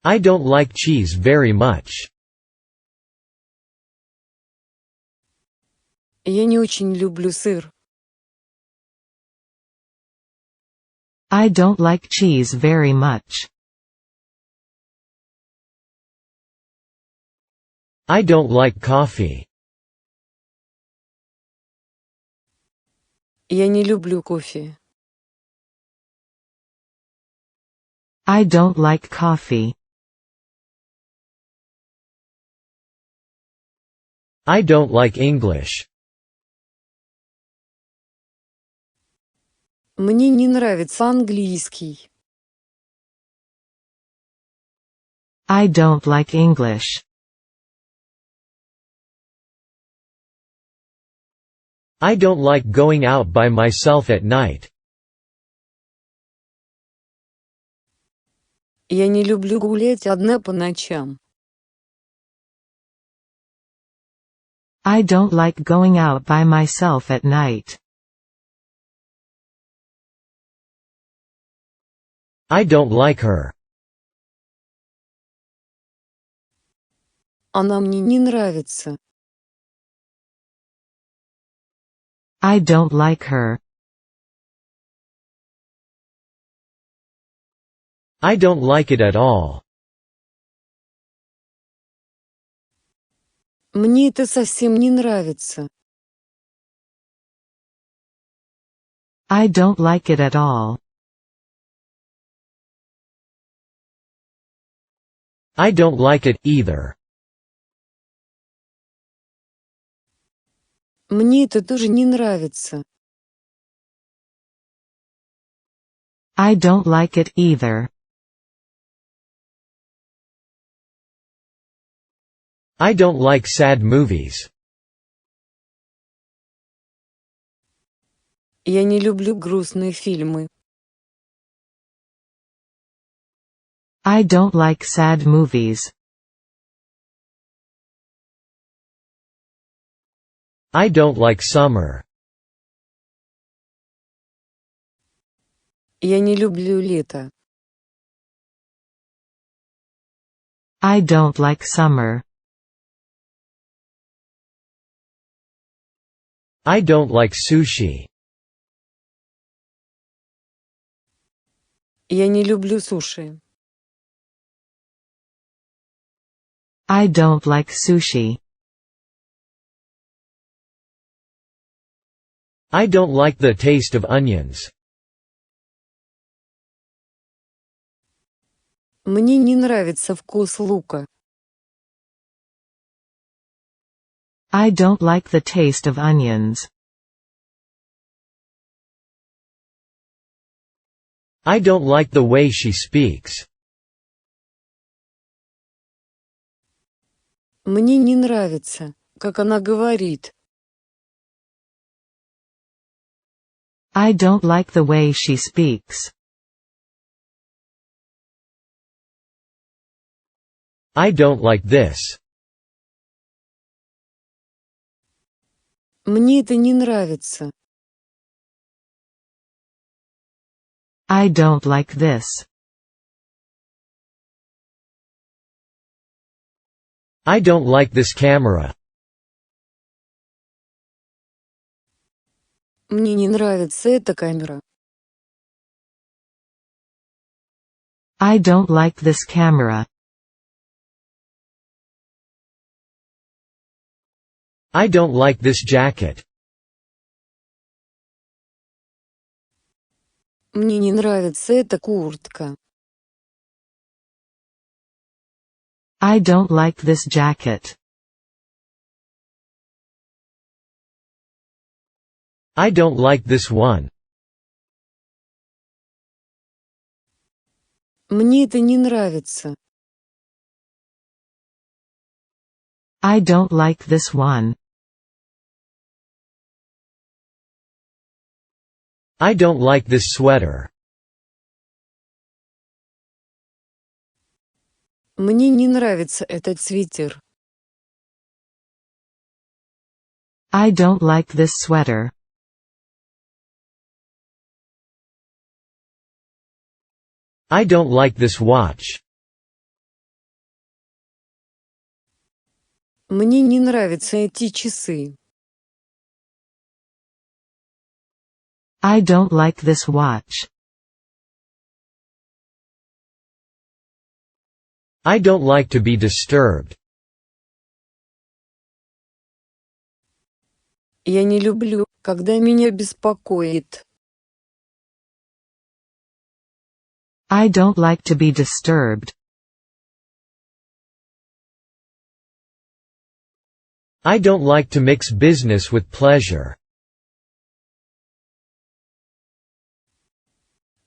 I don't like cheese very much. Я не очень люблю сыр. I don't like cheese very much. I don't like coffee. Я не люблю кофе. I don't like coffee. I don't like English. Мне не нравится английский. I don't like English. I don't like going out by myself at night. Я не люблю гулять одна по ночам. I don't like going out by myself at night. I don't like her. Она мне не нравится. I don't like her. I don't like it at all. Мне это совсем не нравится. I don't like it at all. I don't like it, either. Мне это тоже не нравится. I don't like it either. I don't like sad movies. Я не люблю грустные фильмы. I don't like sad movies. I don't like summer. Я не люблю лето. I don't like summer. I don't like sushi. Я не люблю суши. I don't like sushi. I don't like the taste of onions. Мне не нравится вкус лука. I don't like the taste of onions. I don't like the way she speaks. Мне не нравится, как она говорит. I don't like the way she speaks. I don't like this. Мне это не нравится. I don't like this. I don't like this camera. Мне не нравится эта камера. I don't like this camera. I don't like this jacket. Мне не нравится эта куртка. I don't like this jacket. I don't like this one. Мне это не нравится. I don't like this one. I don't like this sweater. Мне не нравится этот свитер. I don't like this sweater. I don't like this watch. Мне не нравятся эти часы. I don't like this watch. I don't like to be disturbed. Я не люблю, когда меня беспокоит. I don't like to be disturbed. I don't like to mix business with pleasure.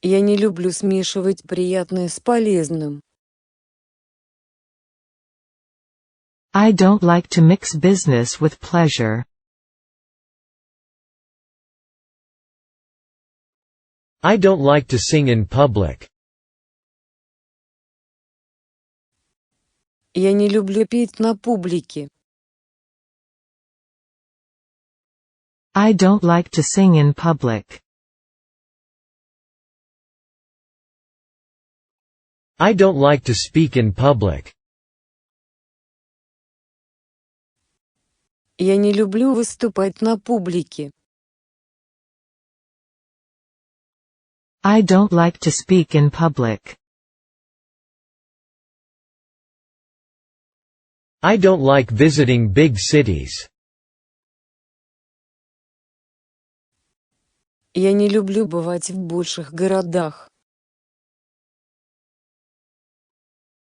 Я не люблю смешивать приятное с полезным. I don't like to mix business with pleasure. I don't like to sing in public. Я не люблю петь на публике. I don't like to sing in public. I don't like to speak in public. Я не люблю выступать на публике. I don't like to speak in public. I don't like visiting big cities. Я не люблю бывать в больших городах.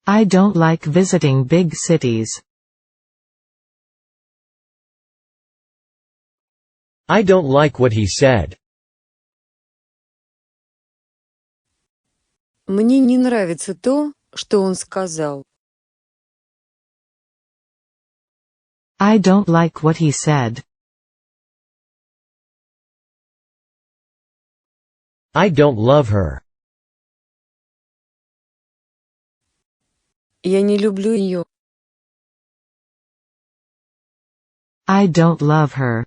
I don't like visiting big cities. I don't like what he said. Мне не нравится то, что он сказал. I don't like what he said. I don't love her. Я не люблю ее. I don't love her.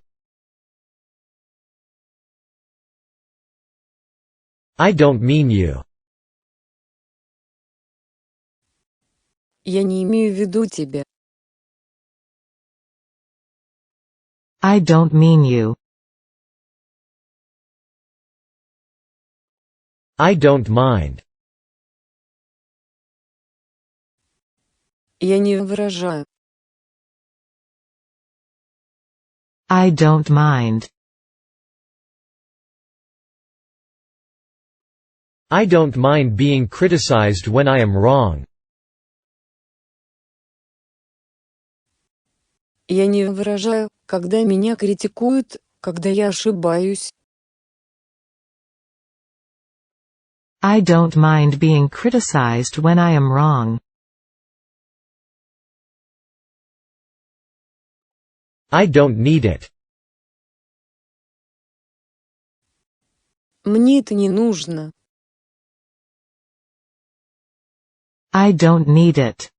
I don't mean you. Я не имею в виду тебя. I don't mean you. I don't mind. Я не выражаю. I don't mind. I don't mind being criticized when I am wrong. Я не выражаю, когда меня критикуют, когда я ошибаюсь. I don't mind being criticized when I am wrong. I don't need it. Мне это не нужно. I don't need it.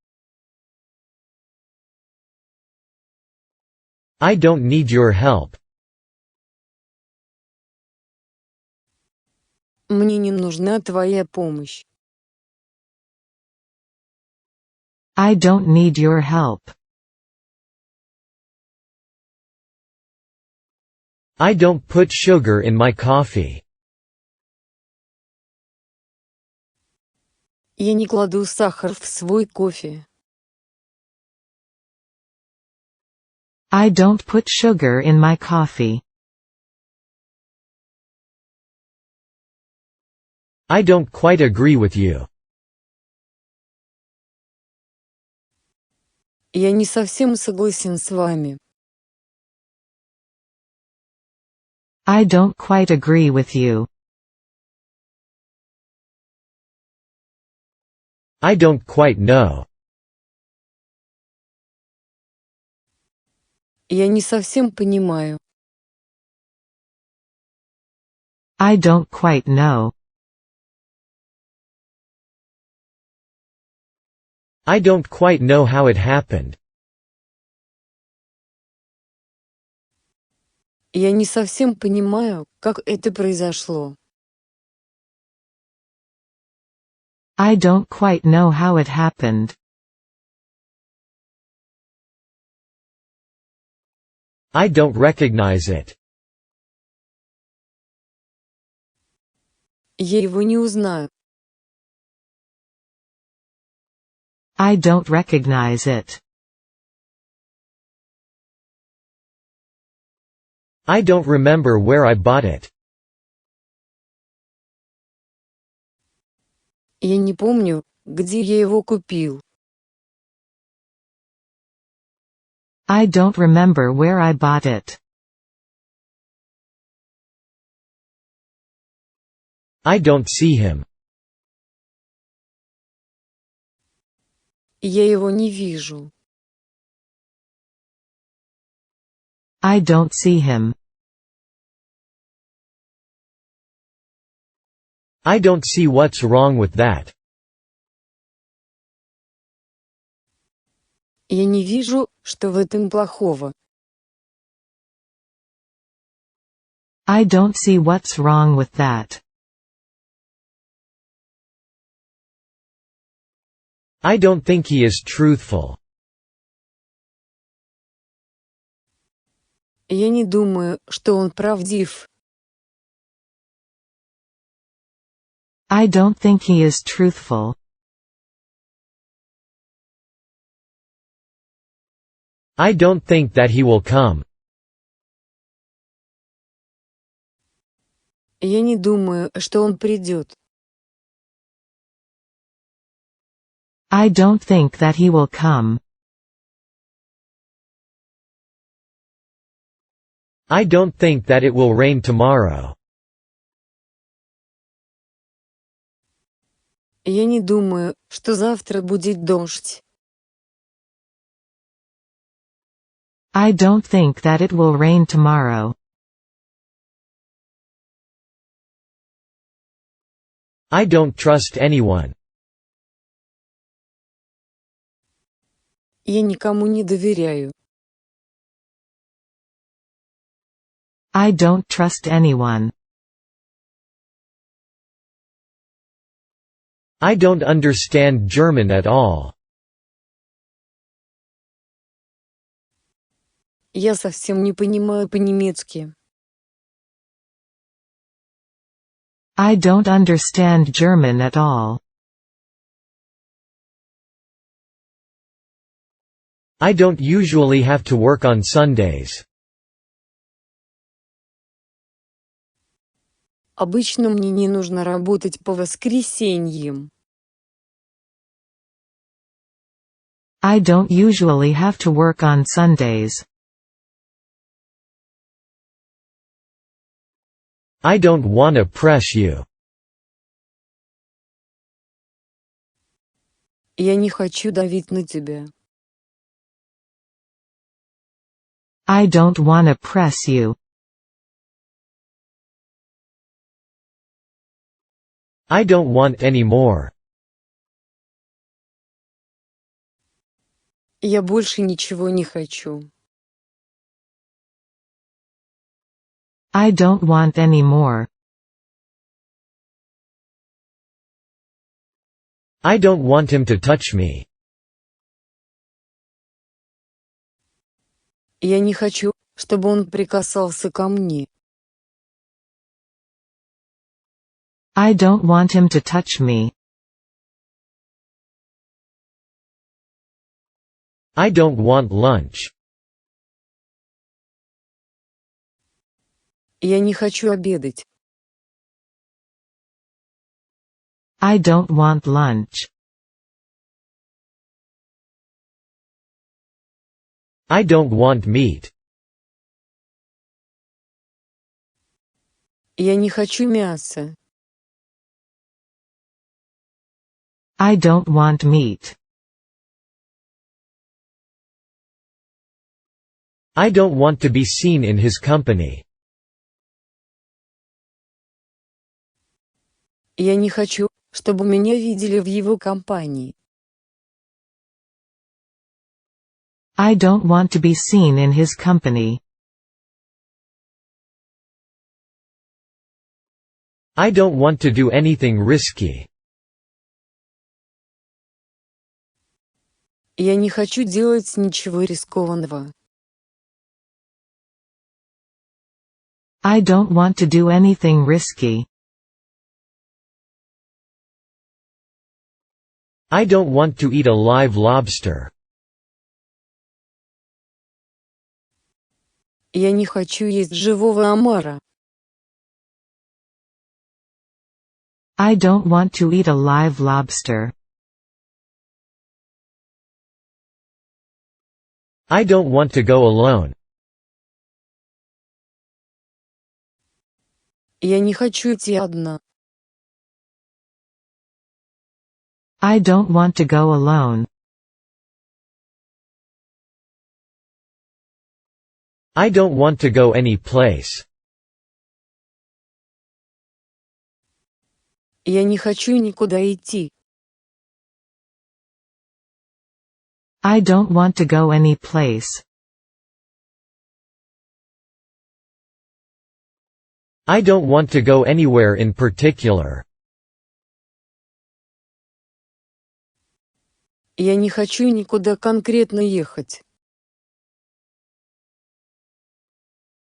I don't need your help. Мне не нужна твоя помощь. I don't need your help. I don't put sugar in my coffee. Я не кладу сахар в свой кофе. I don't put sugar in my coffee. I don't quite agree with you. Я не совсем согласен с вами. I don't quite agree with you. I don't quite know. Я не совсем понимаю. I don't quite know. I don't quite know how it happened. Я не совсем понимаю, как это произошло. I don't quite know how it happened. I don't recognize it. Я его не узнаю. I don't recognize it. I don't remember where I bought it. Я не помню, где я его купил. I don't remember where I bought it. I don't see him. Я его не вижу. I don't see him. I don't see what's wrong with that. Я не вижу, что в этом плохого. I don't see what's wrong with that. I don't think he is truthful. Я не думаю, что он правдив. I don't think he is truthful. I don't think that he will come. Я не думаю, что он придет. I don't think that he will come. I don't think that it will rain tomorrow. Я не думаю, что завтра будет дождь. I don't think that it will rain tomorrow. I don't trust anyone. Я никому не доверяю. I don't trust anyone. I don't understand German at all. Я совсем не понимаю по-немецки. I don't understand German at all. I don't usually have to work on Sundays. Обычно мне не нужно работать по воскресеньям. I don't usually have to work on Sundays. I don't wanna press you. Я не хочу давить на тебя. I don't wanna press you. I don't want any more. Я больше ничего не хочу. I don't want any more. I don't want him to touch me. Я не хочу, чтобы он прикасался ко мне. I don't want him to touch me. I don't want lunch. Я не хочу обедать. I don't want lunch. I don't want meat. Я не хочу мяса. I don't want meat. I don't want to be seen in his company. Я не хочу, чтобы меня видели в его компании. I don't want to be seen in his company. I don't want to do anything risky. Я не хочу делать ничего рискованного. I don't want to do anything risky. I don't want to eat a live lobster. Я не хочу есть живого омара. I don't want to eat a live lobster. I don't want to go alone. Я не хочу идти одна. I don't want to go alone. I don't want to go any place. Я не хочу никуда идти. I don't want to go any place. I don't want to go anywhere in particular. Я не хочу никуда конкретно ехать.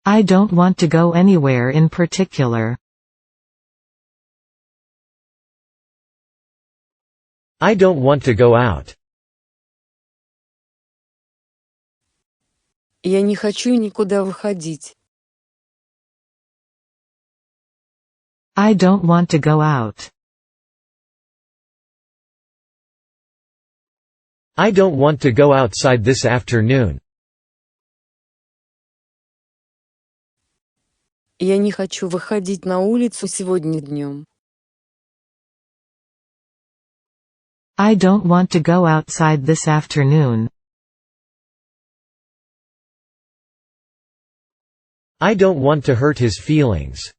I don't want to go anywhere in particular. I don't want to go out. Я не хочу никуда выходить. I don't want to go out. I don't want to go outside this afternoon. Я не хочу выходить на улицу сегодня днем. I don't want to go outside this afternoon. I don't want to hurt his feelings.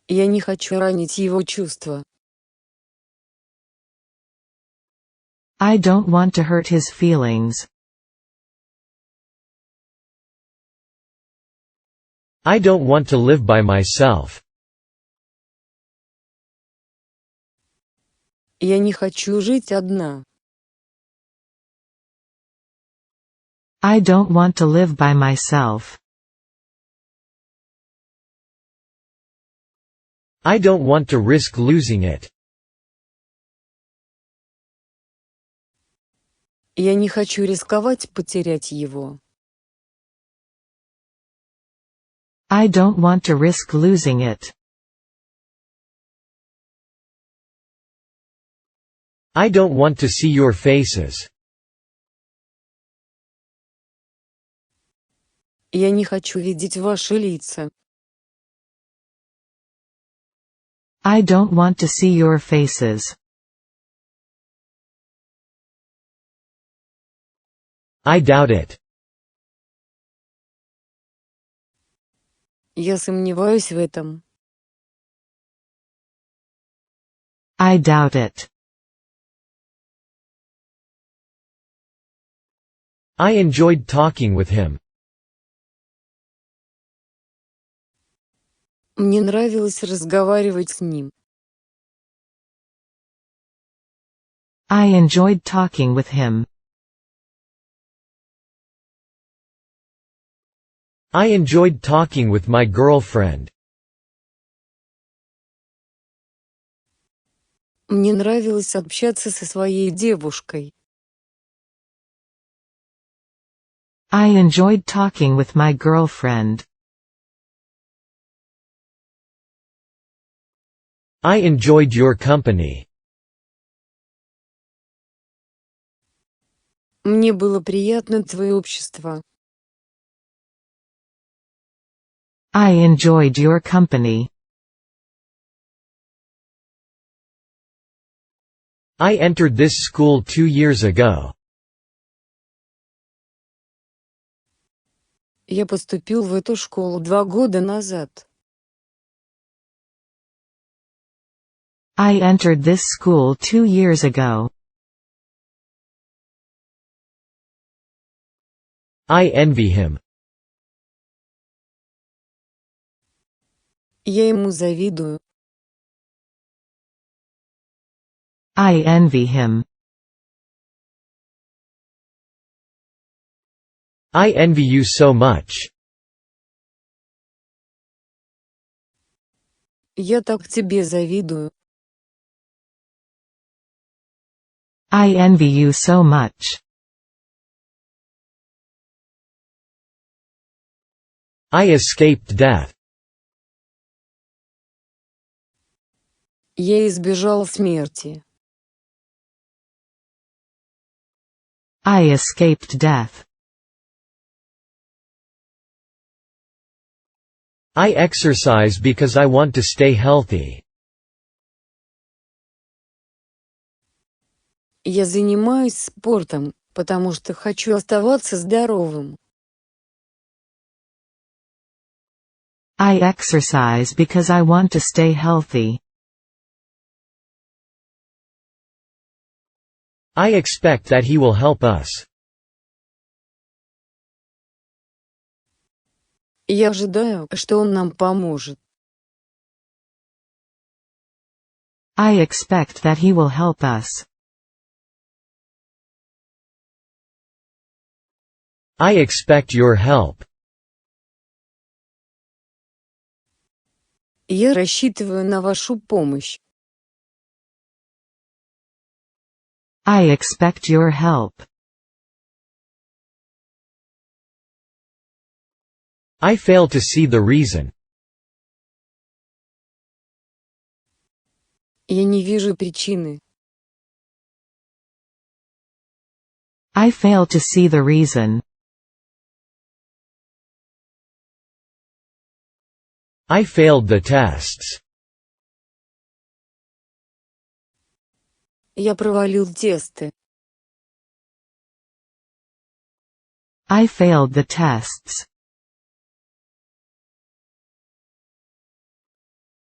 Я не хочу ранить его чувства. I don't want to hurt his feelings. I don't want to live by myself. Я не хочу жить одна. I don't want to live by myself. I don't want to risk losing it. Я не хочу рисковать потерять его. I don't want to risk losing it. I don't want to see your faces. Я не хочу видеть ваши лица. I don't want to see your faces. I doubt it. Я сомневаюсь в этом. I doubt it. I enjoyed talking with him. Мне нравилось разговаривать с ним. I enjoyed talking with him. I enjoyed talking with my girlfriend. Мне нравилось общаться со своей девушкой. I enjoyed talking with my girlfriend. I enjoyed your company. Мне было приятно твое общество. I enjoyed your company. I entered this school 2 years ago. Я поступил в эту школу 2 года назад. I entered this school 2 years ago. I envy him. Я ему завидую. I envy him. I envy you so much. Я так тебе завидую. I envy you so much. I escaped death. Я избежал смерти. I escaped death. I exercise because I want to stay healthy. Я занимаюсь спортом, потому что хочу оставаться здоровым. I exercise because I want to stay healthy. I expect that he will help us. Я ожидаю, что он нам поможет. I expect that he will help us. I expect your help. Я рассчитываю на вашу помощь. I expect your help. I fail to see the reason. Я не вижу причины. I fail to see the reason. I failed the tests. Я провалил тесты. I failed the tests.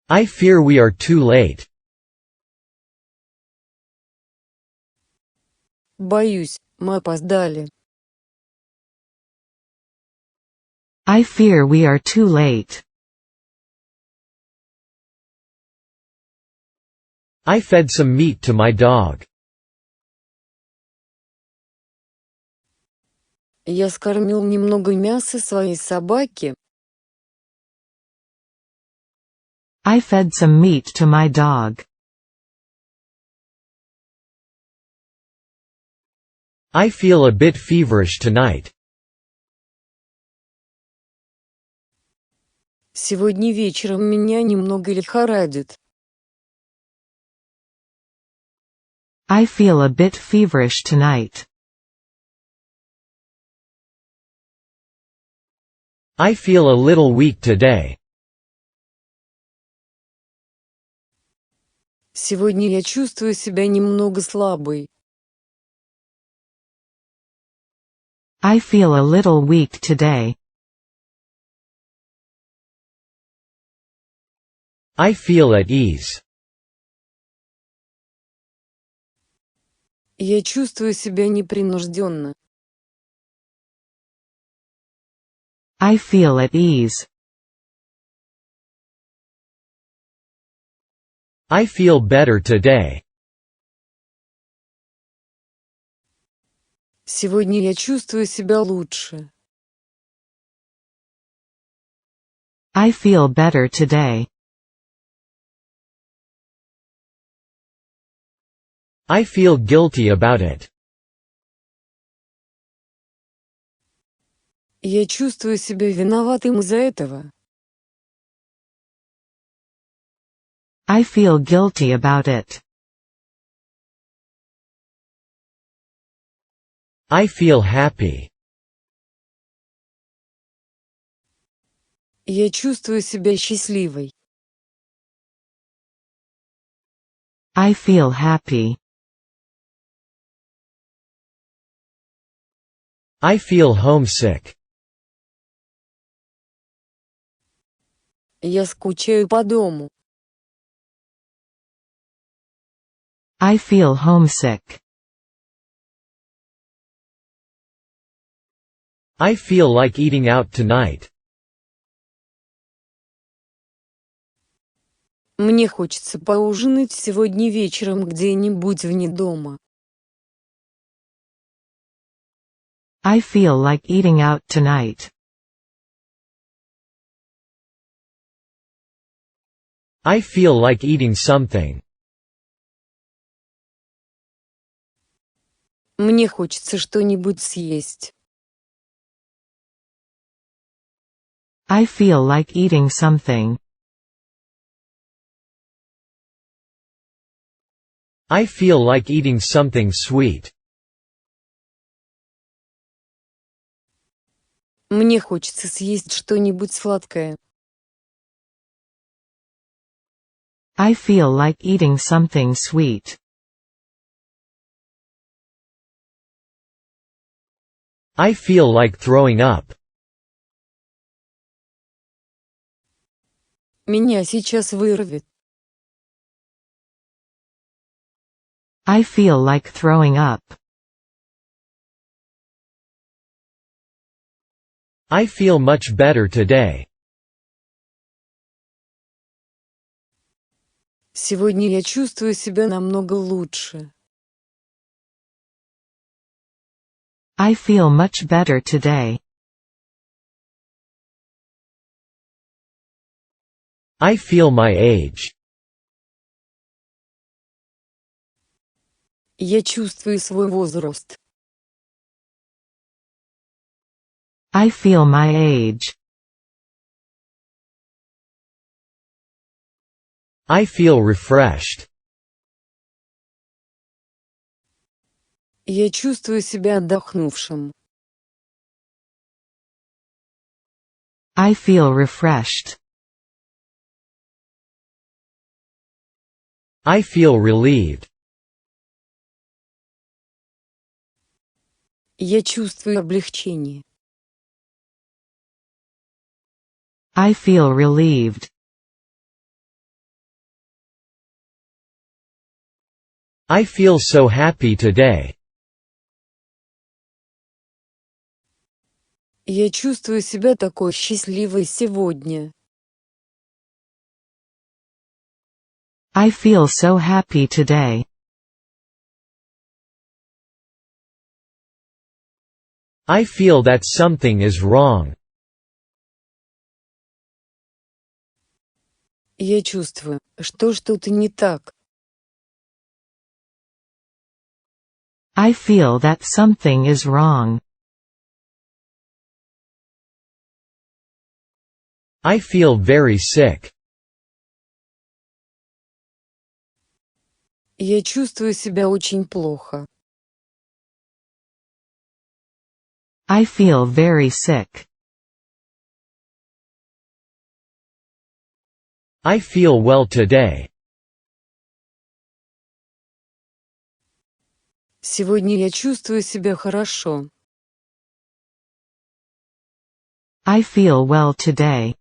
I fear we are too late. Боюсь, мы опоздали. I fear we are too late. I fed some meat to my dog. Я скормил немного мяса своей собаке. I fed some meat to my dog. I feel a bit feverish tonight. Сегодня вечером меня немного лихорадит. I feel a bit feverish tonight. I feel a little weak today. Сегодня я чувствую себя немного слабой. I feel a little weak today. I feel at ease. Я чувствую себя непринужденно. I feel at ease. I feel better today. Сегодня я чувствую себя лучше. I feel better today. I feel guilty about it. Я чувствую себя виноватым из-за этого. I feel guilty about it. I feel happy. Я чувствую себя счастливой. I feel happy. I feel homesick. Я скучаю по дому. I feel homesick. I feel like eating out tonight. Мне хочется поужинать сегодня вечером где-нибудь вне дома. I feel like eating out tonight. I feel like eating something. Мне хочется что-нибудь съесть. I feel like eating something. I feel like eating something sweet. Мне хочется съесть что-нибудь сладкое. I feel like eating something sweet. I feel like throwing up. Меня сейчас вырвет. I feel like throwing up. I feel much better today. Сегодня я чувствую себя намного лучше. I feel much better today. I feel my age. Я чувствую свой возраст. I feel my age. I feel refreshed. Я чувствую себя отдохнувшим. I feel refreshed. I feel relieved. Я чувствую облегчение. I feel relieved. I feel so happy today. Я чувствую себя такой счастливой сегодня. I feel so happy today. I feel that something is wrong. Я чувствую, что что-то не так. I feel that something is wrong. I feel very sick. Я чувствую себя очень плохо. I feel very sick. I feel well today. Сегодня я чувствую себя хорошо. I feel well today.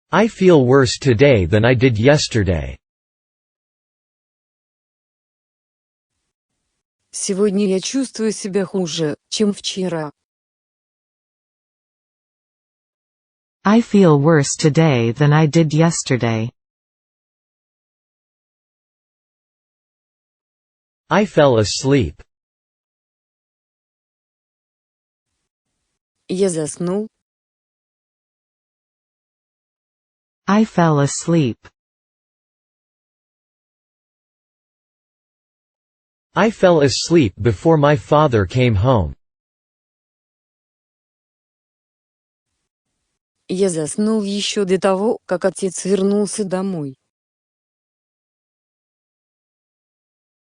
I feel worse today than I did yesterday. Сегодня я чувствую себя хуже, чем вчера. I feel worse today than I did yesterday. I fell asleep. Я заснул. I fell asleep. I fell asleep before my father came home. Я заснул еще до того, как отец вернулся домой.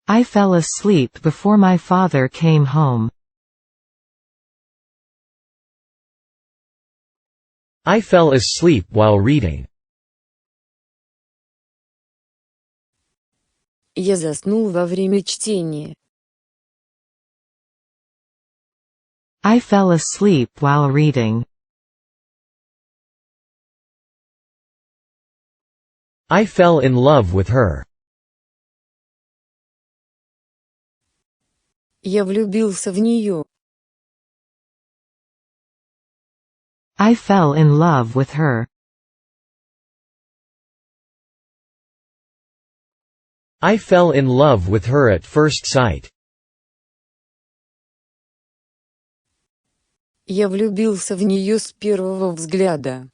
I fell asleep before my father came home. I fell asleep while reading. Я заснул во время чтения. I fell asleep while reading. I fell in love with her. Я влюбился в нее. I fell in love with her. I fell in love with her at first sight. Я влюбился в нее с первого взгляда.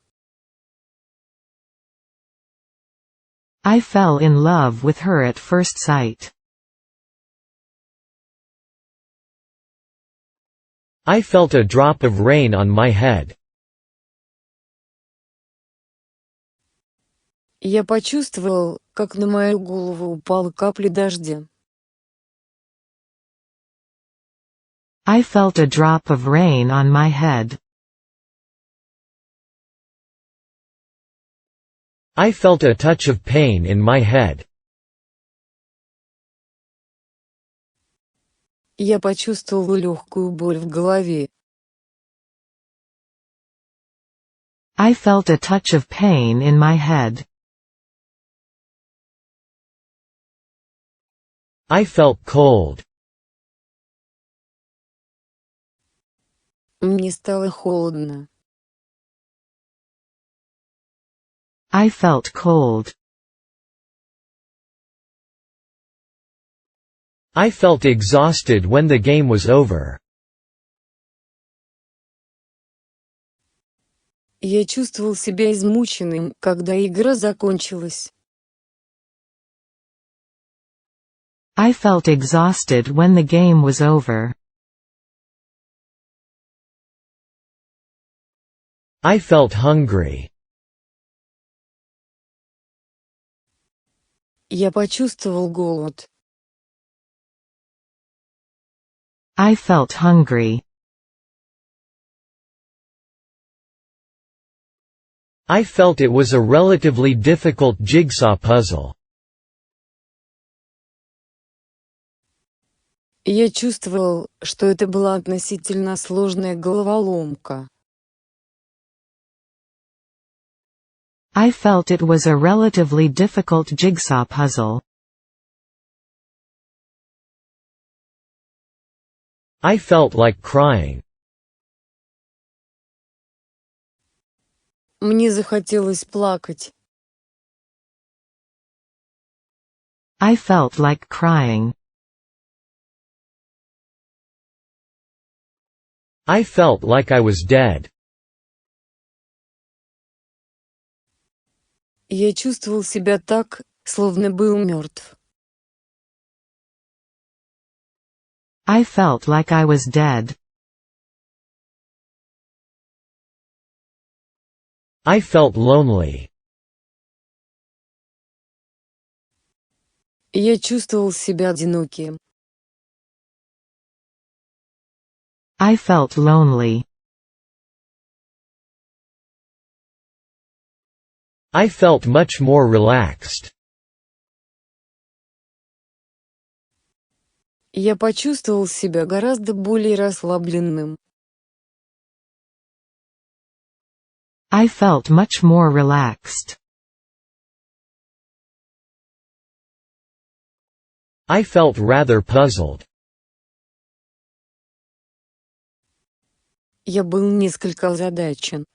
I fell in love with her at first sight. I felt a drop of rain on my head. Я почувствовал, как на мою голову упала капля дождя. I felt a drop of rain on my head. I felt a touch of pain in my head. Я почувствовал легкую боль в голове. I felt a touch of pain in my head. I felt cold. Мне стало холодно. I felt cold. I felt exhausted when the game was over. Я чувствовал себя измученным, когда игра закончилась. I felt exhausted when the game was over. I felt hungry. Я почувствовал голод. I felt hungry. I felt it was a relatively difficult jigsaw puzzle. Я чувствовал, что это была относительно сложная головоломка. I felt it was a relatively difficult jigsaw puzzle. I felt like crying. Мне захотелось плакать. I felt like crying. I felt like I was dead. Я чувствовал себя так, словно был мертв. I felt like I was dead. I felt lonely. Я чувствовал себя одиноким. I felt lonely. I felt much more relaxed. Я почувствовал себя гораздо более расслабленным. I felt much more relaxed. I felt rather puzzled. Я был несколько озадачен.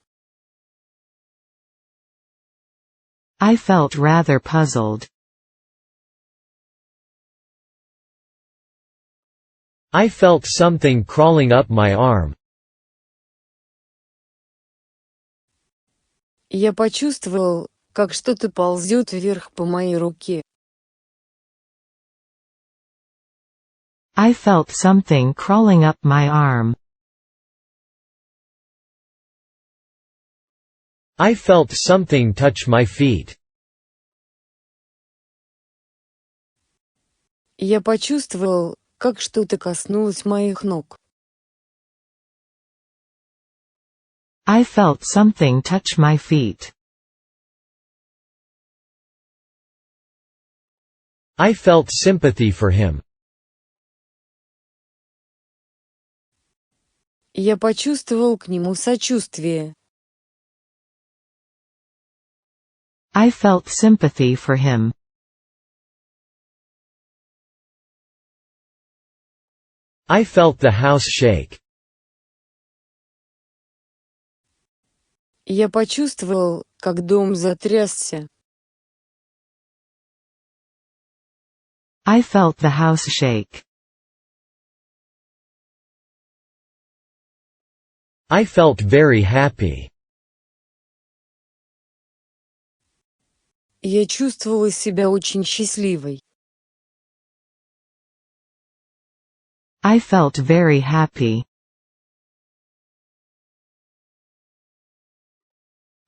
I felt rather puzzled. I felt something crawling up my arm. Я почувствовал, как что-то ползет вверх по моей руке. I felt something crawling up my arm. I felt something touch my feet. Я почувствовал, как что-то коснулось моих ног. I felt something touch my feet. I felt sympathy for him. Я почувствовал к нему сочувствие. I felt sympathy for him. I felt the house shake. Я почувствовал, как дом затрясся. I felt the house shake. I felt very happy. Я чувствовала себя очень счастливой. I felt very happy.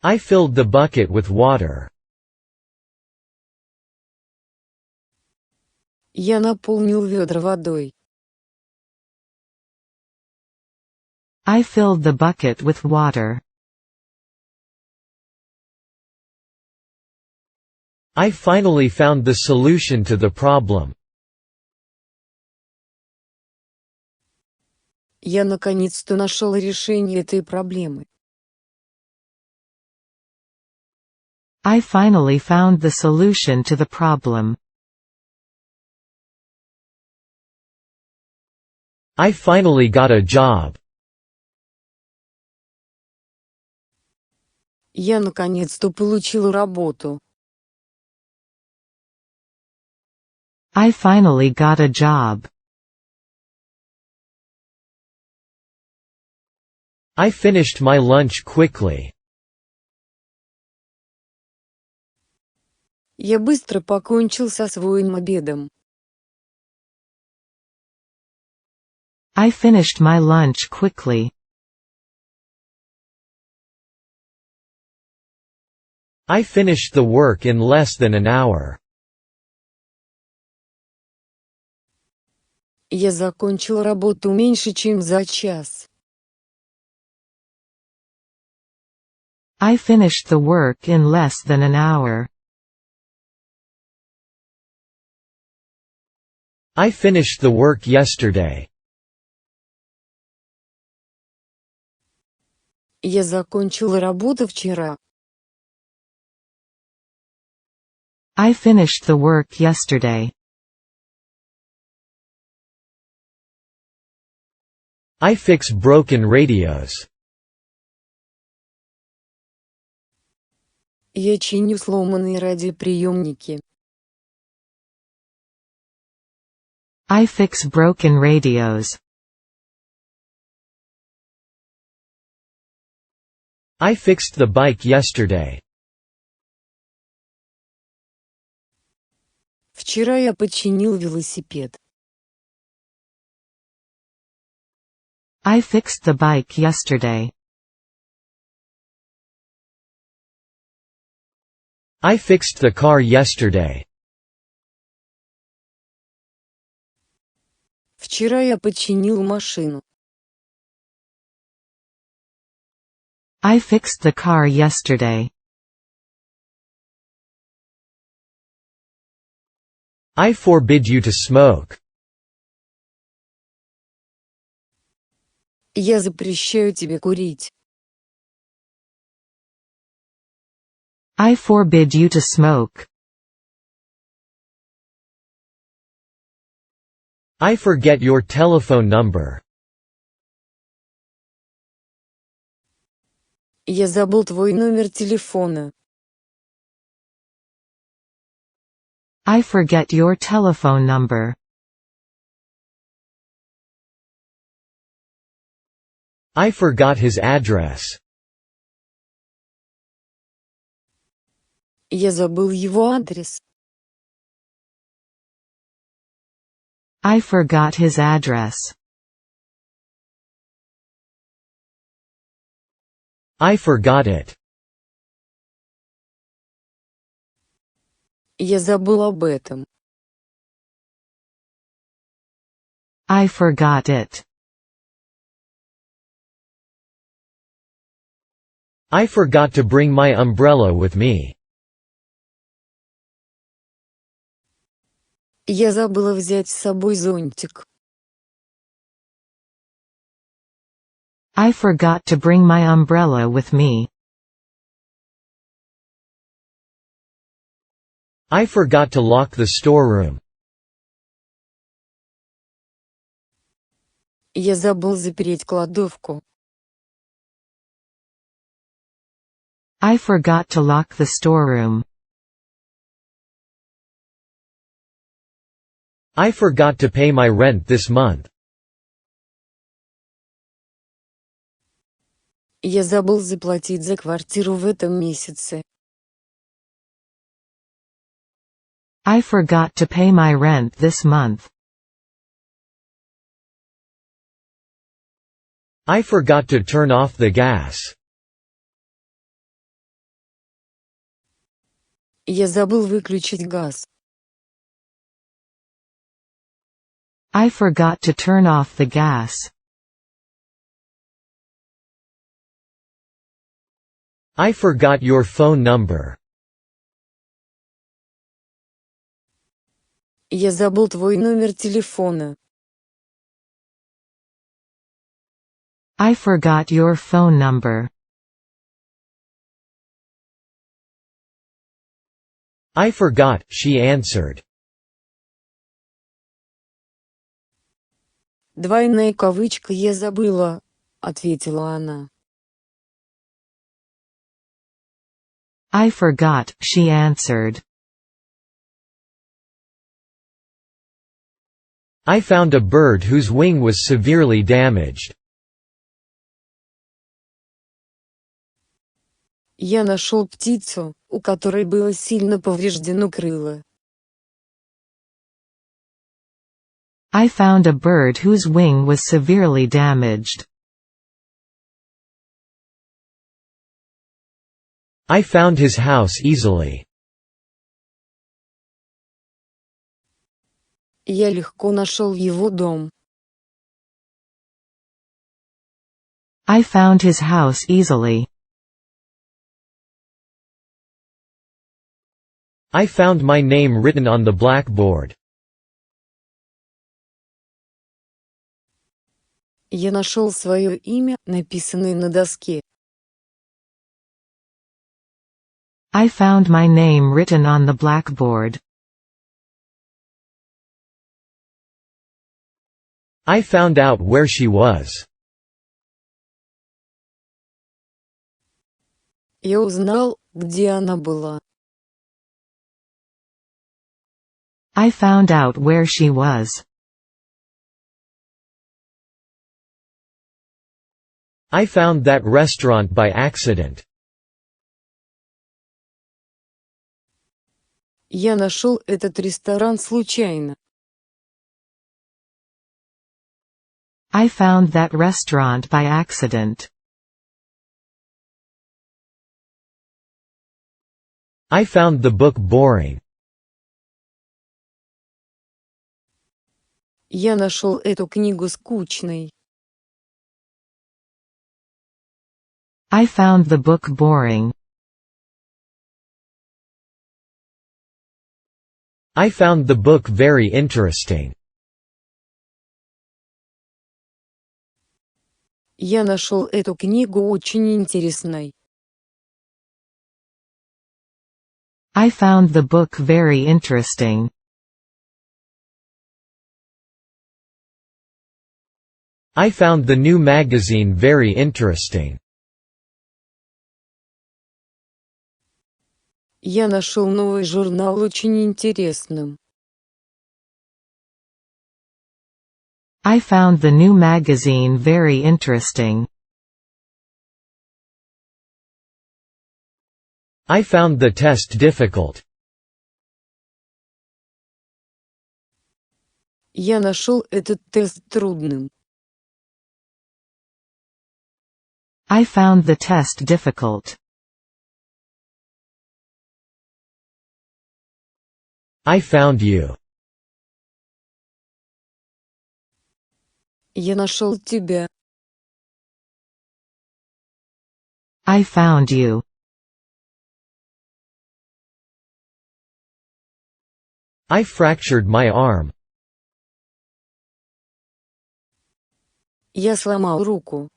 I filled the bucket with water. Я наполнил ведра водой. I filled the bucket with water. I finally found the solution to the problem. Я наконец-то нашел решение этой проблемы. I finally found the solution to the problem. I finally got a job. Я наконец-то получил работу. I finally got a job. I finished my lunch quickly. Я быстро покончил со своим обедом. I finished my lunch quickly. I finished the work in less than an hour. Я закончил работу меньше, чем за час. I finished the work in less than an hour. I finished the work yesterday. Я закончил работу вчера. I finished the work yesterday. I fix broken radios. Я чиню сломанные радиоприемники. I fix broken radios. I fixed the bike yesterday. Вчера я починил велосипед. I fixed the bike yesterday. I fixed the car yesterday. Вчера я починил машину. I fixed the car yesterday. I forbid you to smoke. Я запрещаю тебе курить. I forbid you to smoke. I forget your telephone number. Я забыл твой номер телефона. I forget your telephone number. I forgot his address. Я забыл его адрес. I forgot his address. I forgot it. Я забыл об этом. I forgot it. I forgot to bring my umbrella with me. Я забыла взять с собой зонтик. I forgot to bring my umbrella with me. I forgot to lock the storeroom. Я забыл запереть кладовку. I forgot to lock the storeroom. I forgot to pay my rent this month. Я забыл заплатить за квартиру в этом месяце. I forgot to pay my rent this month. I forgot to turn off the gas. Я забыл выключить газ. I forgot to turn off the gas. I forgot your phone number. Я забыл твой номер телефона. I forgot your phone number. I forgot, she answered. Двойная кавычка «я забыла», — ответила она. I forgot, she answered. I found a bird whose wing was severely damaged. Я нашел птицу, у которой было сильно повреждено крыло. I found a bird whose wing was severely damaged. I found his house easily. Я легко нашел его дом. I found his house easily. I found my name written on the blackboard. Я нашел свое имя, написанное на доске. I found my name written on the blackboard. I found out where she was. Я узнал, где она была. I found out where she was. I found that restaurant by accident. Я нашел этот ресторан случайно. I found that restaurant by accident. I found the book boring. Я нашел эту книгу скучной. I found the book boring. I found the book very interesting. Я нашел эту книгу очень интересной. I found the book very interesting. I found the new magazine very interesting. Я нашел новый журнал очень интересным. I found the new magazine very interesting. I found the test difficult. Я нашел этот тест трудным. I found the test difficult. I found you. Я нашел тебя. I found you. I fractured my arm. Я сломал руку.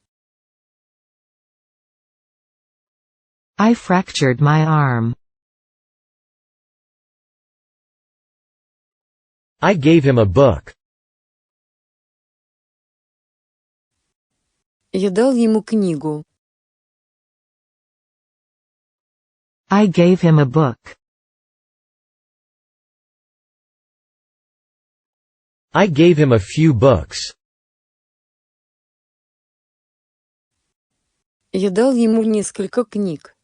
I fractured my arm. I gave him a book. Я дал ему книгу. I gave him a book. I gave him a few books. Я дал ему несколько книг.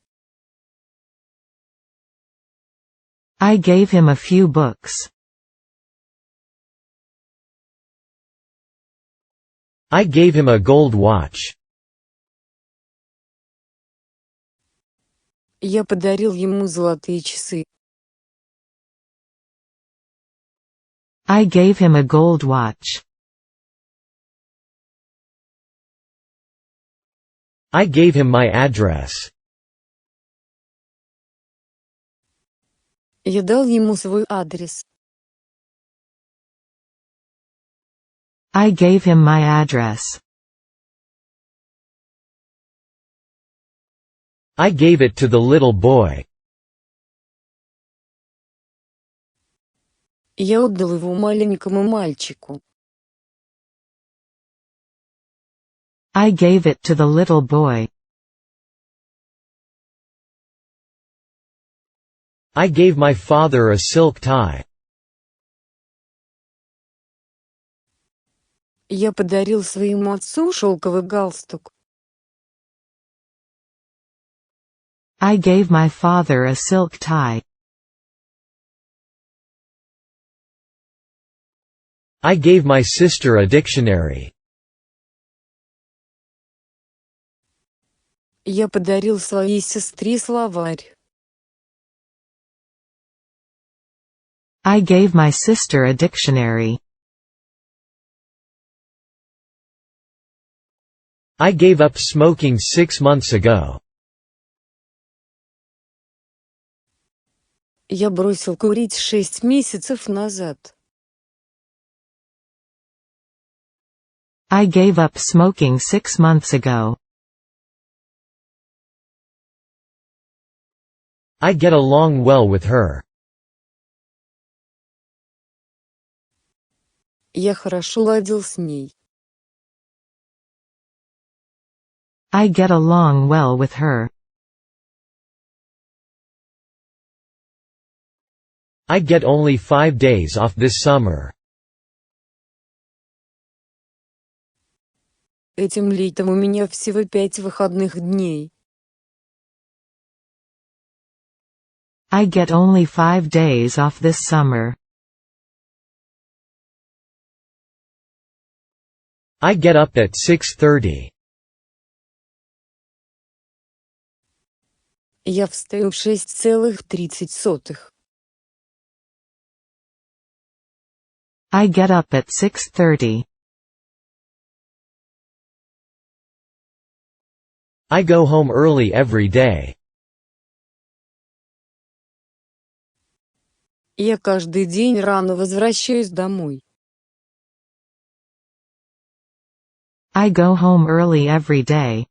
I gave him a few books. I gave him a gold watch. Я подарил ему золотые часы. I gave him a gold watch. I gave him my address. Я дал ему свой адрес. I gave him my address. I gave it to the little boy. Я отдал его маленькому мальчику. I gave it to the little boy. I gave my father a silk tie. Я подарил своему отцу шелковый галстук. I gave my father a silk tie. I gave my sister a dictionary. Я подарил своей сестре словарь. I gave my sister a dictionary. I gave up smoking 6 months ago. Я бросил курить 6 месяцев назад. I gave up smoking 6 months ago. I get along well with her. Я хорошо ладил с ней. I get along well with her. I get only 5 days off this summer. Этим летом у меня всего 5 выходных дней. I get only 5 days off this summer. I get up at 6:30. Я встаю в 6:30. I get up at 6:30. I go home early every day. Я каждый день рано возвращаюсь домой. I go home early every day.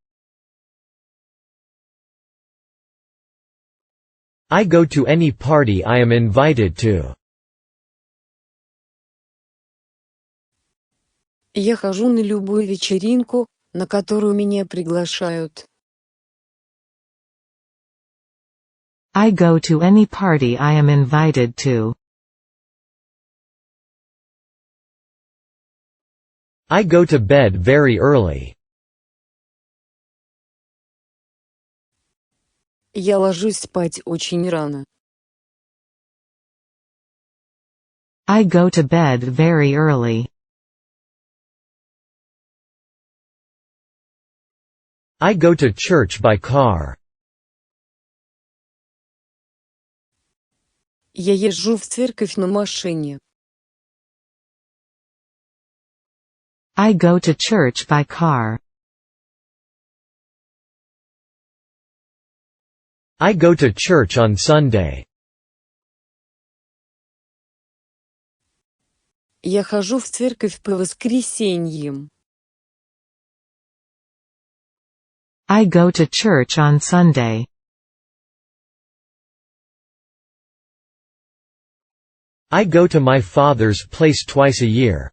I go to any party I am invited to. Я хожу на любую вечеринку, на которую меня приглашают. I go to any party I am invited to. I go to bed very early. Я ложусь спать очень рано. I go to bed very early. I go to church by car. Я езжу в церковь на машине. I go to church by car. I go to church on Sunday. Я хожу в церковь по воскресеньям. I go to church on Sunday. I go to my father's place twice a year.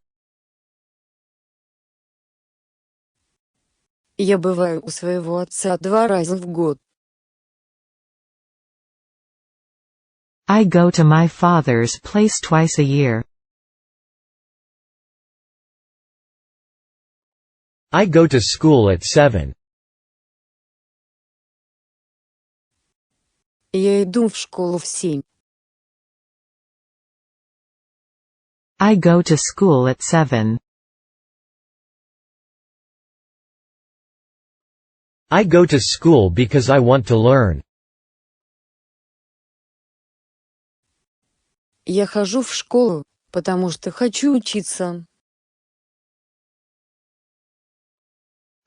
Я бываю у своего отца 2 раза в год. I go to my father's place twice a year. I go to school at 7. Я иду в школу в 7. I go to school at 7. I go to school because I want to learn. Я хожу в школу, потому что хочу учиться.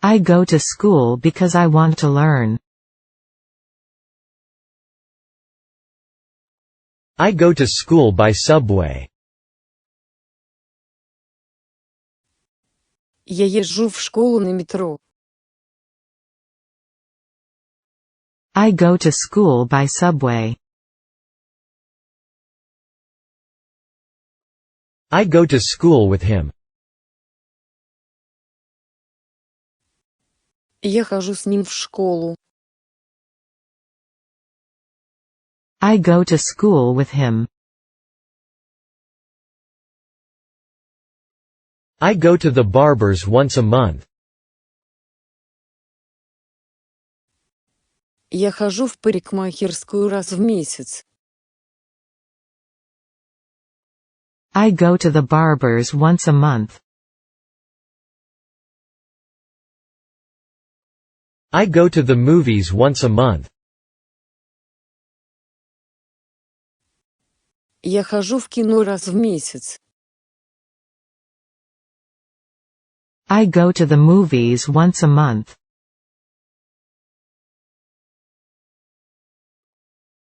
I go to school because I want to learn. I go to school by subway. Я езжу в школу на метро. I go to school by subway. I go to school with him. Я хожу с ним в школу. I go to school with him. I go to the barber's once a month. Я хожу в парикмахерскую раз в месяц. I go to the barber's once a month. I go to the movies once a month. Я хожу в кино раз в месяц. I go to the movies once a month.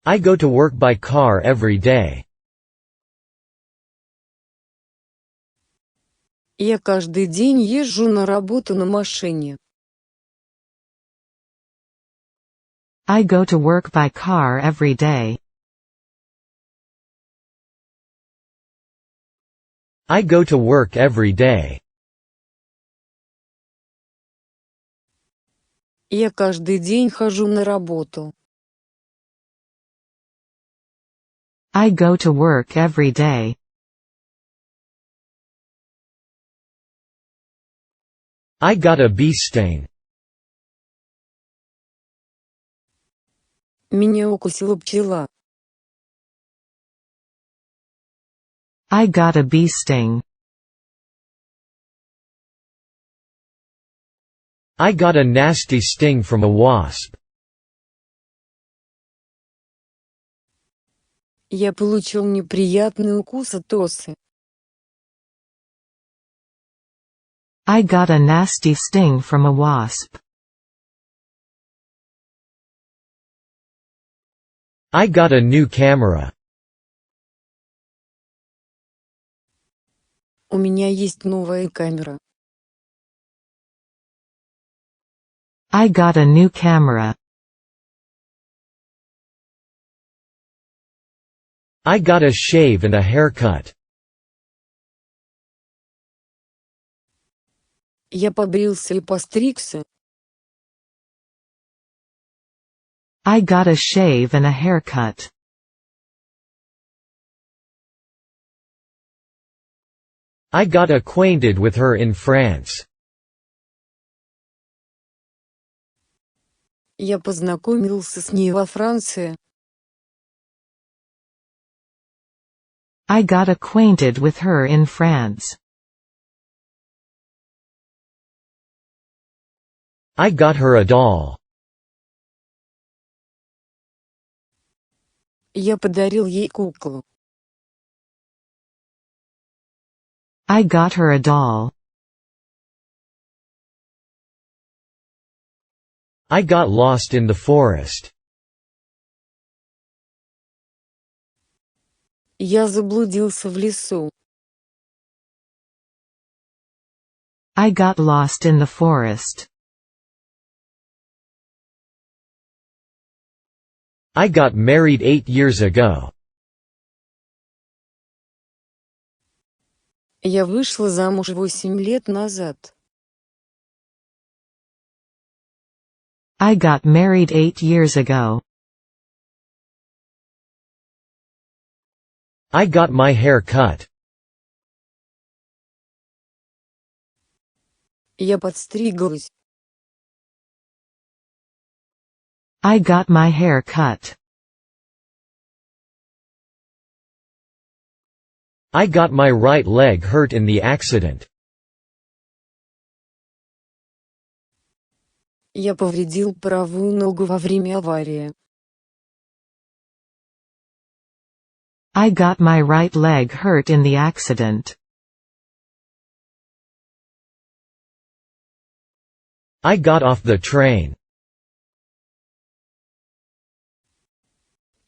I go to work by car every day. Я каждый день езжу на работу на машине. I go to work by car every day. I go to work every day. Я каждый день хожу на работу. I go to work every day. I got a bee sting. Меня укусила пчела. I got a bee sting. I got a nasty sting from a wasp. Я получил неприятный укус от осы. I got a nasty sting from a wasp. I got a new camera. У меня есть новая камера. I got a new camera. I got a shave and a haircut. Я побрился и постригся. I got a shave and a haircut. I got acquainted with her in France. Я познакомился с ней во Франции. I got acquainted with her in France. I got her a doll. Я подарил ей куклу. I got her a doll. I got lost in the forest. Я заблудился в лесу. I got lost in the forest. I got married 8 years ago. Я вышла замуж 8 лет назад. I got married 8 years ago. I got my hair cut. Я подстриглась. I got my hair cut. I got my right leg hurt in the accident. Я повредил правую ногу во время аварии. I got my right leg hurt in the accident. I got off the train.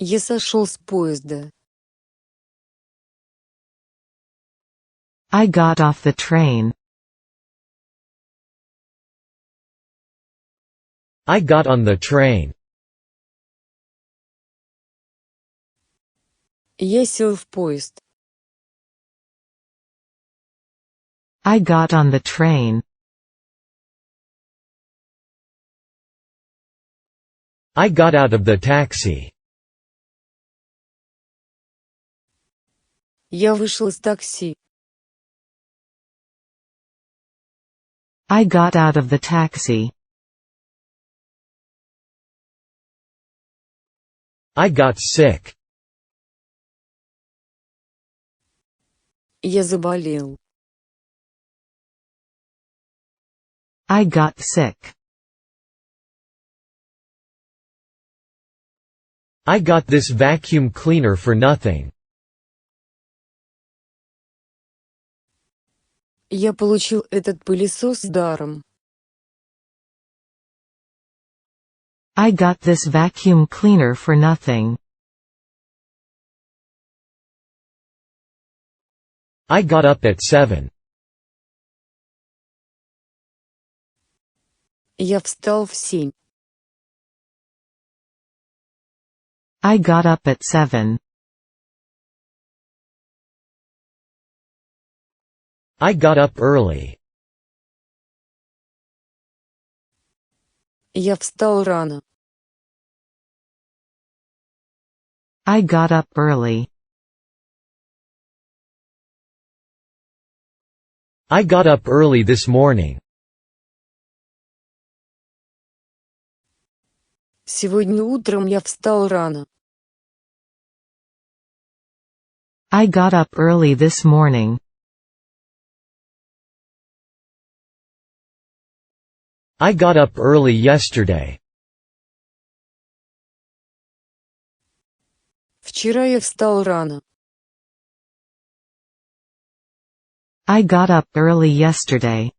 Я сошел с поезда. I got off the train. I got on the train. Я сел в поезд. I got on the train. I got out of the taxi. Я вышел из такси. I got out of the taxi. I got sick. Я заболел. I got sick. I got this vacuum cleaner for nothing. Я получил этот пылесос даром. I got this vacuum cleaner for nothing. I got up at 7. Я встал в 7. I got up at 7. I got up early. Я встал рано. I got up early. I got up early this morning. Сегодня утром я встал рано. I got up early this morning. I got up early yesterday. Вчера я встал рано. I got up early yesterday.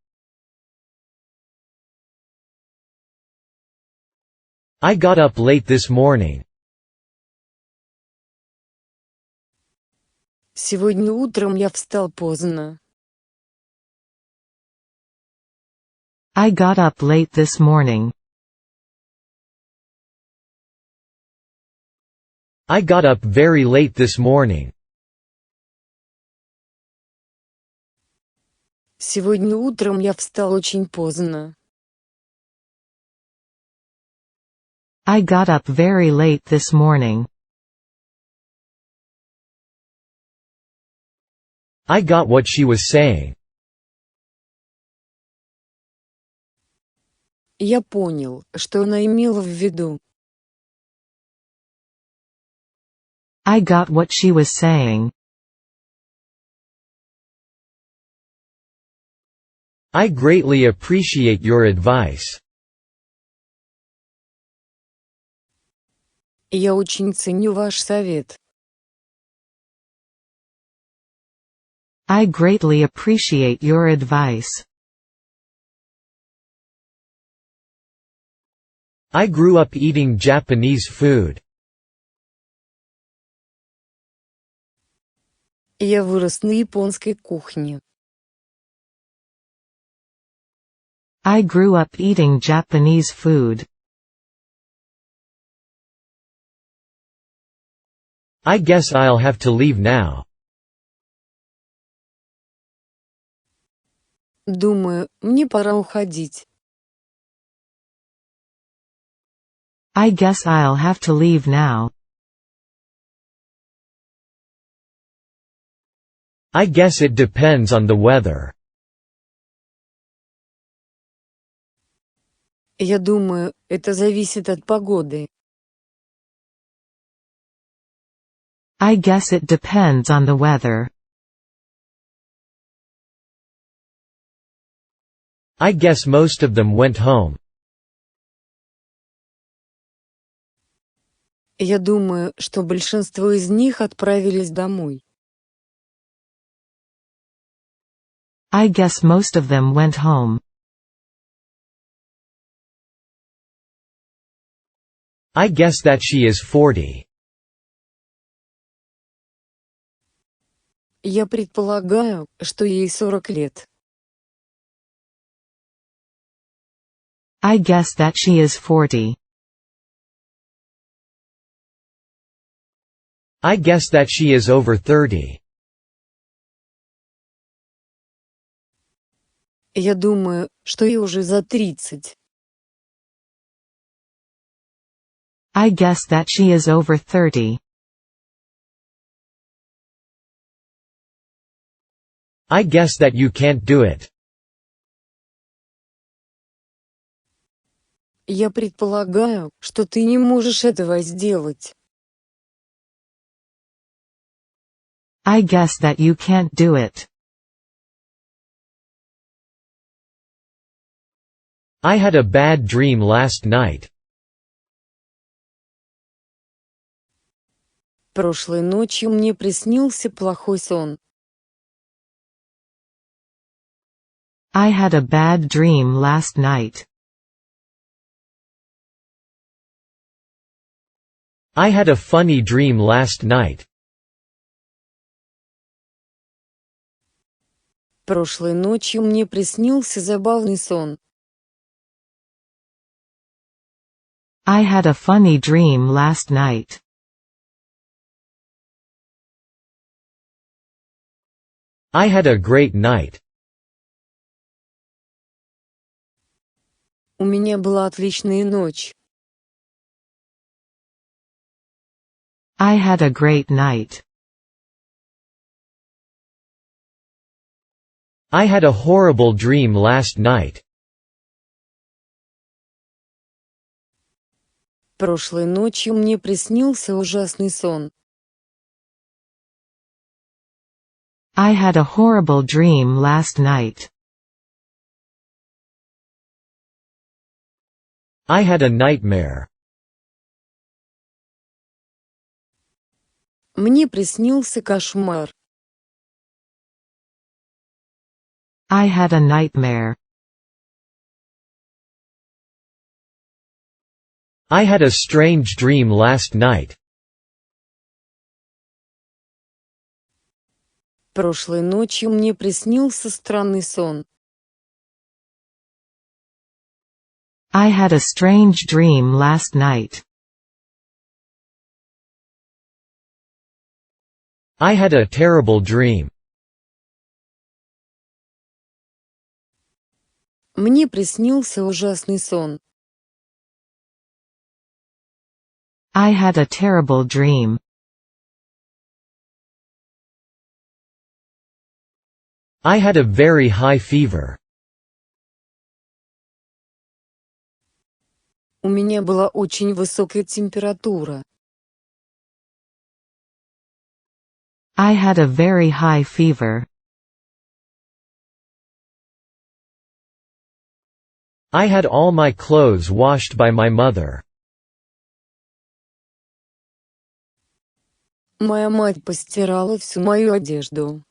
I got up late this morning. Сегодня утром я встал поздно. I got up late this morning. I got up very late this morning. Сегодня утром я встал очень поздно. I got up very late this morning. I got what she was saying. Я понял, что она имела в виду. I got what she was saying. I greatly appreciate your advice. Я очень ценю ваш совет. I greatly appreciate your advice. I grew up eating Japanese food. Я вырос на японской кухне. I grew up eating Japanese food. I guess I'll have to leave now. Думаю, мне пора уходить. I guess I'll have to leave now. I guess it depends on the weather. Я думаю, это зависит от погоды. I guess it depends on the weather. I guess most of them went home. Я думаю, что большинство из них отправились домой. I guess most of them went home. I guess that she is 40. Я предполагаю, что ей 40 лет. I guess that she is 40. I guess that she is over 30. Я думаю, что ей уже за 30. I guess that she is over 30. I guess that you can't do it. Я предполагаю, что ты не можешь этого сделать. I guess that you can't do it. I had a bad dream last night. Прошлой ночью мне приснился плохой сон. I had a bad dream last night. I had a funny dream last night. Прошлой ночью мне приснился забавный сон. I had a funny dream last night. I had a great night. У меня была отличная ночь. I had a great night. I had a horrible dream last night. Прошлой ночью мне приснился ужасный сон. I had a horrible dream last night. I had a nightmare. Мне приснился кошмар. I had a nightmare. I had a strange dream last night. Прошлой ночью мне приснился странный сон. I had a strange dream last night. I had a terrible dream. Мне приснился ужасный сон. I had a terrible dream. I had a very high fever. У меня была очень высокая температура. I had a very high fever. I had all my clothes washed by my mother. Моя мать постирала всю мою одежду.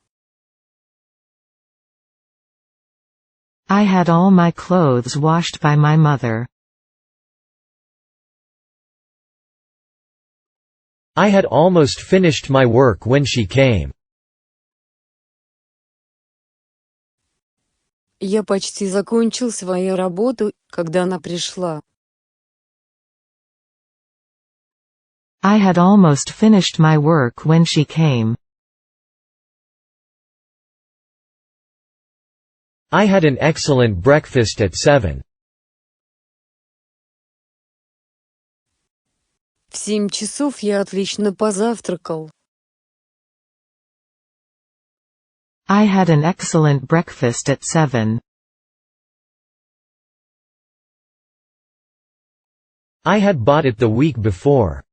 I had all my clothes washed by my mother. I had almost finished my work when she came. Я почти закончил свою работу, когда она пришла. I had almost finished my work when she came. I had an excellent breakfast at 7. В 7 часов я отлично позавтракал. I had an excellent breakfast at 7. I had bought it the week before.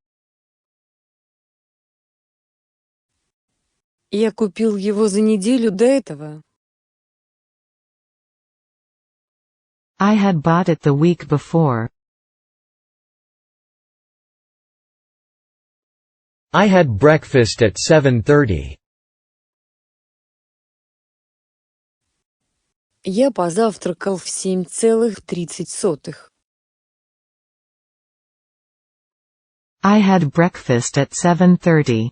Я купил его за неделю до этого. I had bought it the week before. I had breakfast at 7:30. Я позавтракал в 7:30. I had breakfast at 7:30.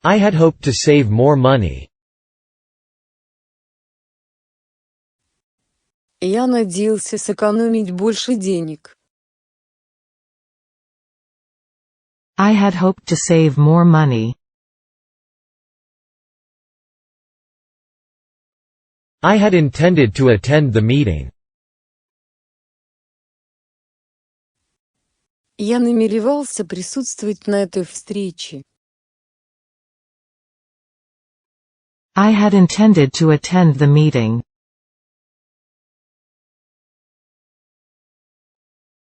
I had hoped to save more money. Я надеялся сэкономить больше денег. I had hoped to save more money. I had intended to attend the meeting. Я намеревался присутствовать на этой встрече. I had intended to attend the meeting.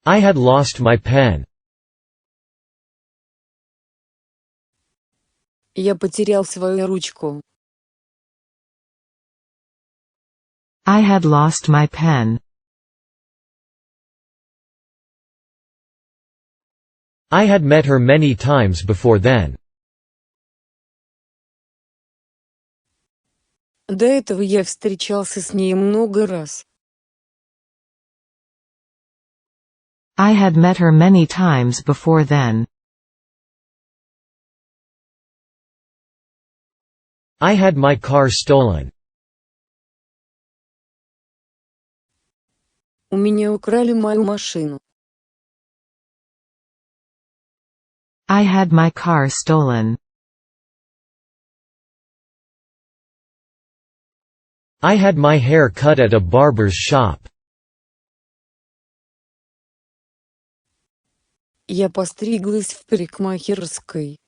I had lost my pen. Я потерял свою ручку. I had lost my pen. I had met her many times before then. До этого я встречался с ней много раз. I had met her many times before then. I had my car stolen. У меня украли мою машину. I had my car stolen. I had my hair cut at a barber's shop. Я постриглась в парикмахерской.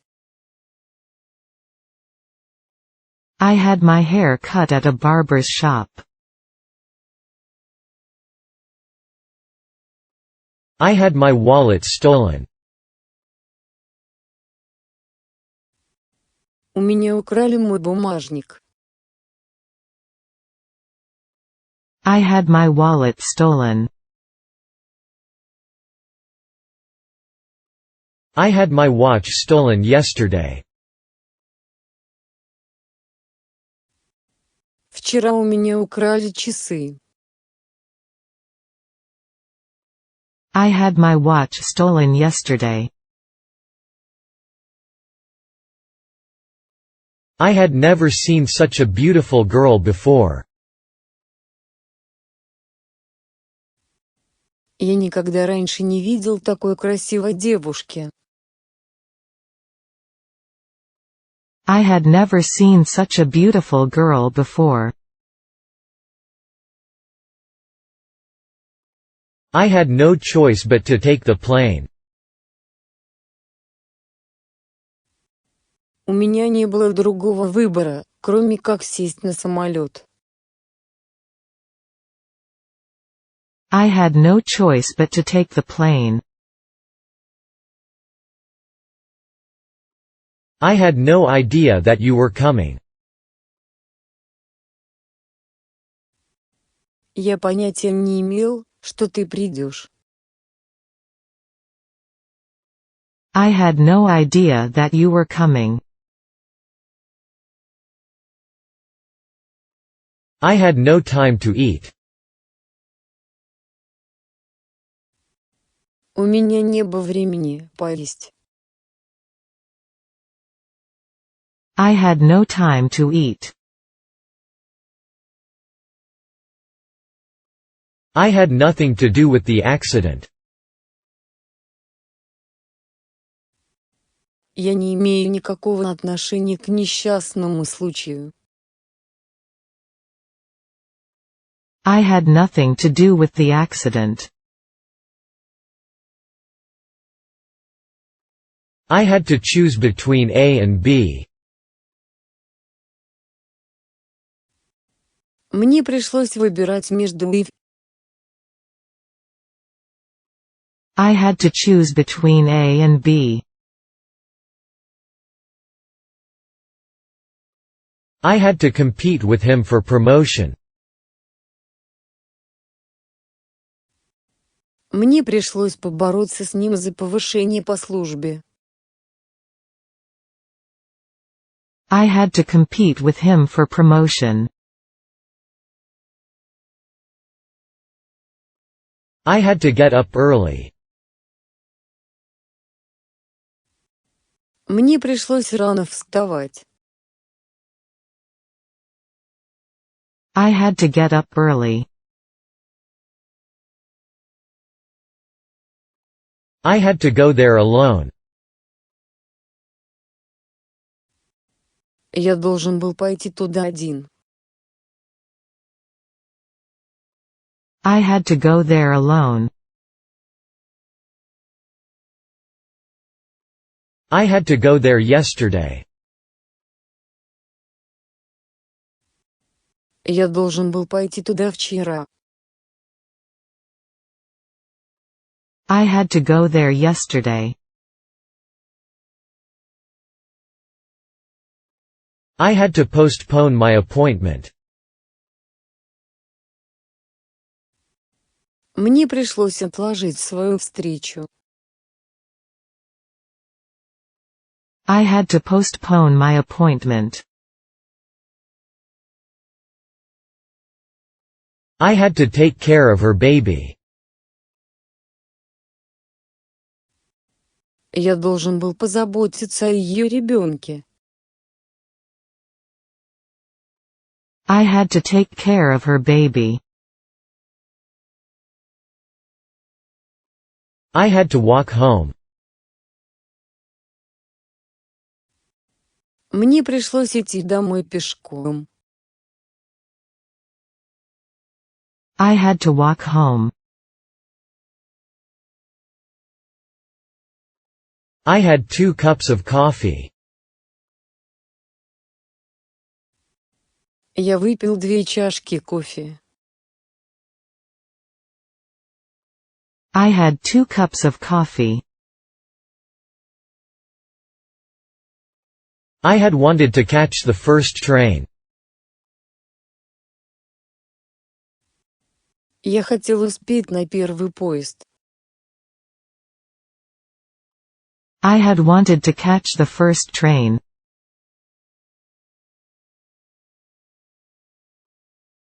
I had my hair cut at a barber's shop. I had my wallet stolen. У меня украли мой бумажник. I had my wallet stolen. I had my watch stolen yesterday. Вчера у меня украли часы. I had my watch stolen yesterday. I had never seen such a beautiful girl before. Я никогда раньше не видел такой красивой девушки. I had never seen such a beautiful girl before. I had no choice but to take the plane. У меня не было другого выбора, кроме как сесть на самолет. I had no choice but to take the plane. I had no idea that you were coming. Я понятия не имел, что ты придешь. I had no idea that you were coming. I had no time to eat. У меня не было времени поесть. I had no time to eat. I had nothing to do with the accident. Я не имею никакого отношения к несчастному случаю. I had nothing to do with the accident. I had to choose between A and B. Мне пришлось выбирать между и. I had to choose between A and B. I had to compete with him for promotion. Мне пришлось побороться с ним за повышение по службе. I had to compete with him for promotion. I had to get up early. Мне пришлось рано вставать. I had to get up early. I had to go there alone. Я должен был пойти туда один. I had to go there alone. I had to go there yesterday. Я должен был пойти туда вчера. I had to go there yesterday. I had to postpone my appointment. Мне пришлось отложить свою встречу. I had to postpone my appointment. I had to take care of her baby. Я должен был позаботиться о ее ребенке. I had to take care of her baby. I had to walk home. Мне пришлось идти домой пешком. I had to walk home. I had 2 cups of coffee. Я выпил 2 чашки кофе. I had 2 cups of coffee. I had wanted to catch the first train. Я хотел успеть на первый поезд. I had wanted to catch the first train.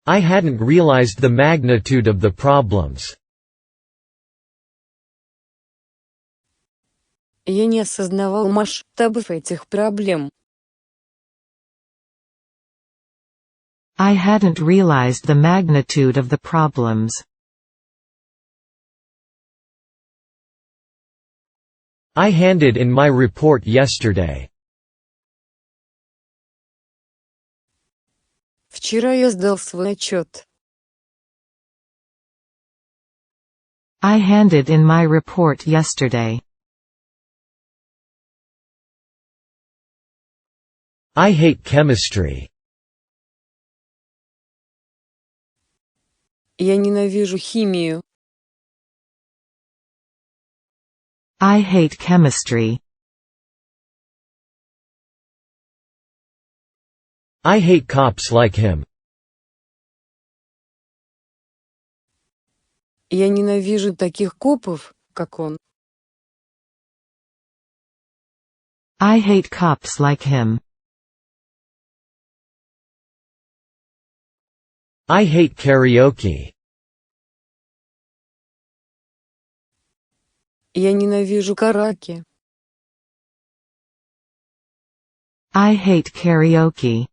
I hadn't realized the magnitude of the problems. Я не осознавал масштабов этих проблем. I hadn't realized the magnitude of the problems. I handed in my report yesterday. Вчера я сдал свой отчет. I handed in my report yesterday. I hate chemistry. Я ненавижу химию. I hate chemistry. I hate cops like him. Я ненавижу таких копов, как он. I hate cops like him. I hate karaoke. Я ненавижу караоке. I hate karaoke.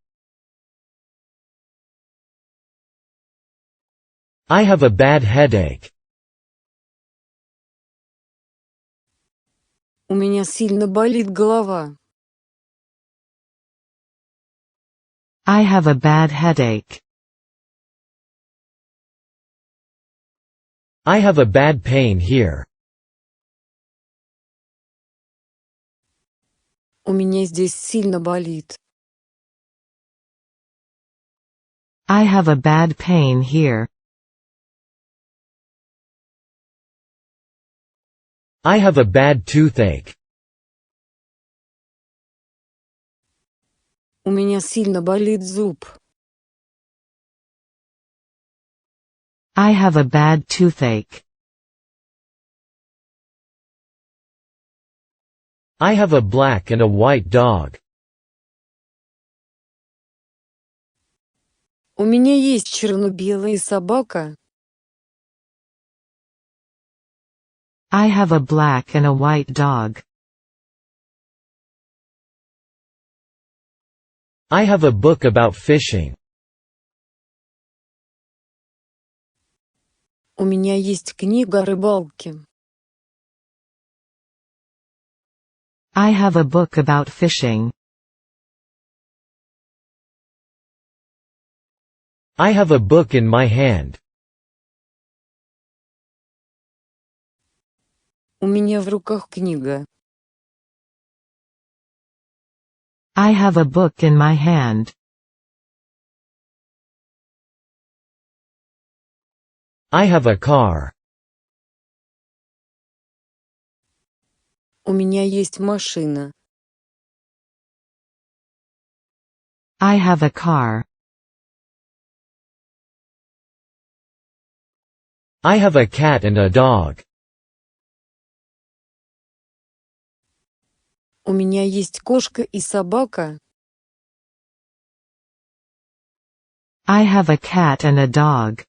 I have a bad headache. У меня сильно болит голова. I have a bad headache. I have a bad pain here. У меня здесь сильно болит. I have a bad pain here. I have a bad toothache. У меня сильно болит зуб. I have a bad toothache. I have a black and a white dog. У меня есть черно-белая собака. I have a black and a white dog. I have a book about fishing. У меня есть книга о рыбалке. I have a book about fishing. I have a book in my hand. У меня в руках книга. I have a book in my hand. I have a car. У меня есть машина. I have a car. I have a cat and a dog. У меня есть кошка и собака. I have a cat and a dog.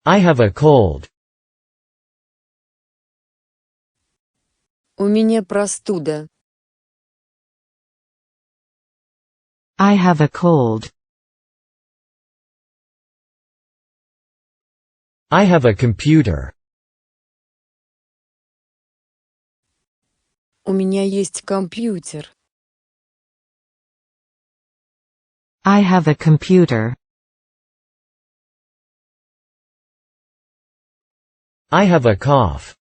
I have a cold. У меня простуда. I have a cold. I have a computer. У меня есть компьютер. I have a computer. I have a cough.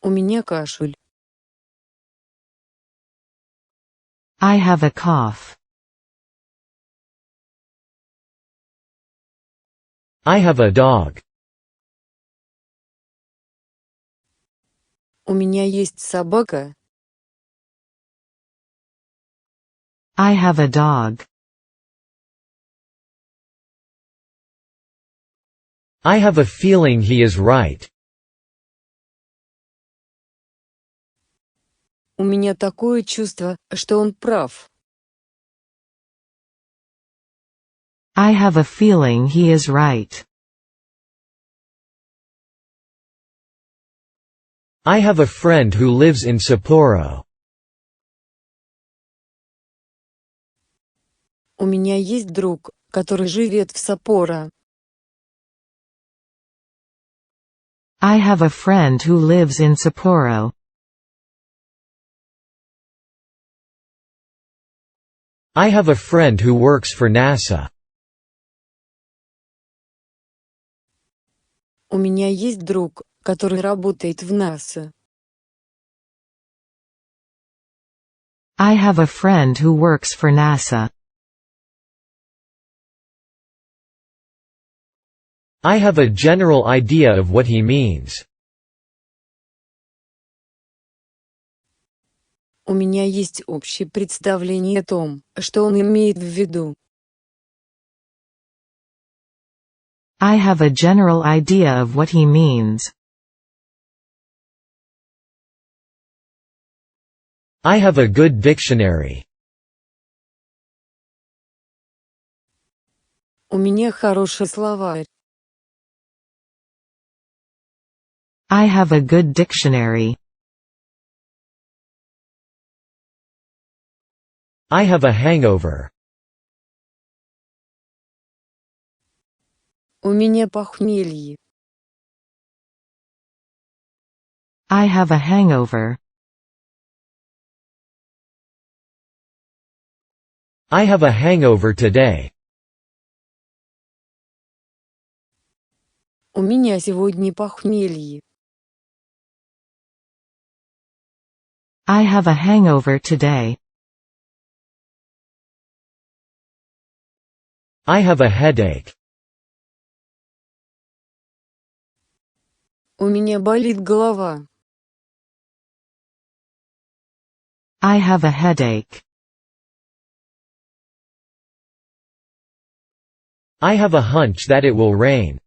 У меня кашель. I have a cough. I have a dog. У меня есть собака. I have a dog. I have a feeling he is right. У меня такое чувство, что он прав. I have a feeling he is right. I have a friend who lives in Sapporo. У меня есть друг, который живет в Саппоро. I have a friend who lives in Sapporo. I have a friend who works for NASA. У меня есть друг, который работает в НАСА. I have a friend who works for NASA. I have a general idea of what he means. У меня есть общее представление о том, что он имеет в виду. I have a general idea of what he means. I have a good dictionary. У меня хороший словарь. I have a good dictionary. I have a hangover. У меня похмелье. I have a hangover. I have a hangover today. У меня сегодня похмелье. I have a hangover today. I have a headache. У меня болит голова. I have a headache. I have a hunch that it will rain.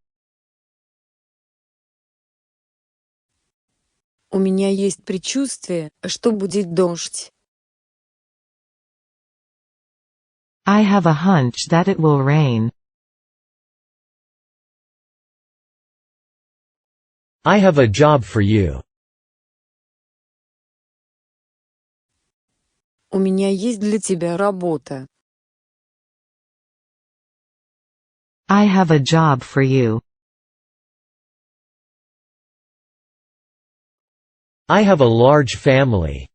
У меня есть предчувствие, что будет дождь. I have a hunch that it will rain. I have a job for you. У меня есть для тебя работа. I have a job for you. I have a large family.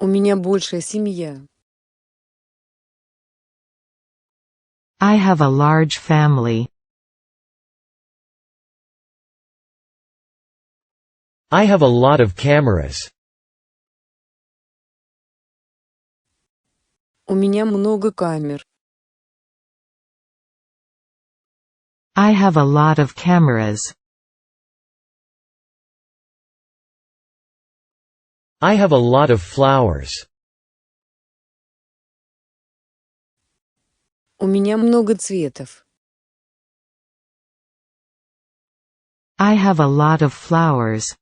У меня большая семья. I have a large family. I have a lot of cameras. У меня много камер. I have a lot of cameras. I have a lot of flowers. У меня много цветов. I have a lot of flowers.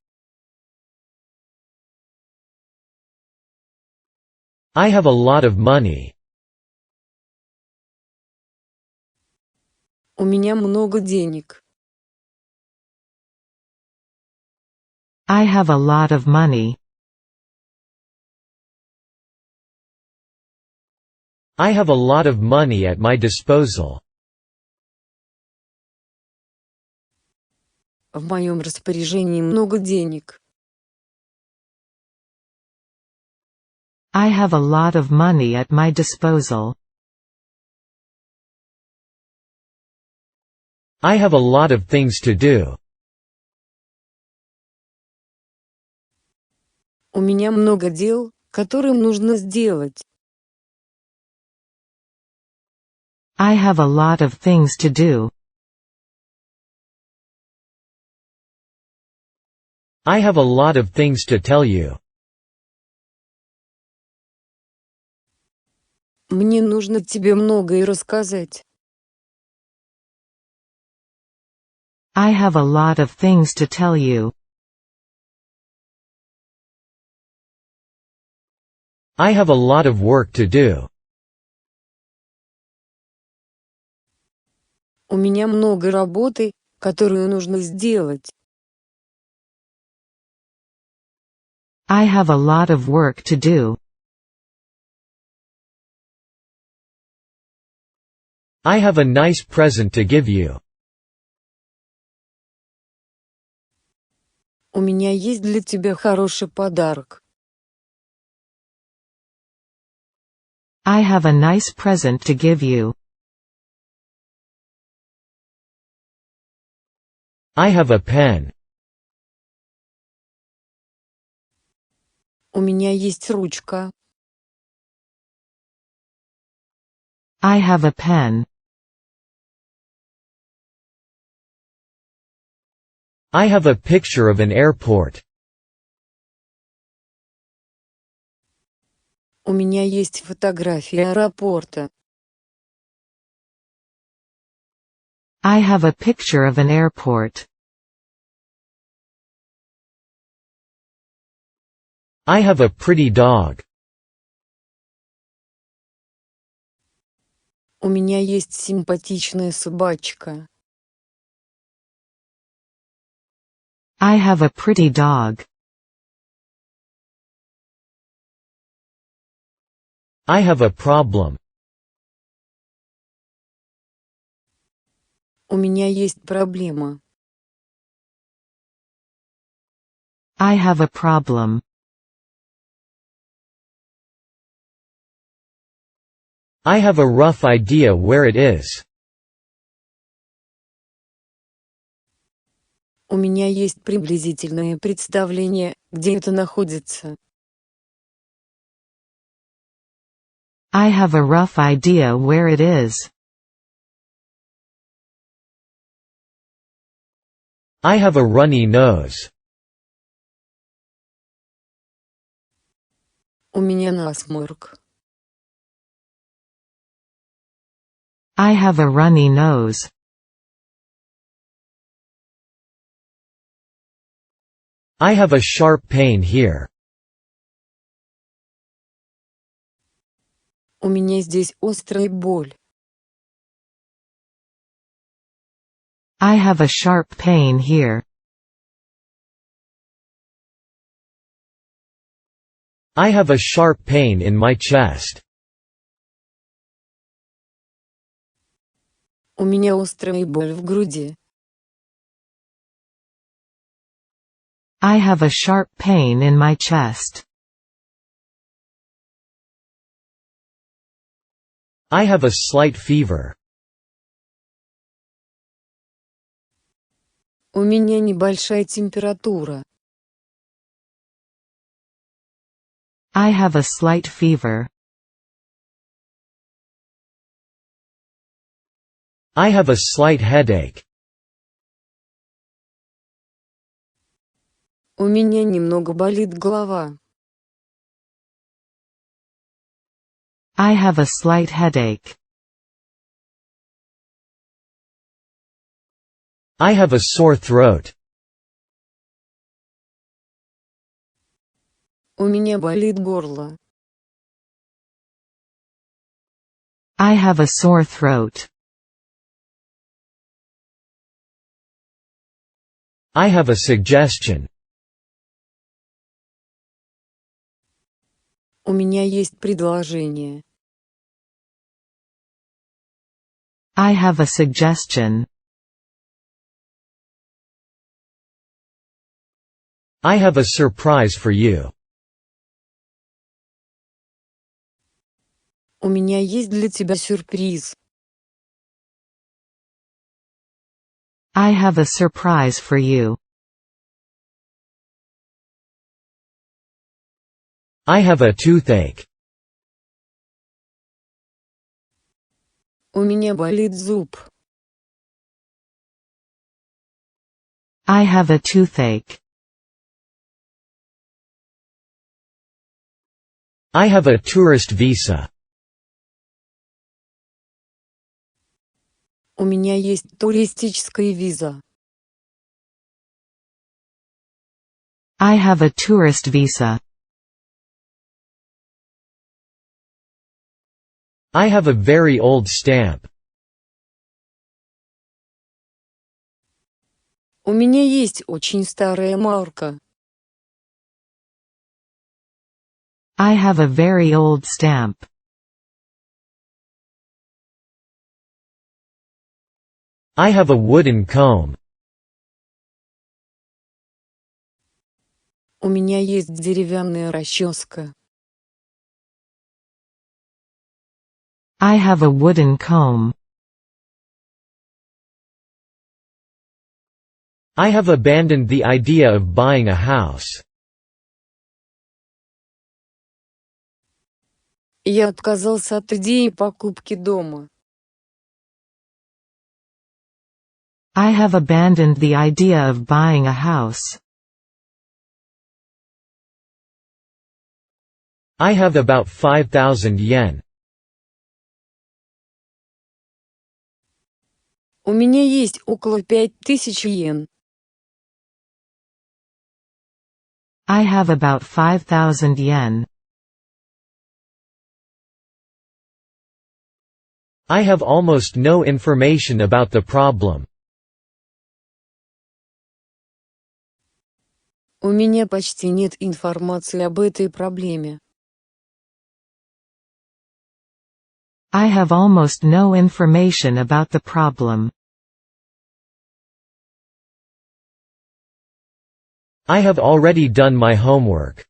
I have a lot of money. У меня много денег. I have a lot of money. I have a lot of money at my disposal. В моем распоряжении много денег. I have a lot of money at my disposal. I have a lot of things to do. У меня много дел, которые нужно сделать. I have a lot of things to do. I have a lot of things to tell you. Мне нужно тебе многое рассказать. I have a lot of things to tell you. I have a lot of work to do. У меня много работы, которую нужно сделать. I have a lot of work to do. I have a nice present to give you. У меня есть для тебя хороший подарок. I have a nice present to give you. I have a pen. У меня есть ручка. I have a pen. I have a picture of an airport. У меня есть фотография аэропорта. I have a picture of an airport. I have a pretty dog. У меня есть симпатичная собачка. I have a pretty dog. I have a problem. У меня есть проблема. I have a problem. I have a rough idea where it is. У меня есть приблизительное представление, где это находится. I have a rough idea where it is. I have a runny nose. У меня насморк. I have a runny nose. I have a sharp pain here. У меня здесь острая боль. I have a sharp pain here. I have a sharp pain in my chest. У меня острая боль в груди. I have a sharp pain in my chest. I have a slight fever. У меня небольшая температура. I have a slight fever. I have a slight headache. У меня немного болит голова. I have a slight headache. I have a sore throat. У меня болит горло. I have a sore throat. I have a suggestion. У меня есть предложение. I have a suggestion. I have a surprise for you. У меня есть для тебя сюрприз. I have a surprise for you. I have a toothache. У меня болит зуб. I have a toothache. I have a tourist visa. У меня есть туристическая виза. I have a tourist visa. I have a very old stamp. У меня есть очень старая марка. I have a very old stamp. I have a wooden comb. У меня есть деревянная расческа. I have a wooden comb. I have abandoned the idea of buying a house. Я отказался от идеи покупки дома. I have abandoned the idea of buying a house. I have about 5,000 yen. У меня есть около 5000 йен. I have about 5,000 yen. I have almost no information about the problem. У меня почти нет информации об этой проблеме. I have almost no information about the problem. I have already done my homework.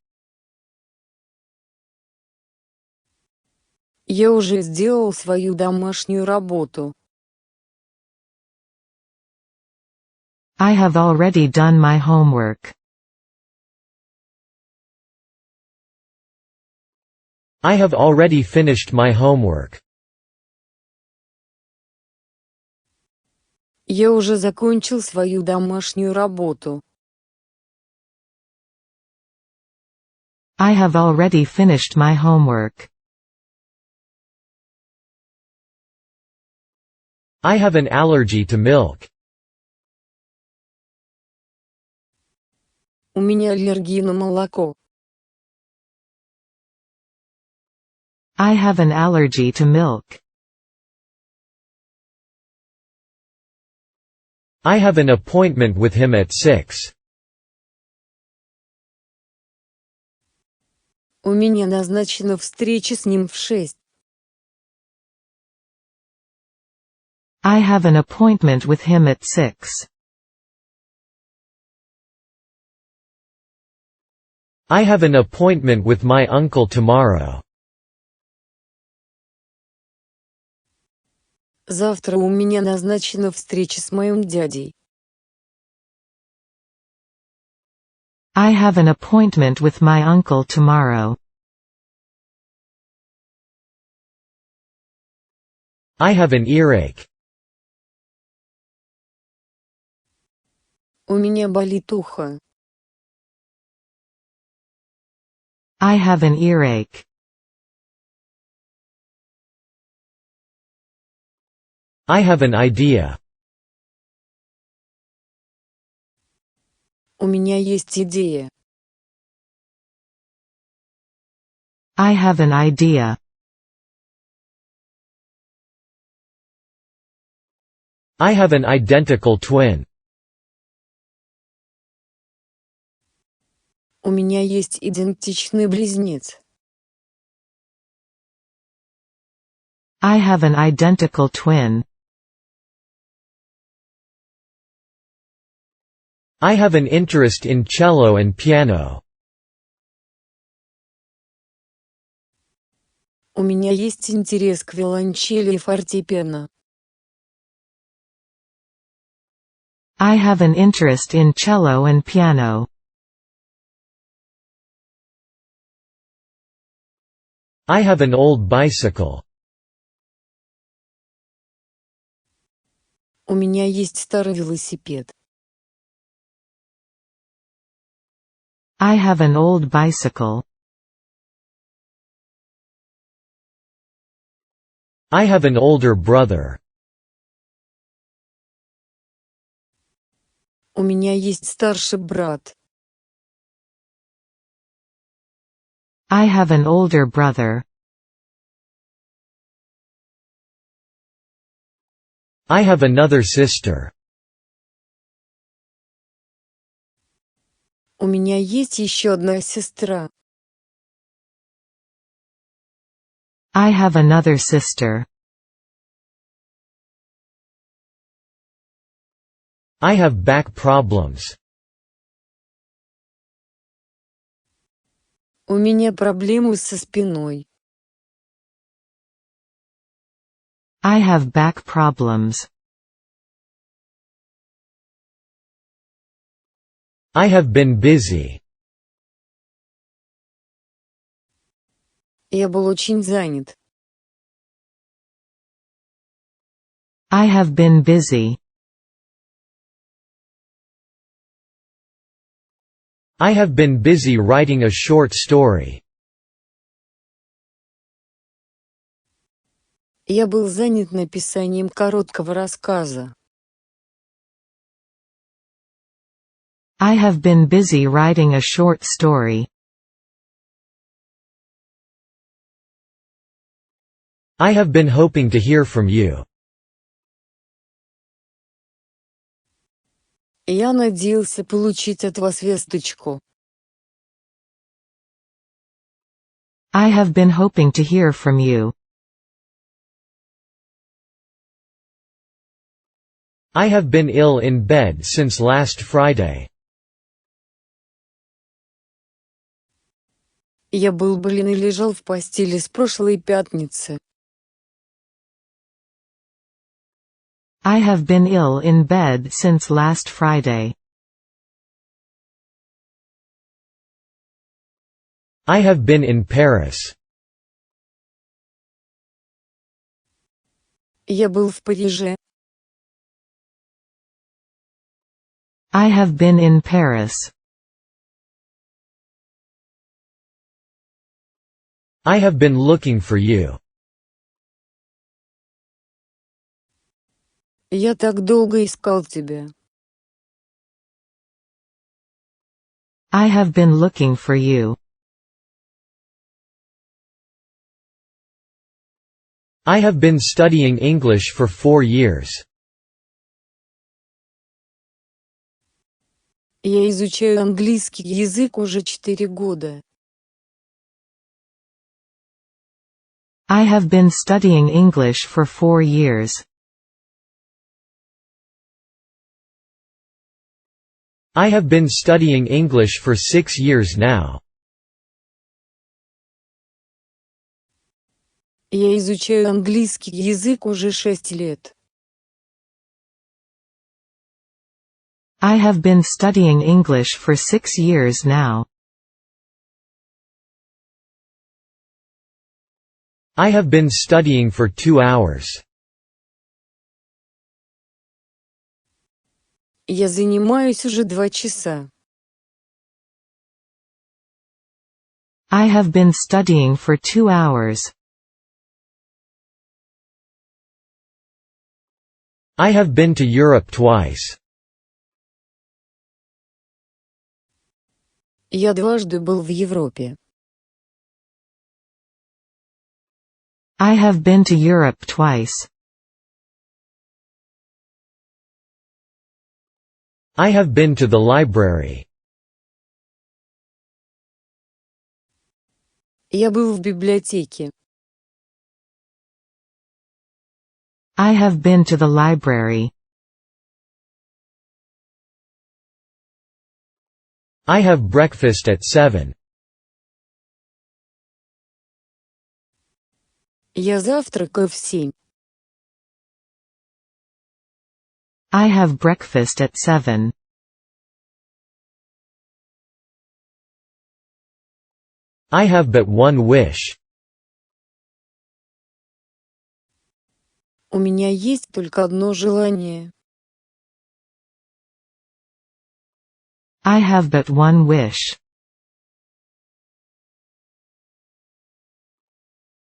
Я уже сделал свою домашнюю работу. I have already done my homework. I have already finished my homework. Я уже закончил свою домашнюю работу. I have already finished my homework. I have an allergy to milk. У меня аллергия на молоко. I have an allergy to milk. I have an appointment with him at 6. У меня назначена встреча с ним в 6. I have an appointment with him at 6. I have an appointment with my uncle tomorrow. Завтра у меня назначена встреча с моим дядей. I have an appointment with my uncle tomorrow. I have an earache. У меня болит ухо. I have an earache. I have an idea. У меня есть идея. I have an idea. I have an identical twin. У меня есть идентичный близнец. I have an identical twin. I have an interest in cello and piano. У меня есть интерес к виолончели и фортепиано. I have an interest in cello and piano. I have an old bicycle. У меня есть старый велосипед. I have an old bicycle. I have an older brother. У меня есть старший брат. I have an older brother. I have another sister. У меня есть еще одна сестра. I have another sister. I have back problems. У меня проблемы со спиной. I have back problems. I have been busy. Я был очень занят. I have been busy. I have been busy writing a short story. Я был занят написанием короткого рассказа. I have been busy writing a short story. I have been hoping to hear from you. Я надеялся получить от вас весточку. I have been hoping to hear from you. I have been ill in bed since last Friday. Я был болен и лежал в постели с прошлой пятницы. I have been ill in bed since last Friday. I have been in Paris. Я был в Париже. I have been in Paris. I have been looking for you. Я так долго искал тебя. I have been looking for you. I have been studying English for 4 years. Я изучаю английский язык уже 4 года. I have been studying English for 4 years. I have been studying English for 6 years now. Я изучаю английский язык уже 6 лет. I have been studying English for 6 years now. I have been studying for 2 hours. Я занимаюсь уже 2 часа. I have been studying for 2 hours. I have been to Europe twice. Я дважды был в Европе. I have been to Europe twice. I have been to the library. Я был в библиотеке. I have been to the library. I have breakfast at 7. Я завтракаю в 7. I have breakfast at 7. I have but one wish. У меня есть только одно желание. I have but one wish.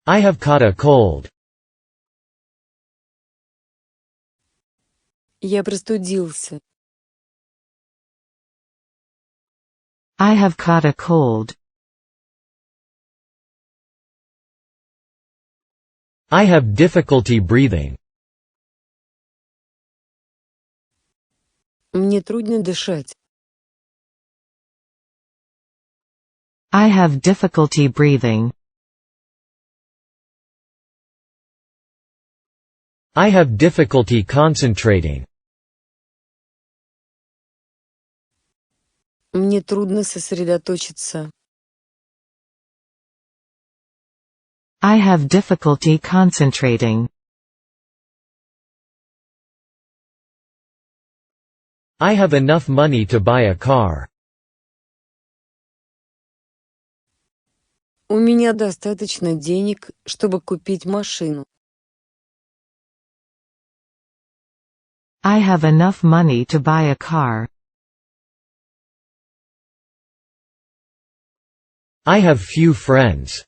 I have caught a cold. Я простудился. I have caught a cold. I have difficulty breathing. Мне трудно дышать. I have difficulty breathing. I have difficulty concentrating. Мне трудно сосредоточиться. I have difficulty concentrating. I have enough money to buy a car. У меня достаточно денег, чтобы купить машину. I have enough money to buy a car. I have few friends.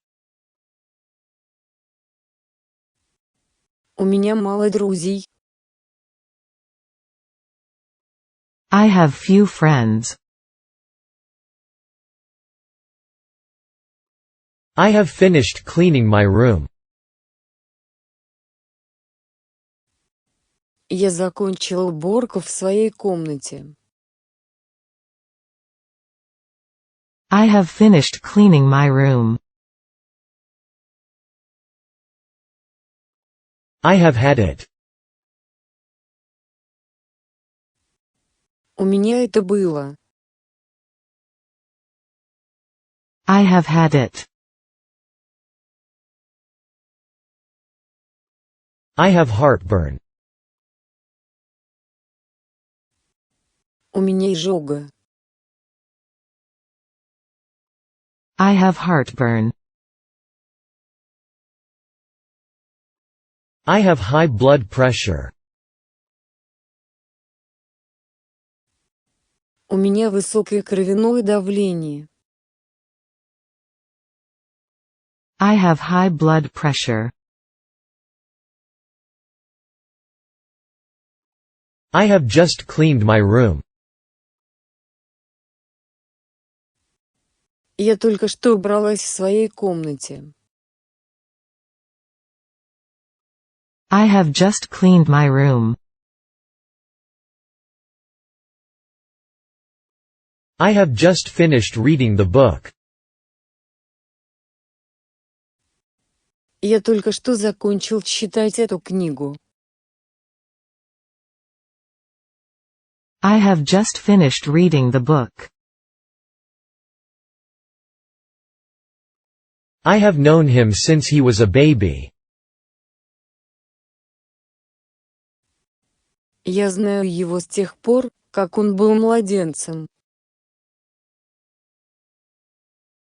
У меня мало друзей. I have few friends. I have finished cleaning my room. Я закончил уборку в своей комнате. I have finished cleaning my room. I have had it. У меня это было. I have had it. I have heartburn. У меня изжога. I have heartburn. I have high blood pressure. У меня высокое кровяное давление. I have high blood pressure. I have just cleaned my room. Я только что убралась в своей комнате. I have just cleaned my room. I have just finished reading the book. Я только что закончил читать эту книгу. I have just finished reading the book. I have known him since he was a baby. Я знаю его с тех пор, как он был младенцем.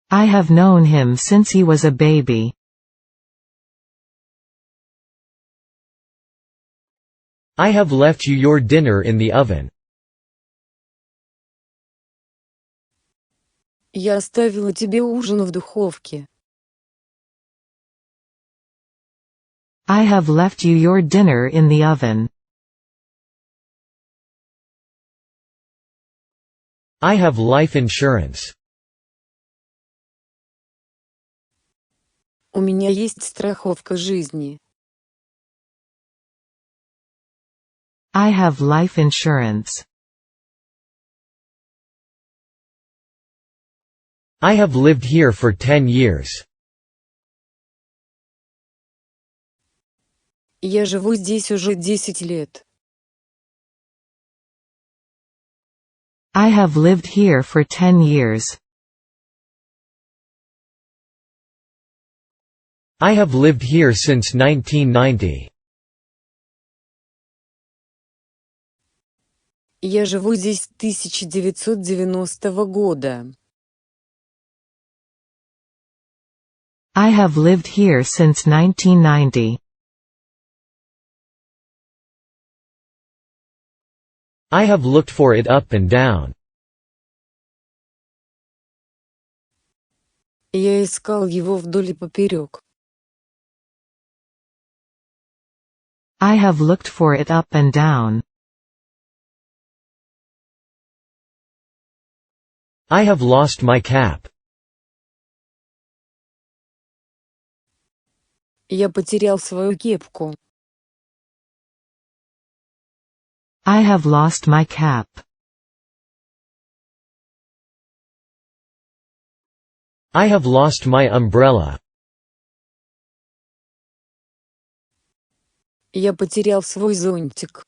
I have known him since he was a baby. I have left you your dinner in the oven. Я оставила тебе ужин в духовке. I have left you your dinner in the oven. I have life insurance. У меня есть страховка жизни. I have life insurance. I have lived here for 10 years. Я живу здесь уже 10 лет. I have lived here for 10 years. I have lived here since 1990. Я живу здесь с 1990 года. I have lived here since 1990. I have looked for it up and down. Я искал его вдоль и поперек. I have looked for it up and down. I have lost my cap. Я потерял свою кепку. I have lost my cap. I have lost my umbrella. Я потерял свой зонтик.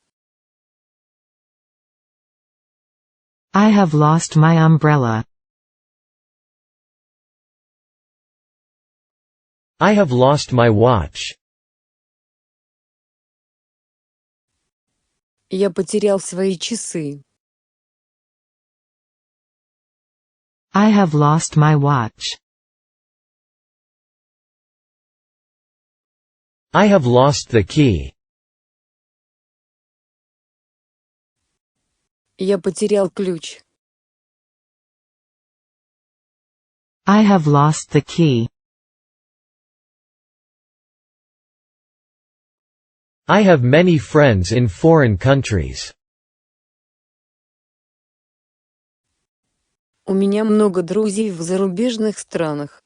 I have lost my umbrella. I have lost my watch. Я потерял свои часы. I have lost my watch. I have lost the key. Я потерял ключ. I have lost the key. I have many friends in foreign countries. У меня много друзей в зарубежных странах.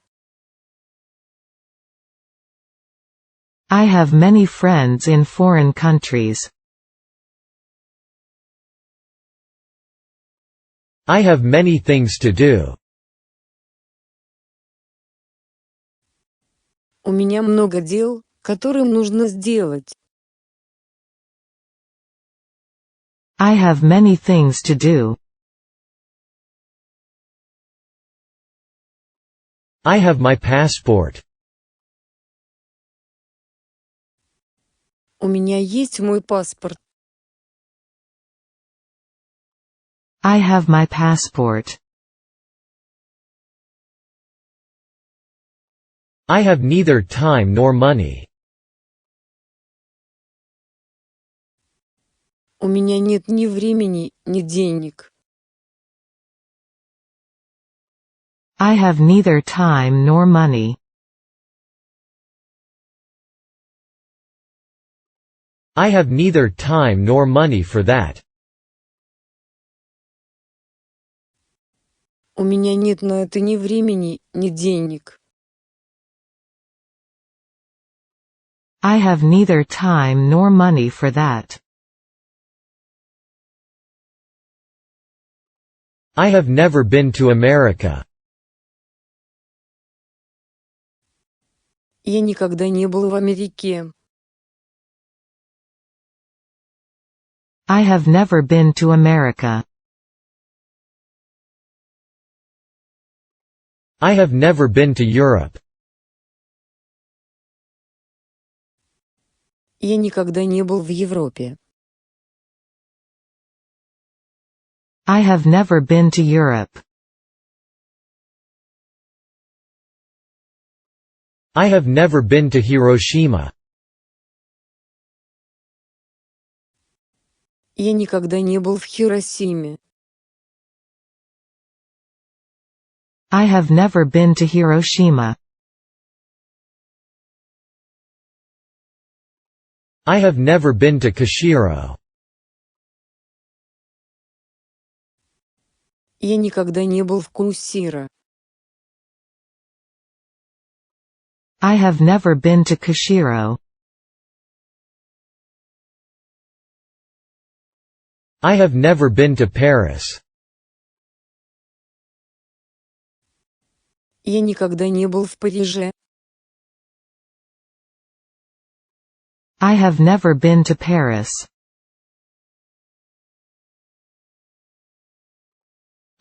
I have many friends in foreign countries. I have many things to do. У меня много дел, которым нужно сделать. I have many things to do. I have my passport. У меня есть мой паспорт. I have my passport. I have neither time nor money. У меня нет ни времени, ни денег. I have neither time nor money. I have neither time nor money for that. У меня нет на это ни времени, ни денег. I have neither time nor money for that. I have never been to America. Я никогда не был в Америке. I have never been to America. I have never been to Europe. Я никогда не был в Европе. I have never been to Europe. I have never been to Hiroshima. Я никогда не был в Хиросиме. I have never been to Hiroshima. I have never been to Kashiro. Я никогда не был в Кунсиро. I have never been to Kashiro. I have never been to Paris. Я никогда не был в Париже. I have never been to Paris.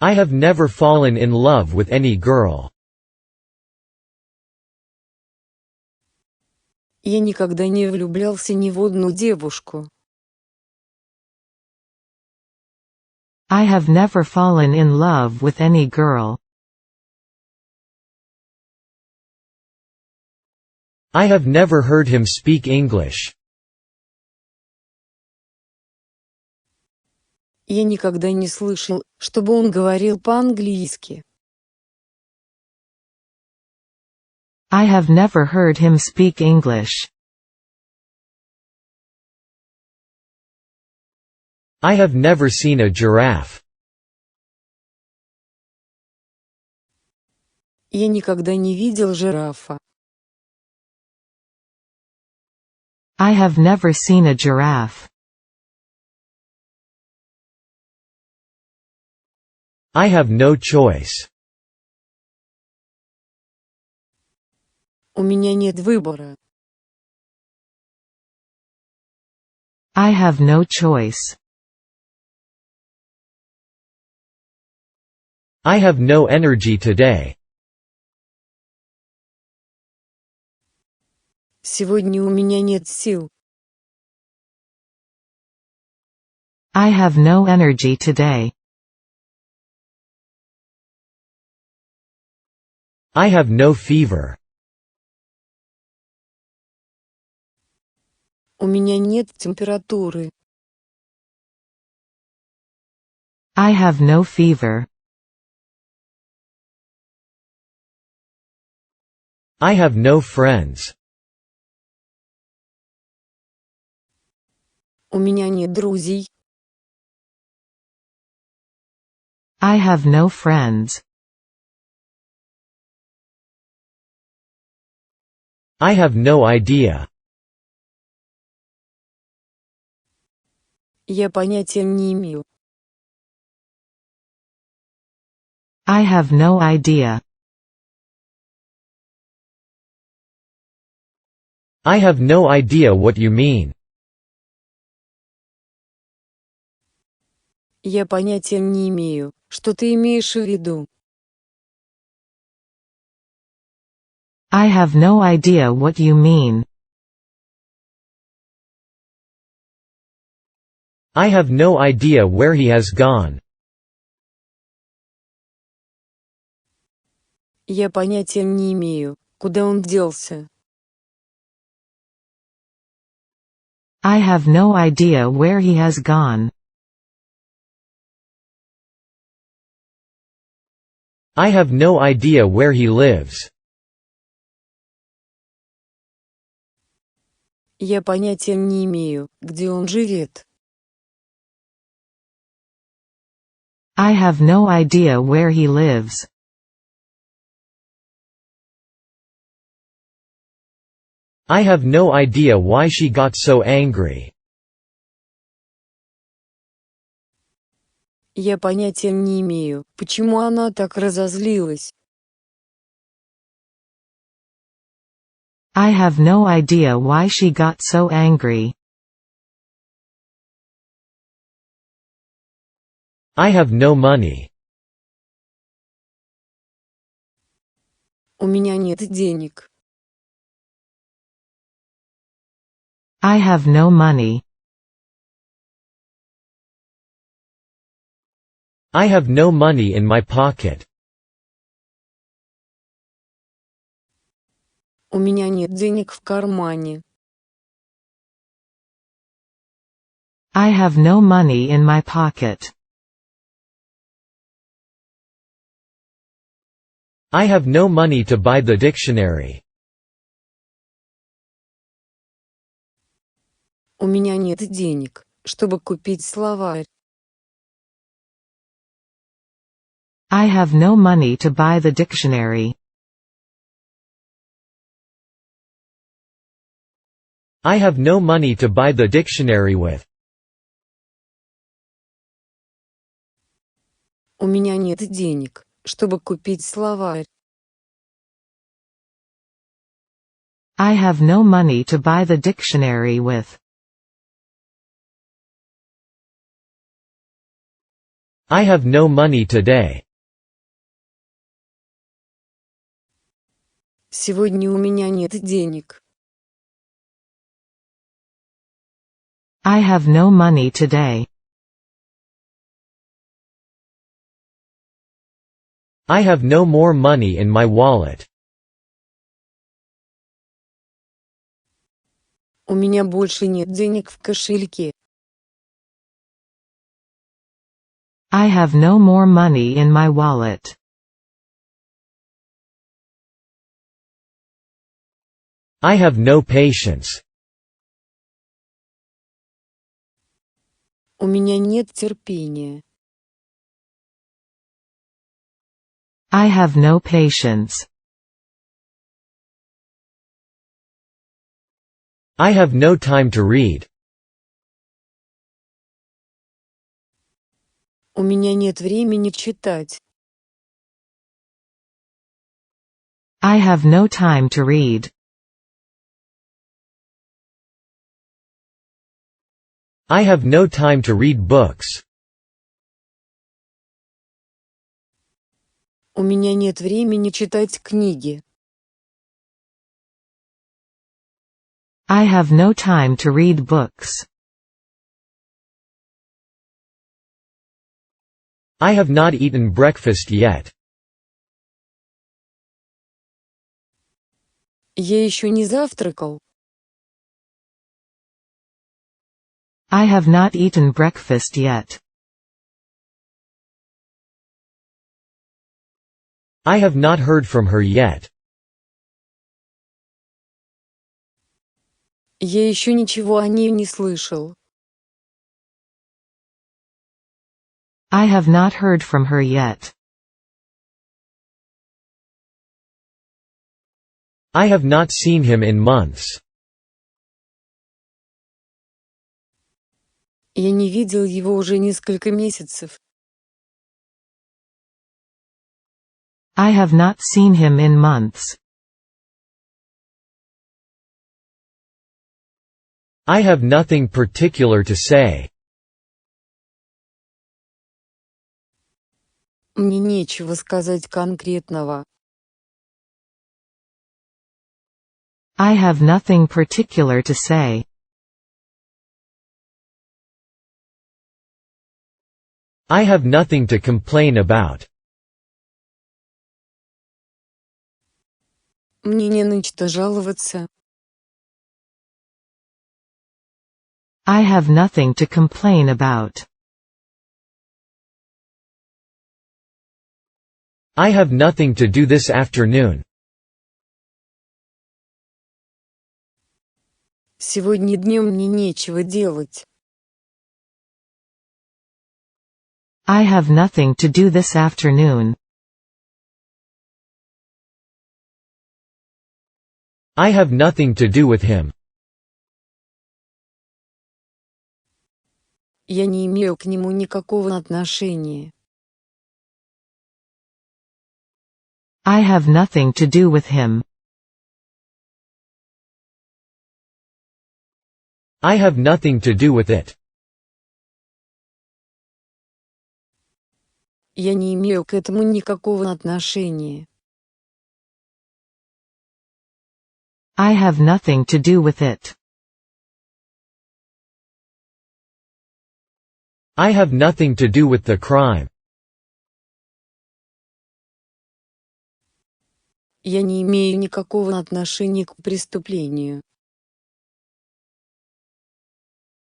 I have never fallen in love with any girl. Я никогда не влюблялся ни в одну девушку. I have never fallen in love with any girl. I have never heard him speak English. Я никогда не слышал, чтобы он говорил по-английски. I have never heard him speak English. I have never seen a giraffe. Я никогда не видел жирафа. I have never seen a giraffe. I have no choice. У меня нет выбора. I have no choice. I have no energy today. Сегодня у меня нет сил. I have no energy today. I have no fever. У меня нет температуры. I have no fever. I have no friends. У меня нет друзей. I have no friends. I have no idea. Я понятия не имею. I have no idea. I have no idea what you mean. Я понятия не имею, что ты имеешь в виду. I have no idea what you mean. I have no idea where he has gone. Я понятия не имею, куда он делся. I have no idea where he has gone. I have no idea where he lives. Я понятия не имею, где он живет. I have no idea where he lives. I have no idea why she got so angry. Я понятия не имею, почему она так разозлилась. I have no idea why she got so angry. I have no money. У меня нет денег. I have no money. I have no money in my pocket. У меня нет денег в кармане. I have no money in my pocket. I have no money to buy the dictionary. У меня нет денег, чтобы купить словарь. I have no money to buy the dictionary. I have no money to buy the dictionary with. У меня нет денег, чтобы купить словарь. I have no money to buy the dictionary with. I have no money today. Сегодня у меня нет денег. I have no money today. I have no more money in my wallet. У меня больше нет денег в кошельке. I have no more money in my wallet. I have no patience. У меня нет терпения. I have no patience. I have no time to read. У меня нет времени читать. I have no time to read. I have no time to read books. У меня нет времени читать книги. I have no time to read books. I have not eaten breakfast yet. Я еще не завтракал. I have not eaten breakfast yet. I have not heard from her yet. Я еще ничего о ней не слышал. I have not heard from her yet. I have not seen him in months. Я не видел его уже несколько месяцев. I have not seen him in months. I have nothing particular to say. Мне нечего сказать конкретного. I have nothing particular to say. I have nothing to complain about. Мне не на что жаловаться. I have nothing to complain about. I have nothing to do this afternoon. Сегодня днем мне нечего делать. I have nothing to do this afternoon. I have nothing to do with him. Я не имею к нему никакого отношения. I have nothing to do with him. I have nothing to do with it. Я не имею к этому никакого отношения. I have nothing to do with it. I have nothing to do with the crime. Я не имею никакого отношения к преступлению.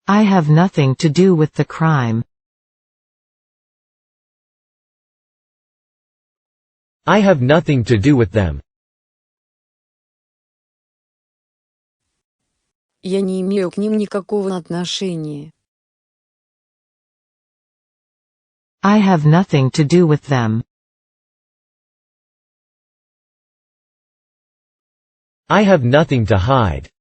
I have nothing to do with the crime. I have nothing to do with them. Я не имею к ним никакого отношения. I have nothing to do with them. I have nothing to hide.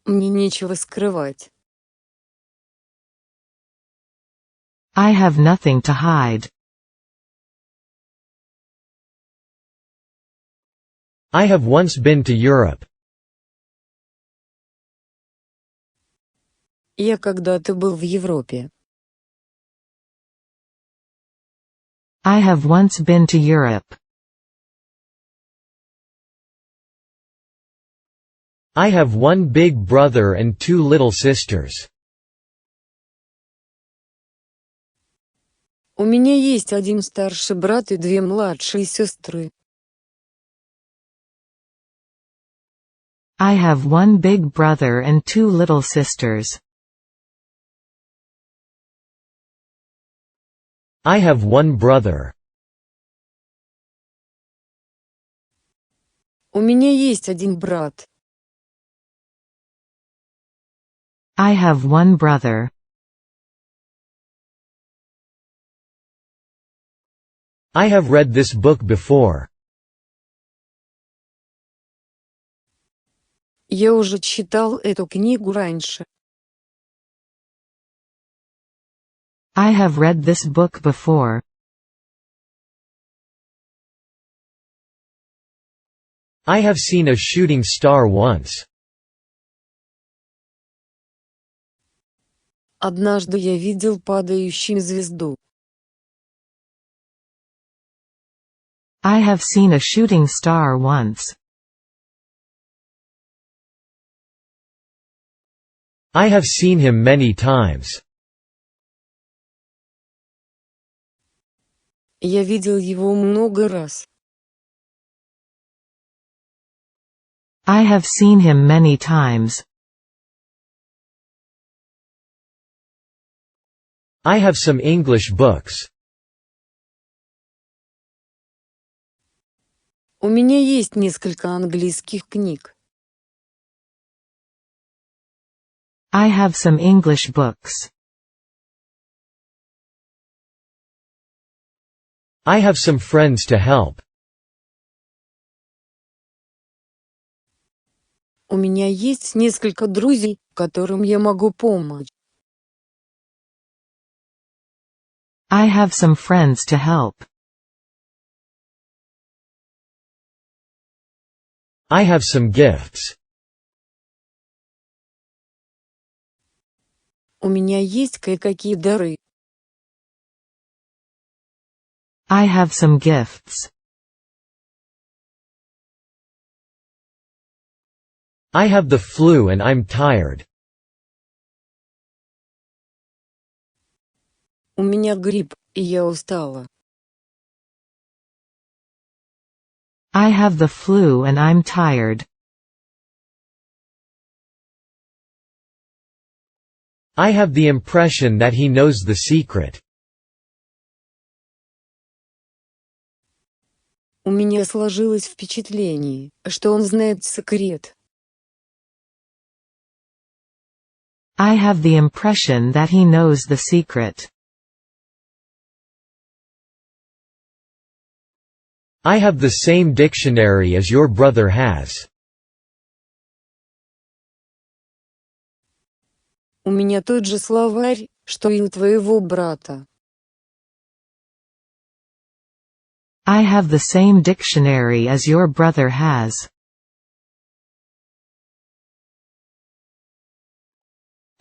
Мне нечего скрывать. I have nothing to hide. I have once been to Europe. Я когда-то был в Европе. I have once been to Europe. I have one big brother and two little sisters. У меня есть один старший брат и две младшие сестры. I have one big brother and two little sisters. I have one brother. У меня есть один брат. I have one brother. I have read this book before. Я уже читал эту книгу раньше. I have read this book before. I have seen a shooting star once. Однажды я видел падающую звезду. I have seen a shooting star once. I have seen him many times. Я видел его много раз. I have seen him many times. I have some English books. У меня есть несколько английских книг. I have some English books. I have some friends to help. У меня есть несколько друзей, которым я могу помочь. I have some friends to help. I have some gifts. У меня есть кое-какие дары. I have some gifts. I have the flu and I'm tired. У меня грипп, и я устала. I have the flu and I'm tired. I have the impression that he knows the secret. У меня сложилось впечатление, что он знает секрет. I have the impression that he knows the secret. I have the same dictionary as your brother has. У меня тот же словарь, что и у твоего брата. I have the same dictionary as your brother has.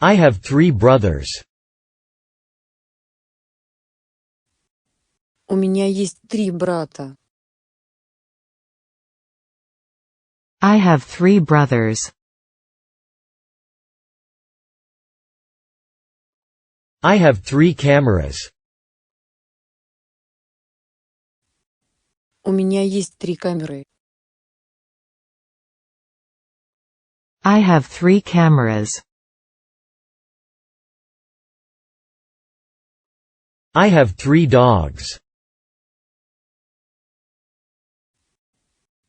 I have 3 brothers. У меня есть 3 брата. I have 3 brothers. I have 3 cameras. У меня есть 3 камеры. I have 3 cameras. I have 3 dogs.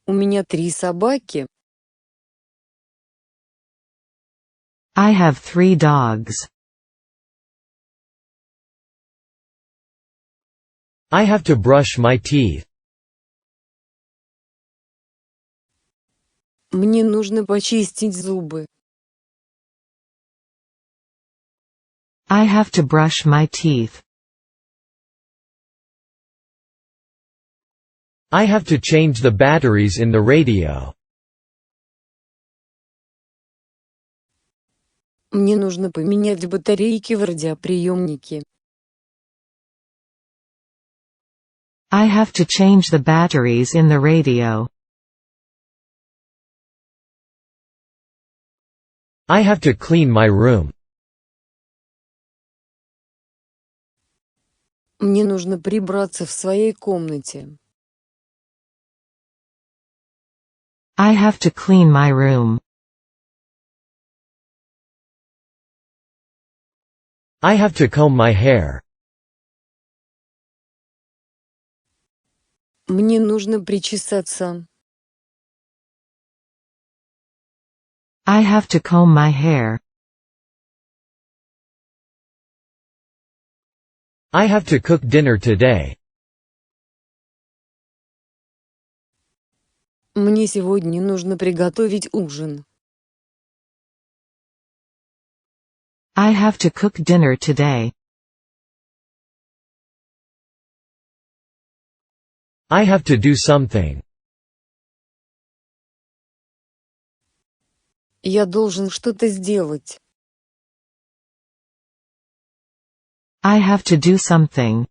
У меня 3 собаки. I have 3 dogs. I have to brush my teeth. Мне нужно почистить зубы. I have to brush my teeth. I have to change the batteries in the radio. Мне нужно поменять батарейки в радиоприемнике. I have to change the batteries in the radio. I have to clean my room. Мне нужно прибраться в своей комнате. I have to clean my room. I have to comb my hair. Мне нужно причесаться. I have to comb my hair. I have to cook dinner today. Мне сегодня нужно приготовить ужин. I have to cook dinner today. I have to do something. Я должен что-то сделать. I have to do something.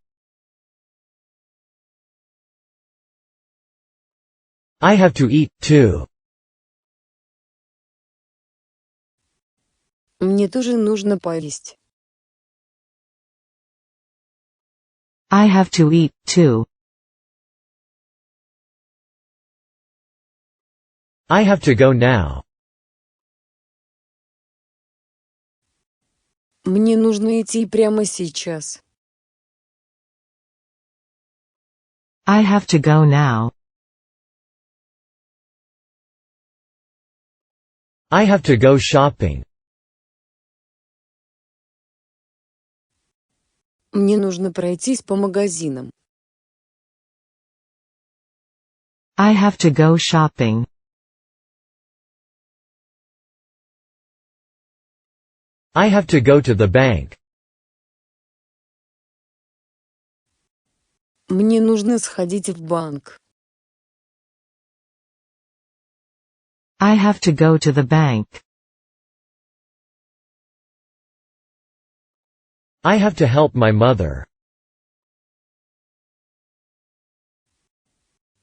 I have to eat, too. Мне тоже нужно поесть. I have to eat, too. I have to go now. Мне нужно идти прямо сейчас. I have to go now. I have to go shopping. Мне нужно пройтись по магазинам. I have to go shopping. I have to go to the bank. Мне нужно сходить в банк. I have to go to the bank. I have to help my mother.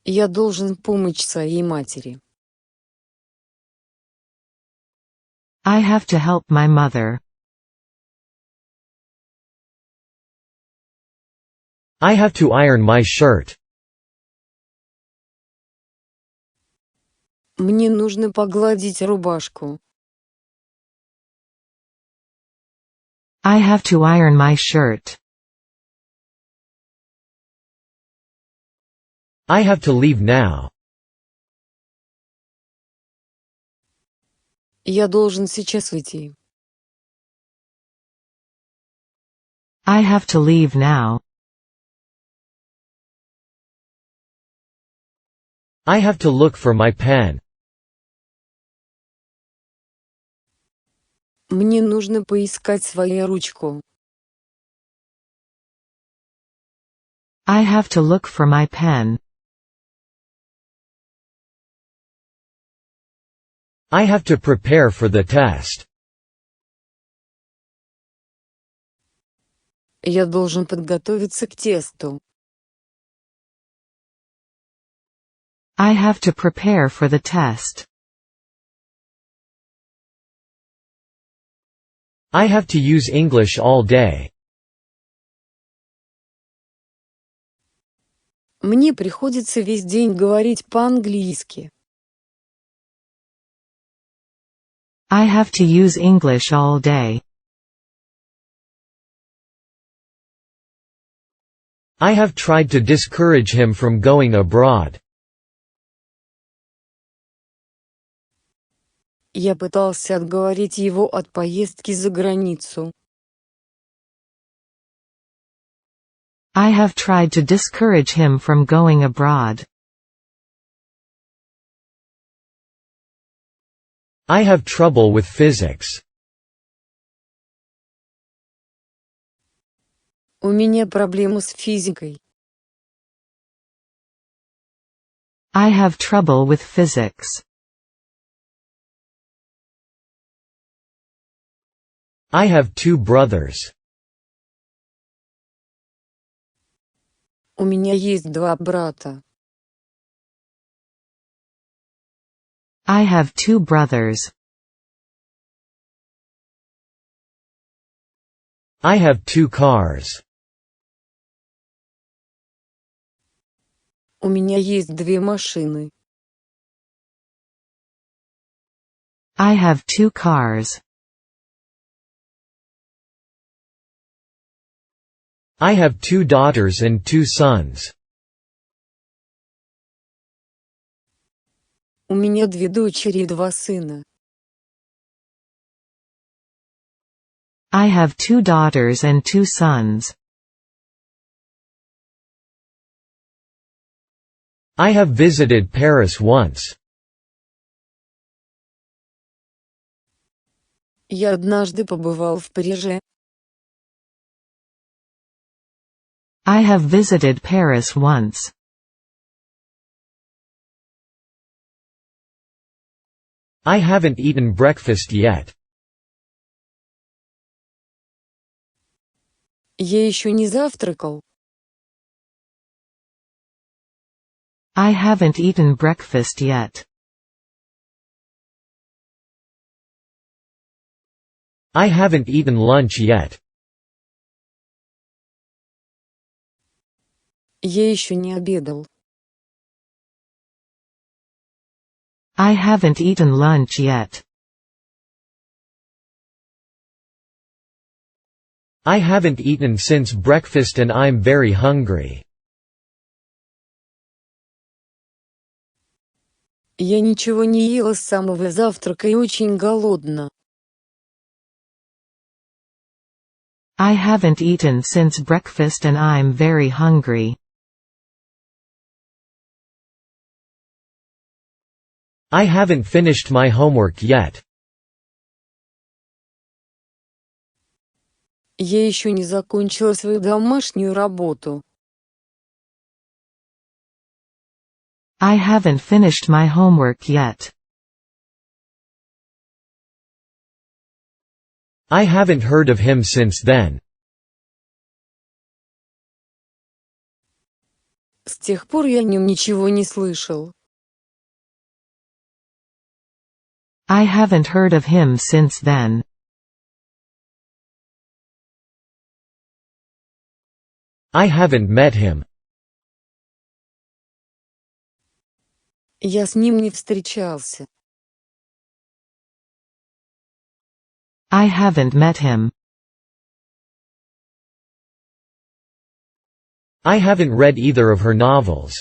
Я должен помочь своей матери. I have to help my mother. I have to iron my shirt. Мне нужно погладить рубашку. I have to iron my shirt. I have to leave now. Я должен сейчас уйти. I have to leave now. I have to look for my pen. Мне нужно поискать свою ручку. I have to look for my pen. I have to prepare for the test. Я должен подготовиться к тесту. I have to prepare for the test. I have to use English all day. Мне приходится весь день говорить по-английски. I have to use English all day. I have tried to discourage him from going abroad. Я пытался отговорить его от поездки за границу. I have tried to discourage him from going abroad. I have trouble with physics. У меня проблемы с физикой. I have trouble with physics. I have two brothers. У меня есть два брата. I have two brothers. I have two cars. У меня есть две машины. I have two cars. I have two daughters and two sons. У меня две дочери и два сына. I have two daughters and two sons. I have visited Paris once. Я однажды побывал в Париже. I have visited Paris once. I haven't eaten breakfast yet. Я еще не завтракал. I haven't eaten breakfast yet. I haven't eaten lunch yet. Я еще не обедал. I haven't eaten lunch yet. I haven't eaten since breakfast and I'm very hungry. Я ничего не ела с самого завтрака и очень голодна. I haven't eaten since breakfast and I'm very hungry. I haven't finished my homework yet. Я еще не закончила свою домашнюю работу. I haven't finished my homework yet. I haven't heard of him since then. С тех пор я о нем ничего не слышал. I haven't heard of him since then. I haven't met him. Я с ним не встречался. I haven't met him. I haven't read either of her novels.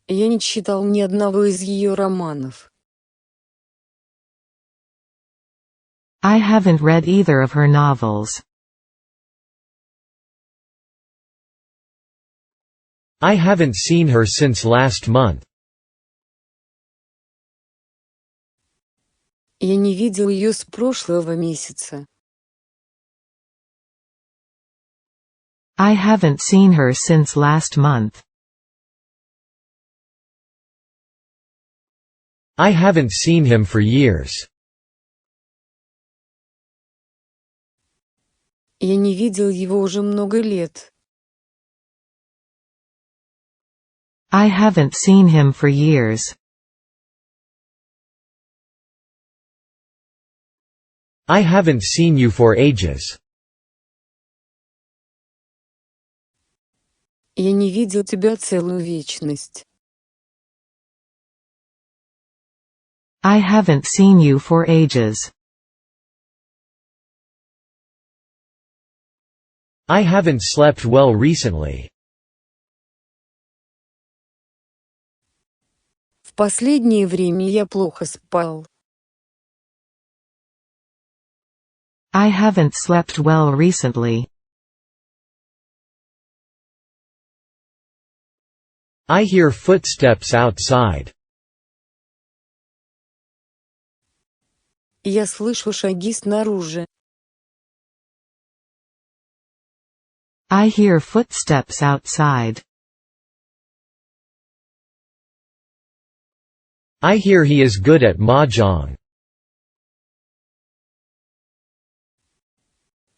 Я не читал ни одного из ее романов. I haven't read either of her novels. I haven't seen her since last month. Я не видел ее с прошлого месяца. I haven't seen her since last month. I haven't seen him for years. Я не видел его уже много лет. I haven't seen him for years. I haven't seen you for ages. Я не видел тебя целую вечность. I haven't seen you for ages. I haven't slept well recently. В последнее время я плохо спал. I haven't slept well recently. I hear footsteps outside. Я слышу шаги снаружи. I hear footsteps outside. I hear he is good at mahjong.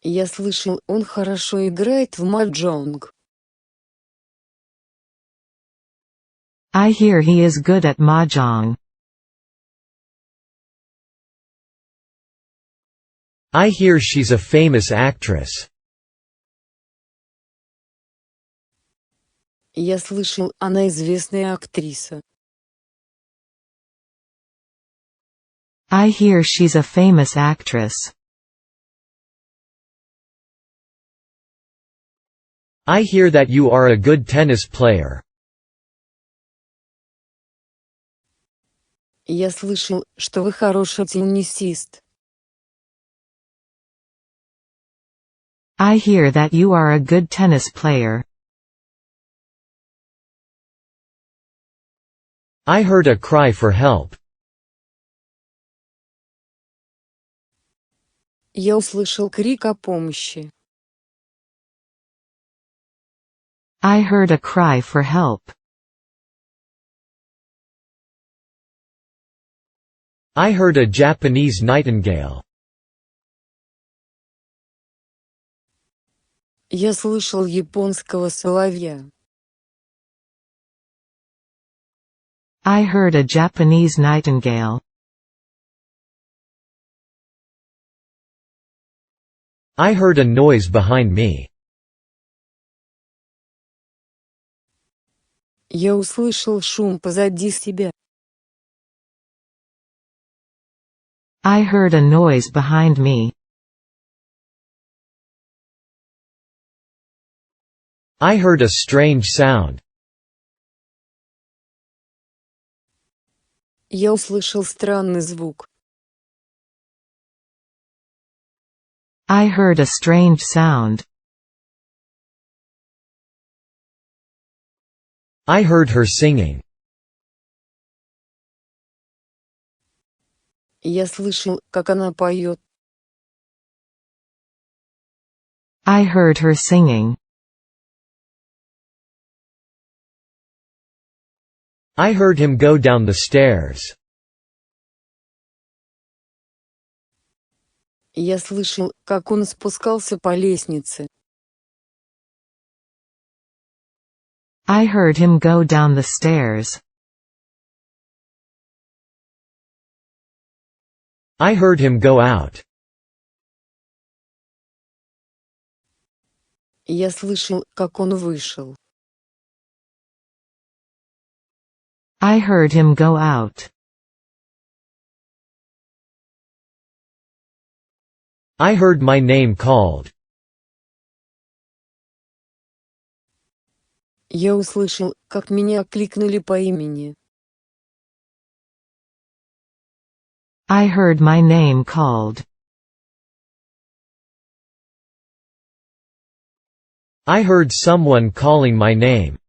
Я слышал, он хорошо играет в маджонг. I hear he is good at mahjong. I hear she's a famous actress. Я слышал, она известная актриса. I hear she's a famous actress. I hear that you are a good tennis player. Я слышал, что вы хороший теннисист. I hear that you are a good tennis player. I heard a cry for help. Я услышал крик о помощи. I heard a cry for help. I heard a Japanese nightingale. Я слышал японского соловья. I heard a Japanese nightingale. I heard a noise behind me. Я услышал шум позади себя. I heard a noise behind me. I heard a strange sound. Я услышал странный звук. I heard a strange sound. I heard her singing. Я слышал, как она поет. I heard her singing. I heard him go down the stairs. Я слышал, как он спускался по лестнице. I heard him go down the stairs. I heard him go out. Я слышал, как он вышел. I heard him go out. I heard my name called. Я услышал, как меня окликнули по имени. I heard my name called. I heard someone calling my name.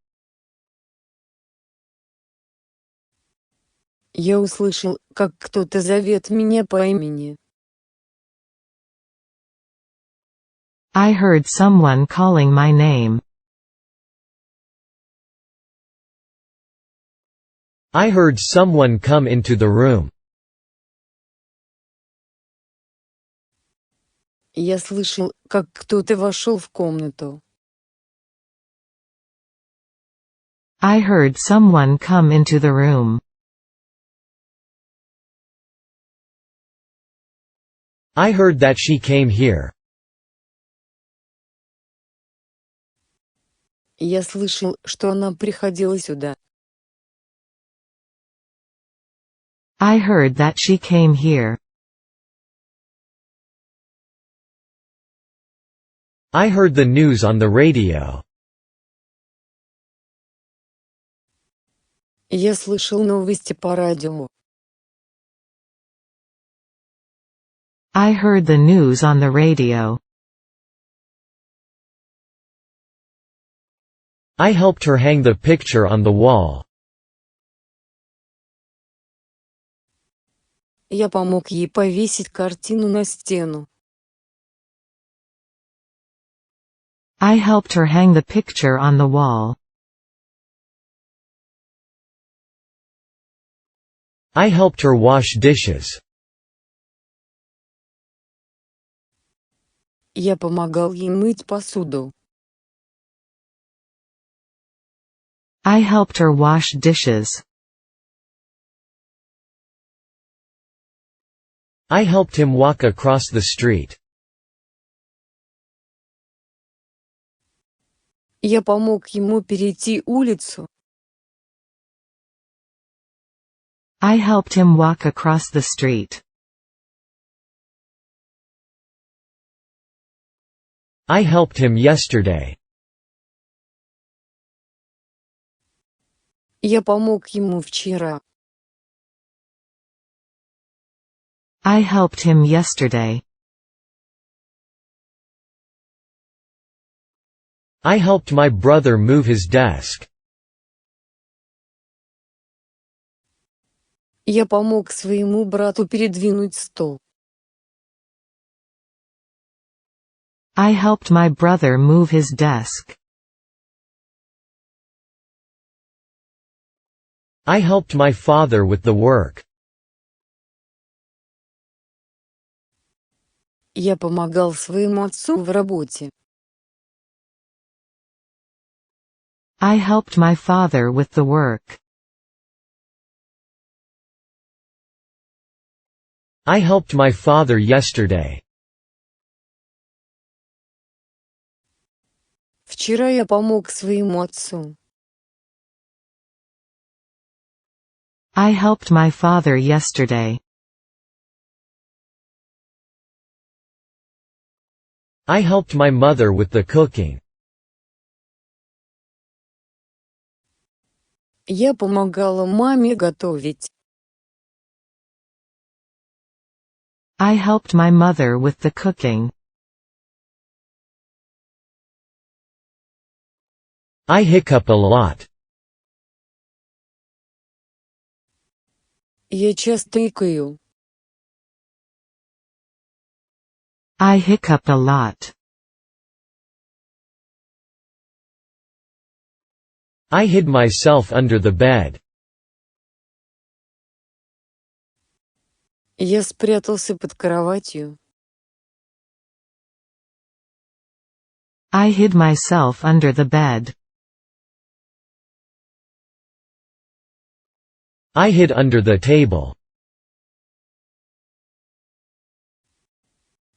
Я услышал, как кто-то зовет меня по имени. I heard someone calling my name. I heard someone come into the room. Я слышал, как кто-то вошел в комнату. I heard someone come into the room. I heard that she came here. Я слышал, что она приходила сюда. I heard that she came here. I heard the news on the radio. Я слышал новости по радио. I heard the news on the radio. I helped her hang the picture on the wall. Я помог ей повесить картину на стену. I helped her hang the picture on the wall. I helped her wash dishes. Я помогал ей мыть посуду. I helped her wash dishes. I helped him walk across the street. Я помог ему перейти улицу. I helped him walk across the street. I helped him yesterday. Я помог ему вчера. I helped him yesterday. I helped my brother move his desk. Я помог своему брату передвинуть стол. I helped my brother move his desk. I helped my father with the work. Я помогал своему отцу в работе. I helped my father with the work. I helped my father yesterday. Вчера я помог своему отцу. I helped my father yesterday. I helped my mother with the cooking. Я помогала маме готовить. I helped my mother with the cooking. I hiccup a lot. Я часто икаю. I hiccup a lot. I hid myself under the bed. Я спрятался под кроватью. I hid myself under the bed. I hid under the table.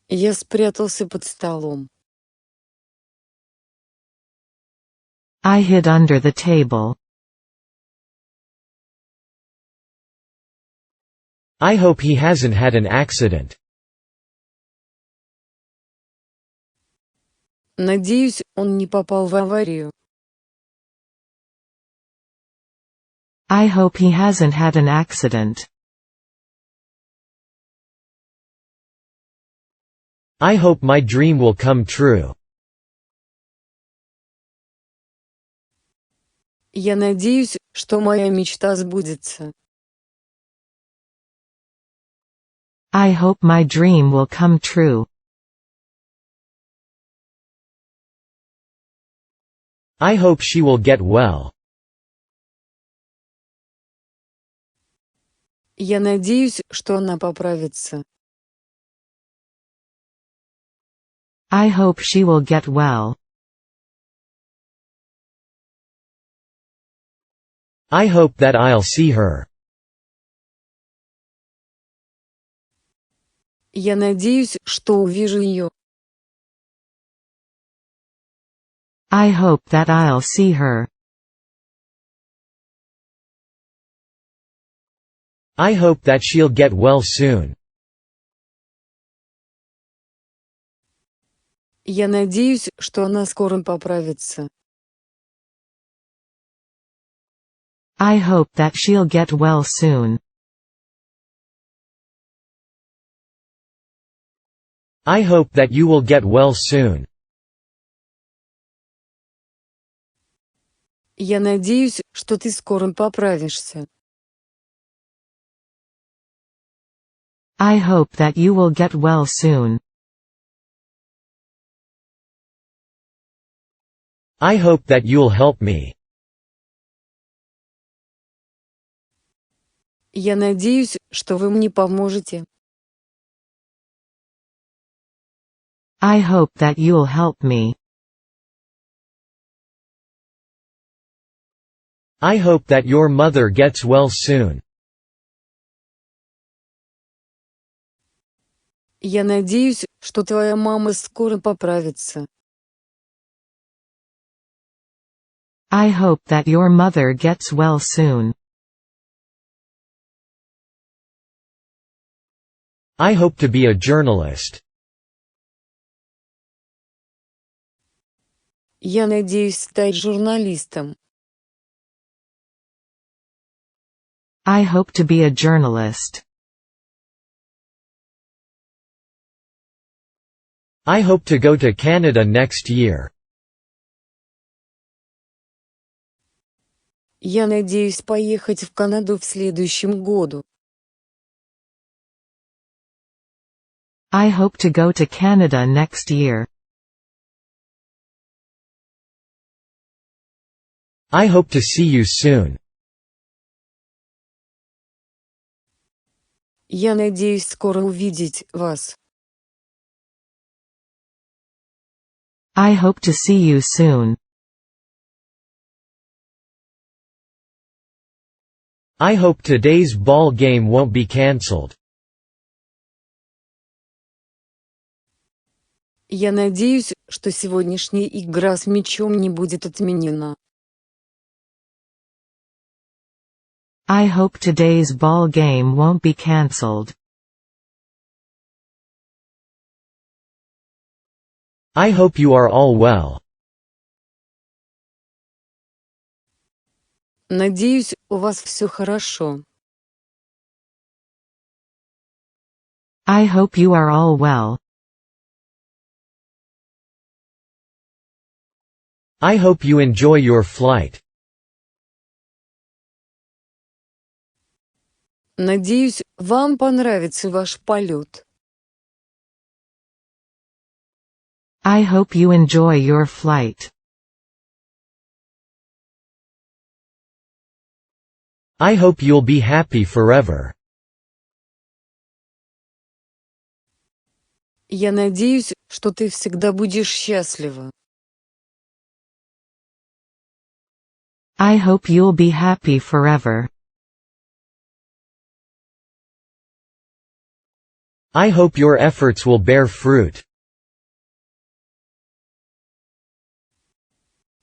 Я спрятался под столом. I hid under the table. I hope he hasn't had an accident. Надеюсь, он не попал в аварию. I hope he hasn't had an accident. I hope my dream will come true. Я надеюсь, что моя мечта сбудется. I hope my dream will come true. I hope she will get well. Я надеюсь, что она поправится. I hope she will get well. I hope that I'll see her. Я надеюсь, что увижу ее. I hope that I'll see her. I hope that she'll get well soon. Я надеюсь, что она скоро поправится. I hope that she'll get well soon. I hope that you will get well soon. Я надеюсь, что ты скоро поправишься. I hope that you will get well soon. I hope that you'll help me. Я надеюсь, что вы мне поможете. I hope that you'll help me. I hope that your mother gets well soon. Я надеюсь, что твоя мама скоро поправится. I hope that your mother gets well soon. I hope to be a journalist. Я надеюсь стать журналистом. I hope to be a journalist. I hope to go to Canada next year. Я надеюсь поехать в Канаду в следующем году. I hope to go to Canada next year. I hope to see you soon. Я надеюсь скоро увидеть вас. I hope to see you soon. I hope today's ball game won't be cancelled. Я надеюсь, что сегодняшняя игра с мячом не будет отменена. I hope today's ball game won't be cancelled. I hope you are all well. Надеюсь, у вас все хорошо. I hope you are all well. I hope you enjoy your flight. Надеюсь, вам понравится ваш полет. I hope you enjoy your flight. I hope you'll be happy forever. Я надеюсь, что ты всегда будешь счастлива. I hope you'll be happy forever. I hope your efforts will bear fruit.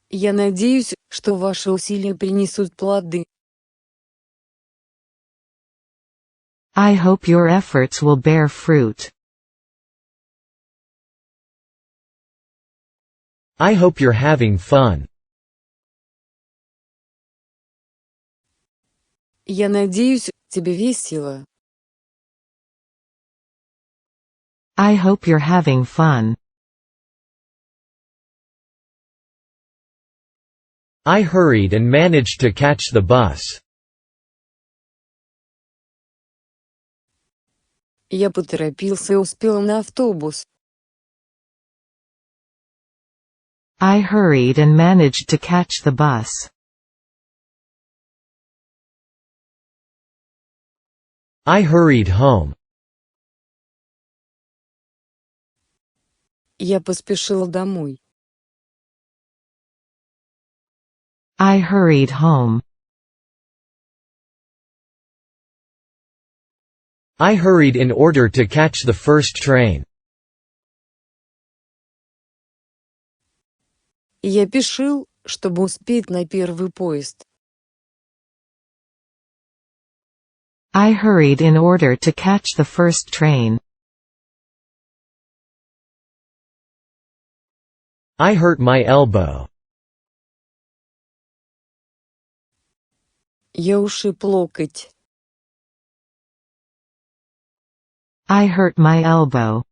Я надеюсь, что ваши усилия принесут плоды. I hope your efforts will bear fruit. I hope you're having fun. Я надеюсь, тебе весело. I hope you're having fun. I hurried and managed to catch the bus. Я поторопился и успел на автобус. I hurried and managed to catch the bus. I hurried home. Я поспешил домой. I hurried home. I hurried in order to catch the first train. Я спешил, чтобы успеть на первый поезд. I hurried in order to catch the first train. I hurt my elbow. Я ушиб локоть. I hurt my elbow.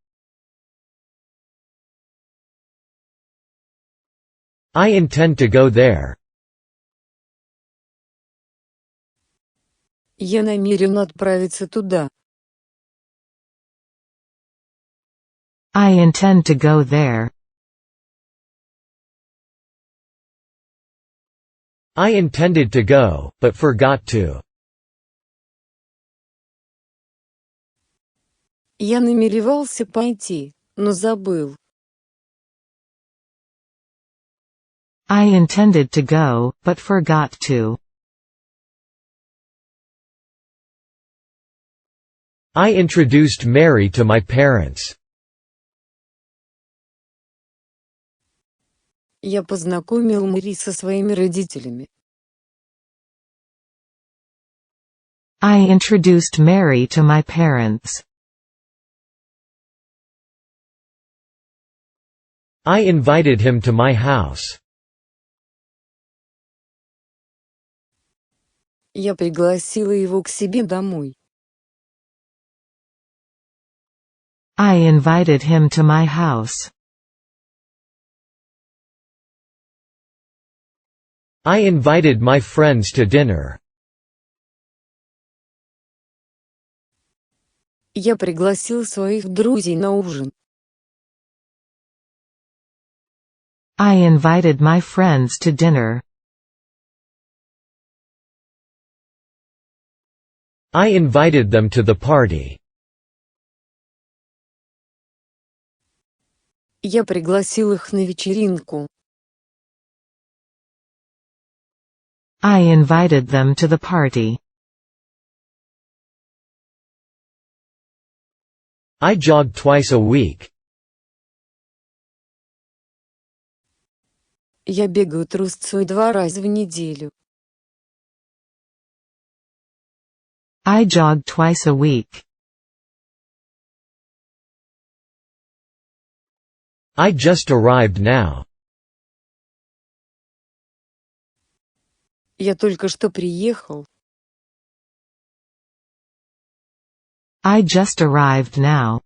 I intend to go there. Я намерен отправиться туда. I intend to go there. I intended to go, but forgot to. Я намеревался пойти, но забыл. I intended to go, but forgot to. I introduced Mary to my parents. Я познакомил Мэри со своими родителями. I introduced Mary to my parents. I invited him to my house. Я пригласила его к себе домой. I invited him to my house. I invited my friends to dinner. Я пригласил своих друзей на ужин. I invited my friends to dinner. I invited them to the party. Я пригласил их на вечеринку. I invited them to the party. I jog twice a week. Я бегаю трусцой 2 раза в неделю. I jog twice a week. I just arrived now. Я только что приехал. I just arrived now.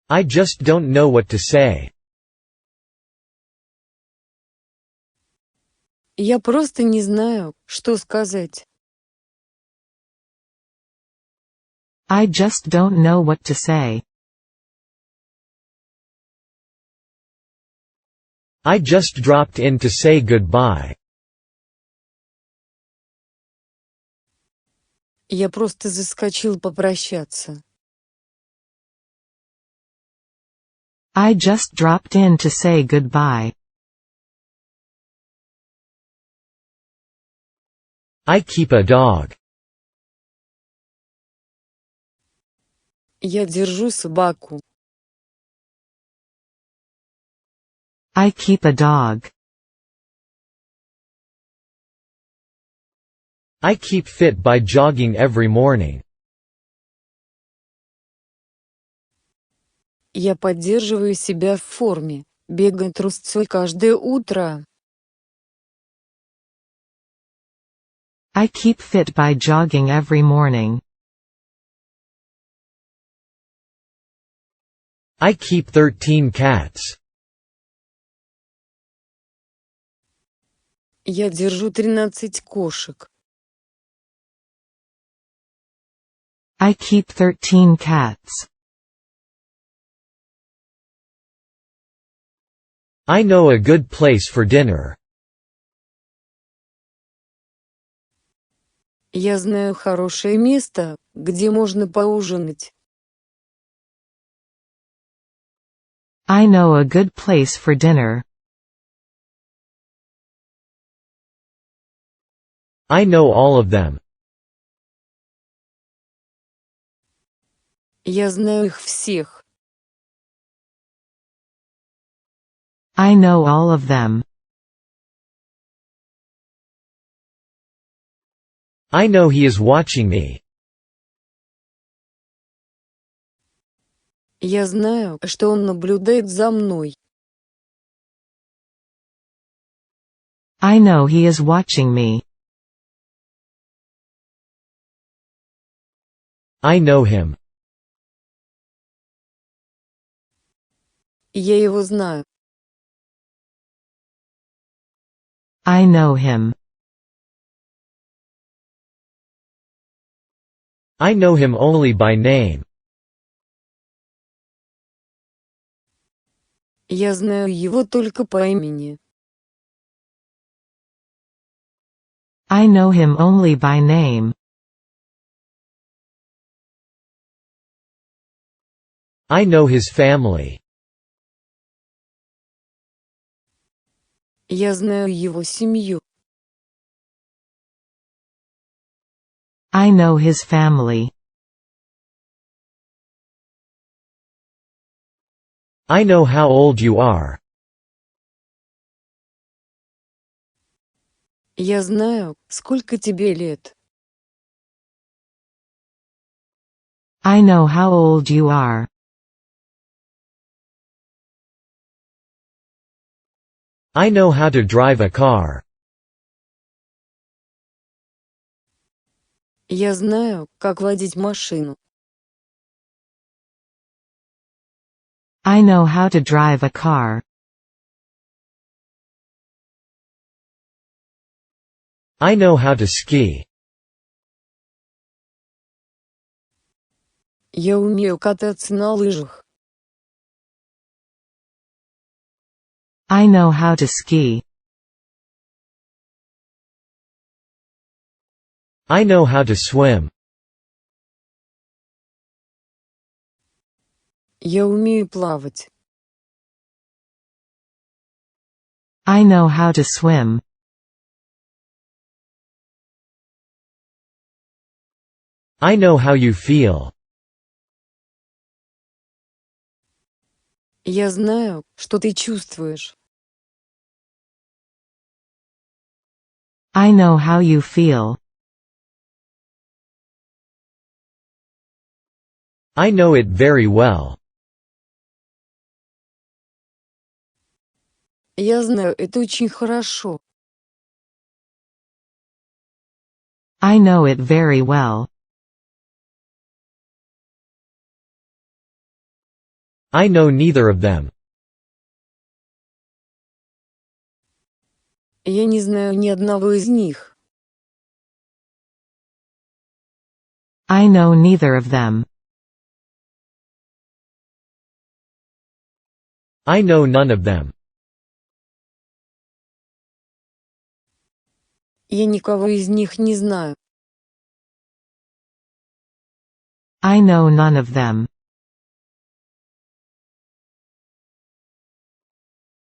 I just don't know what to say. Я просто не знаю, что сказать. I just don't know what to say. I just dropped in to say goodbye. Я просто заскочил попрощаться. I just dropped in to say goodbye. I keep a dog. Я держу собаку. I keep a dog. I keep fit by jogging every morning. Я поддерживаю себя в форме, бегая трусцой каждое утро. I keep fit by jogging every morning. I keep 13 cats. Я держу 13 кошек. I keep 13 cats. I know a good place for dinner. Я знаю хорошее место, где можно поужинать. I know a good place for dinner. I know all of them. Я знаю их всех. I know all of them. I know he is watching me. Я знаю, что он наблюдает за мной. I know he is watching me. I know him. Я его знаю. I know him. I know him only by name. Я знаю его только по имени. I know him only by name. I know his family. Я знаю его семью. I know his family. I know how old you are. Я знаю, сколько тебе лет. I know how old you are. I know how to drive a car. Я знаю, как водить машину. I know how to drive a car. I know how to ski. Я умею кататься на лыжах. I know how to ski. I know how to swim. Я умею плавать. I know how to swim. I know how you feel. Я знаю, что ты чувствуешь. I know how you feel. I know it very well. Я знаю это очень хорошо. I know it very well. I know neither of them. Я не знаю ни одного из них. I know neither of them. I know none of them. Я никого из них не знаю. I know none of them.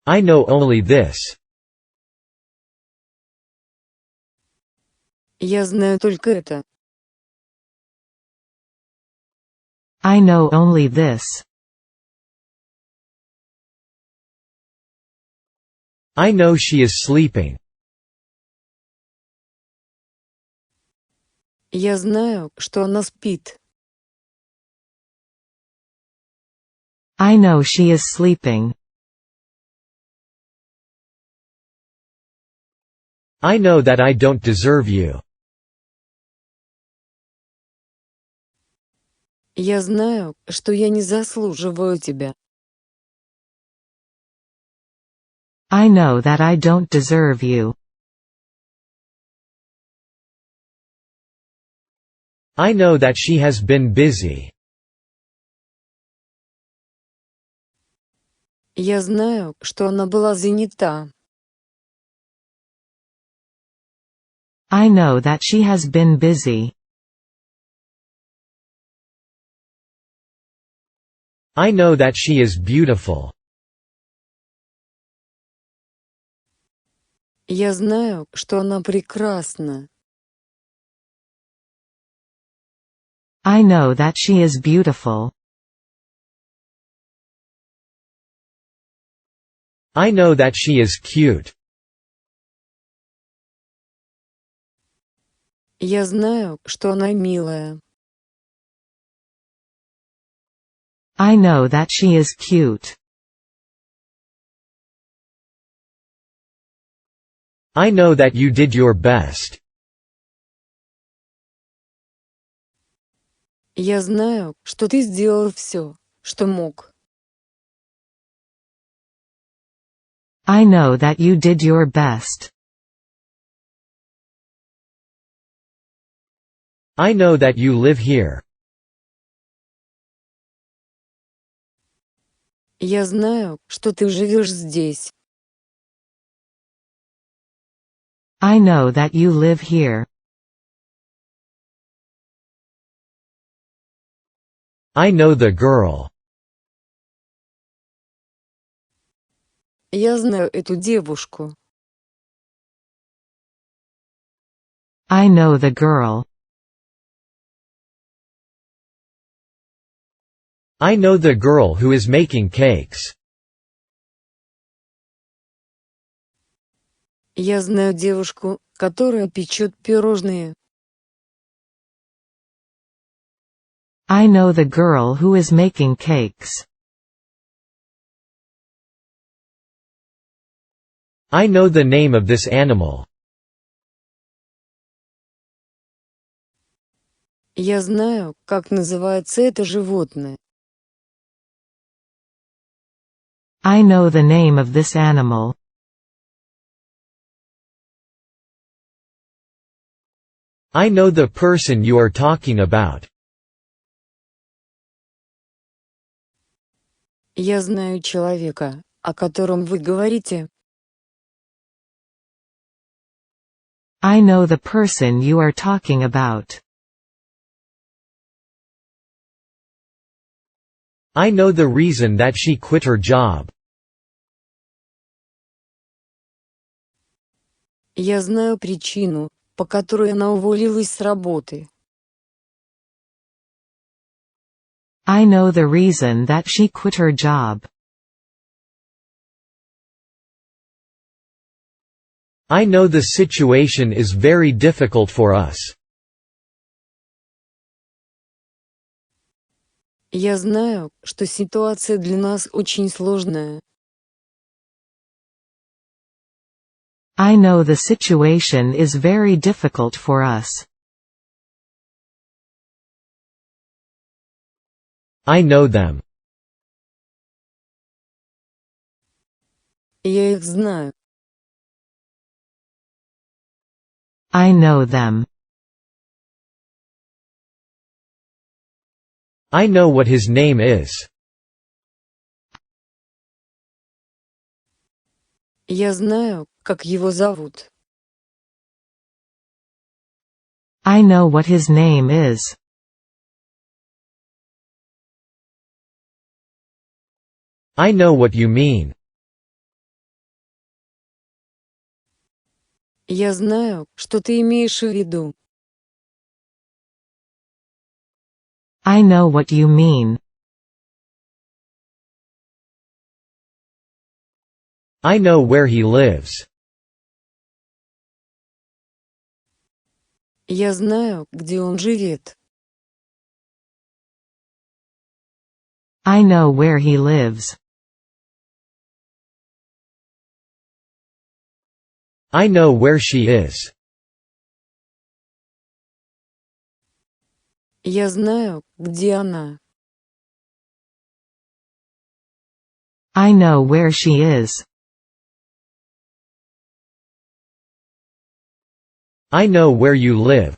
I know only this. Я знаю только это. I know only this. I know she is sleeping. Я знаю, что она спит. I know she is sleeping. I know that I don't deserve you. Я знаю, что я не заслуживаю тебя. I know that I don't deserve you. I know that she has been busy. Я знаю, что она была занята. I know that she has been busy. I know that she is beautiful. Я знаю, что она прекрасна. I know that she is beautiful. I know that she is cute. Я знаю, что она милая. I know that she is cute. I know that you did your best. Я знаю, что ты сделал все, что мог. I know that you did your best. I know that you live here. Я знаю, что ты живешь здесь. I know that you live here. I know the girl. Я знаю эту девушку. I know the girl. I know the girl who is making cakes. Я знаю девушку, которая печет пирожные. I know the girl who is making cakes. I know the name of this animal. Я знаю, как называется это животное. I know the name of this animal. I know the person you are talking about. Я знаю человека, о котором вы говорите. I know the person you are talking about. I know the reason that she quit her job. Я знаю причину, по которой она уволилась с работы. I know the reason that she quit her job. I know the situation is very difficult for us. Я знаю, что ситуация для нас очень сложная. I know the situation is very difficult for us. I know them. Я их знаю. I know them. I know what his name is. Я знаю, как его зовут. I know what his name is. I know what you mean. Я знаю, что ты имеешь в виду. I know what you mean. I know where he lives. Я знаю, где он живет. I know where he lives. I know where she is. Я знаю, где она. I know where she is. I know where you live.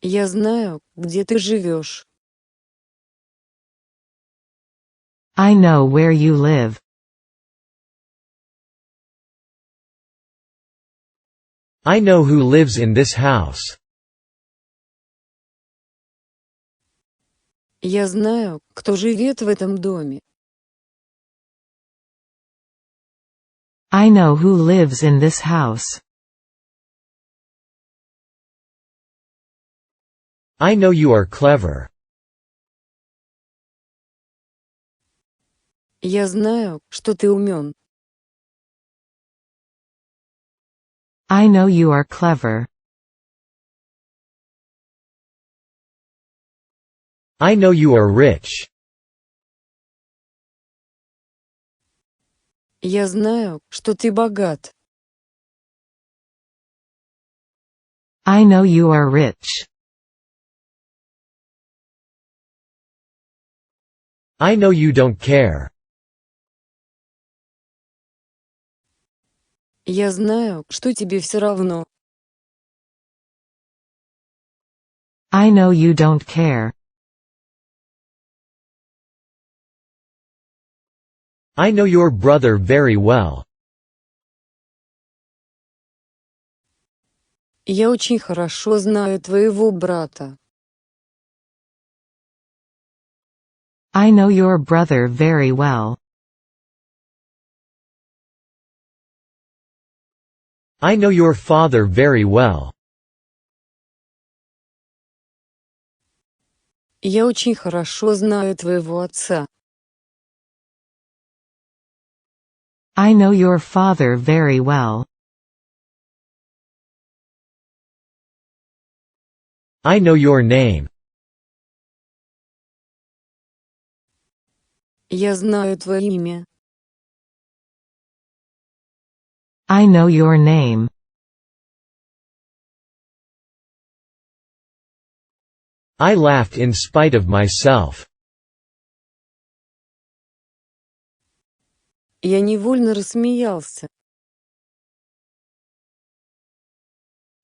Я знаю, где ты живешь. I know where you live. I know who lives in this house. Я знаю, кто живет в этом доме. I know who lives in this house. I know you are clever. Я знаю, что ты умен. I know you are clever. I know you are rich. Я знаю, что ты богат. I know you are rich. I know you don't care. Я знаю, что тебе все равно. I know you don't care. I know your brother very well. Я очень хорошо знаю твоего брата. I know your brother very well. I know your father very well. Я очень хорошо знаю твоего отца. I know your father very well. I know your name. Я знаю твое имя. I know your name. I laughed in spite of myself. Я невольно рассмеялся.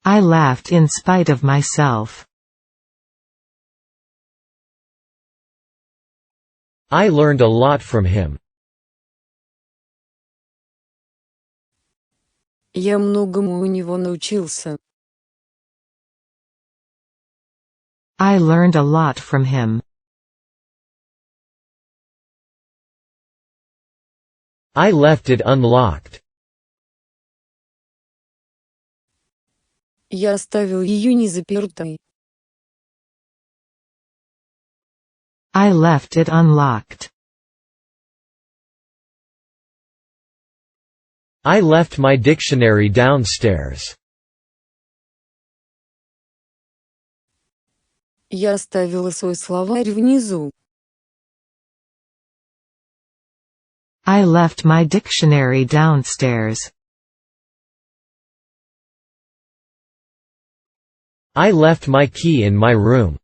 I laughed in spite of myself. I learned a lot from him. Я многому у него научился. I learned a lot from him. I left it unlocked. Я оставил ее незапертой. I left it unlocked. I left my dictionary downstairs. Я оставила свой словарь внизу. I left my dictionary downstairs. I left my key in my room.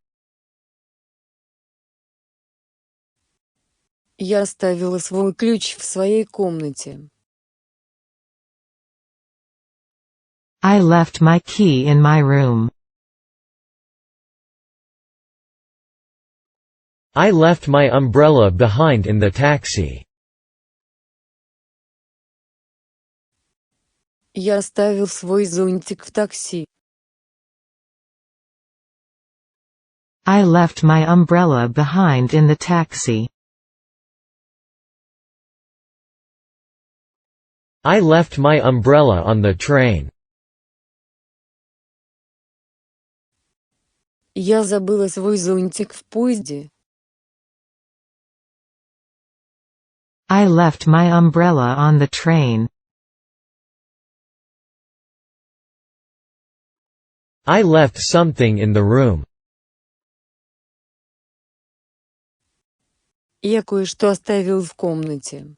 Я оставила свой ключ в своей комнате. I left my key in my room. I left my umbrella behind in the taxi. Я оставил свой зонтик в такси. I left my umbrella behind in the taxi. I left my umbrella on the train. Я забыла свой зонтик в поезде. I left my umbrella on the train. I left something in the room. Я кое-что оставил в комнате.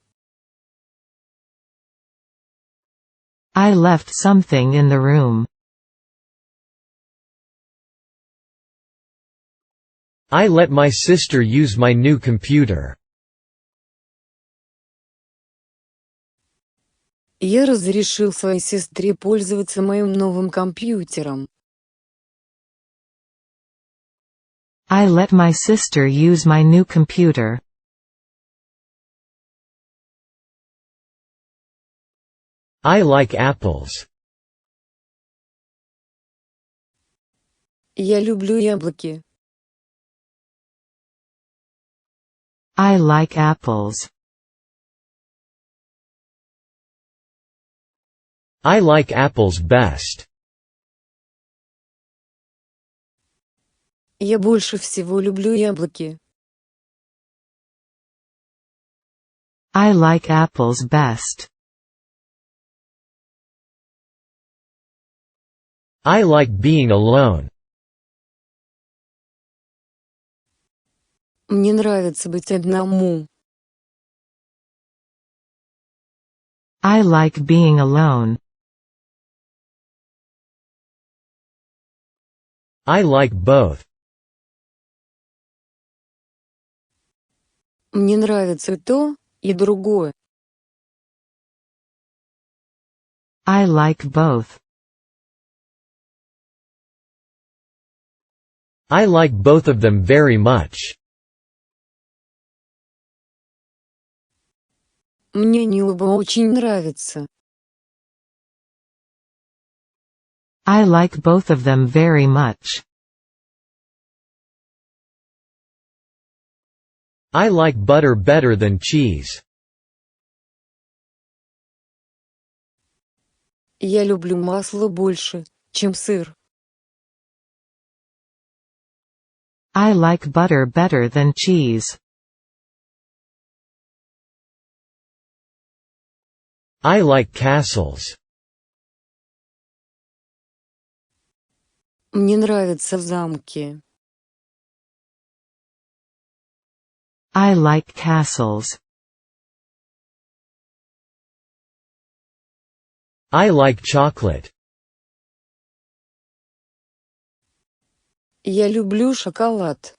I left something in the room. I let my sister use my new computer. Я разрешил своей сестре пользоваться моим новым компьютером. I let my sister use my new computer. I like apples. Я люблю яблоки. I like apples. I like apples best. Я больше всего люблю яблоки. I like apples best. I like being alone. Мне нравится быть одному. I like being alone. I like both. Мне нравится и то, и другое. I like both. I like both of them very much. Мне они оба очень нравятся. I like both of them very much. I like butter better than cheese. Я люблю масло больше, чем сыр. I like butter better than cheese. I like castles. Мне нравятся замки. I like castles. I like chocolate. Я люблю шоколад.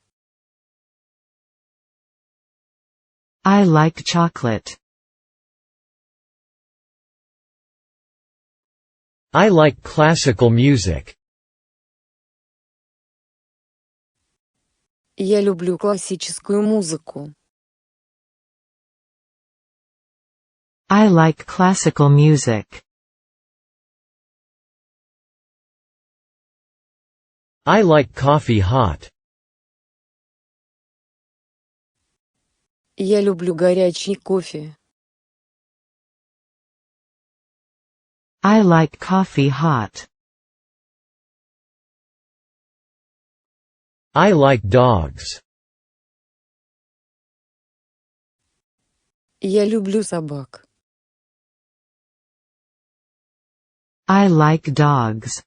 I like chocolate. I like classical music. Я люблю классическую музыку. I like classical music. I like coffee hot. Я люблю горячий кофе. I like coffee hot. I like dogs. Я люблю собак. I like dogs.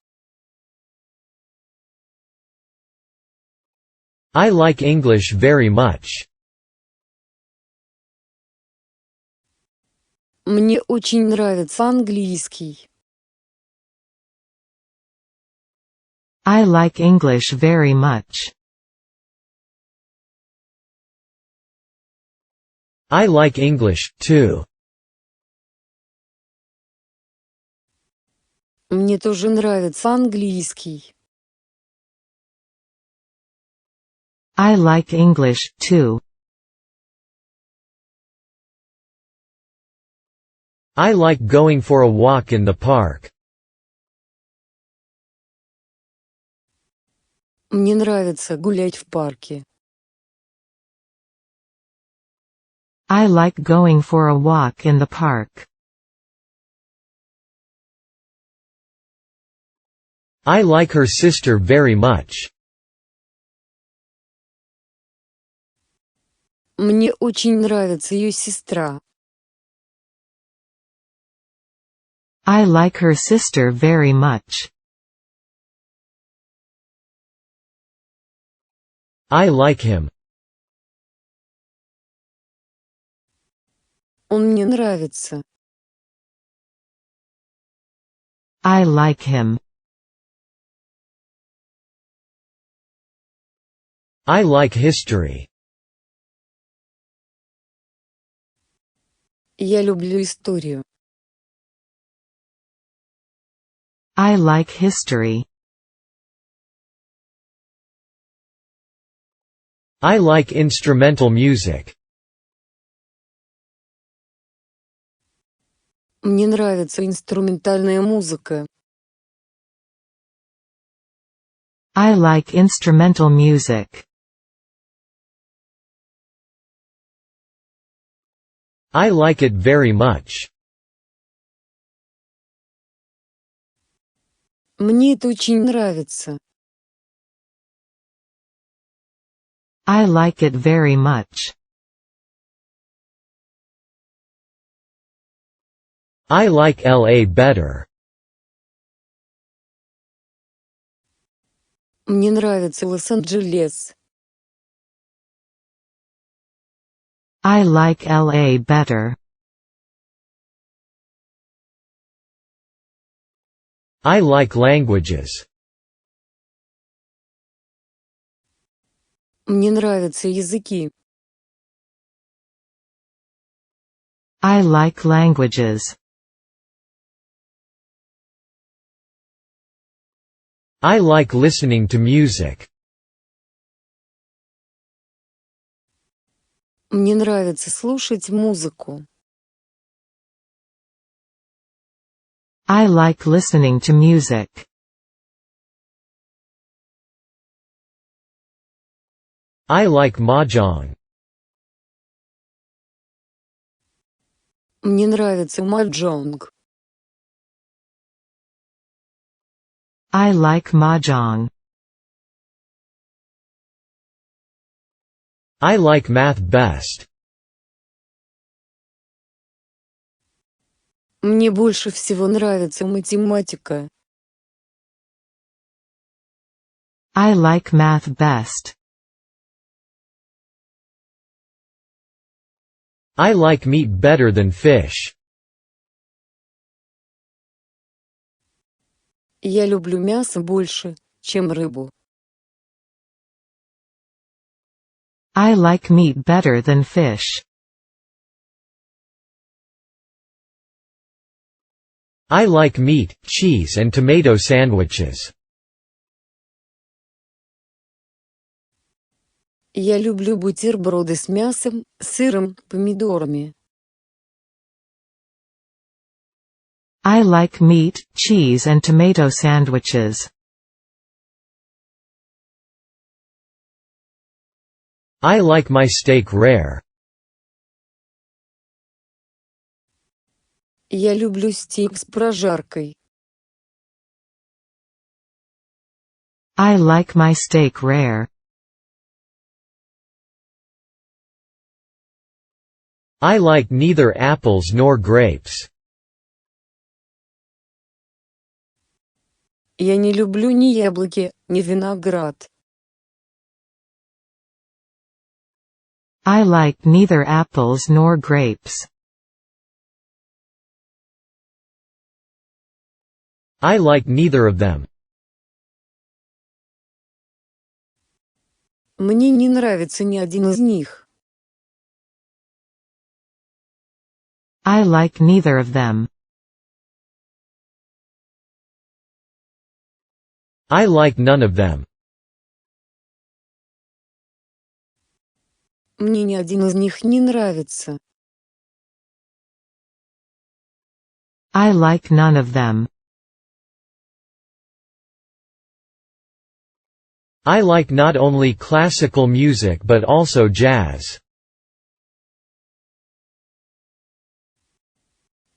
I like English very much. Мне очень нравится английский. I like English very much. I like English, too. Мне тоже нравится английский. I like English, too. I like going for a walk in the park. Мне нравится гулять в парке. I like going for a walk in the park. I like her sister very much. Мне очень нравится ее сестра. I like her sister very much. I like him. Он мне нравится. I like him. I like history. Я люблю историю. I like history. I like instrumental music. Мне нравится инструментальная музыка. I like instrumental music. I like it very much. Мне это очень нравится. I like it very much. I like LA better. Мне нравится Лос-Анджелес. I like LA better. I like languages. Мне нравятся языки. I like languages. I like listening to music. Мне нравится слушать музыку. I like listening to music. I like mahjong. Мне нравится маджонг. I like mahjong. I like math best. Мне больше всего нравится математика. I like math best. I like meat better than fish. Я люблю мясо больше, чем рыбу. I like meat better than fish. I like meat, cheese and tomato sandwiches. Я люблю бутерброды с мясом, сыром, помидорами. I like meat, cheese and tomato sandwiches. I like my steak rare. Я люблю стейк с прожаркой. I like my steak rare. I like neither apples nor grapes. Я не люблю ни яблоки, ни виноград. I like neither apples nor grapes. I like neither of them. Мне не нравится ни один из них. I like neither of them. I like none of them. Мне ни один из них не нравится. I like none of them. I like not only classical music but also jazz.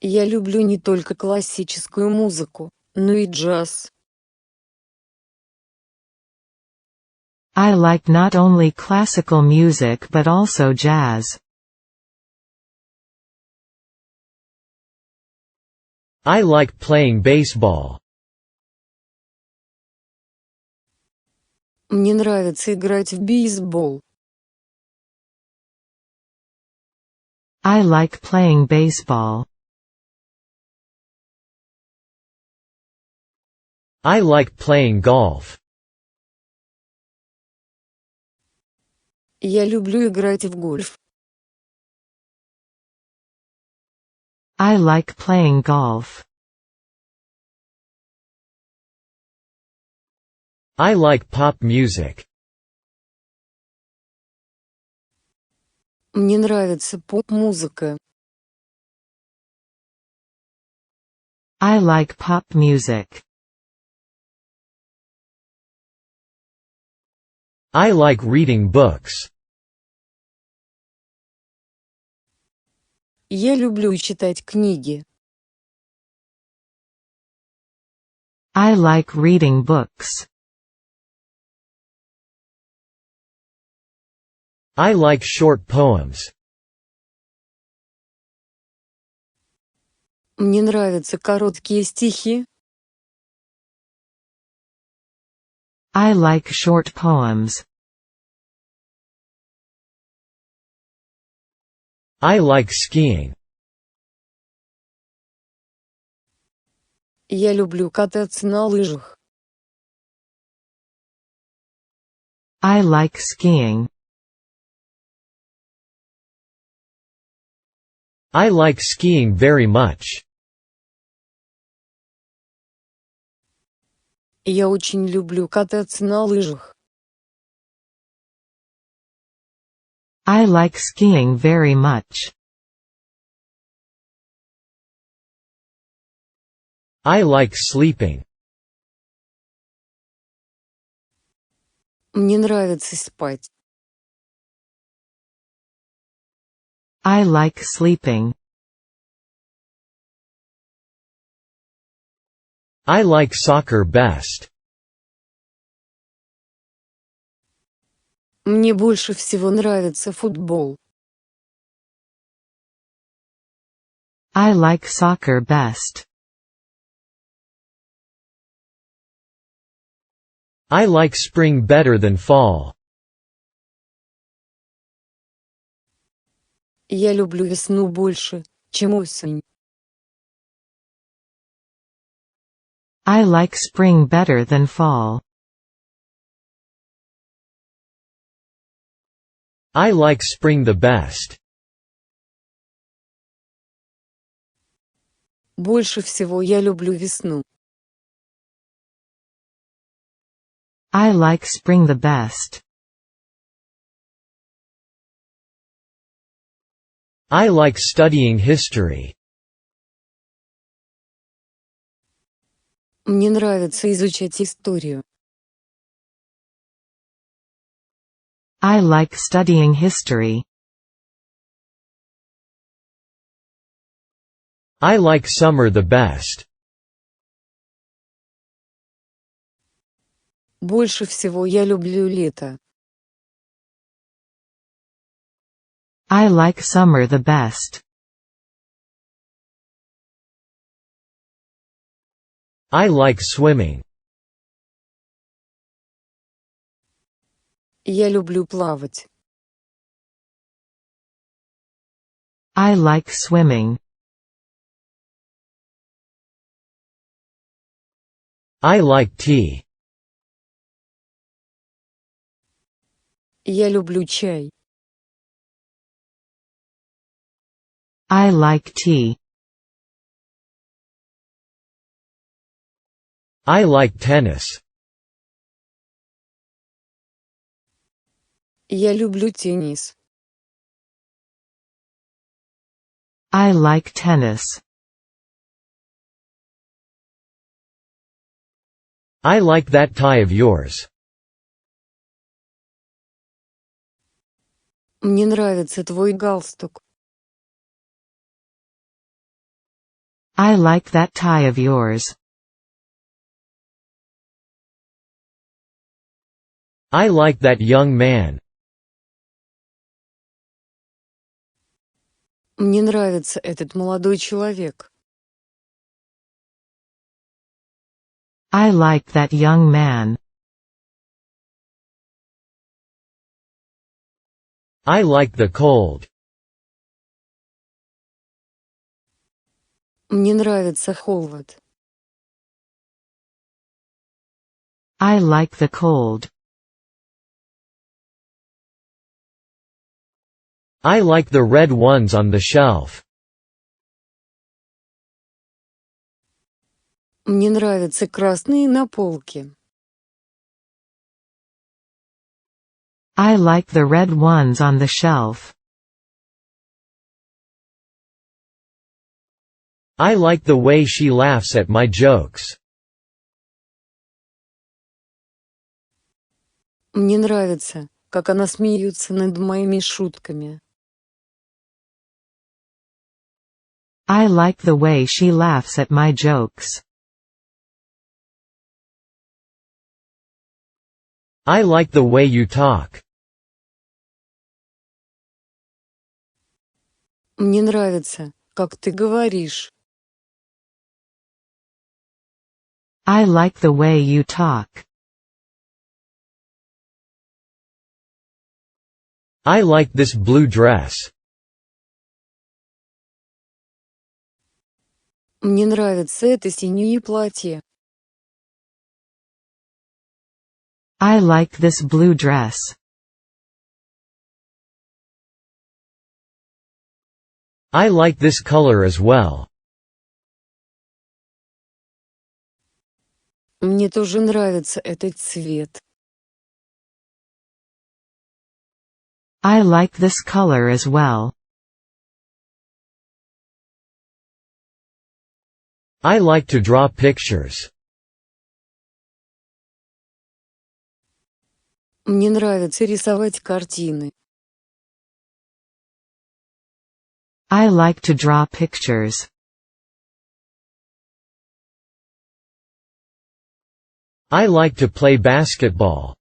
Я люблю не только классическую музыку, но и джаз. I like not only classical music but also jazz. I like playing baseball. Мне нравится играть в бейсбол. I like playing baseball. I like playing golf. Я люблю играть в гольф. I like playing golf. I like pop music. Мне нравится поп-музыка. I like pop music. I like reading books. Я люблю читать книги. I like reading books. I like short poems. Мне нравятся короткие стихи. I like short poems. I like skiing. Я люблю кататься на лыжах. I like skiing. I like skiing very much. Я очень люблю кататься на лыжах. I like skiing very much. I like sleeping. Мне нравится спать. I like sleeping. I like soccer best. Мне больше всего нравится футбол. I like soccer best. I like spring better than fall. Я люблю весну больше, чем осень. I like spring better than fall. I like spring the best. Больше всего я люблю весну. I like spring the best. I like studying history. Мне нравится изучать историю. I like studying history. I like summer the best. Больше всего я люблю лето. I like summer the best. I like swimming. Я люблю плавать. I like swimming. I like tea. Я люблю чай. I like tea. I like tennis. Я люблю теннис. I like tennis. I like that tie of yours. Мне нравится твой галстук. I like that tie of yours. I like that young man. Мне нравится этот молодой человек. I like that young man. I like the cold. Мне нравится холод. I like the cold. I like the red ones on the shelf. Мне нравятся красные на полке. I like the red ones on the shelf. I like the way she laughs at my jokes. Мне нравится, как она смеется над моими шутками. I like the way she laughs at my jokes. I like the way you talk. Мне нравится, как ты говоришь. I like the way you talk. I like this blue dress. Мне нравится это синее платье. I like this blue dress. I like this color as well. Мне тоже нравится этот цвет. I like this color as well. I like to draw pictures. Мне нравится рисовать картины. I like to draw pictures. I like to play basketball.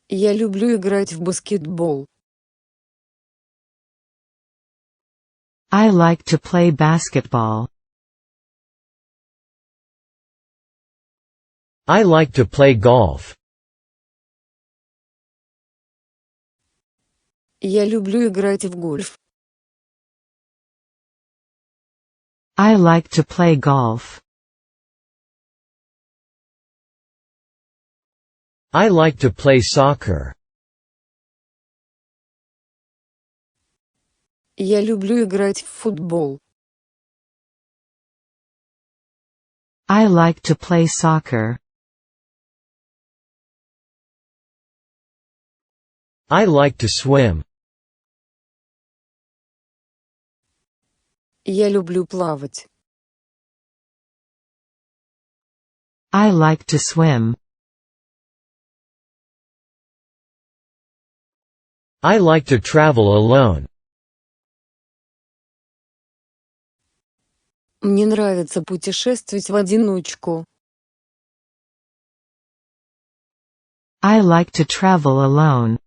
Я люблю играть в баскетбол. I like to play basketball. I like to play golf. Я люблю играть в гольф. I like to play golf. I like to play soccer. Я люблю играть в футбол. I like to play soccer. I like to swim. Я люблю плавать. I like to swim. I like to travel alone. Мне нравится путешествовать в одиночку. I like to travel alone.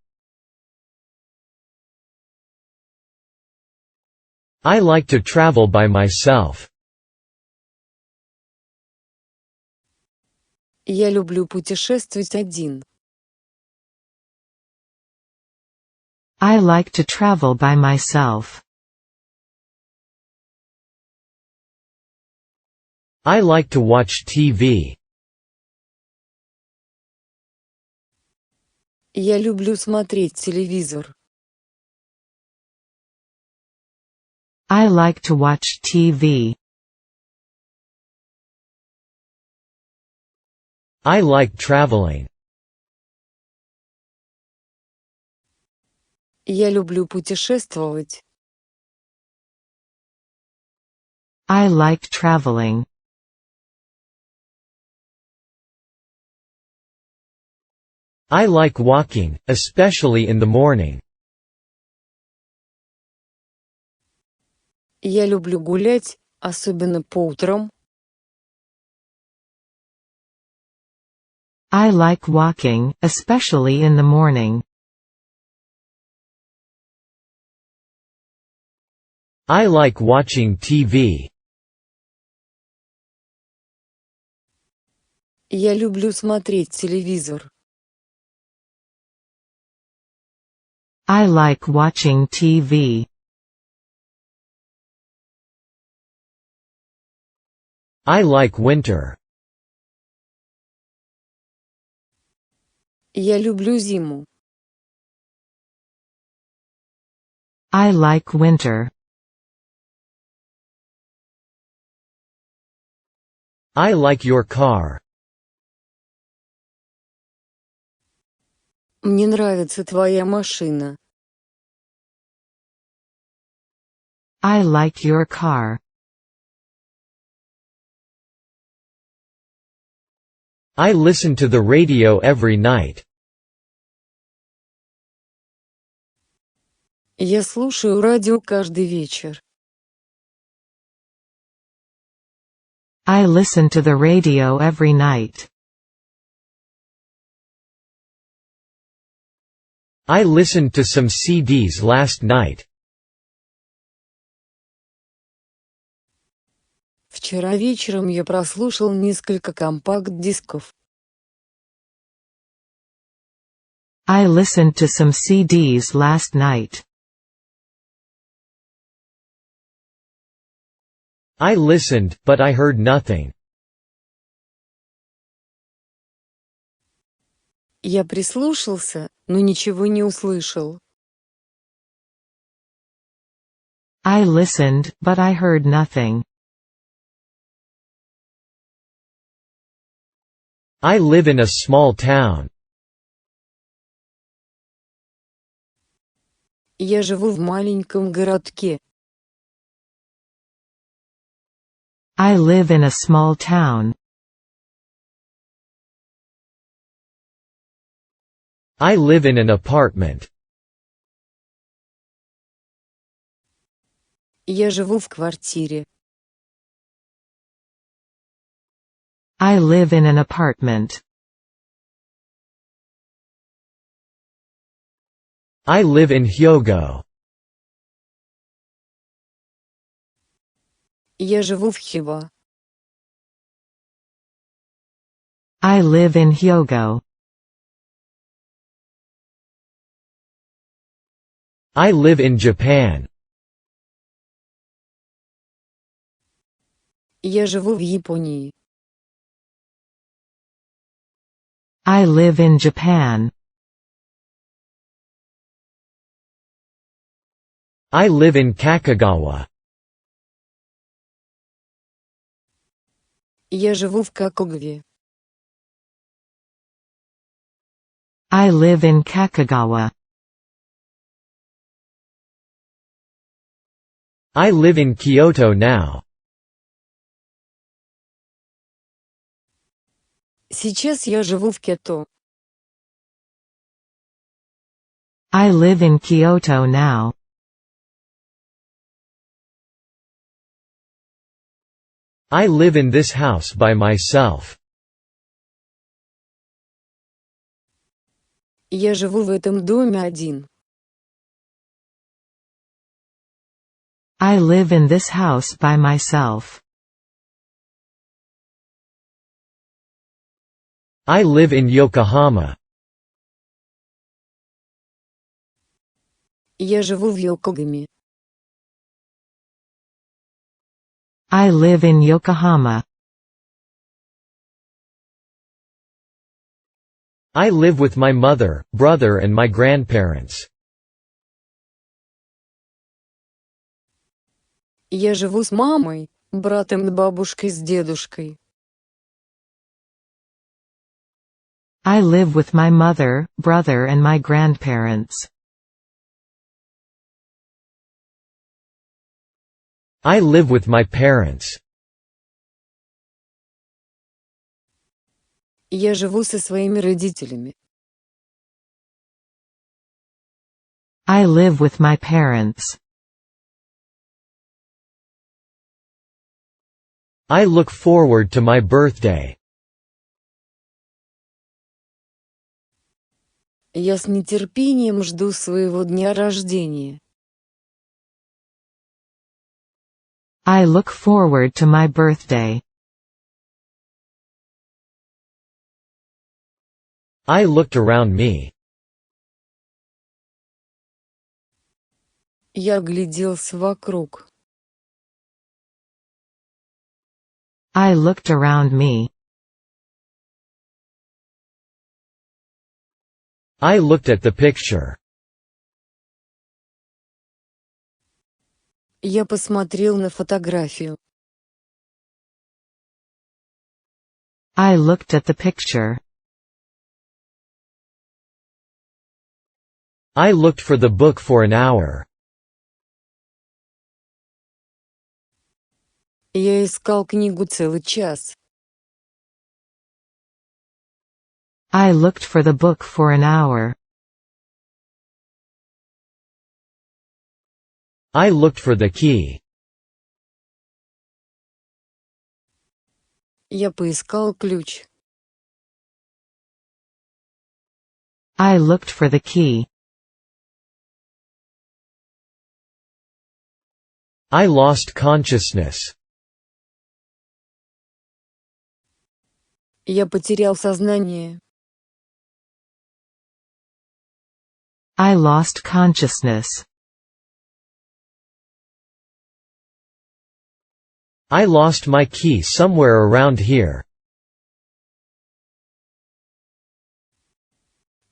I like to travel by myself. Я люблю путешествовать один. I like to travel by myself. I like to watch TV. Я люблю смотреть телевизор. I like to watch TV. I like traveling. Я люблю путешествовать. I like traveling. I like walking, especially in the morning. Я люблю гулять, особенно по утрам. I like walking, especially in the morning. I like watching TV. Я люблю смотреть телевизор. I like watching TV. I like winter. Я люблю зиму. I like winter. I like your car. Мне нравится твоя машина. I like your car. I listen to the radio every night. Я слушаю радио каждый вечер. I listen to the radio every night. I listened to some CDs last night. Вчера вечером я прослушал несколько компакт-дисков. I listened to some CDs last night. I listened, but I heard nothing. Я прислушался, но ничего не услышал. I listened, but I heard nothing. I live in a small town. Я живу в маленьком городке. I live in a small town. I live in an apartment. Я живу в квартире. I live in an apartment. I live in Hyogo. Я живу в Хиба. I live in Hyogo. I live in Japan. Я живу в Японии. I live in Japan. I live in Kakagawa. Я живу в Какогове. I live in Kakagawa. I live in Kyoto now. Сейчас я живу в Кето. I live in Kyoto now. I live in this house by myself. Я живу в этом доме один. I live in this house by myself. I live in Yokohama. Я живу в Йокогаме. I live in Yokohama. I live with my mother, brother and my grandparents. Я живу с мамой, братом и бабушкой с дедушкой. I live with my mother, brother and my grandparents. I live with my parents. Я живу со своими родителями. I live with my parents. I look forward to my birthday. Я с нетерпением жду своего дня рождения. I look forward to my birthday. I looked around me. Я огляделся вокруг. I looked around me. I looked at the picture. Я посмотрел на фотографию. I looked at the picture. I looked for the book for an hour. Я искал книгу целый час. I looked for the book for an hour. I looked for the key. Я поискал ключ. I looked for the key. I lost consciousness. Я потерял сознание. I lost consciousness. I lost my key somewhere around here.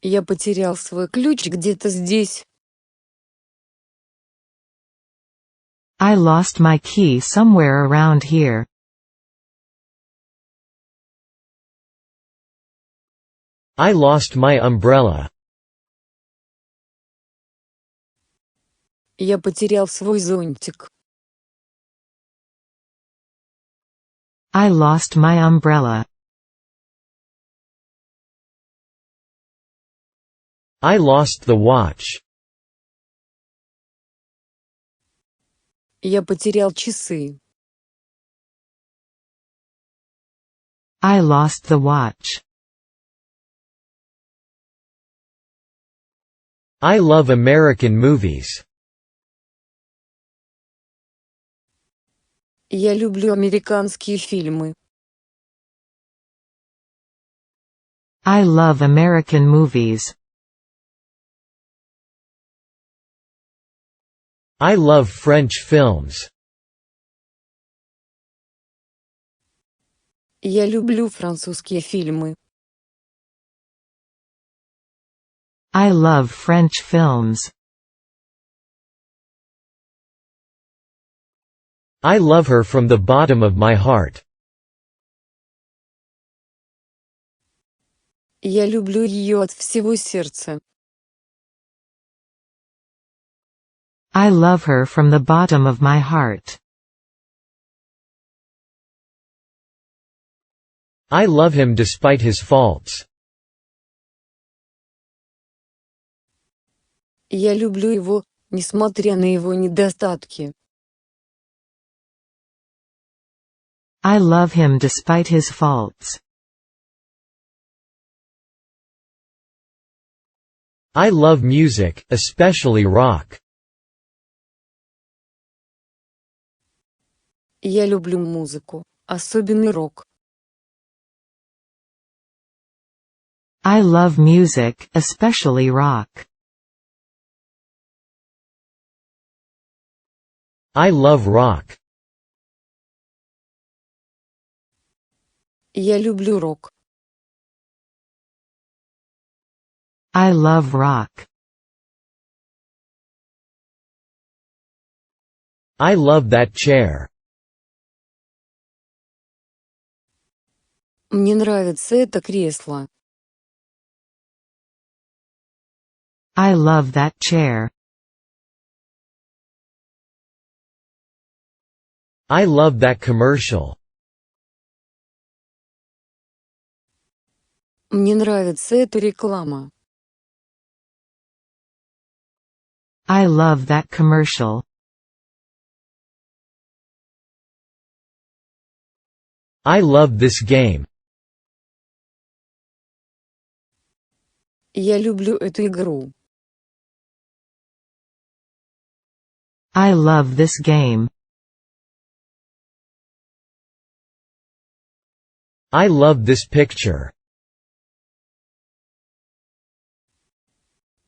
Я потерял свой ключ где-то здесь. I lost my key somewhere around here. I lost my umbrella. Я потерял свой зонтик. I lost my umbrella. I lost the watch. Я потерял часы. I lost the watch. I love American movies. Я люблю американские фильмы. I love American movies. I love French films. Я люблю французские фильмы. I love French films. I love her from the bottom of my heart. Я люблю ее от всего сердца. I love her from the bottom of my heart. I love him despite his faults. Я люблю его, несмотря на его недостатки. I love him despite his faults. I love music, especially rock. Я люблю музыку, особенно рок. I love music, especially rock. I love rock. Я люблю рок. I love rock. I love that chair. Мне нравится это кресло. I love that chair. I love that commercial. Мне нравится эта реклама. I love that commercial. I love this game. Я люблю эту игру. I love this game. I love this picture.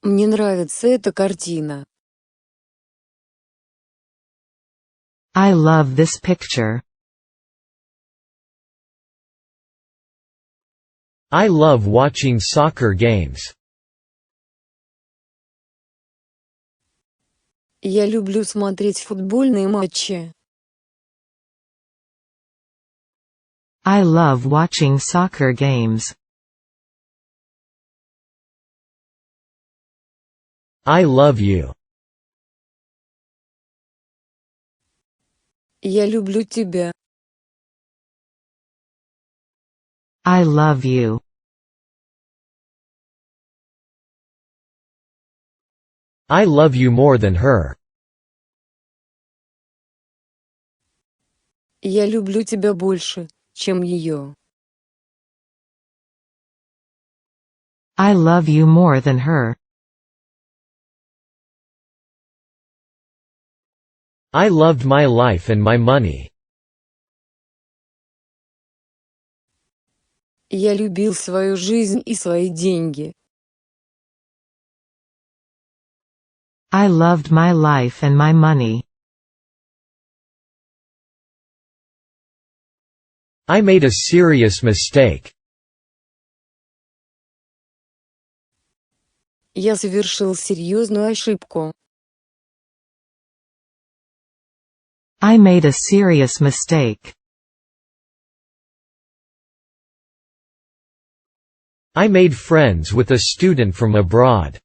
Мне нравится эта картина. I love this picture. I love watching soccer games. Я люблю смотреть футбольные матчи. I love watching soccer games. I love you. Я люблю тебя. I love you. I love you more than her. Я люблю тебя больше, чем ее. I love you more than her. I loved my life and my money. Я любил свою жизнь и свои деньги. I loved my life and my money. I made a serious mistake. Я совершил серьезную ошибку. I made a serious mistake. I made friends with a student from abroad.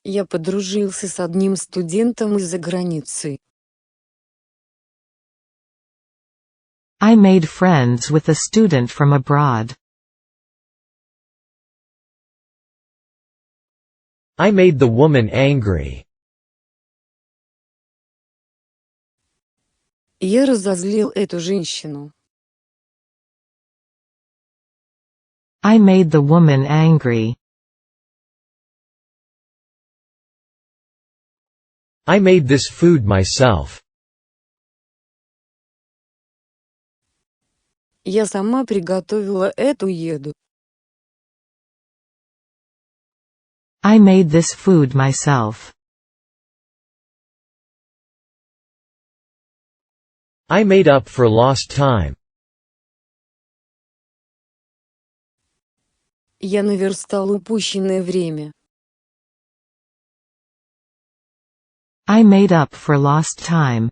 Я подружился с одним студентом из-за границы. I made friends with a student from abroad. I made the woman angry. Я разозлил эту женщину. I made the woman angry. I made this food myself. Я сама приготовила эту еду. I made this food myself. I made up for lost time. Я наверстал упущенное время. I made up for lost time.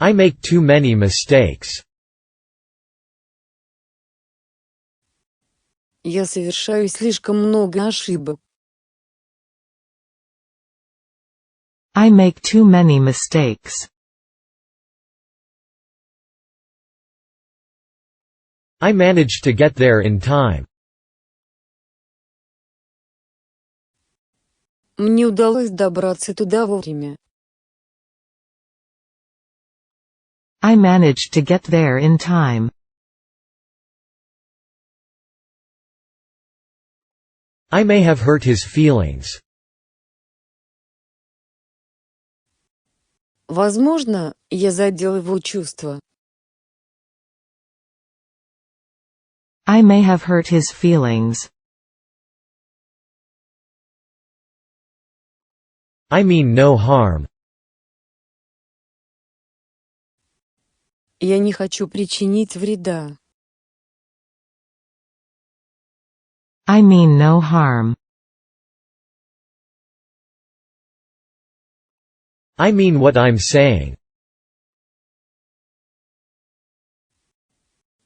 I make too many mistakes. Я совершаю слишком много ошибок. I make too many mistakes. I managed to get there in time. Мне удалось добраться туда вовремя. I managed to get there in time. I may have hurt his feelings. Возможно, я задел его чувства. I may have hurt his feelings. I mean no harm. Я не хочу причинить вреда. I mean no harm. I mean what I'm saying.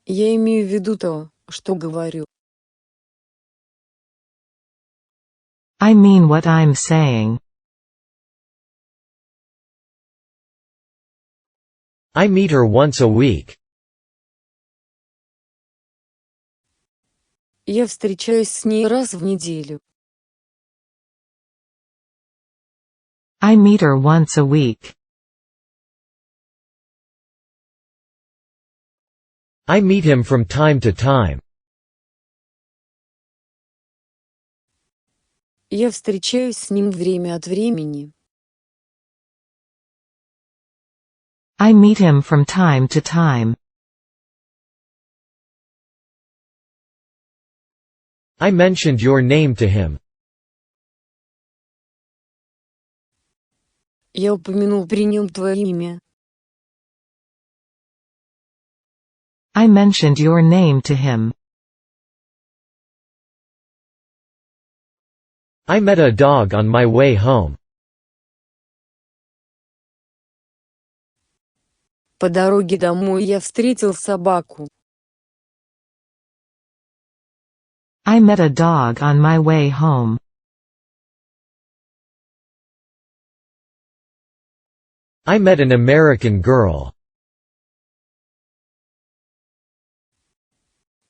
Я имею в виду то, что говорю. I mean what I'm saying. I meet her once a week. Я встречаюсь с ней раз в неделю. I meet her once a week. I meet him from time to time. Я встречаюсь с ним время от времени. I meet him from time to time. I mentioned your name to him. Я упомянул при нем твое имя. I mentioned your name to him. I met a dog on my way home. По дороге домой я встретил собаку. I met a dog on my way home. I met an American girl.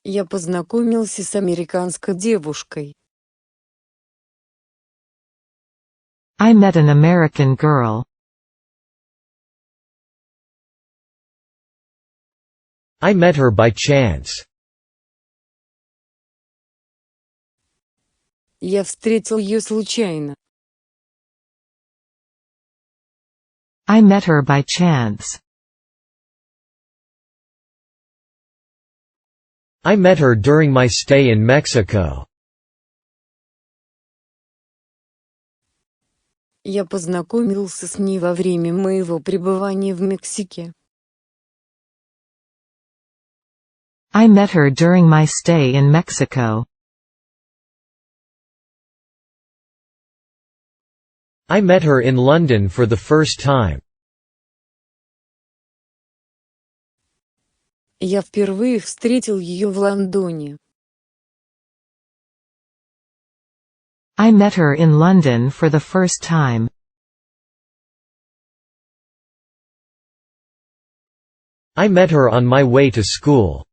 Я познакомился с американской девушкой. I met an American girl. I met her by chance. Я встретил ее случайно. I met her by chance. I met her during my stay in Mexico. Я познакомился с ней во время моего пребывания в Мексике. I met her during my stay in Mexico. I met her in London for the first time. Я впервые встретил ее в Лондоне. I met her in London for the first time. I met her on my way to school.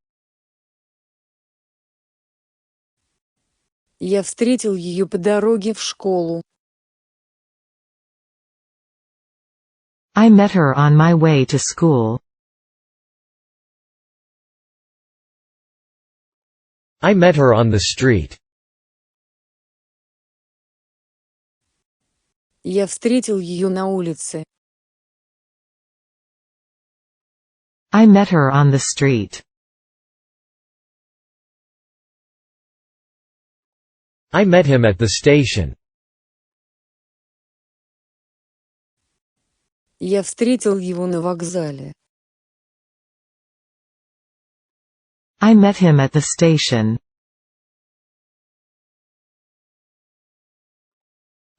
Я встретил ее по дороге в школу. I met her on my way to school. I met her on the street. Я встретил ее на улице. I met her on the street. I met him at the station. Я встретил его на вокзале. I met him at the station.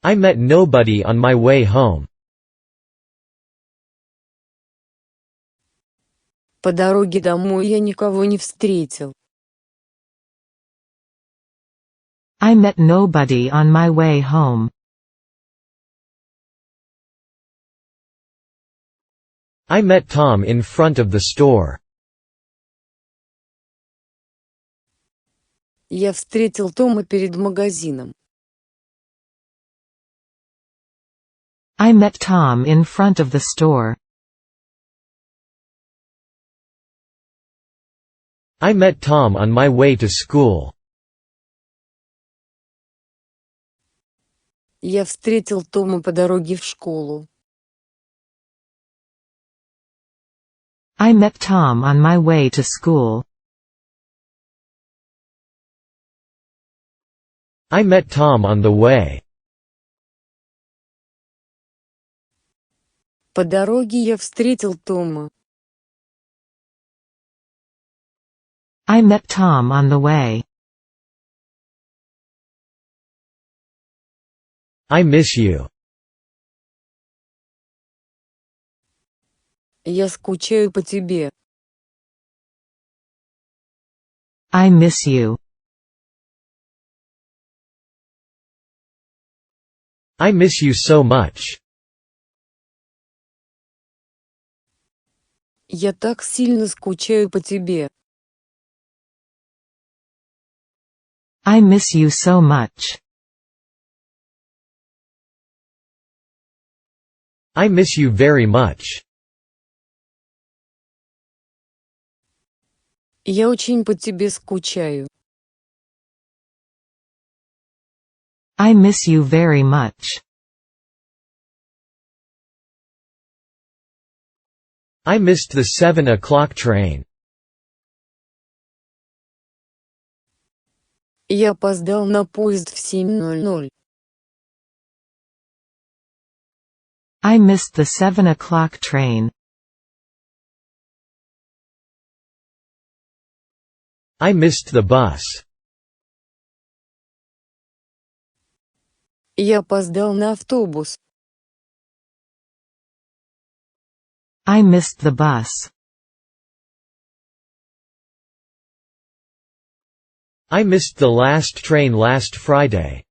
I met nobody on my way home. По дороге домой я никого не встретил. I met nobody on my way home. I met Tom in front of the store. Я встретил Тома перед магазином. I met Tom in front of the store. I met Tom on my way to school. Я встретил Тома по дороге в школу. I met Tom on my way to school. I met Tom on the way. По дороге я встретил Тома. I met Tom on the way. I miss you. Я скучаю по тебе. I miss you. I miss you so much. Я так сильно скучаю по тебе. I miss you so much. I miss you very much. Я очень по тебе скучаю. I miss you very much. I missed the 7 o'clock train. Я опоздал на поезд в 7:00. I missed the 7 o'clock train. I missed the bus. Я опоздал на автобус. I missed the bus. I missed the last train last Friday.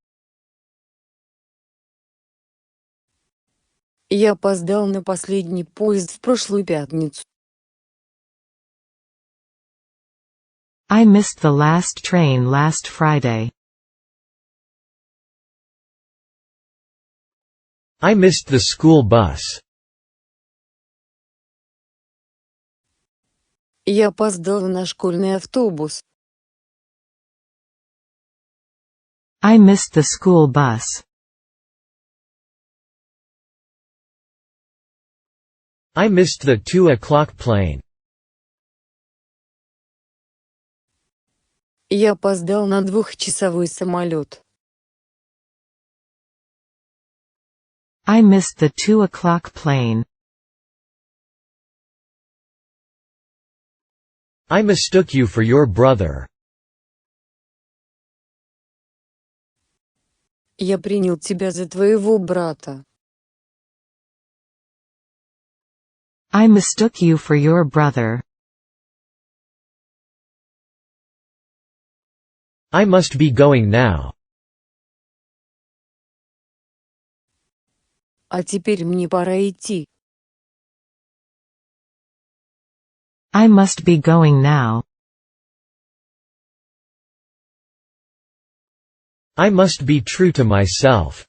Я опоздал на последний поезд в прошлую пятницу. I missed the last train last Friday. I missed the school bus. Я опоздал на школьный автобус. I missed the school bus. I missed the 2 o'clock plane. Я опоздал на двухчасовой самолет. I missed the 2 o'clock plane. I mistook you for your brother. Я принял тебя за твоего брата. I mistook you for your brother. I must be going now. А теперь мне пора идти. I must be going now. I must be true to myself.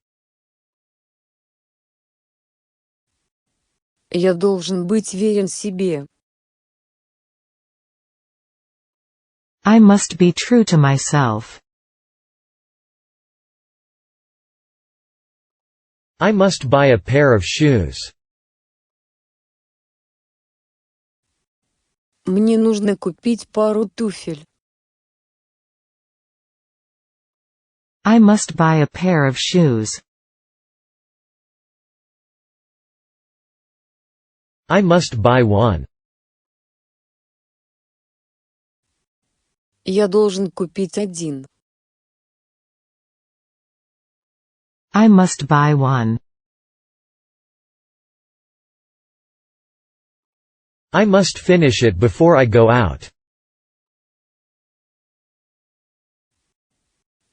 Я должен быть верен себе. I must be true to myself. I must buy a pair of shoes. Мне нужно купить пару туфель. I must buy a pair of shoes. I must buy one. Я должен купить один. I must buy one. I must finish it before I go out.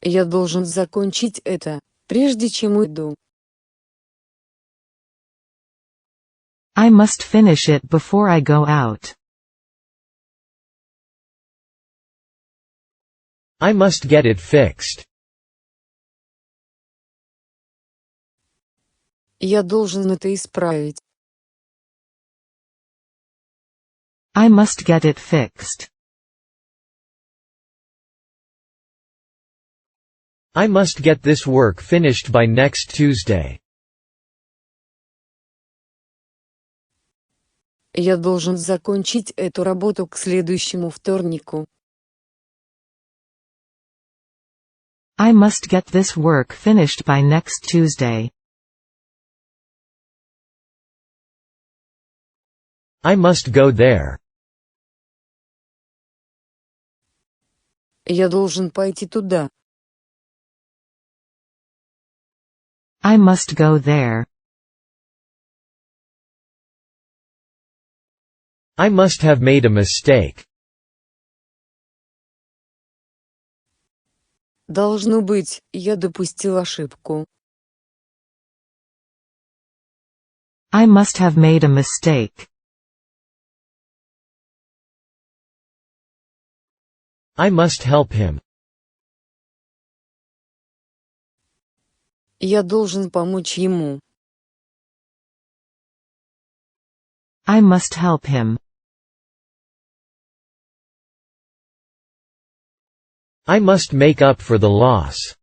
Я должен закончить это, прежде чем уйду. I must finish it before I go out. I must get it fixed. Я должен это исправить. I must get it fixed. I must get this work finished by next Tuesday. Я должен закончить эту работу к следующему вторнику. I must get this work finished by next Tuesday. I must go there. Я должен пойти туда. I must go there. I must have made a mistake. Должно быть, я допустил ошибку. I must have made a mistake. I must help him. Я должен помочь ему. I must help him. I must make up for the loss.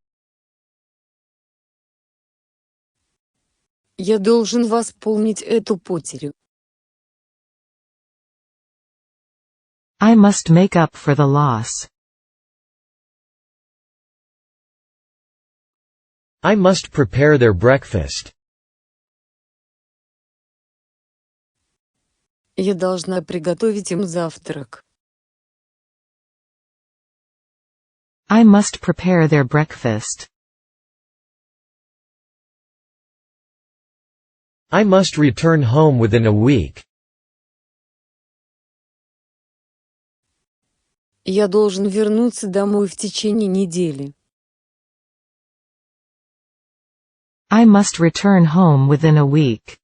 Я должен восполнить эту потерю. I must make up for the loss. I must prepare their breakfast. Я должна приготовить им завтрак. I must prepare their breakfast. I must return home within a week. Я должен вернуться домой в течение недели. I must return home within a week.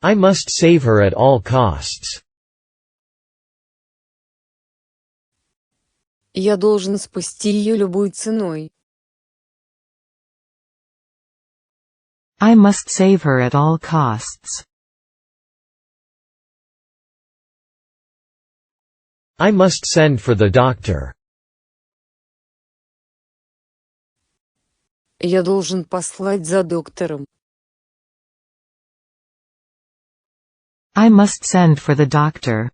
I must save her at all costs. Я должен спасти ее любой ценой. I must save her at all costs. I must send for the doctor. Я должен послать за доктором. I must send for the doctor.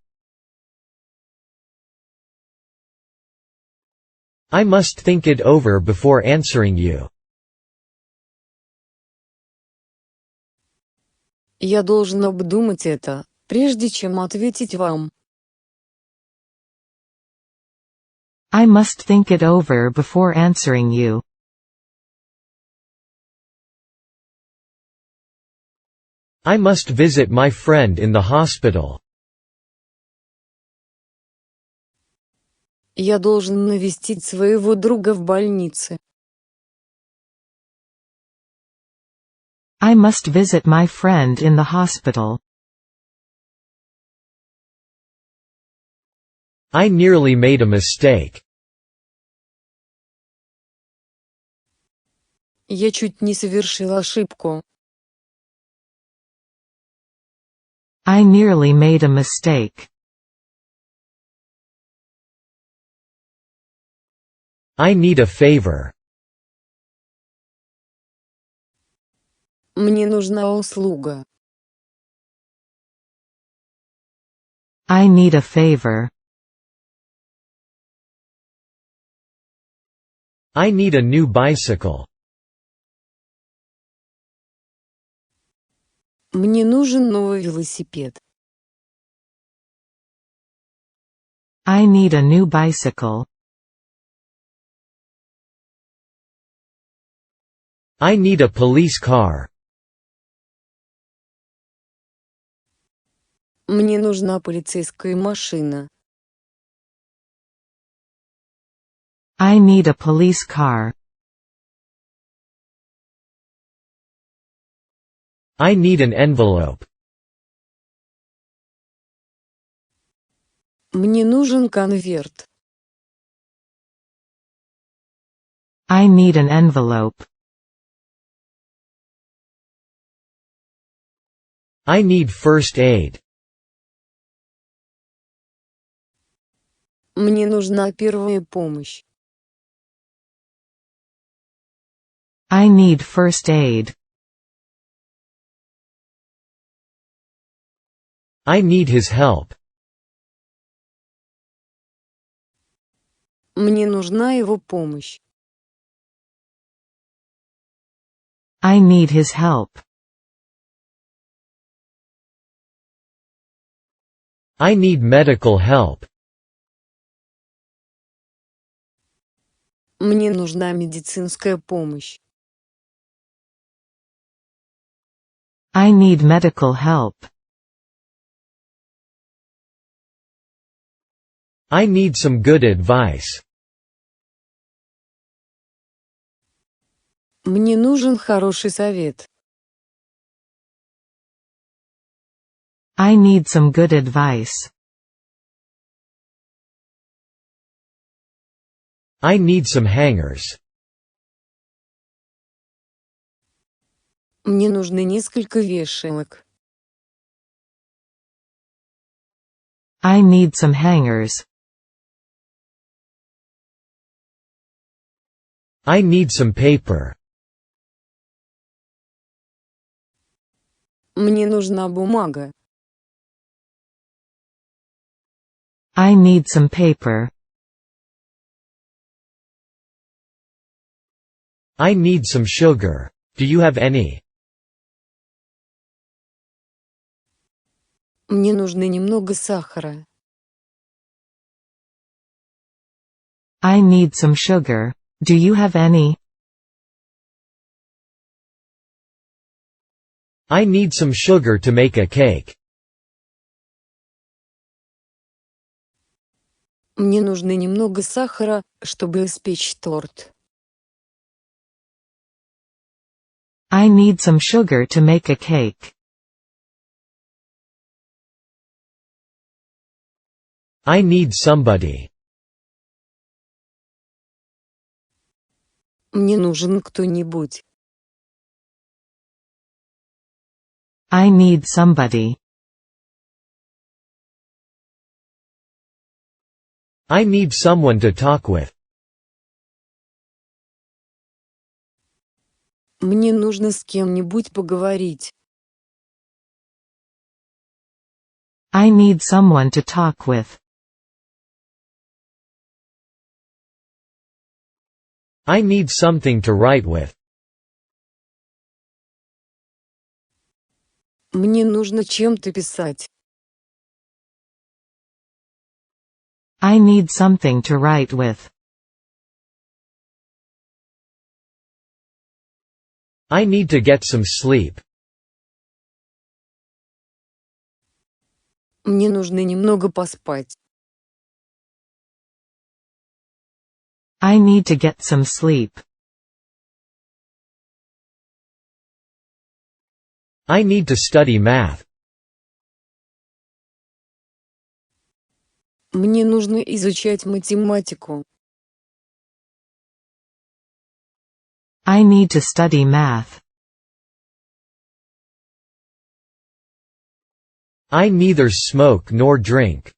I must think it over before answering you. Я должен обдумать это, прежде чем ответить вам. I must think it over before answering you. I must visit my friend in the hospital. Я должен навестить своего друга в больнице. I must visit my friend in the hospital. I nearly made a mistake. Я чуть не совершил ошибку. I nearly made a mistake. I need a favor. Мне нужна услуга. I need a favor. I need a new bicycle. Мне нужен новый велосипед. I need a new bicycle. I need a police car. Мне нужна полицейская машина. I need a police car. I need an envelope. Мне нужен конверт. I need an envelope. I need first aid. Мне нужна первая помощь. I need first aid. I need his help. Мне нужна его помощь. I need his help. I need medical help. Мне нужна медицинская помощь. I need medical help. I need some good advice. Мне нужен хороший совет. I need some good advice. I need some hangers. Мне нужны несколько вешалок. I need some hangers. I need some paper. Мне нужна бумага. I need some paper. I need some sugar. Do you have any? Мне нужно немного сахара. I need some sugar. Do you have any? I need some sugar to make a cake. Мне нужно немного сахара, чтобы испечь торт. I need some sugar to make a cake. I need somebody. Мне нужен кто-нибудь. I need somebody. I need someone to talk with. Мне нужно с кем-нибудь поговорить. I need someone to talk with. I need something to write with. Мне нужно чем-то писать. I need something to write with. I need to get some sleep. Мне нужно немного поспать. I need to get some sleep. I need to study math. Мне нужно изучать математику. I need to study math. I neither smoke nor drink.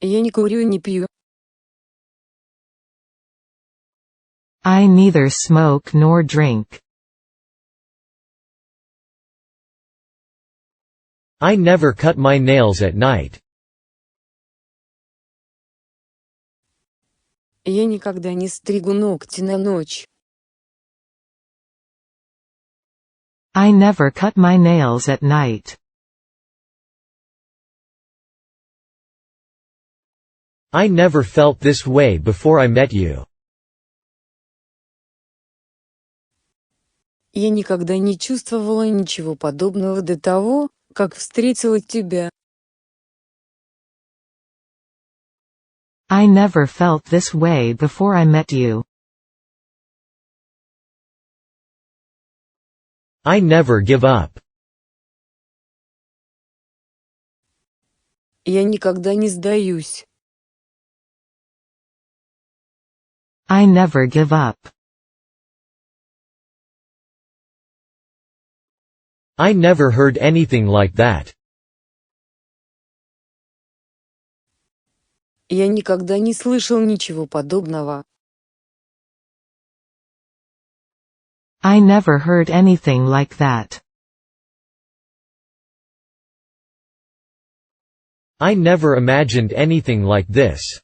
Я не курю и не пью. I neither smoke nor drink. I never cut my nails at night. Я никогда не стригу ногти на ночь. I never cut my nails at night. I never felt this way before I met you. Я никогда не чувствовала ничего подобного до того, как встретила тебя. I never felt this way before I met you. I never give up. Я никогда не сдаюсь. I never give up. I never heard anything like that. Я никогда не слышал ничего подобного. I never heard anything like that. I never imagined anything like this.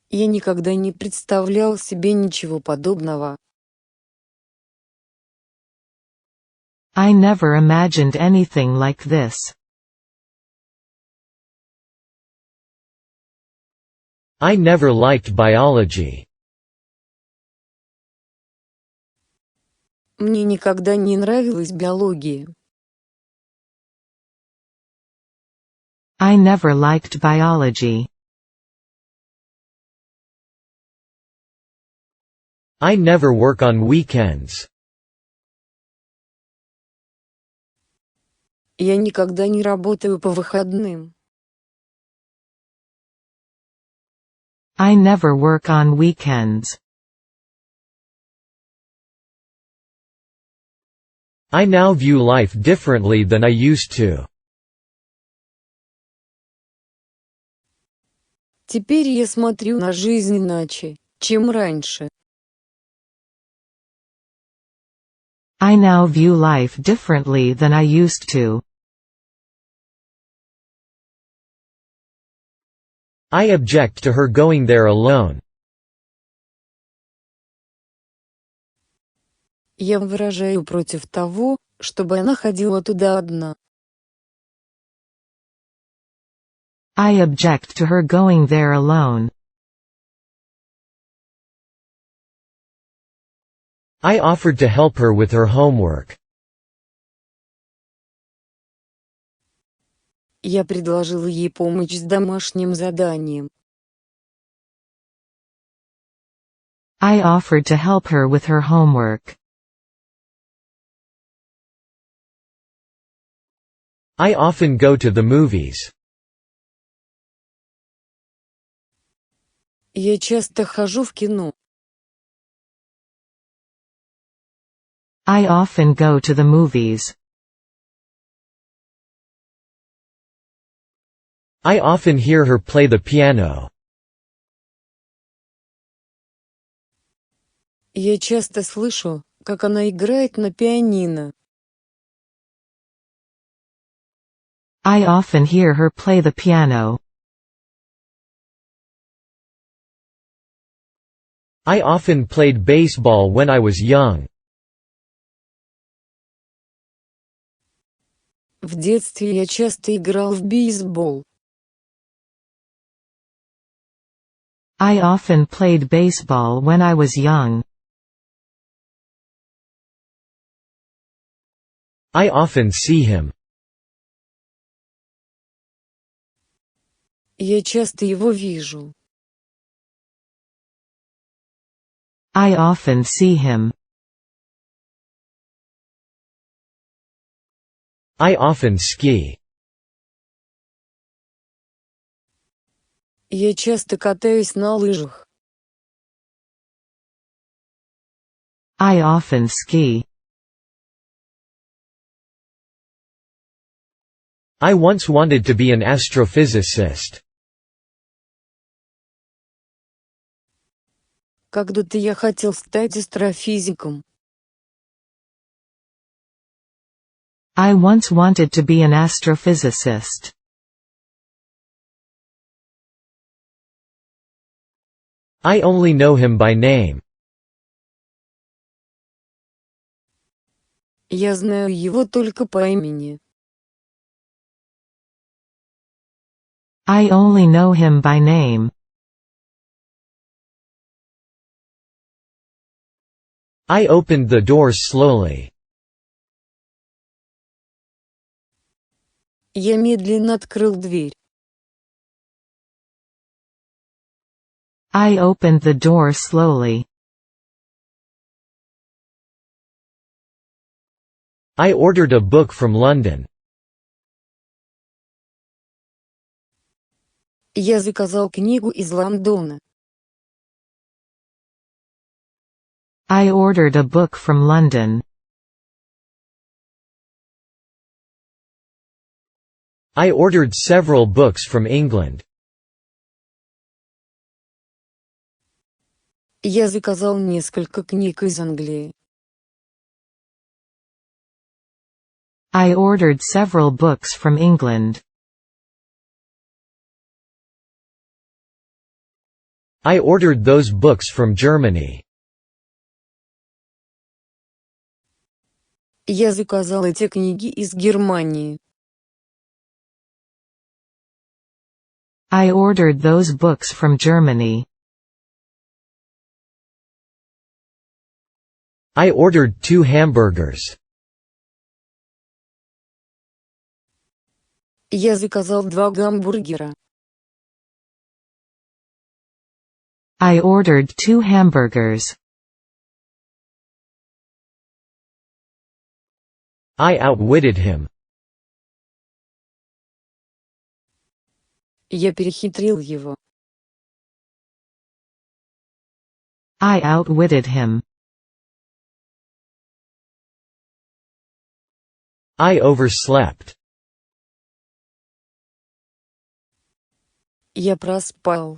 Я никогда не представлял себе ничего подобного. I never imagined anything like this. I never liked biology. Мне никогда не нравилась биология. I never liked biology. I never work on weekends. Я никогда не работаю по выходным. I never work on weekends. I now view life differently than I used to. Теперь я смотрю на жизнь иначе, чем раньше. I now view life differently than I used to. I object to her going there alone. Я выражаю против того, чтобы она ходила туда одна. I object to her going there alone. I offered to help her with her homework. Я предложила ей помощь с домашним заданием. I offered to help her with her homework. I often go to the movies. Я часто хожу в кино. I often go to the movies. I often hear her play the piano. Я часто слышу, как она играет на пианино. I often hear her play the piano. I often played baseball when I was young. В детстве я часто играл в бейсбол. I often played baseball when I was young. I often see him. Я часто его вижу. I often see him. I often ski. Я часто катаюсь на лыжах. I often ski. I once wanted to be an astrophysicist. Когда-то я хотел стать астрофизиком. I once wanted to be an astrophysicist. I only know him by name. Я знаю его только по имени. I only know him by name. I opened the doors slowly. Я медленно открыл дверь. I opened the door slowly. I ordered a book from London. Я заказал книгу из Лондона. I ordered a book from London. I ordered several books from England. Я заказал несколько книг из Англии. I ordered several books from England. I ordered those books from Germany. Я заказал эти книги из Германии. I ordered those books from Germany. I ordered 2 hamburgers. Я заказал 2 гамбургера. I ordered 2 hamburgers. I outwitted him. Я перехитрил его. I outwitted him. I overslept. Я проспал.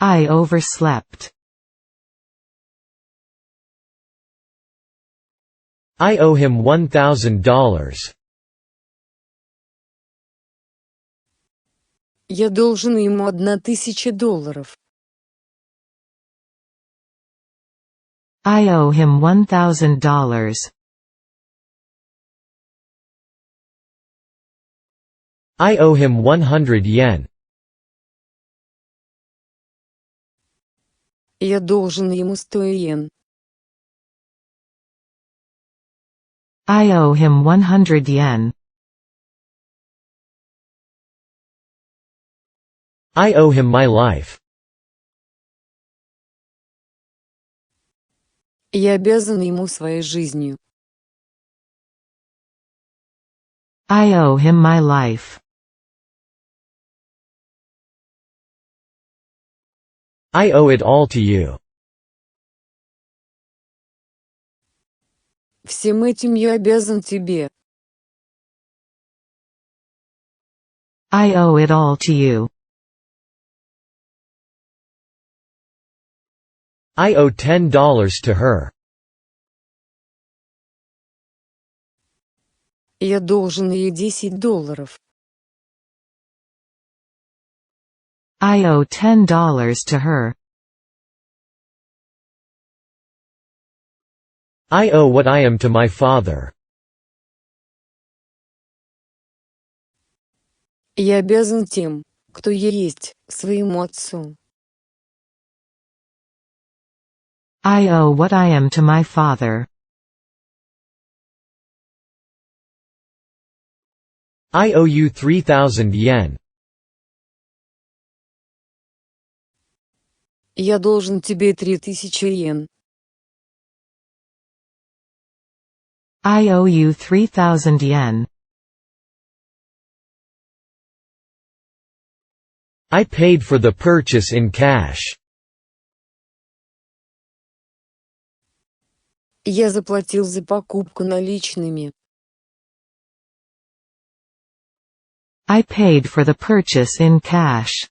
I overslept. I owe him $1,000. Я должен ему $1000. I owe him $1,000. I owe him 100 yen. Я должен ему 100 йен. I owe him 100 yen. I owe him my life. Я обязан ему своей жизнью. I owe him my life. I owe it all to you. Всем этим я обязан тебе. I owe it all to you. I owe $10 to her. Я должен ей $10. I owe $10 to her. I owe what I am to my father. Я обязан тем, кто я есть, своему отцу. I owe what I am to my father. I owe you 3,000 yen. Я должен тебе 3000 йен. I owe you 3,000 yen. I paid for the purchase in cash. Я заплатил за покупку наличными. I paid for the purchase in cash.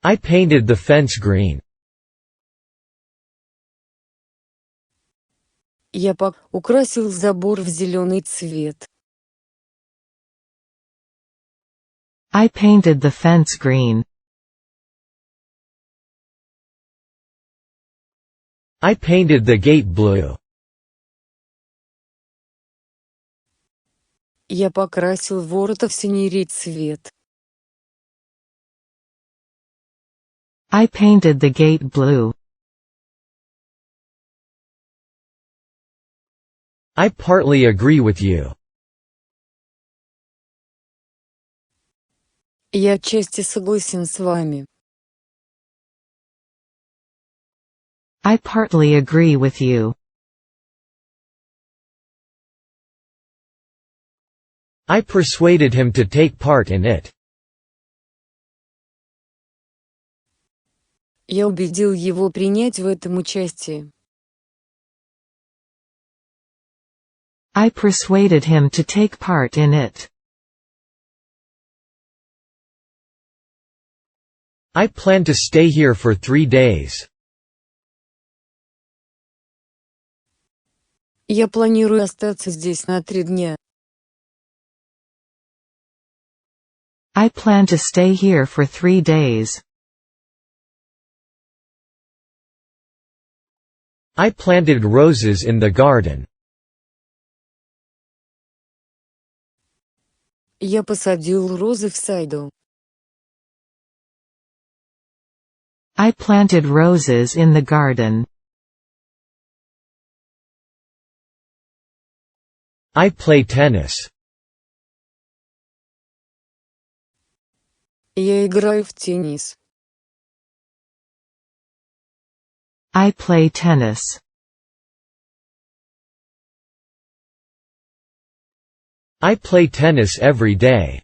I painted the fence green. Я украсил забор в зеленый цвет. I painted the fence green. I painted the gate blue. Я покрасил ворота в синерий цвет. I painted the gate blue. I partly agree with you. Я отчасти согласен с вами. I partly agree with you. I persuaded him to take part in it. Я убедил его принять в этом участие. I persuaded him to take part in it. I plan to stay here for 3 days. Я планирую остаться здесь на 3 дня. I plan to stay here for 3 days. I planted roses in the garden. Я посадил розы в саду. I planted roses in the garden. I play tennis. Я играю в теннис. I play tennis. I play tennis every day.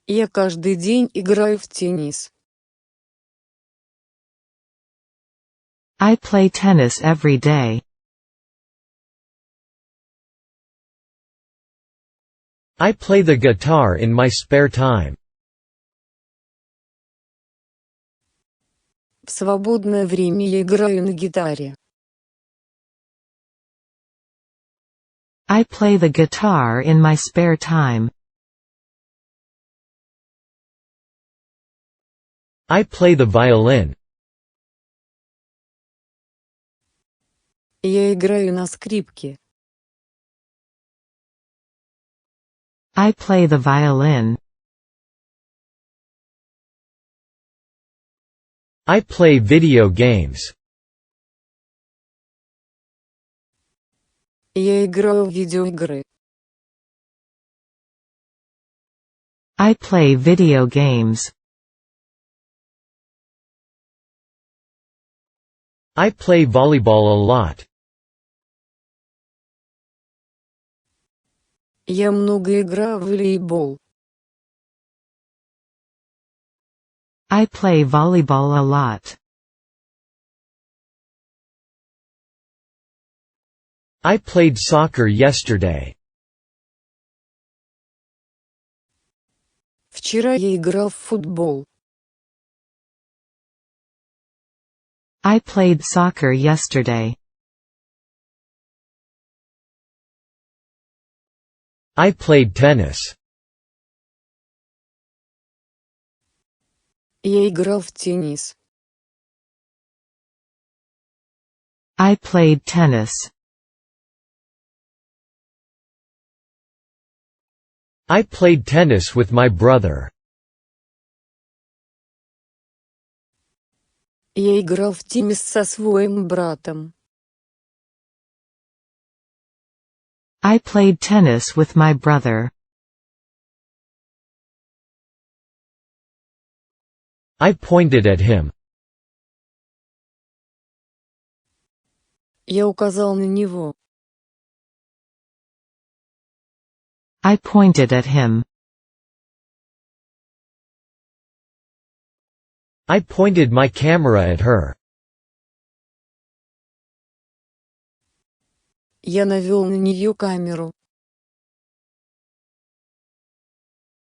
Я каждый день играю в теннис. I play tennis every day. I play the guitar in my spare time. В свободное время я играю на гитаре. I play the guitar in my spare time. I play the violin. Я играю на скрипке. I play the violin. I play video games. Я играю в видеоигры. I play video games. I play volleyball a lot. Я много играю в волейбол. I play volleyball a lot. I played soccer yesterday. Вчера я играл в футбол. I played soccer yesterday. I played tennis. Я играл в теннис. I played tennis. I played tennis with my brother. Я играл в теннис со своим братом. I played tennis with my brother. I pointed at him. Я указал на него. I pointed at him. I pointed my camera at her. Я навел на нее камеру.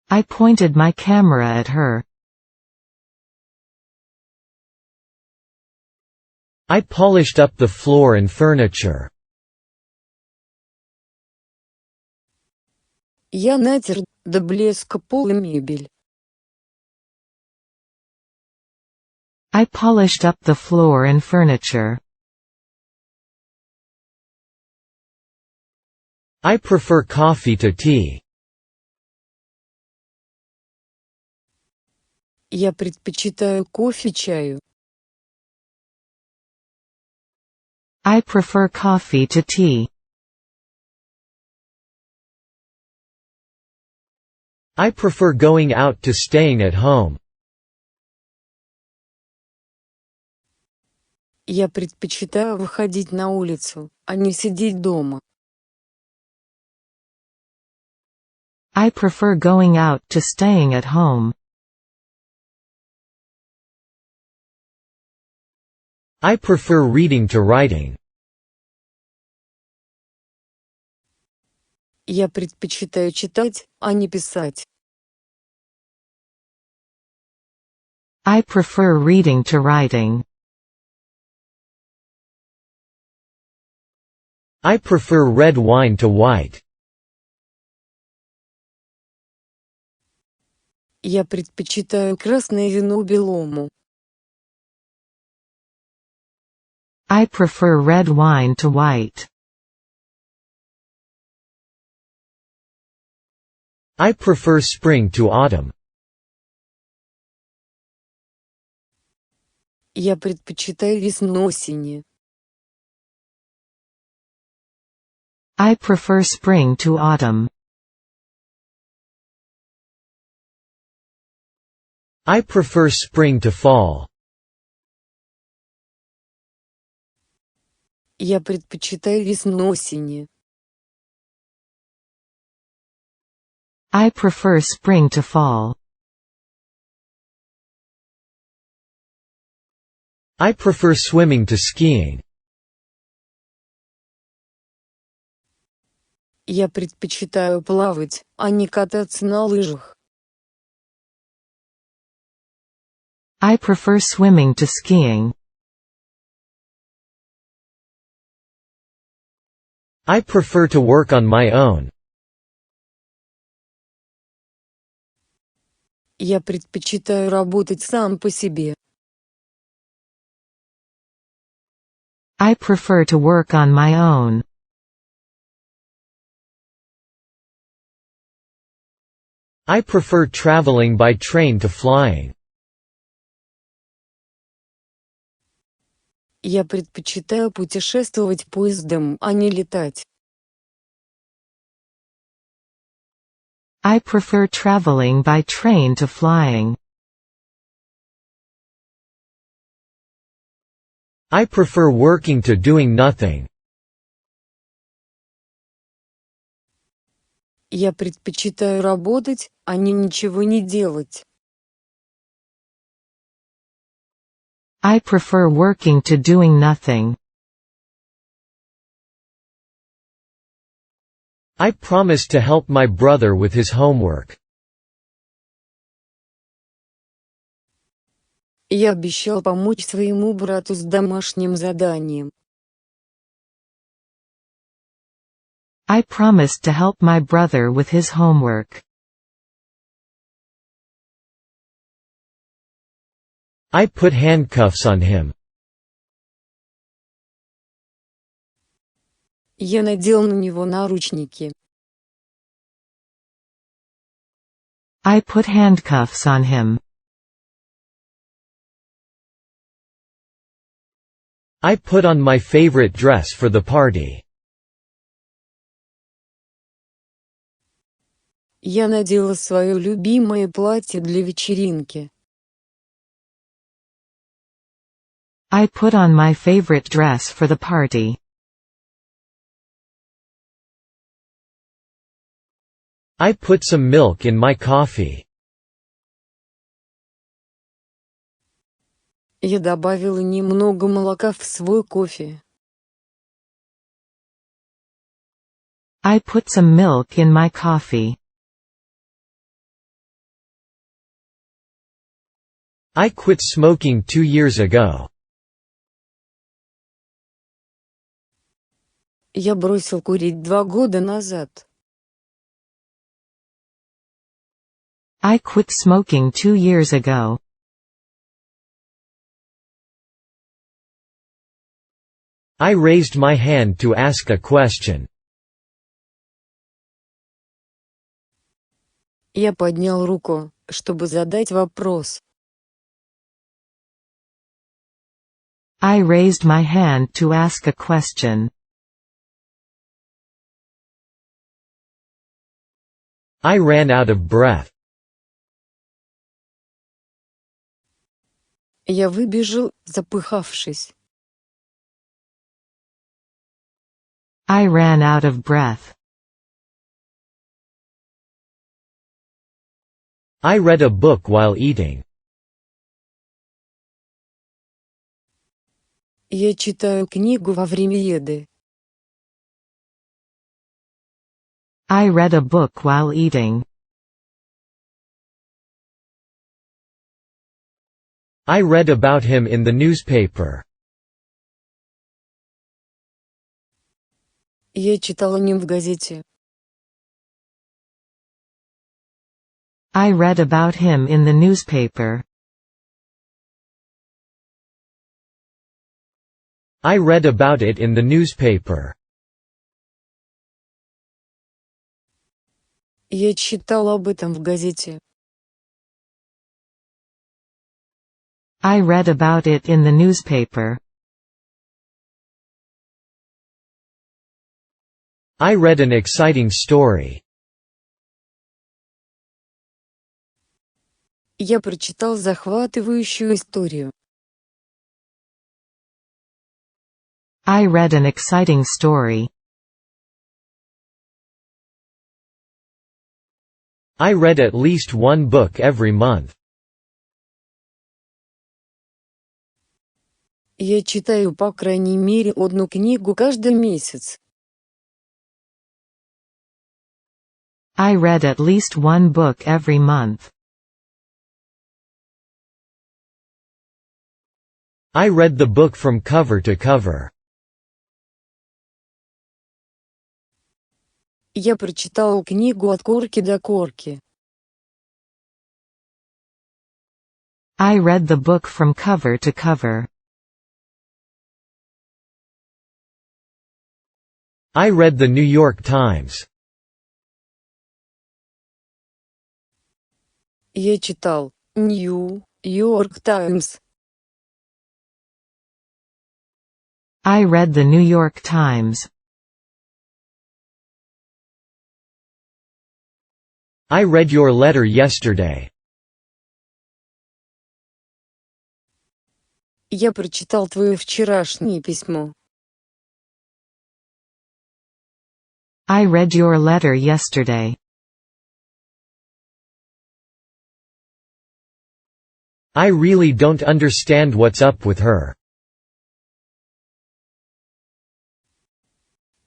I pointed my camera at her. I polished up the floor and furniture. Я натер до блеска пол и мебель. I polished up the floor and furniture. I prefer coffee to tea. Я предпочитаю кофе чаю. I prefer coffee to tea. I prefer going out to staying at home. Я предпочитаю выходить на улицу, а не сидеть дома. I prefer going out to staying at home. I prefer reading to writing. Я предпочитаю читать, а не писать. I prefer reading to writing. I prefer red wine to white. Я предпочитаю красное вино белому. I prefer red wine to white. I prefer spring to autumn. Я предпочитаю весну осени. I prefer spring to autumn. I prefer spring to fall. Я предпочитаю весну осени. I prefer spring to fall. I prefer swimming to skiing. Я предпочитаю плавать, а не кататься на лыжах. I prefer swimming to skiing. I prefer to work on my own. Я предпочитаю работать сам по себе. I prefer to work on my own. I prefer traveling by train to flying. Я предпочитаю путешествовать поездом, а не летать. I prefer traveling by train to flying. I prefer working to doing nothing. Я предпочитаю работать, а не ничего не делать. I prefer working to doing nothing. I promise to help my brother with his homework. Я обещал помочь своему брату с домашним заданием. I promised to help my brother with his homework. I put handcuffs on him. Я надел на него наручники. I put handcuffs on him. I put on my favorite dress for the party. Я надела свое любимое платье для вечеринки. I put on my favorite dress for the party. I put some milk in my coffee. Я добавила немного молока в свой кофе. I put some milk in my coffee. I quit smoking 2 years ago. Я бросил курить 2 года назад. I quit smoking 2 years ago. I raised my hand to ask a question. Я поднял руку, чтобы задать вопрос. I raised my hand to ask a question. I ran out of breath. Я выбежал, запыхавшись. I ran out of breath. I read a book while eating. Я читаю книгу во время еды. I read a book while eating. I read about him in the newspaper. Я читал о нем в газете. I read about him in the newspaper. I read about it in the newspaper. Я читал об этом в газете. I read about it in the newspaper. I read an exciting story. Я прочитал захватывающую историю. I read an exciting story. I read at least one book every month. Я читаю по крайней мере одну книгу каждый месяц. I read at least one book every month. I read the book from cover to cover. Я прочитал книгу от корки до корки. I read the book from cover to cover. I read the New York Times. Я читал New York Times. I read the New York Times. I read your letter yesterday. Я прочитал твое вчерашнее письмо. I read your letter yesterday. I really don't understand what's up with her.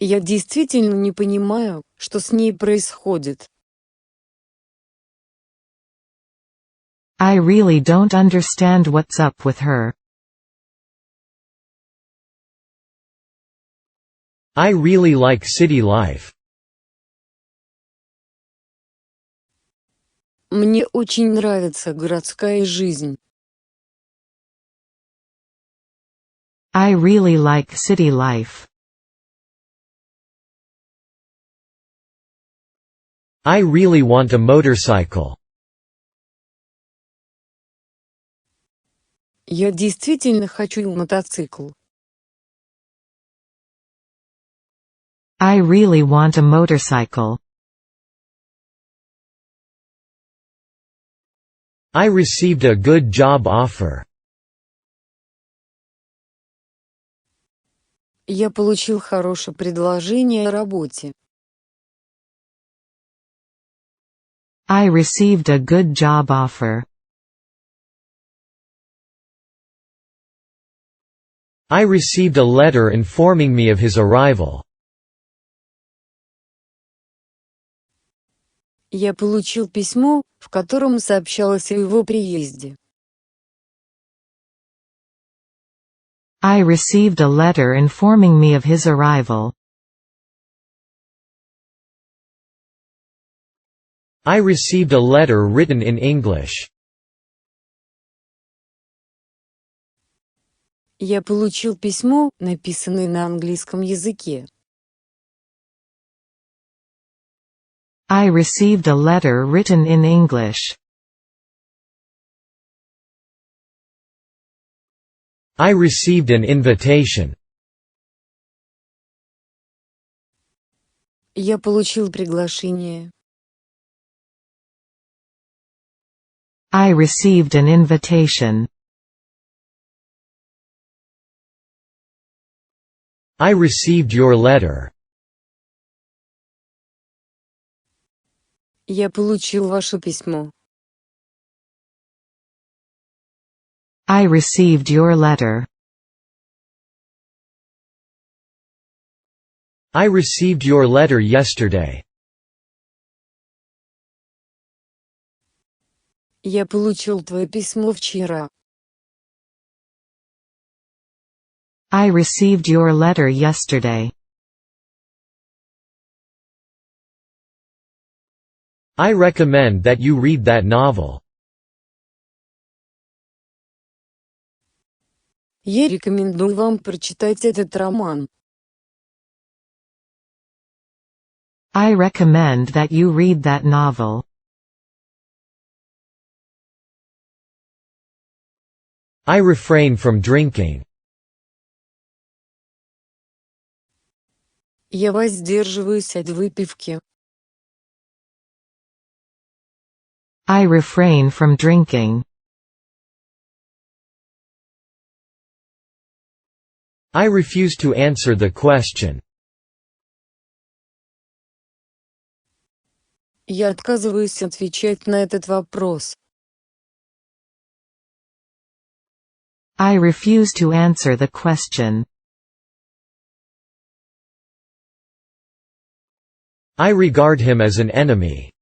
Я действительно не понимаю, что с ней происходит. I really don't understand what's up with her. I really like city life. Мне очень нравится городская жизнь. I really like city life. I really want a motorcycle. Я действительно хочу мотоцикл. I really want a motorcycle. I received a good job offer. Я получил хорошее предложение о работе. I received a good job offer. I received a letter informing me of his arrival. Я получил письмо, в котором сообщалось о его приезде. I received a letter informing me of his arrival. I received a letter written in English. Я получил письмо, написанное на английском языке. I received a letter written in English. I received an invitation. Я получил приглашение. I received an invitation. I received your letter. Я получил ваше письмо. I received your letter. I received your letter yesterday. Я получил твое письмо вчера. I received your letter yesterday. I recommend that you read that novel. Я рекомендую вам прочитать этот роман. I recommend that you read that novel. I refrain from drinking. Я воздерживаюсь от выпивки. I refrain from drinking. I refuse to answer the question. Я отказываюсь отвечать на этот вопрос. I refuse to answer the question. I regard him as an enemy.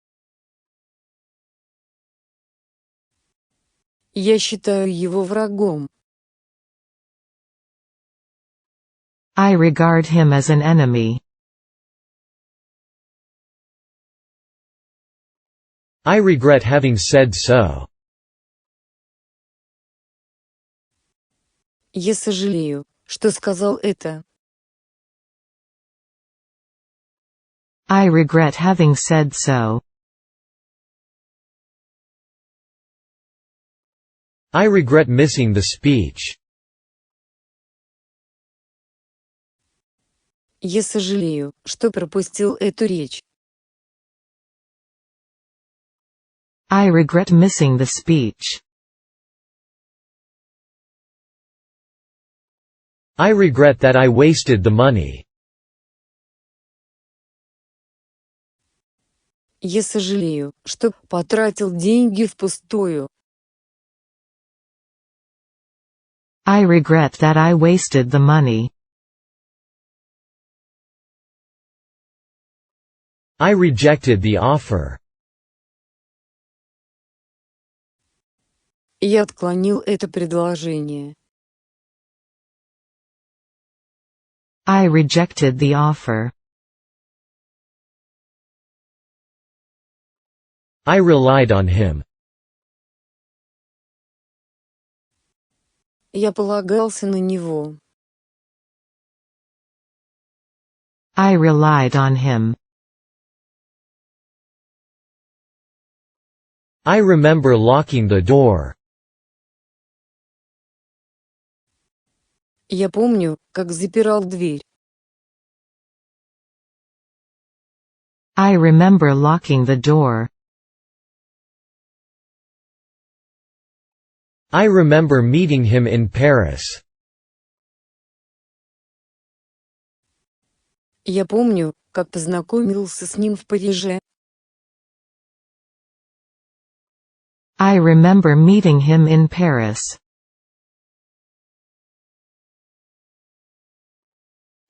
Я считаю его врагом. I regard him as an enemy. I regret having said so. Я сожалею, что сказал это. I regret having said so. I regret missing the speech. Я сожалею, что пропустил эту речь. I regret missing the speech. I regret that I wasted the money. Я сожалею, что потратил деньги впустую. I regret that I wasted the money. I rejected the offer. Я отклонил это предложение. I rejected the offer. I relied on him. Я полагался на него. I relied on him. I remember locking the door. Я помню, как запирал дверь. I remember locking the door. I remember meeting him in Paris. Я помню, как познакомился с ним в Париже. I remember meeting him in Paris.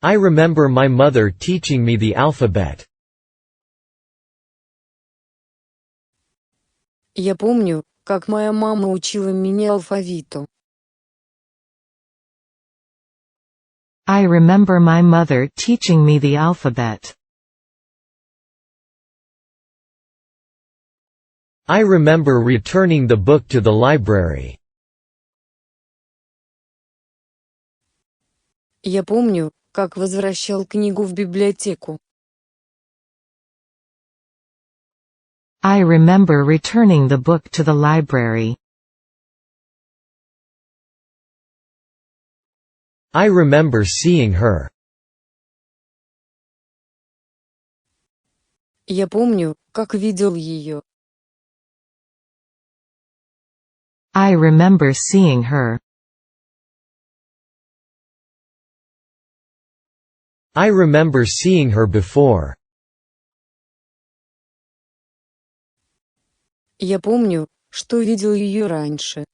I remember my mother teaching me the alphabet. Я помню, как моя мама учила меня алфавиту. I remember my mother teaching me the alphabet. I remember returning the book to the library. Я помню, как возвращал книгу в библиотеку. I remember returning the book to the library. I remember seeing her. Я помню, как видел ее. I remember seeing her. I remember seeing her before. Я помню, что видел ее раньше.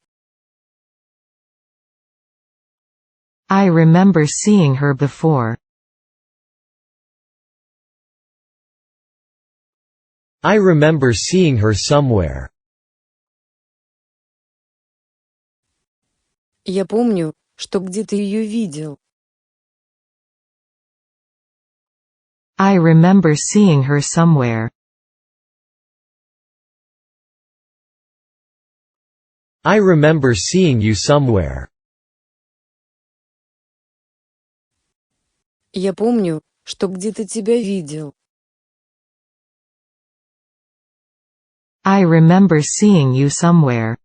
I remember seeing her before. I remember seeing her somewhere. Я помню, что где-то ее видел. I remember seeing her somewhere. I remember seeing you somewhere. Я помню, что где-то тебя видел. I remember seeing you somewhere.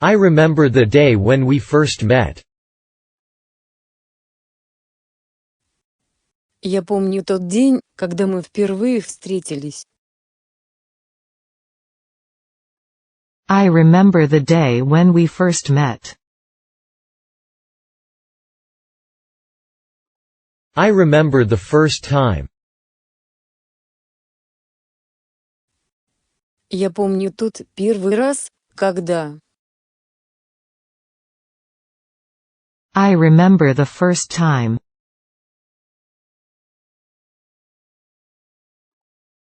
I remember the day when we first met. Я помню тот день, когда мы впервые встретились. I remember the day when we first met. I remember the first time. Я помню тот первый раз, когда. I remember the first time.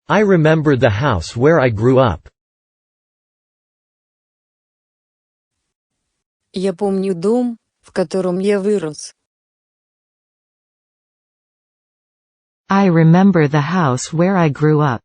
I remember the house where I grew up. Я помню дом, в котором я вырос. I remember the house where I grew up.